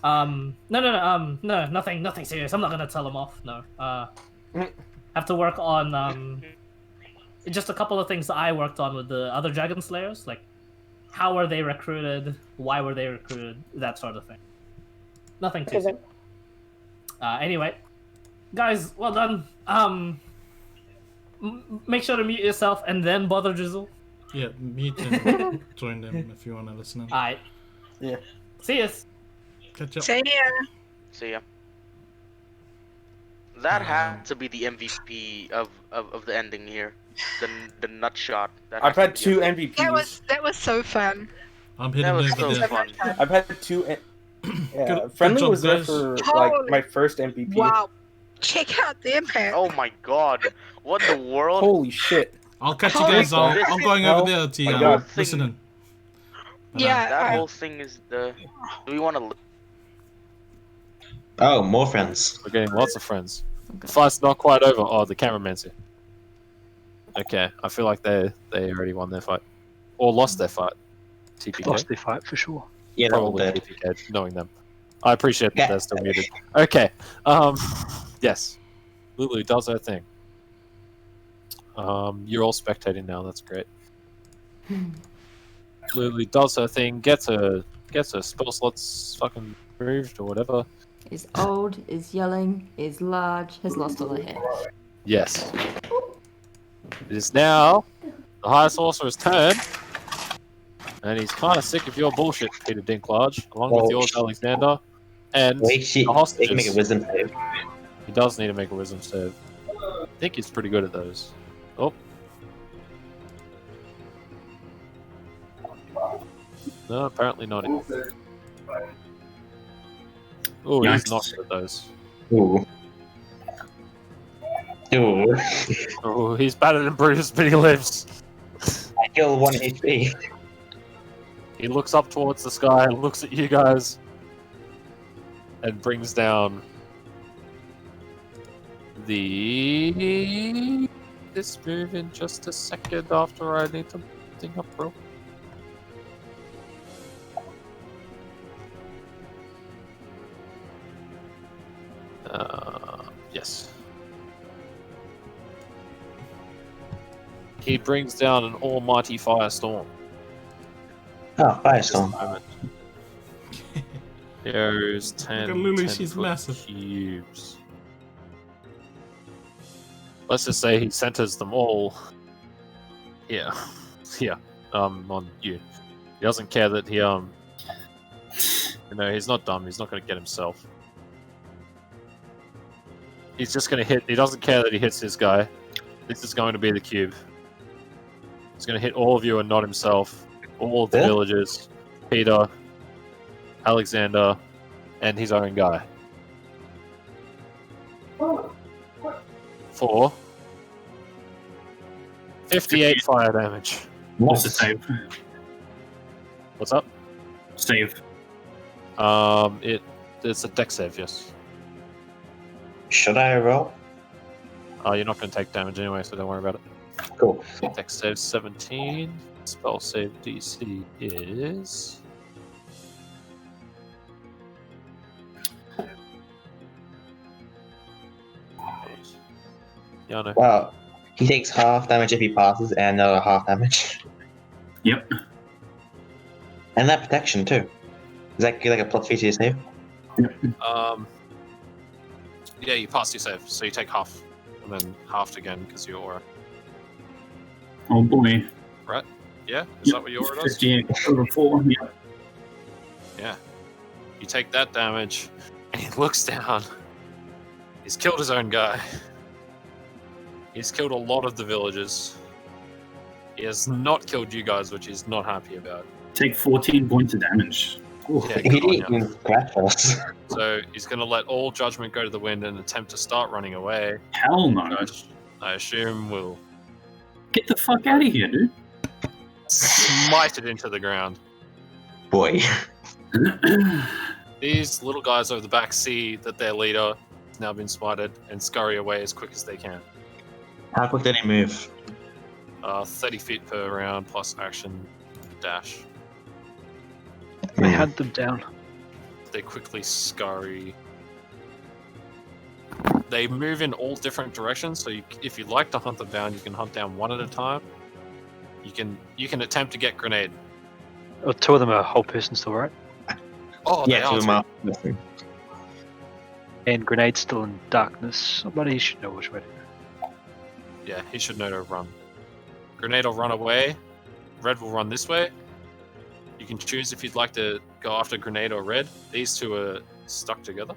No, nothing serious. I'm not gonna tell him off. No. Have to work on just a couple of things that I worked on with the other Dragon Slayers, like how were they recruited, why were they recruited, that sort of thing. Nothing too serious. Anyway, guys, well done. Make sure to mute yourself and then bother Drizzle. Yeah, mute and join them if you want to listen. Alright. Yeah. See ya. Catch up. See ya. See ya. That had to be the MVP of the ending here. The nut shot. I've had 2 MVPs. That was so fun. I'm hitting was over so there. fun. I've had 2. Yeah, Good Friendly job, was there guys. for like my first MVP. Wow. Check out the impact. Oh my god. What the world? Holy shit. I'll catch you guys. I'm going over there to listening. Yeah. That whole thing is the. Do we want to? Oh, more friends. We're getting lots of friends. The fight's not quite over. Oh, the cameraman's here. Okay, I feel like they already won their fight. Or lost their fight. TPK. Lost their fight for sure. Yeah, they're all Probably dead. TPK, knowing them. I appreciate that they're still muted. Okay. Yes. Lulu does her thing. You're all spectating now. That's great. Lulu does her thing. Gets her spell slots fucking moved or whatever. Is old, is yelling, is large, has lost all her hair. Yes. It is now the High Sorcerer's turn. And he's kind of sick of your bullshit, Peter Dinklage, along with yours, Alexander, and Wait, the hostages. they can make a wisdom save. He does need to make a wisdom save. I think he's pretty good at those. Oh. No, apparently not. Oh, he's not good at those. Ooh. Ooh. Oh, he's battered and bruised, but he lives. I heal 1 HP. He looks up towards the sky, looks at you guys, and brings down this move in just a second after I need to think up, bro. Yes. He brings down an almighty firestorm. Oh, firestorm. There's 10, Look at Lulu, 10 she's foot massive. cubes. Let's just say he centers them all here. Here. On you. He doesn't care that he, he's not dumb, he's not gonna get himself. He's just gonna hit, he doesn't care that he hits this guy. This is going to be the cube. He's gonna hit all of you and not himself. All of the villagers. Peter, Alexander, and his own guy. For 58 fire damage. What's the save? What's up? Save. It's a dex save, yes. Should I roll? You're not going to take damage anyway, so don't worry about it. Cool. Dex save 17. Spell save DC is... Yeah, I know. Wow. He takes half damage if he passes and another half damage. Yep. And that protection too. Is that like a plus 3 to your save? Yeah, you passed your save, so you take half, and then halved again because your aura. Oh boy. Right? Yeah? Is that what your aura does? 58 over 4. Yep. Yeah. You take that damage, and he looks down. He's killed his own guy. He's killed a lot of the villagers. He has not killed you guys, which he's not happy about. Take 14 points of damage. Yeah, He didn't even scratch us. so he's going to let all judgment go to the wind and attempt to start running away. Hell no. I assume we'll Get the fuck out of here, dude. smite it into the ground. Boy. These little guys over the back see that their leader has now been smited and scurry away as quick as they can. How quick did he move? 30 feet per round plus action dash. I hunt them down. They quickly scurry. They move in all different directions, so if you'd like to hunt them down, you can hunt down one at a time. You can attempt to get grenade. Oh, 2 of them are a whole person still, right? Oh, Yeah, they 2 are of them are missing. And Grenade's still in darkness. Somebody should know which way to go. Yeah, he should know to run. Grenade will run away. Red will run this way. You can choose if you'd like to go after Grenade or Red. These two are stuck together.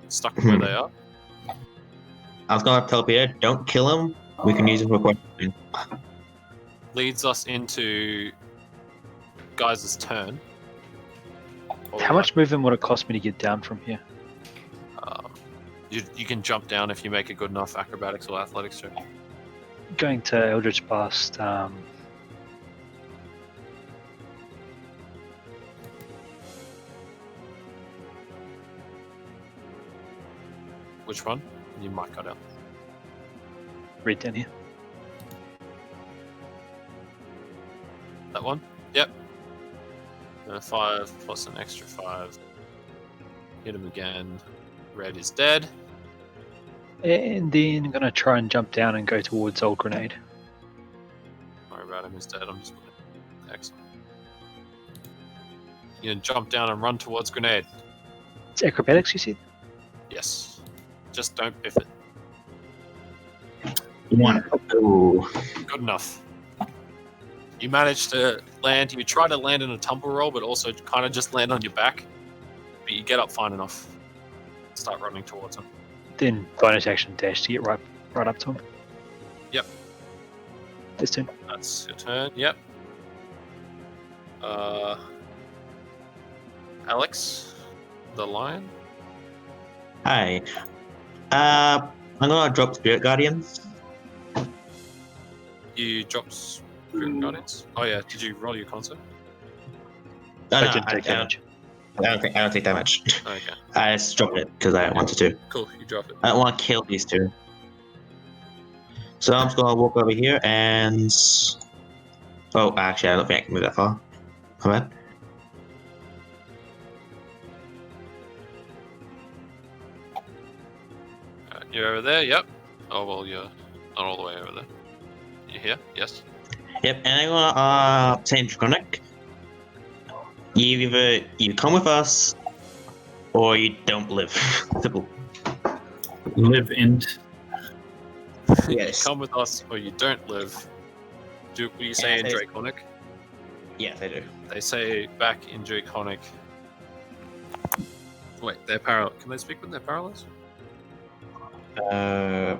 Stuck where they are. I was gonna tell Peter, don't kill him. We can use him for questioning. Leads us into Guys' turn. How much movement would it cost me to get down from here? You can jump down if you make a good enough acrobatics or athletics check. Going to Eldritch Blast. Which one? You might cut out. Read down here. That one? Yep. 5 plus an extra 5. Hit him again. Red is dead. And then I'm gonna try and jump down and go towards old grenade. Don't worry about him, he's dead. I'm just putting excellent. You can jump down and run towards grenade. It's acrobatics, you said? Yes. Just don't biff it. 1. Ooh. Good enough. You managed to land. You try to land in a tumble roll, but also kind of just land on your back. But you get up fine enough. Start running towards him. Then bonus action dash to get right up to him. Yep. This turn. That's your turn. Yep. Alex, the lion. Hi. I'm gonna drop Spirit Guardians. You dropped Spirit Guardians. Oh yeah. Did you roll your concert? No, I didn't take damage. I don't take damage. Okay. I just dropped it because I wanted to. Cool. You drop it. I don't want to kill these two. So I'm just gonna walk over here and. Oh, actually, I don't think I can move that far. Come on. You're over there. Yep. Oh well, you're not all the way over there. You here? Yes. Yep, and I'm gonna say Draconic. You come with us, or you don't live. Simple. Live in. Yes. You come with us, or you don't live. Do what you say in Draconic? Yes, I do. They say back in Draconic. Wait, they're paralyzed. Can they speak when they're paralyzed? I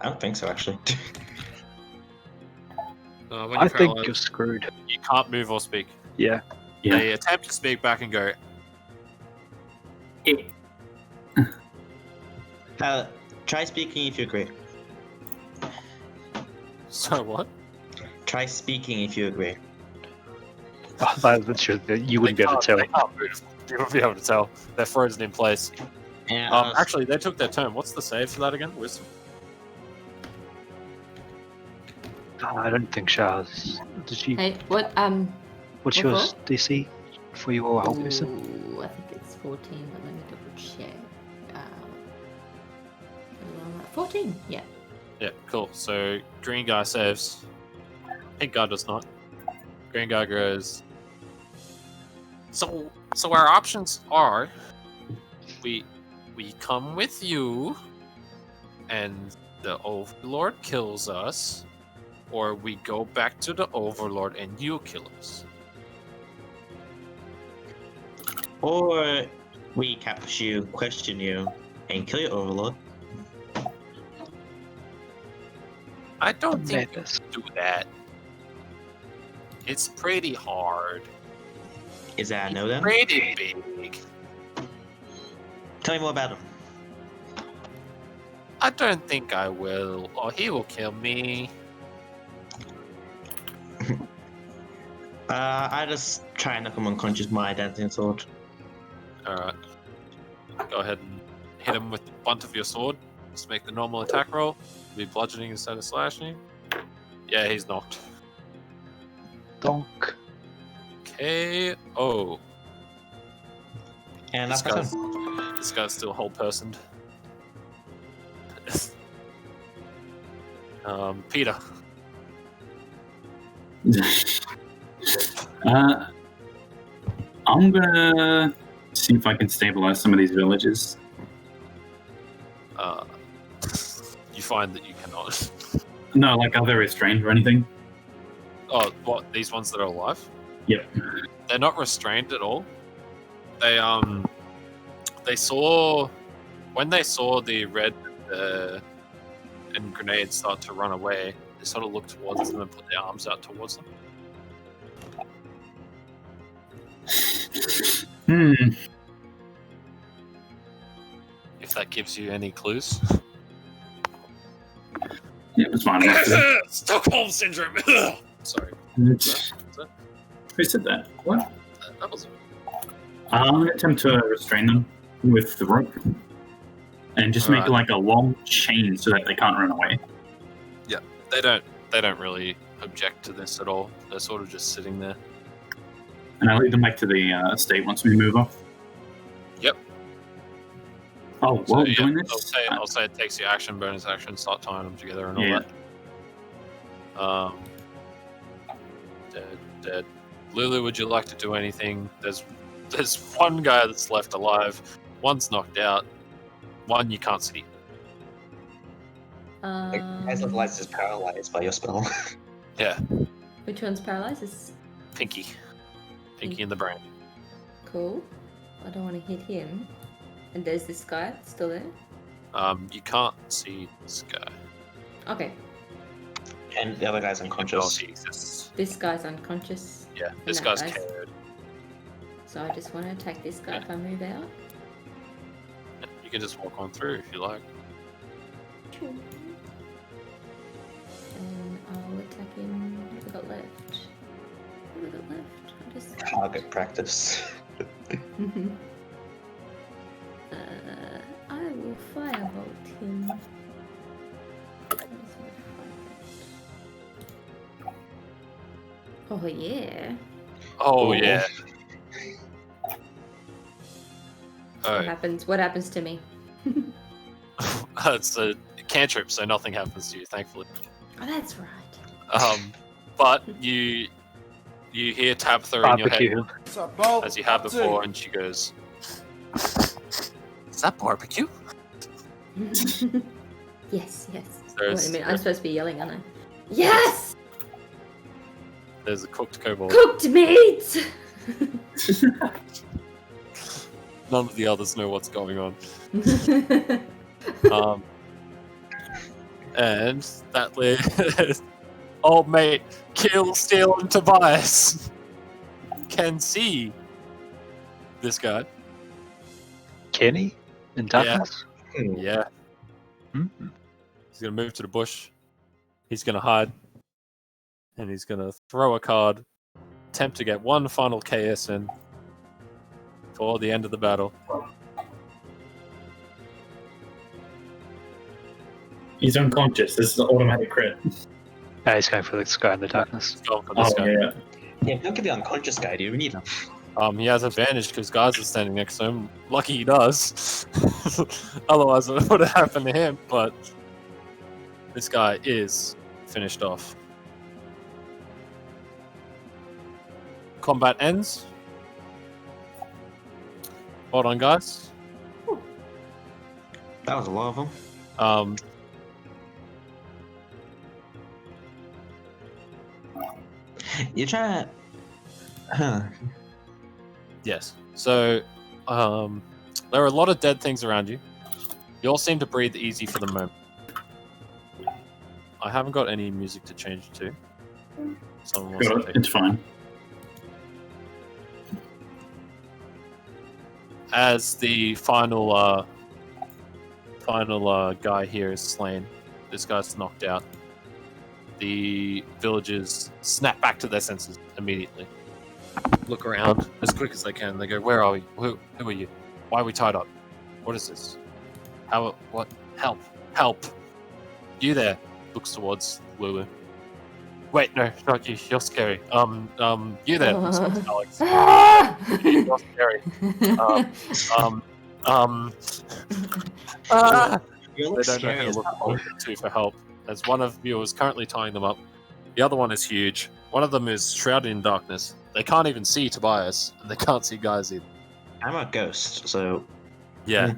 don't think so, actually. When I you're think paralyzed, you're screwed. you can't move or speak. Yeah. They attempt to speak back and go. Try speaking if you agree. So what? Try speaking if you agree. I'm sure that you wouldn't be able to tell. They can't move. You won't be able to tell. They're frozen in place. Yeah, actually, they took their turn. What's the save for that again? Wisdom. I don't think Shah's. Did she? Hey, what? What's what yours, for? DC? For your whole person? Ooh, I think it's 14, but let me double check. 14, yeah. Yeah, cool. So green guy saves. Pink guy does not. Green guy goes. So our options are, we come with you, and the Overlord kills us, or we go back to the Overlord and you kill us. Or we capture you, question you, and kill your Overlord. I don't think we can do that. It's pretty hard. Is that a no then? Pretty big. Tell me more about him. I don't think I will, or he will kill me. I just try and knock him unconscious with my identity sword. Alright. Go ahead and hit him with the butt of your sword. Just make the normal attack roll. Be bludgeoning instead of slashing. Yeah, he's knocked. Donk. KO. And this that's guy's still whole personed. Peter. I'm gonna see if I can stabilize some of these villages. You find that you cannot. No, like, are they restrained or anything? Oh, what? These ones that are alive? Yep. They're not restrained at all. They saw when they saw the red and grenades start to run away. They sort of looked towards them and put their arms out towards them. If that gives you any clues. Yeah, it was fine. Stockholm syndrome. Sorry. Who said that? What? That was. I'm gonna attempt to restrain them with the rope, and just make like a long chain so that they can't run away. Yeah, they don't really object to this at all. They're sort of just sitting there. And I lead them back to the estate once we move off. Yep. Oh, well, So, yeah, doing this. I'll say it takes your action, bonus action, start tying them together and all Yeah. that. Dead. Lulu, would you like to do anything? There's one guy that's left alive. One's knocked out. One you can't see. As of lights is paralyzed by your spell. Yeah, Which one's paralyzed? Is Pinky in the brain. cool. I don't want to hit him. And there's this guy still there. You can't see this guy. Okay, And the other guy's unconscious. He exists. this guy's unconscious. Yeah, and this that guy's carried. So I just want to attack this guy if I move out. You can just walk on through if you like. And I'll attack him. What have we got left? What have we got left? I'll just... Target practice. I will firebolt him. Oh yeah. Oh yeah. What Alright. happens? What happens to me? It's a cantrip, so nothing happens to you, thankfully. Oh, that's right. But you hear Tabitha in your head Barbecue. as you have before, and she goes, "Is that barbecue?" Yes. Wait There's- a minute. I'm supposed to be yelling, aren't I? Yes! There's a cooked kobold. Cooked meat! None of the others know what's going on. And that leaves old mate Kill, Steal, and Tobias can see this guy. Kenny in darkness. Yeah. He's gonna move to the bush. He's gonna hide, and he's gonna throw a card, attempt to get one final KS in for the end of the battle. He's unconscious. This is an automatic crit. He's going for this guy in the darkness. He's going for this guy. Yeah. Yeah, look at the unconscious guy. Do you need him? He has advantage because guys are standing next to him. Lucky he does. Otherwise, it would have happened to him. But this guy is finished off. Combat ends. Hold on, guys. That was a lot of them. You're trying to... Yes. So, there are a lot of dead things around you. You all seem to breathe easy for the moment. I haven't got any music to change it to. Someone wants to Got take it. It's fine. As the final guy here is slain, this guy's knocked out. The villagers snap back to their senses immediately. Look around as quick as they can. They go, "Where are we? Who are you? Why are we tied up? What is this? How? What? Help! Help! You there?" Looks towards Lulu. Wait, no, not you. You're scary. You there? Looks towards Alex. You're scary. You They look don't know scary who to as look hell. forward to for help, as one of you is currently tying them up. The other one is huge. One of them is shrouded in darkness. They can't even see Tobias, and they can't see guys either. I'm a ghost, so... Yeah.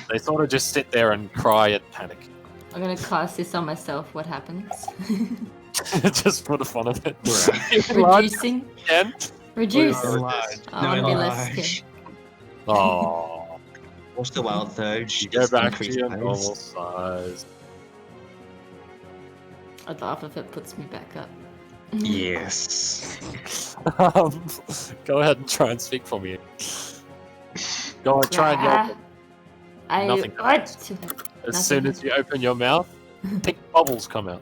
They sort of just sit there and cry and panic. I'm gonna cast this on myself. What happens? Just for the fun of it. Reducing. Again? Reduce. Enlarge. I want to be less enlarge. scared. Oh. What's the wild third? Go back to your normal size. I'd laugh if it puts me back up. Yes. Go ahead and try and speak for me. Go on, try and yell. Nothing happens. As soon as you open your mouth, pink bubbles come out.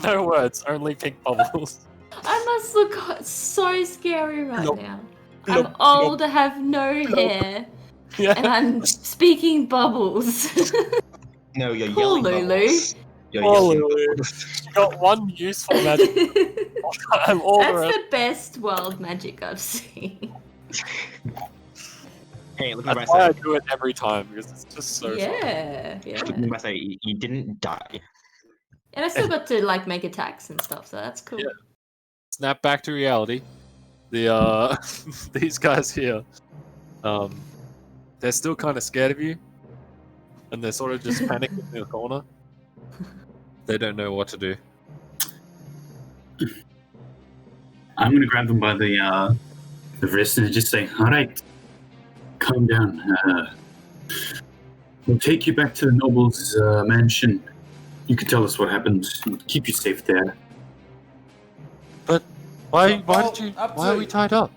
No words, only pink bubbles. I must look so scary right Nope. now. Nope. I'm old, I have no hair, Yeah. and I'm speaking bubbles. No, you're Poor yelling Lulu. bubbles. You're Oh, yelling. Lulu. She got one useful magic. I'm all the That's rest. the best wild magic I've seen. Hey, look at my That's why I side. do it every time because it's just so fun. Yeah, Look yeah. at my side. You didn't die. And I still got to like make attacks and stuff, so that's cool. Yeah. Snap back to reality. The these guys here, they're still kind of scared of you, and they're sort of just panicking in the corner. They don't know what to do. I'm gonna grab them by the wrist and just say, "All right, calm down. We'll take you back to the noble's mansion. You can tell us what happened. Keep you safe there." But why are we tied up?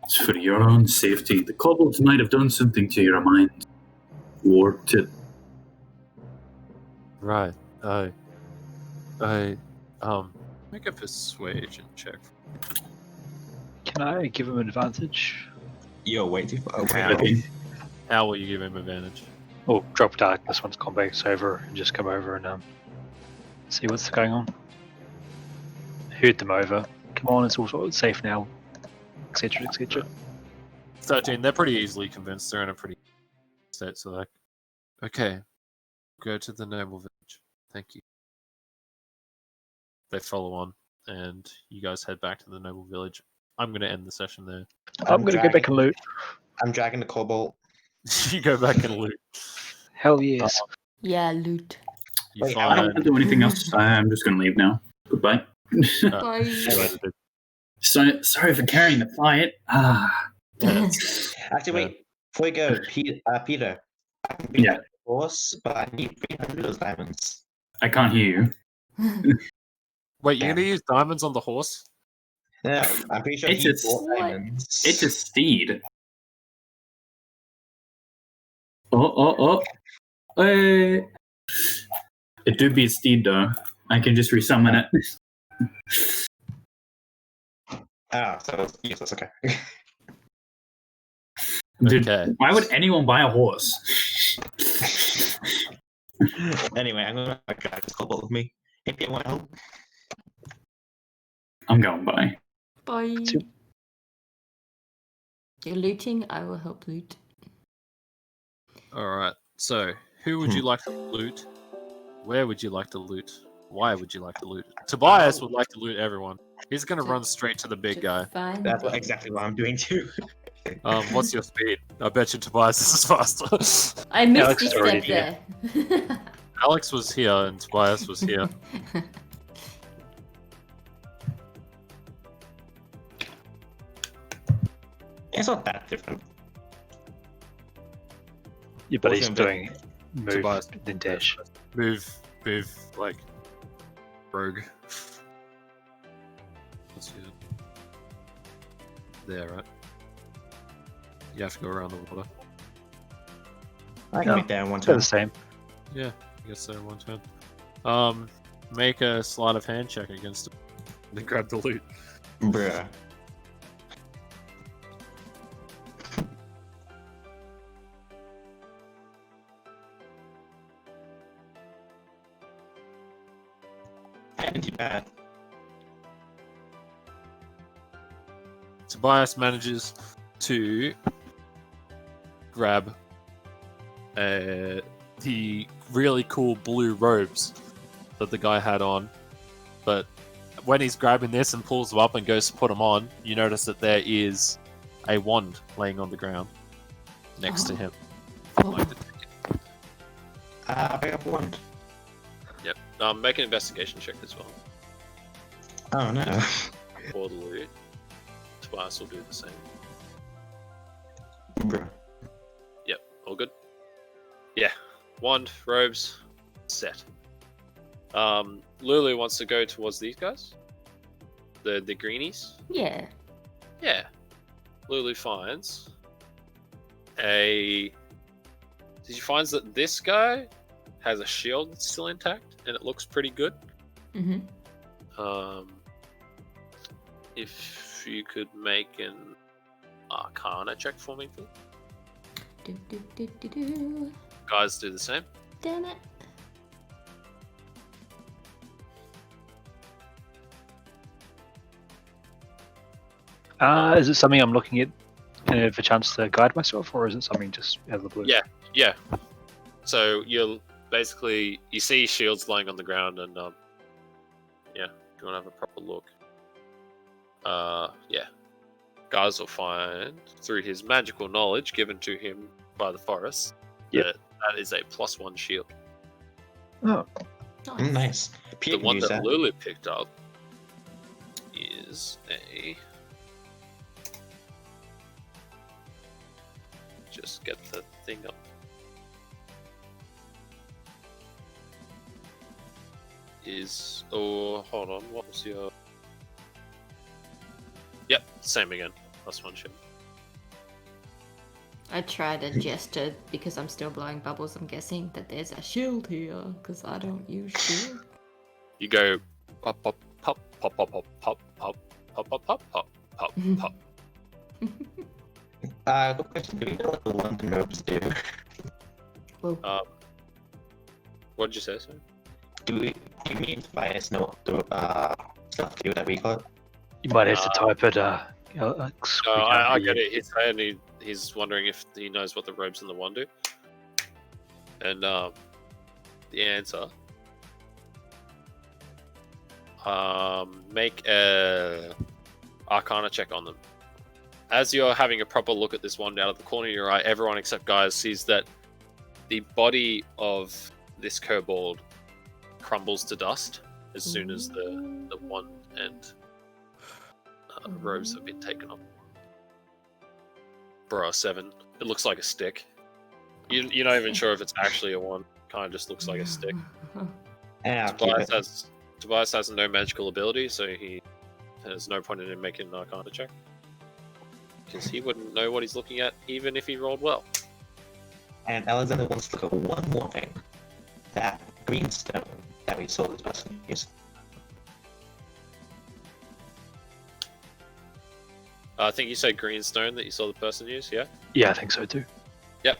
It's for your own safety. The kobolds might have done something to your mind, warped it. Right. Make a persuasion check. Can I give him advantage? You're way too far away. Okay. How will you give him advantage? Or drop darkness once combat's over and just come over and see what's going on. Herd them over. Come on, it's all safe now. Etc. etc. 13. They're pretty easily convinced. They're in a pretty state, so like, okay, go to the noble village. Thank you. They follow on, and you guys head back to the noble village. I'm going to end the session there. I'm going to go back and loot. I'm dragging the kobold. You go back and loot. Hell yes. Yeah, loot. You I don't want to find... do anything else. I'm just gonna leave now. Goodbye. Bye. So sorry for carrying the fight. Actually, wait. Before we go, Peter. I can be the horse, but I need 300 of those diamonds. I can't hear you. Wait, you're going to use diamonds on the horse? No, I'm pretty sure It's he a bought diamonds. It's a steed. Oh. Hey. It do be a steed though. I can just resummon it. Ah, so it's useless, okay. Dude, Okay. why would anyone buy a horse? Anyway, I'm gonna drag this kobold with me. If you want help. I'm going by. Bye. You're looting, I will help loot. Alright, so who would you like to loot? Where would you like to loot? Why would you like to loot? Tobias would like to loot everyone. He's gonna run straight to the big guy. That's exactly what I'm doing too. What's your speed? I bet you Tobias is faster. I missed a step there. Alex was here and Tobias was here. It's not that different. Yeah, but he's Also, doing move, Tobias. then dash. Move, like rogue. What's your... There, right? You have to go around the water. I can make that in one They're turn. the same. Yeah, I guess so. One turn. Make a sleight of hand check against him. Then grab the loot. Bruh. Ain't too bad. Tobias manages to grab the really cool blue robes that the guy had on, but when he's grabbing this and pulls them up and goes to put them on, you notice that there is a wand laying on the ground next to him. I pick up one. Yep. Make an investigation check as well. Oh no. For the loot. Tobias will do the same. Bruh. Yep, all good. Yeah, wand, robes, set. Lulu wants to go towards these guys. The greenies. Yeah. Yeah. Lulu finds a. She finds that this guy has a shield that's still intact, and it looks pretty good. Mm-hmm. If you could make an Arcana check for me, please. Guys, do the same. Damn it. Is it something I'm looking at and have a chance to guide myself, or is it something just out of the blue? Yeah. So you'll basically you see shields lying on the ground, and yeah, if you want to have a proper look. Yeah. Guys will find through his magical knowledge given to him by the forest that is a +1 shield. Oh, Nice. The one that Lulu picked up is a. Just get the thing up. Hold on, what was your. Yep, same again. +1 shield. I tried a gesture because I'm still blowing bubbles. I'm guessing that there's a shield here because I don't use shield. You go pop, pop, pop, pop, pop, pop, pop, pop, pop, pop, pop, pop, pop, pop. Good question. Do you know what the London robes do? What did you say, sir? Do you mean by us know what the stuff do that we got? You might have to type it. No, I get it. He's saying he's wondering if he knows what the robes and the wand do. And the answer. Make a Arcana check on them. As you're having a proper look at this wand out of the corner of your eye, everyone except Guys sees that the body of this kobold crumbles to dust as soon as the wand and robes have been taken off. Bro, 7. It looks like a stick. You're not even sure if it's actually a wand. Kind of just looks like a stick. Tobias has no magical ability, so he has no point in him making an Arcana check. Because he wouldn't know what he's looking at, even if he rolled well. And Alexander wants to look at one more thing. That green stone that we saw this person use. I think you said green stone that you saw the person use, yeah? Yeah, I think so too. Yep.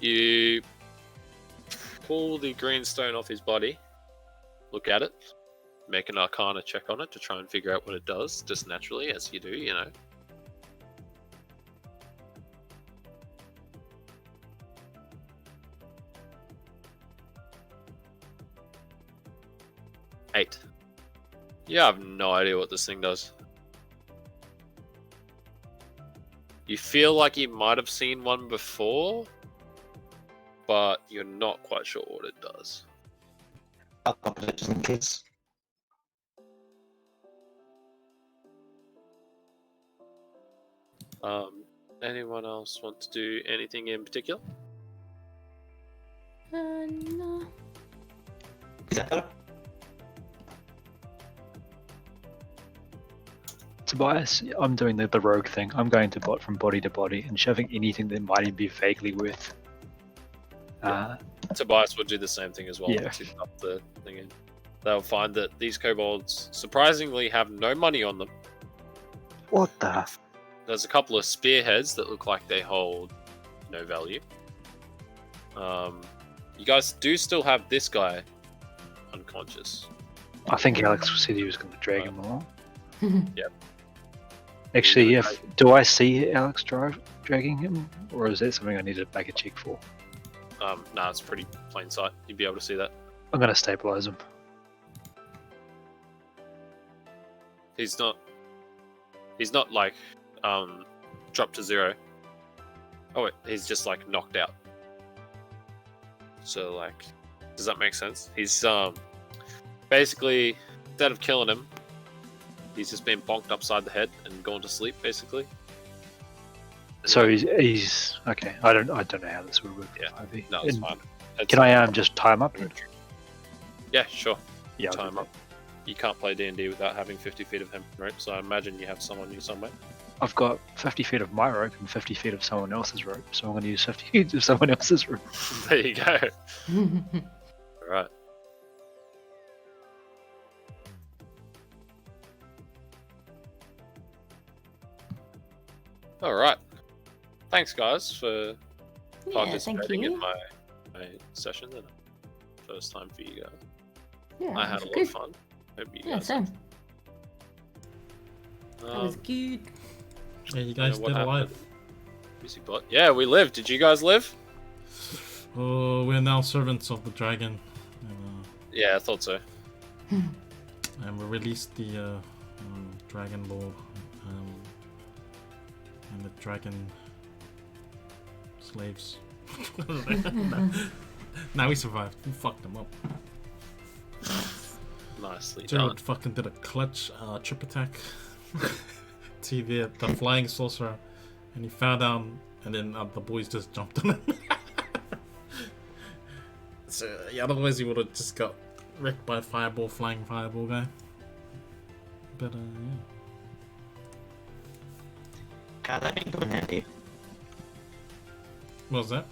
You pull the green stone off his body, look at it, make an Arcana check on it to try and figure out what it does, just naturally, as you do, you know. Eight. You have no idea what this thing does. You feel like you might have seen one before, but you're not quite sure what it does. I'll copy it just in case. Anyone else want to do anything in particular? No. Tobias, I'm doing the rogue thing. I'm going to bot from body to body and shoving anything that might even be vaguely worth. Tobias would do the same thing as well. Yeah. To up the thing in. They'll find that these kobolds surprisingly have no money on them. What the? There's a couple of spearheads that look like they hold no value. You guys do still have this guy unconscious. I think Alex said he was going to drag him along. Yep. Actually, do I see Alex dragging him, or is that something I need to make a check for? No, it's pretty plain sight. You'd be able to see that. I'm going to stabilize him. He's not like dropped to 0. Oh wait, he's just like knocked out. So like, does that make sense? He's basically, instead of killing him, he's just been bonked upside the head and gone to sleep basically. So he's okay. I don't know how this would work. Yeah, no, it's fine. Can I just tie him up? Yeah, sure. Yeah, tie him up. You can't play D&D without having 50 feet of hemp rope, so I imagine you have some on you somewhere. I've got 50 feet of my rope and 50 feet of someone else's rope, so I'm going to use 50 feet of someone else's rope. There you go. Alright. Alright. Thanks, guys, for participating in my session. First time for you guys. Yeah, I had a lot of fun. Hope you guys. Same. That was good. Yeah, you guys what did alive. happened? Busy bot. Yeah, we lived. Did you guys live? Oh, we're now servants of the dragon. And, Yeah, I thought so. and we released the Dragon Lord and the dragon slaves. Now we survived. We fucked them up. Nicely Gerald done. fucking did a clutch trip attack to the flying sorcerer, and he fell down, and then the boys just jumped on him. So yeah, otherwise he would have just got wrecked by a flying fireball guy. But yeah. God, that ain't going handy. What was that?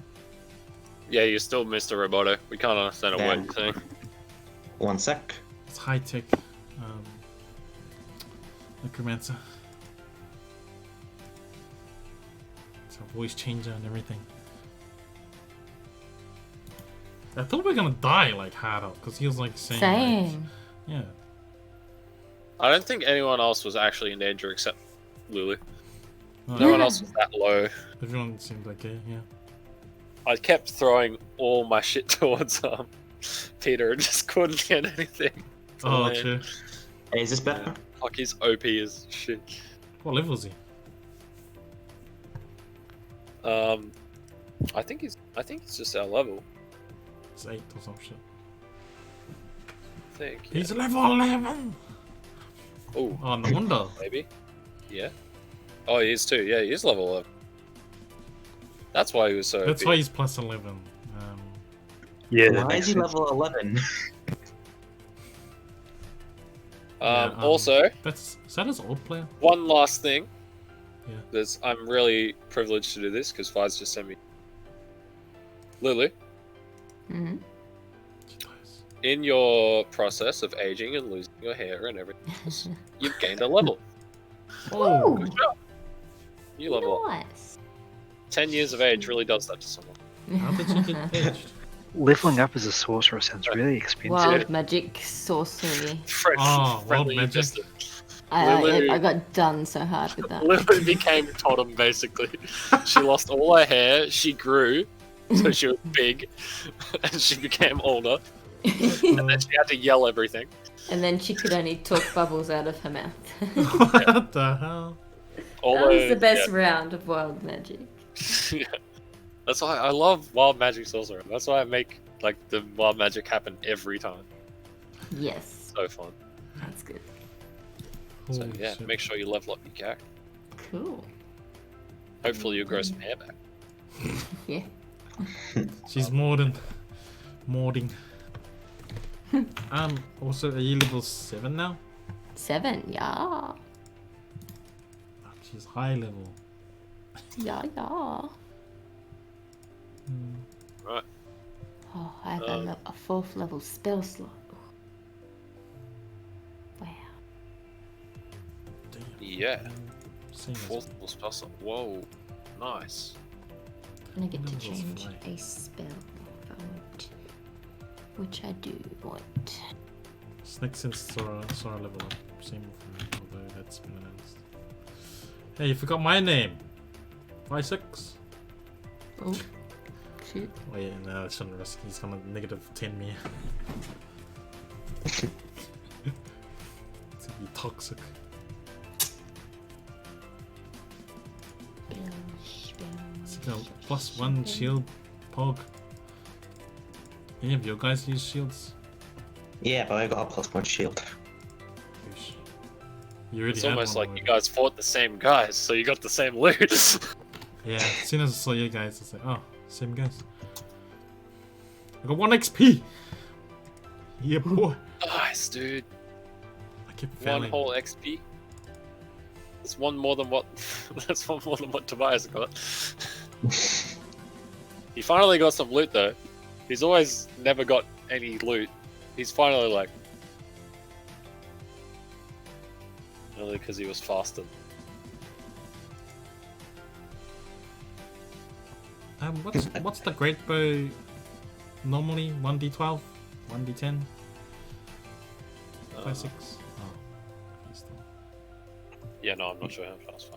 Yeah, you're still Mr. Roboto. We can't understand a word you're saying. 1 sec. It's high tech. Necromancer. It's a voice changer and everything. I thought we were gonna die like hard up because he was like saying. Same. Like, yeah. I don't think anyone else was actually in danger except Lulu. Oh, No one else was that low. Everyone seemed like it, yeah. I kept throwing all my shit towards Peter and just couldn't get anything. Oh, land. true. Hey, is this better? Fuck, he's OP as shit. What level is he? I think he's just our level. It's 8 or some shit. I think. He's level 11! Oh, no wonder. Maybe. Yeah. Oh, he is too. Yeah, he is level 11. That's why he was so. That's OP. why he's plus 11. Yeah. Why is he level 11? Also, is that his old player? one last thing. Yeah. I'm really privileged to do this because Fives just sent me. Lulu, Mm-hmm. in your process of aging and losing your hair and everything else, you've gained a level. Oh, good job. You level up. Nice. 10 years of age really does that to someone. How did you get aged? Leveling up as a sorcerer sounds really expensive. Wild magic sorcery. Friendly magic. just- I got done so hard with that. Lulu became Totem basically. She lost all her hair, she grew, so she was big, and she became older. And then she had to yell everything. And then she could only talk bubbles out of her mouth. What the hell? That was the best round of wild magic. Yeah. That's why I love Wild Magic Sorcerer. That's why I make like the Wild Magic happen every time. Yes. So fun. That's good. So Holy yeah, shit. make sure you level up your character. Cool. Hopefully you grow some hair back. Yeah. She's modding. Also, are you level 7 now? 7, yeah. She's high level. Yeah. Right. Oh, I have a 4th level spell slot. Wow. Yeah. Same as- Fourth level spell slot. Whoa. Nice. And I get to Levels change fly. a spell if I want to. Which I do want. Snake and Sora level up. Same with me, although that's been announced. Hey, you forgot my name. 5-6. Oh, shoot. Oh yeah, no, I shouldn't risk. He's gonna -10 me. It's gonna be toxic. It's got +1 shield, Pog. Any of your guys use shields? Yeah, but I got a +1 shield. You already It's had almost one like you guys fought the same guys, so you got the same loot. Yeah, as soon as I saw you guys, I was like, oh, same guys. I got 1 XP! Yeah, boy. Nice, dude. I kept One failing. whole XP. That's one more than what. That's one more than what Tobias got. He finally got some loot though. He's always never got any loot. He's finally like. Only because he was faster. What's the great bow normally? 1d12? 1d10? 5-6? Oh, he's still. Yeah, no, I'm not sure how fast.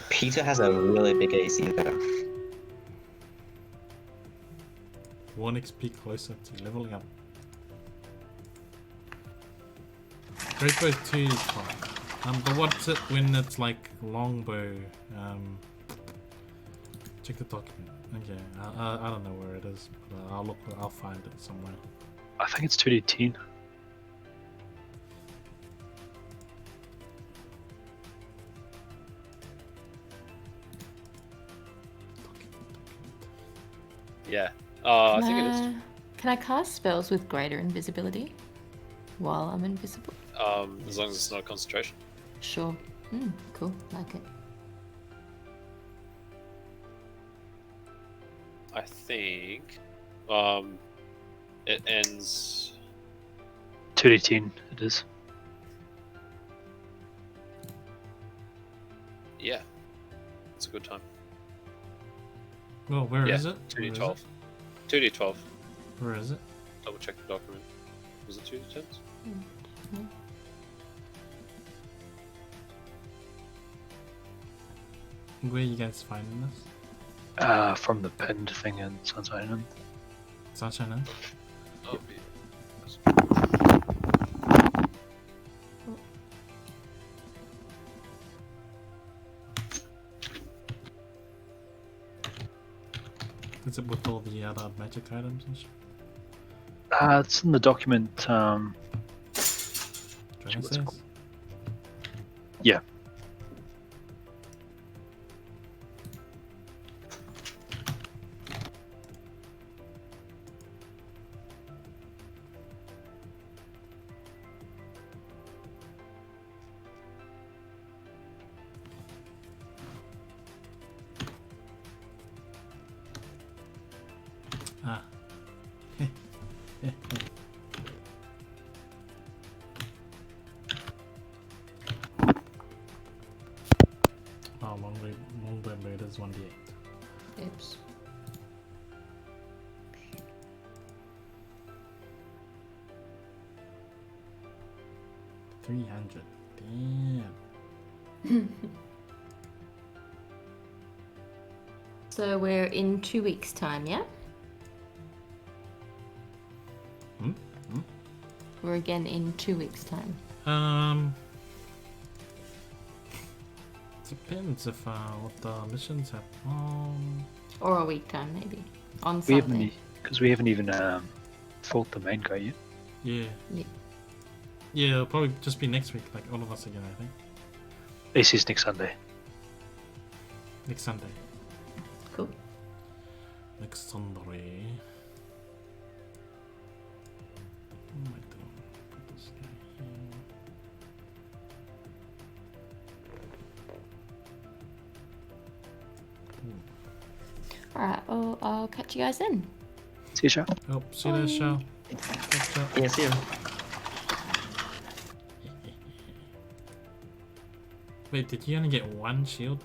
Peter has a really big AC though. 1 XP closer to leveling up. Great bow 2 is fine. But what's it when it's like longbow? Check the document. Okay, I don't know where it is, but I'll look. I'll find it somewhere. I think it's 2d10. Yeah. I think it is. Can I cast spells with greater invisibility while I'm invisible? As long as it's not concentration. Sure. Cool. Like it. I think it ends 2d10 it is. Yeah. It's a good time. Well, where is it? 2d12. 2d12. Where is it? Double check the document. Was it 2d10s? Where are you guys finding this? From the pinned thing in Sunshine Inn. Sunshine Inn? Oh, Is it with all the other magic items and shit? It's in the document. Dragon what's it says? called? Yeah. Ah. Oh, longbow blade is 1d8. Oops. $300. Damn. So we're in 2 weeks' time, yeah? We're again in 2 weeks' time. Depends if what the missions have. Or a week time, maybe. On We haven't, Sunday. because we haven't even fought the main guy yet. Yeah. Yeah. Yeah, it'll probably just be next week, like all of us again, I think. This is next Sunday. Next Sunday. Cool. Next Sunday. Oh my God. Put this guy here. Alright, well, I'll catch you guys then. See you, Shao. Oh, see you there, Shao. Yeah, see you. Wait, did you only get 1 shield?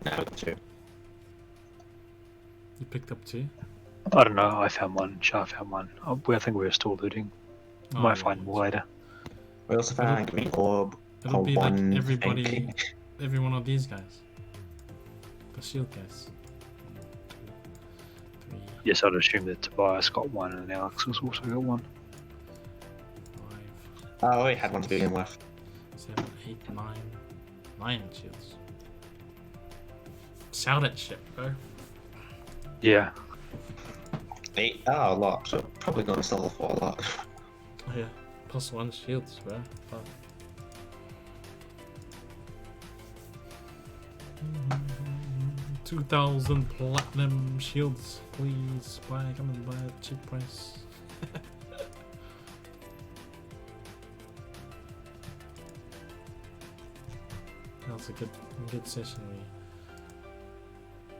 No, 2. You picked up 2? I don't know. I found one. Shao found one. I think we're still looting. Oh, Might yeah, find more later. We also found a green orb. It'll be like one everybody, thing. every one of these guys. The shield guys. Yes, I'd assume that Tobias got one and Alex has also got one. 5, Oh, we had one to begin with. 7, 8, 9. 9 shields. Shout at shit, bro. Yeah. 8. Oh, a lot. So probably going to sell for a lot. Oh yeah, +1 shields, bro. Fuck. 2,000 platinum shields, please. Come and buy at cheap price. That was a good session.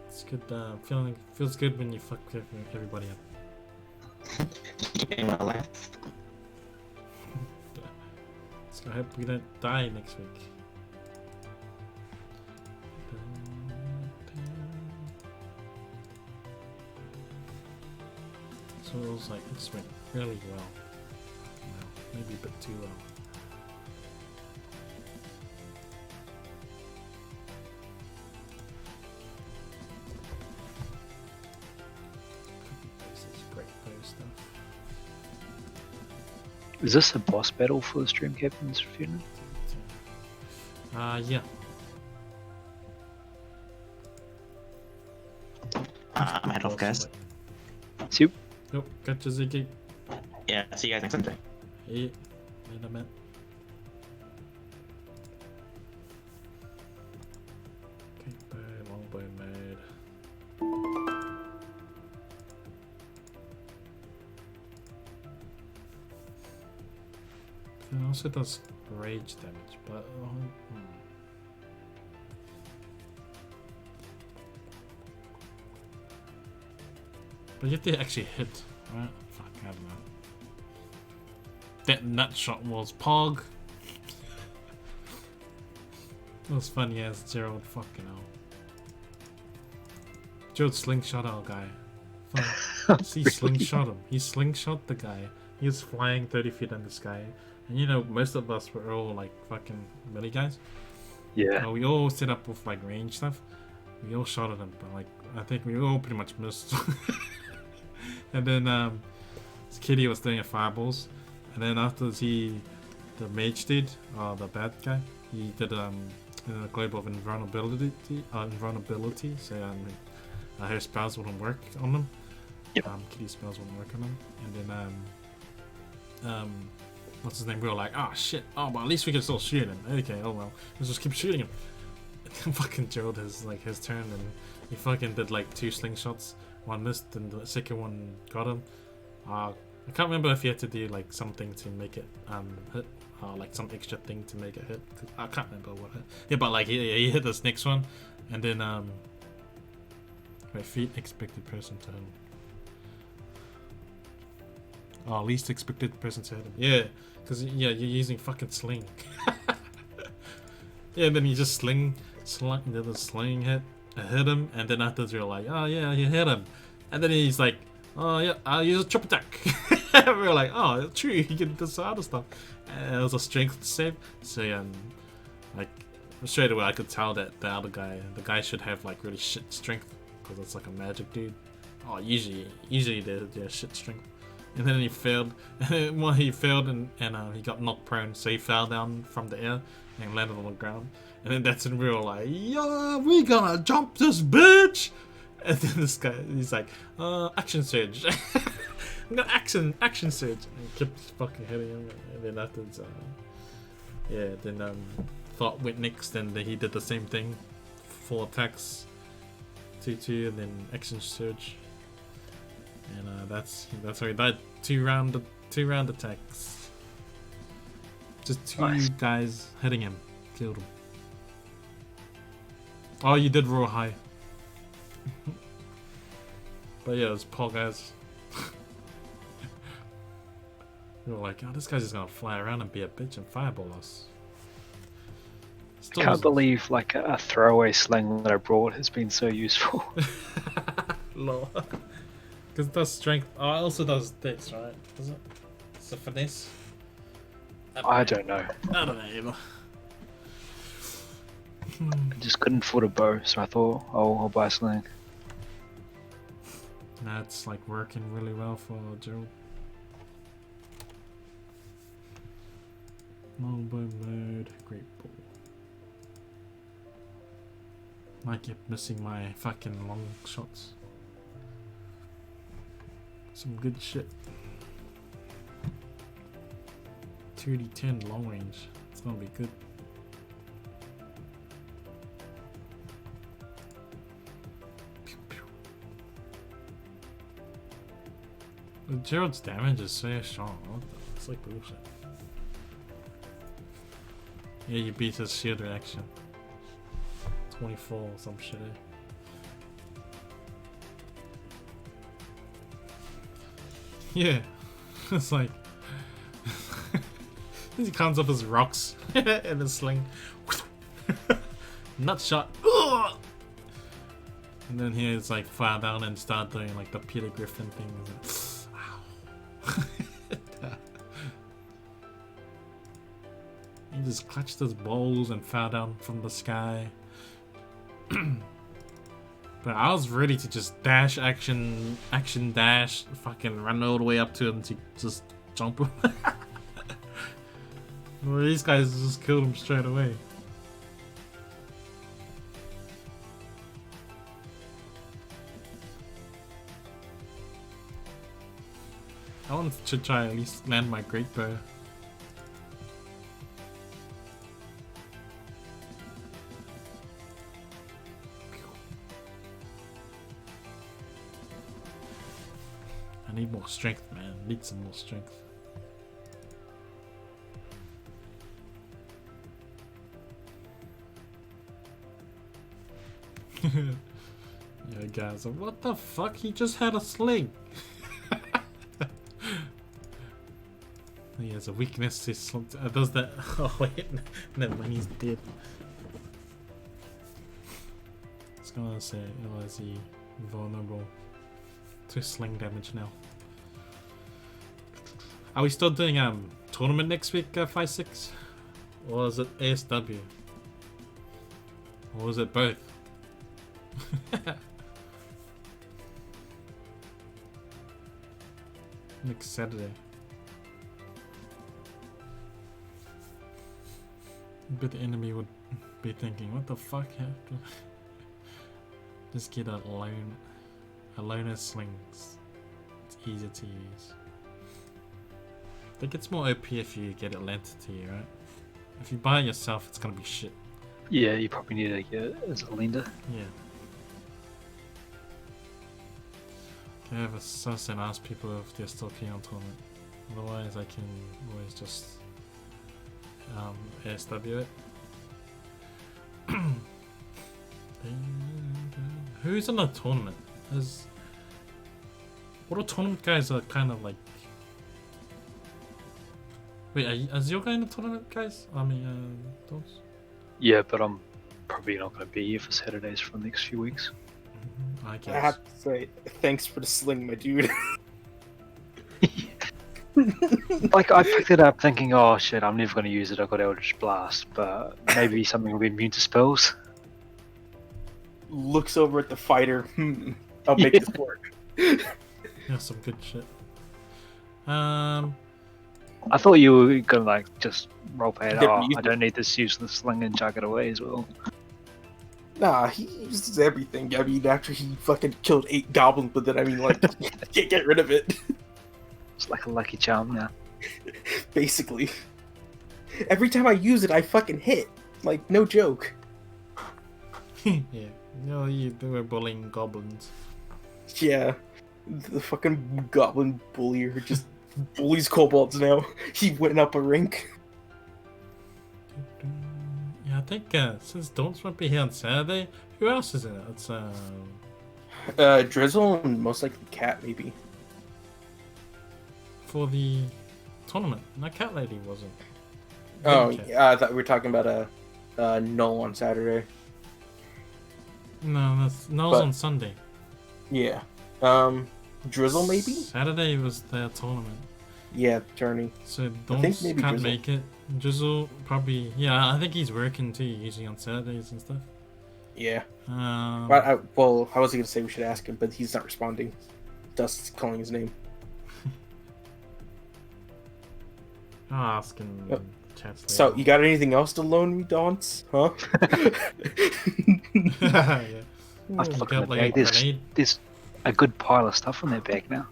It's good. Feels good when you fuck everybody up. In my life. So I hope we don't die next week. So it was like, this went really well. Maybe a bit too well. Is this a boss battle for the stream captain's funeral? Yeah. I'm out of gas. See you. Yep, catch you, Ziggy. Yeah, see you guys next Sunday. Hey, later, man. Okay, longbow made. It also does rage damage, but but you have to actually hit, right? Fuck, I don't know. That nut shot was Pog. It was funny as Gerald, fucking hell. Gerald slingshot our guy. He slingshot him. He slingshot the guy. He was flying 30 feet in the sky. And you know, most of us were all like fucking melee guys. Yeah. We all set up with like range stuff. We all shot at him, but like I think we all pretty much missed. And then this kitty was doing a fireballs. And then after the mage did, the bad guy, he did a globe of invulnerability. So her spells wouldn't work on them. Yep. Kitty spells wouldn't work on them. And then what's his name? We were like, oh shit, oh but at least we can still shoot him. Okay, oh well, let's just keep shooting him. And fucking Gerald has like his turn, and he fucking did like 2 slingshots. One missed, and the second one got him. I can't remember if he had to do like something to make it hit, like some extra thing to make it hit. I can't remember what hit. Yeah, but like he hit this next one, and then wait, feat expected person to hit him. Oh, least expected person to hit him. Yeah, because yeah, you're using fucking sling. Yeah, and then you just sling, the sling hit him, and then afterwards you're like, oh yeah, you hit him, and then he's like, oh yeah, I'll use a trip attack. And we're like, oh, true, you can do this other stuff. And it was a strength save, so like straight away I could tell that the other guy, the guy should have like really shit strength because it's like a magic dude. Oh, usually they're shit strength. And then he failed. Well, he failed and he got knocked prone, so he fell down from the air and landed on the ground. And then that's when we were like, yeah, we gonna jump this bitch. And then this guy, he's like, action surge. I'm gonna action surge. And he kept fucking hitting him. And then afterwards, Thought went next, and he did the same thing. 4 attacks, 2-2, and then action surge. And that's how he died. 2 round attacks. Just 2 guys hitting him, killed him. Oh, you did roll high. But yeah, it was Paul guys. We were like, oh, this guy's just gonna fly around and be a bitch and fireball us. I can't believe like a throwaway sling that I brought has been so useful. Lol. Because it does strength. Oh, it also does dex, right? Does it? It's a finesse. I don't know. I don't know either. I just couldn't afford a bow, so I thought, oh, I'll buy a sling. That's like working really well for Joe. Longbow mode, great ball. I kept missing my fucking long shots. Some good shit. 2d10 long range. It's gonna be good. Gerald's damage is so strong. It's like bullshit. Yeah, you beat his shield reaction. 24 or some shit. Yeah, it's like he comes up as rocks in a sling. Nut shot. And then he is like fire down and start doing like the Peter Griffin thing. He just clutched his balls and fell down from the sky. But I was ready to just dash, action dash, fucking run all the way up to him to just jump him. Well, these guys just killed him straight away. I want to try at least land my great bow. I need more strength, man. I need some more strength. Yeah, guys, what the fuck? He just had a sling. He has a weakness. He does that. Oh wait, never mind. He's dead. I was gonna say, oh, is he vulnerable to sling damage now? Are we still doing tournament next week, 5-6, or is it ASW, or is it both? Next Saturday. But the enemy would be thinking, what the fuck happened? Just get a loner slings. It's easier to use. I think it's more OP if you get it lent to you, right? If you buy it yourself, it's gonna be shit. Yeah, you probably need to get it as a lender. Yeah. Can I have a sus and ask people if they're still keen on tournament? Otherwise, I can always just ASW it. Who's in a tournament? What are tournament guys are kind of like? Wait, is your guy in the tournament, guys? I mean, those? Yeah, but I'm probably not going to be here for Saturdays for the next few weeks. I guess. I have to say, thanks for the sling, my dude. Like, I picked it up thinking, oh shit, I'm never going to use it, I've got Eldritch Blast, but maybe something will be immune to spells. Looks over at the fighter, I'll make this work. Yeah, some good shit. I thought you were gonna like just roleplay it. Yeah, Oh, I don't need this useless sling and chuck it away as well. Nah, he uses everything. I mean, after he fucking killed 8 goblins with it, I mean, like, can't get rid of it. It's like a lucky charm now. Basically. Every time I use it, I fucking hit. Like, no joke. Yeah, no, you were bullying goblins. Yeah. The fucking goblin bullier just bullies kobolds now. He went up a rink. Yeah, I think since Don'ts won't be here on Saturday, who else is in it? It's Drizzle and most likely Cat, maybe. For the tournament. No, Cat Lady wasn't. Oh, Cat. yeah, I thought we were talking about Null on Saturday. No, Null's on Sunday. Yeah. Drizzle maybe? Saturday was their tournament. Yeah, tourney. So I Don'ts think maybe can't Drizzle. make it. Drizzle probably. Yeah, I think he's working too, usually on Saturdays and stuff. Yeah. Um, Well, I was going to say we should ask him, but he's not responding. Dust's calling his name. I'll ask him. Oh. in chat later. So, you got anything else to loan me, Dons? Huh? Yeah. I've You looked got at like the a bag. grenade. There's a good pile of stuff in that bag now.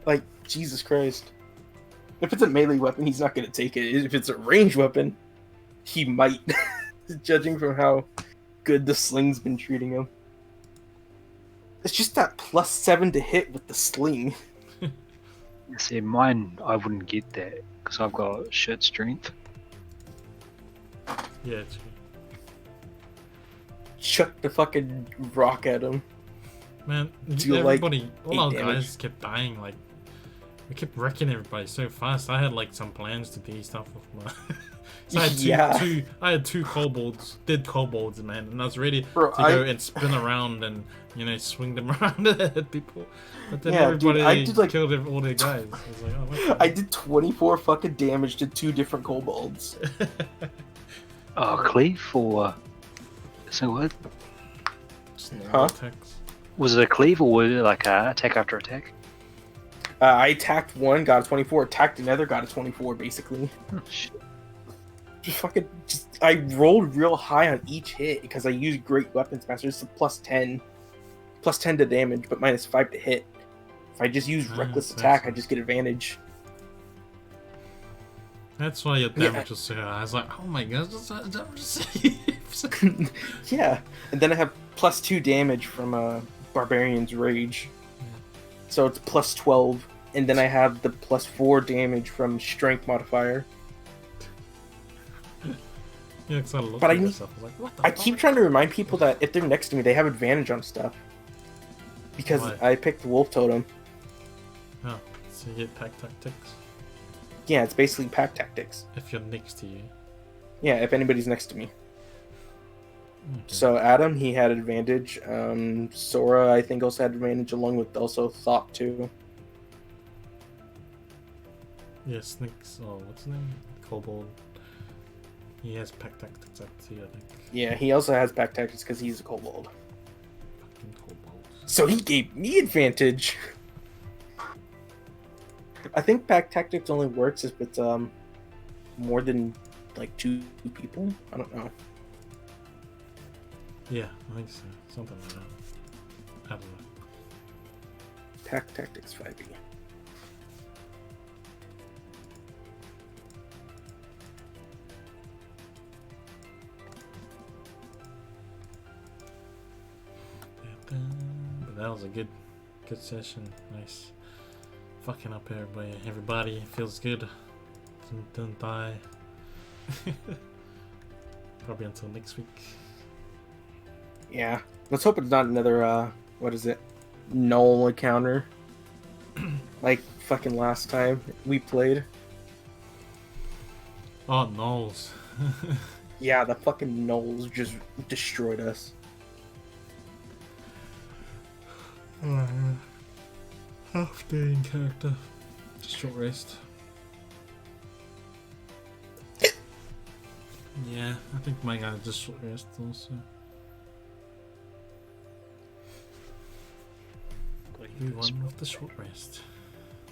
Like, Jesus Christ. If it's a melee weapon, he's not going to take it. If it's a ranged weapon, he might. Judging from how good the sling's been treating him. It's just that +7 to hit with the sling. See, mine, I wouldn't get that because I've got shit strength. Yeah, true. Chuck the fucking rock at him. Man, Deal, like, everybody, all our 8 damage. guys kept dying. Like, we kept wrecking everybody so fast. I had like some plans to do stuff with my. So I had two kobolds, dead kobolds, man, and I was ready to go and spin around and swing them around at people. But then everybody I did, like, killed all their guys. I was like, oh, what the I did 24 fucking damage to 2 different kobolds. Oh, cleave or single hit? Huh? attacks. Was it a cleave or was it like a attack after attack? I attacked one, got a 24. Attacked another, got a 24. Basically, I rolled real high on each hit because I used Great Weapons Master. It's a +10 to damage, but -5 to hit. If I just use Reckless Attack, I just get advantage. That's why your damage was so high. I was like, oh my god, Yeah, and then I have +2 damage from Barbarian's Rage. So it's +12, and then I have the +4 damage from Strength modifier. Yeah, because I looked But at myself. I was like, what the I keep trying to remind people that if they're next to me, they have advantage on stuff. Because Why? I picked the Wolf Totem. Oh, so you get pack tactics? Yeah, it's basically pack tactics. If you're next to you. Yeah, if anybody's next to me. So Adam, he had advantage. Sora, I think, also had advantage, along with also Thought too. Yeah, Snakes. Oh, what's his name? Kobold. He has pack tactics up too, I think. Yeah, he also has pack tactics because he's a kobold. Fucking kobold. So he gave me advantage. I think pack tactics only works if it's more than like 2 people. I don't know. Yeah, I think so. Something like that. I don't know. Pack tactics 5e. But that was a good session. Nice. Fucking up everybody. Feels good. Don't die. Probably until next week. Yeah. Let's hope it's not another what is it? Null encounter. Like fucking last time we played. Oh, Knolls. Yeah, the fucking Knolls just destroyed us. Half day in character. Just short rest. Yeah, I think my guy just short rest also. We won with the short rest.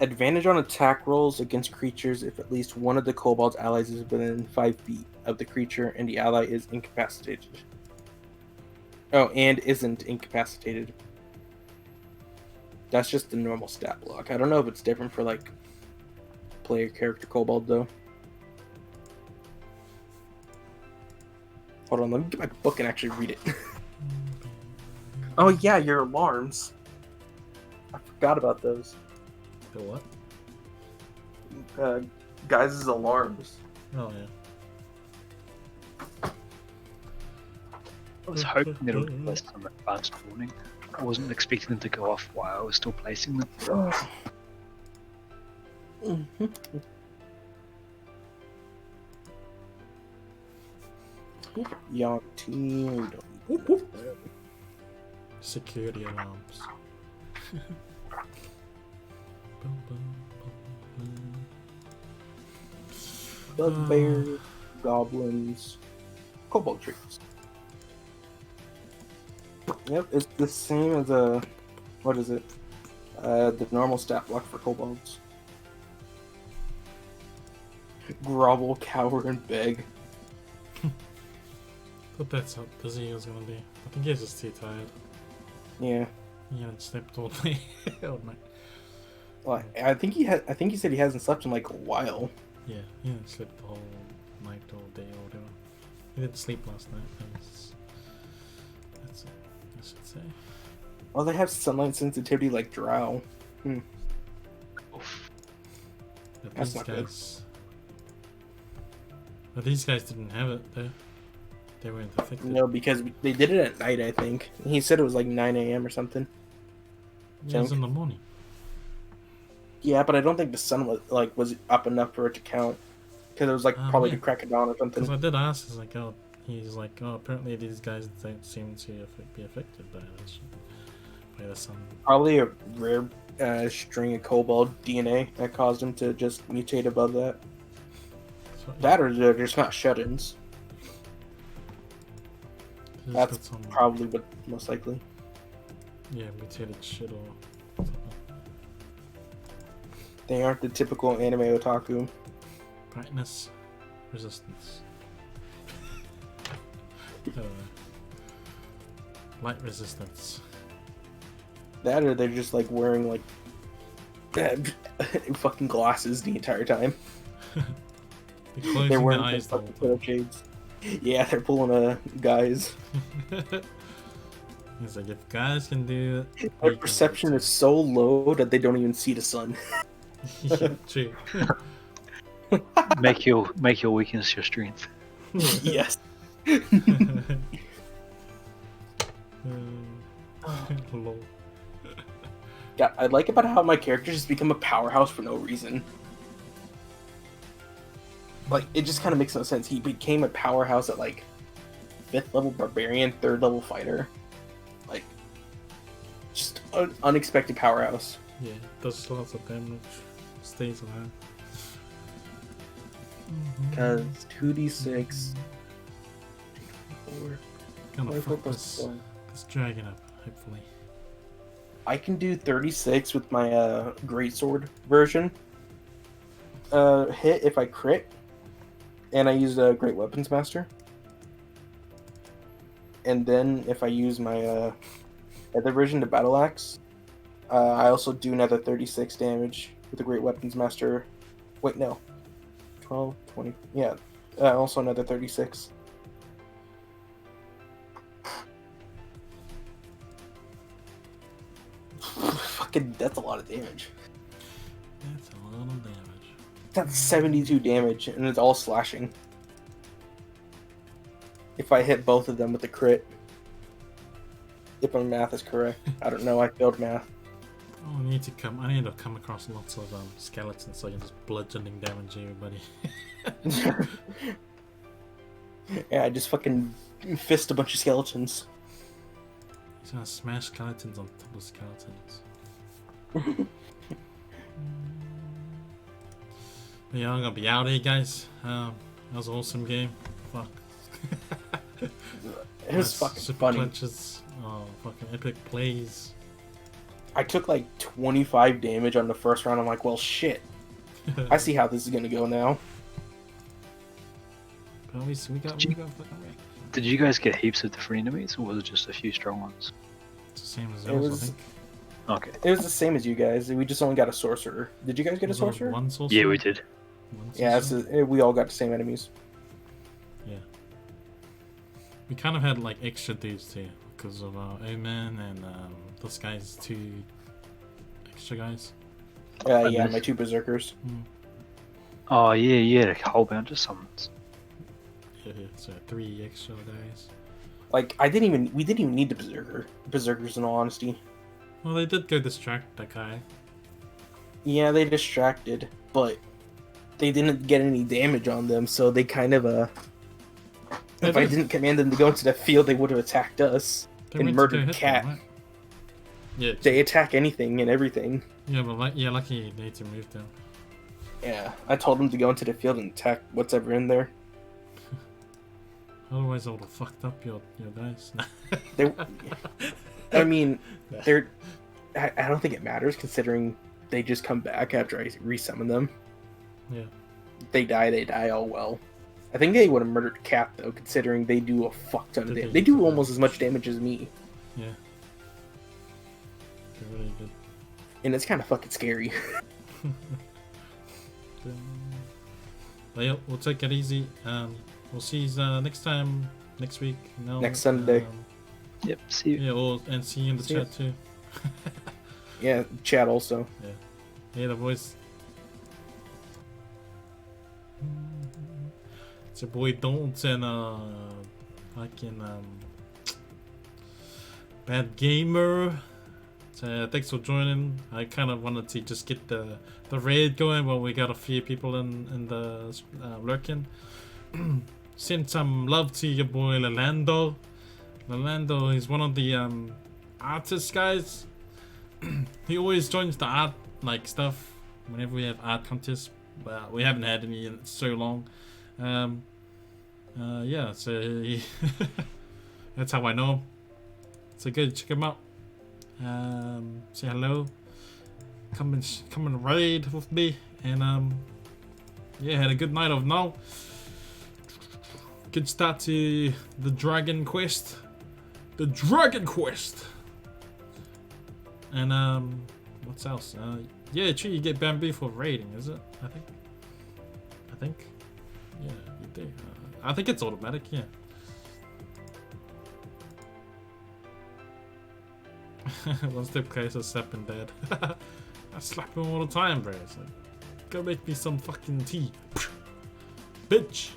Advantage on attack rolls against creatures if at least one of the kobold's allies is within 5 feet of the creature and the ally is incapacitated. Oh, and isn't incapacitated. That's just the normal stat block. I don't know if it's different for like player character kobold though. Hold on, let me get my book and actually read it. Oh yeah, your alarms. I forgot about those. The what? Guys' alarms. Oh yeah. I was hoping there would be less some advanced warning. I wasn't expecting them to go off while I was still placing them. Young team. Security alarms. Bugbears, goblins, kobold trees. Yep, it's the same as what is it? The normal stat block for kobolds. Grovel, cower, and beg. But that's how busy he was gonna be. I think he's just too tired. Yeah. He hadn't slept all day. All night. Well, I think he said he hasn't slept in like a while. Yeah, he didn't sleep the whole night or day or whatever. He didn't sleep last night. That's it, I should say. Well, they have sunlight sensitivity like drow. But That's these not good. guys. But these guys didn't have it though. They weren't affected. No, because they did it at night, I think. He said it was like 9 a.m. or something. Yeah, it was in the morning. Yeah, but I don't think the sun was up enough for it to count. Because it was like probably yeah. the crack of dawn or something. Because I did ask, he's like, apparently these guys don't seem to be affected by this, by the sun. Probably a rare string of kobold DNA that caused him to just mutate above that. So, that or they're just not shut-ins. That's probably what most likely. Yeah, mutated shit or something. They aren't the typical anime otaku. Brightness, resistance. Light resistance. That or they're just like wearing like fucking glasses the entire time. They're closing They're wearing their eyes the whole fucking put-up shades. Yeah, they're pulling guys. He's like, if guys can do it, Their perception is so low that they don't even see the sun. yeah, true. Make your weakness your strength. Yes. Lol. Yeah, I like about how my character just become a powerhouse for no reason. Like, it just kind of makes no sense. He became a powerhouse at like 5th level barbarian, 3rd level fighter. Like, just an unexpected powerhouse. Yeah, does lots of damage. Stays alive. Because 2d6. Gonna fuck this dragon up, hopefully. I can do 36 with my greatsword version. Hit if I crit, and I use a great weapons master. And then if I use my other version, the battle axe, I also do another 36 damage with the great weapons master. Wait, no, 12, 20. Yeah, also another 36. Fucking, that's a lot of damage. That's a lot of damage. That's 72 damage, and it's all slashing. If I hit both of them with the crit. If my math is correct. I don't know, I failed math. Oh, I need to come across lots of skeletons so I can just bludgeoning damage everybody. Yeah, I just fucking fist a bunch of skeletons. He's gonna smash skeletons on top of skeletons. But yeah, I'm gonna be out here, guys. That was an awesome game. Fuck. It was fucking super funny. Clutches. Oh, fucking epic plays. I took like 25 damage on the first round. I'm like, well, shit. I see how this is gonna go now. But at least we got fucking wrecked. Did you guys get heaps of different enemies, or was it just a few strong ones? It's the same as It yours, was- I think. Okay. It was the same as you guys. We just only got a sorcerer. Did you guys get a Was there sorcerer? one sorcerer? Yeah, we did. One Yeah, sorcerer? we all got the same enemies. Yeah. We kind of had like extra dudes too because of Omen and those guys, 2 extra guys. Yeah, my 2 berserkers. Oh yeah, a whole bunch of summons. Yeah, so 3 extra guys. Like, we didn't even need the berserkers in all honesty. Well, they did go distract that guy. Yeah, they distracted, but they didn't get any damage on them, so they kind of if I didn't command them to go into the field, they would have attacked us They and went to go murdered hit Cat. them, right? Yeah. They attack anything and everything. Yeah, but lucky you need to move them. Yeah, I told them to go into the field and attack whatever in there. Otherwise, I would have fucked up your guys. I mean, I don't think it matters considering they just come back after I resummon them. Yeah. They die, oh well. I think they would have murdered Cat though, considering they do a fuck ton of damage. They do almost as much damage as me. Yeah. They're really good. And it's kind of fucking scary. But yeah, we'll take it easy. We'll see you next time, next week. No, Next Sunday. Yep, see you. Yeah, and see you in the See chat ya. too. Yeah, chat also. Yeah. Yeah, the voice. It's your boy Don't and fucking Bad Gamer. So thanks for joining. I kind of wanted to just get the raid going while we got a few people in the lurking. Send some love to your boy Lalando. Lalando is one of the artist guys. He always joins the art stuff whenever we have art contests, but we haven't had any in so long. Yeah, so he that's how I know him. So good, check him out. Say hello. come and raid with me, and yeah, had a good night of Null. Good start to the Dragon Quest. The Dragon Quest! And what's else? Yeah, true, you get bamboo for raiding, is it? I think. Yeah, you do. I think it's automatic, yeah. One step closer, slapping dead. I slap him all the time, bro. It's like, go make me some fucking tea. Bitch!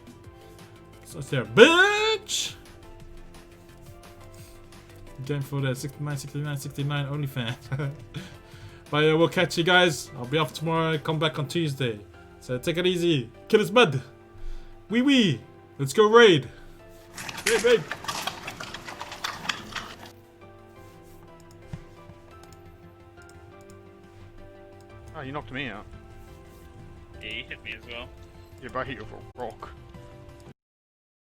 So there, bitch! Game for the 69 OnlyFans. But yeah, we'll catch you guys. I'll be off tomorrow. Come back on Tuesday. So take it easy. Kill his bud. Wee wee. Let's go raid. Raid. Oh, you knocked me out. Yeah, you hit me as well. Yeah, but I hit you with a rock.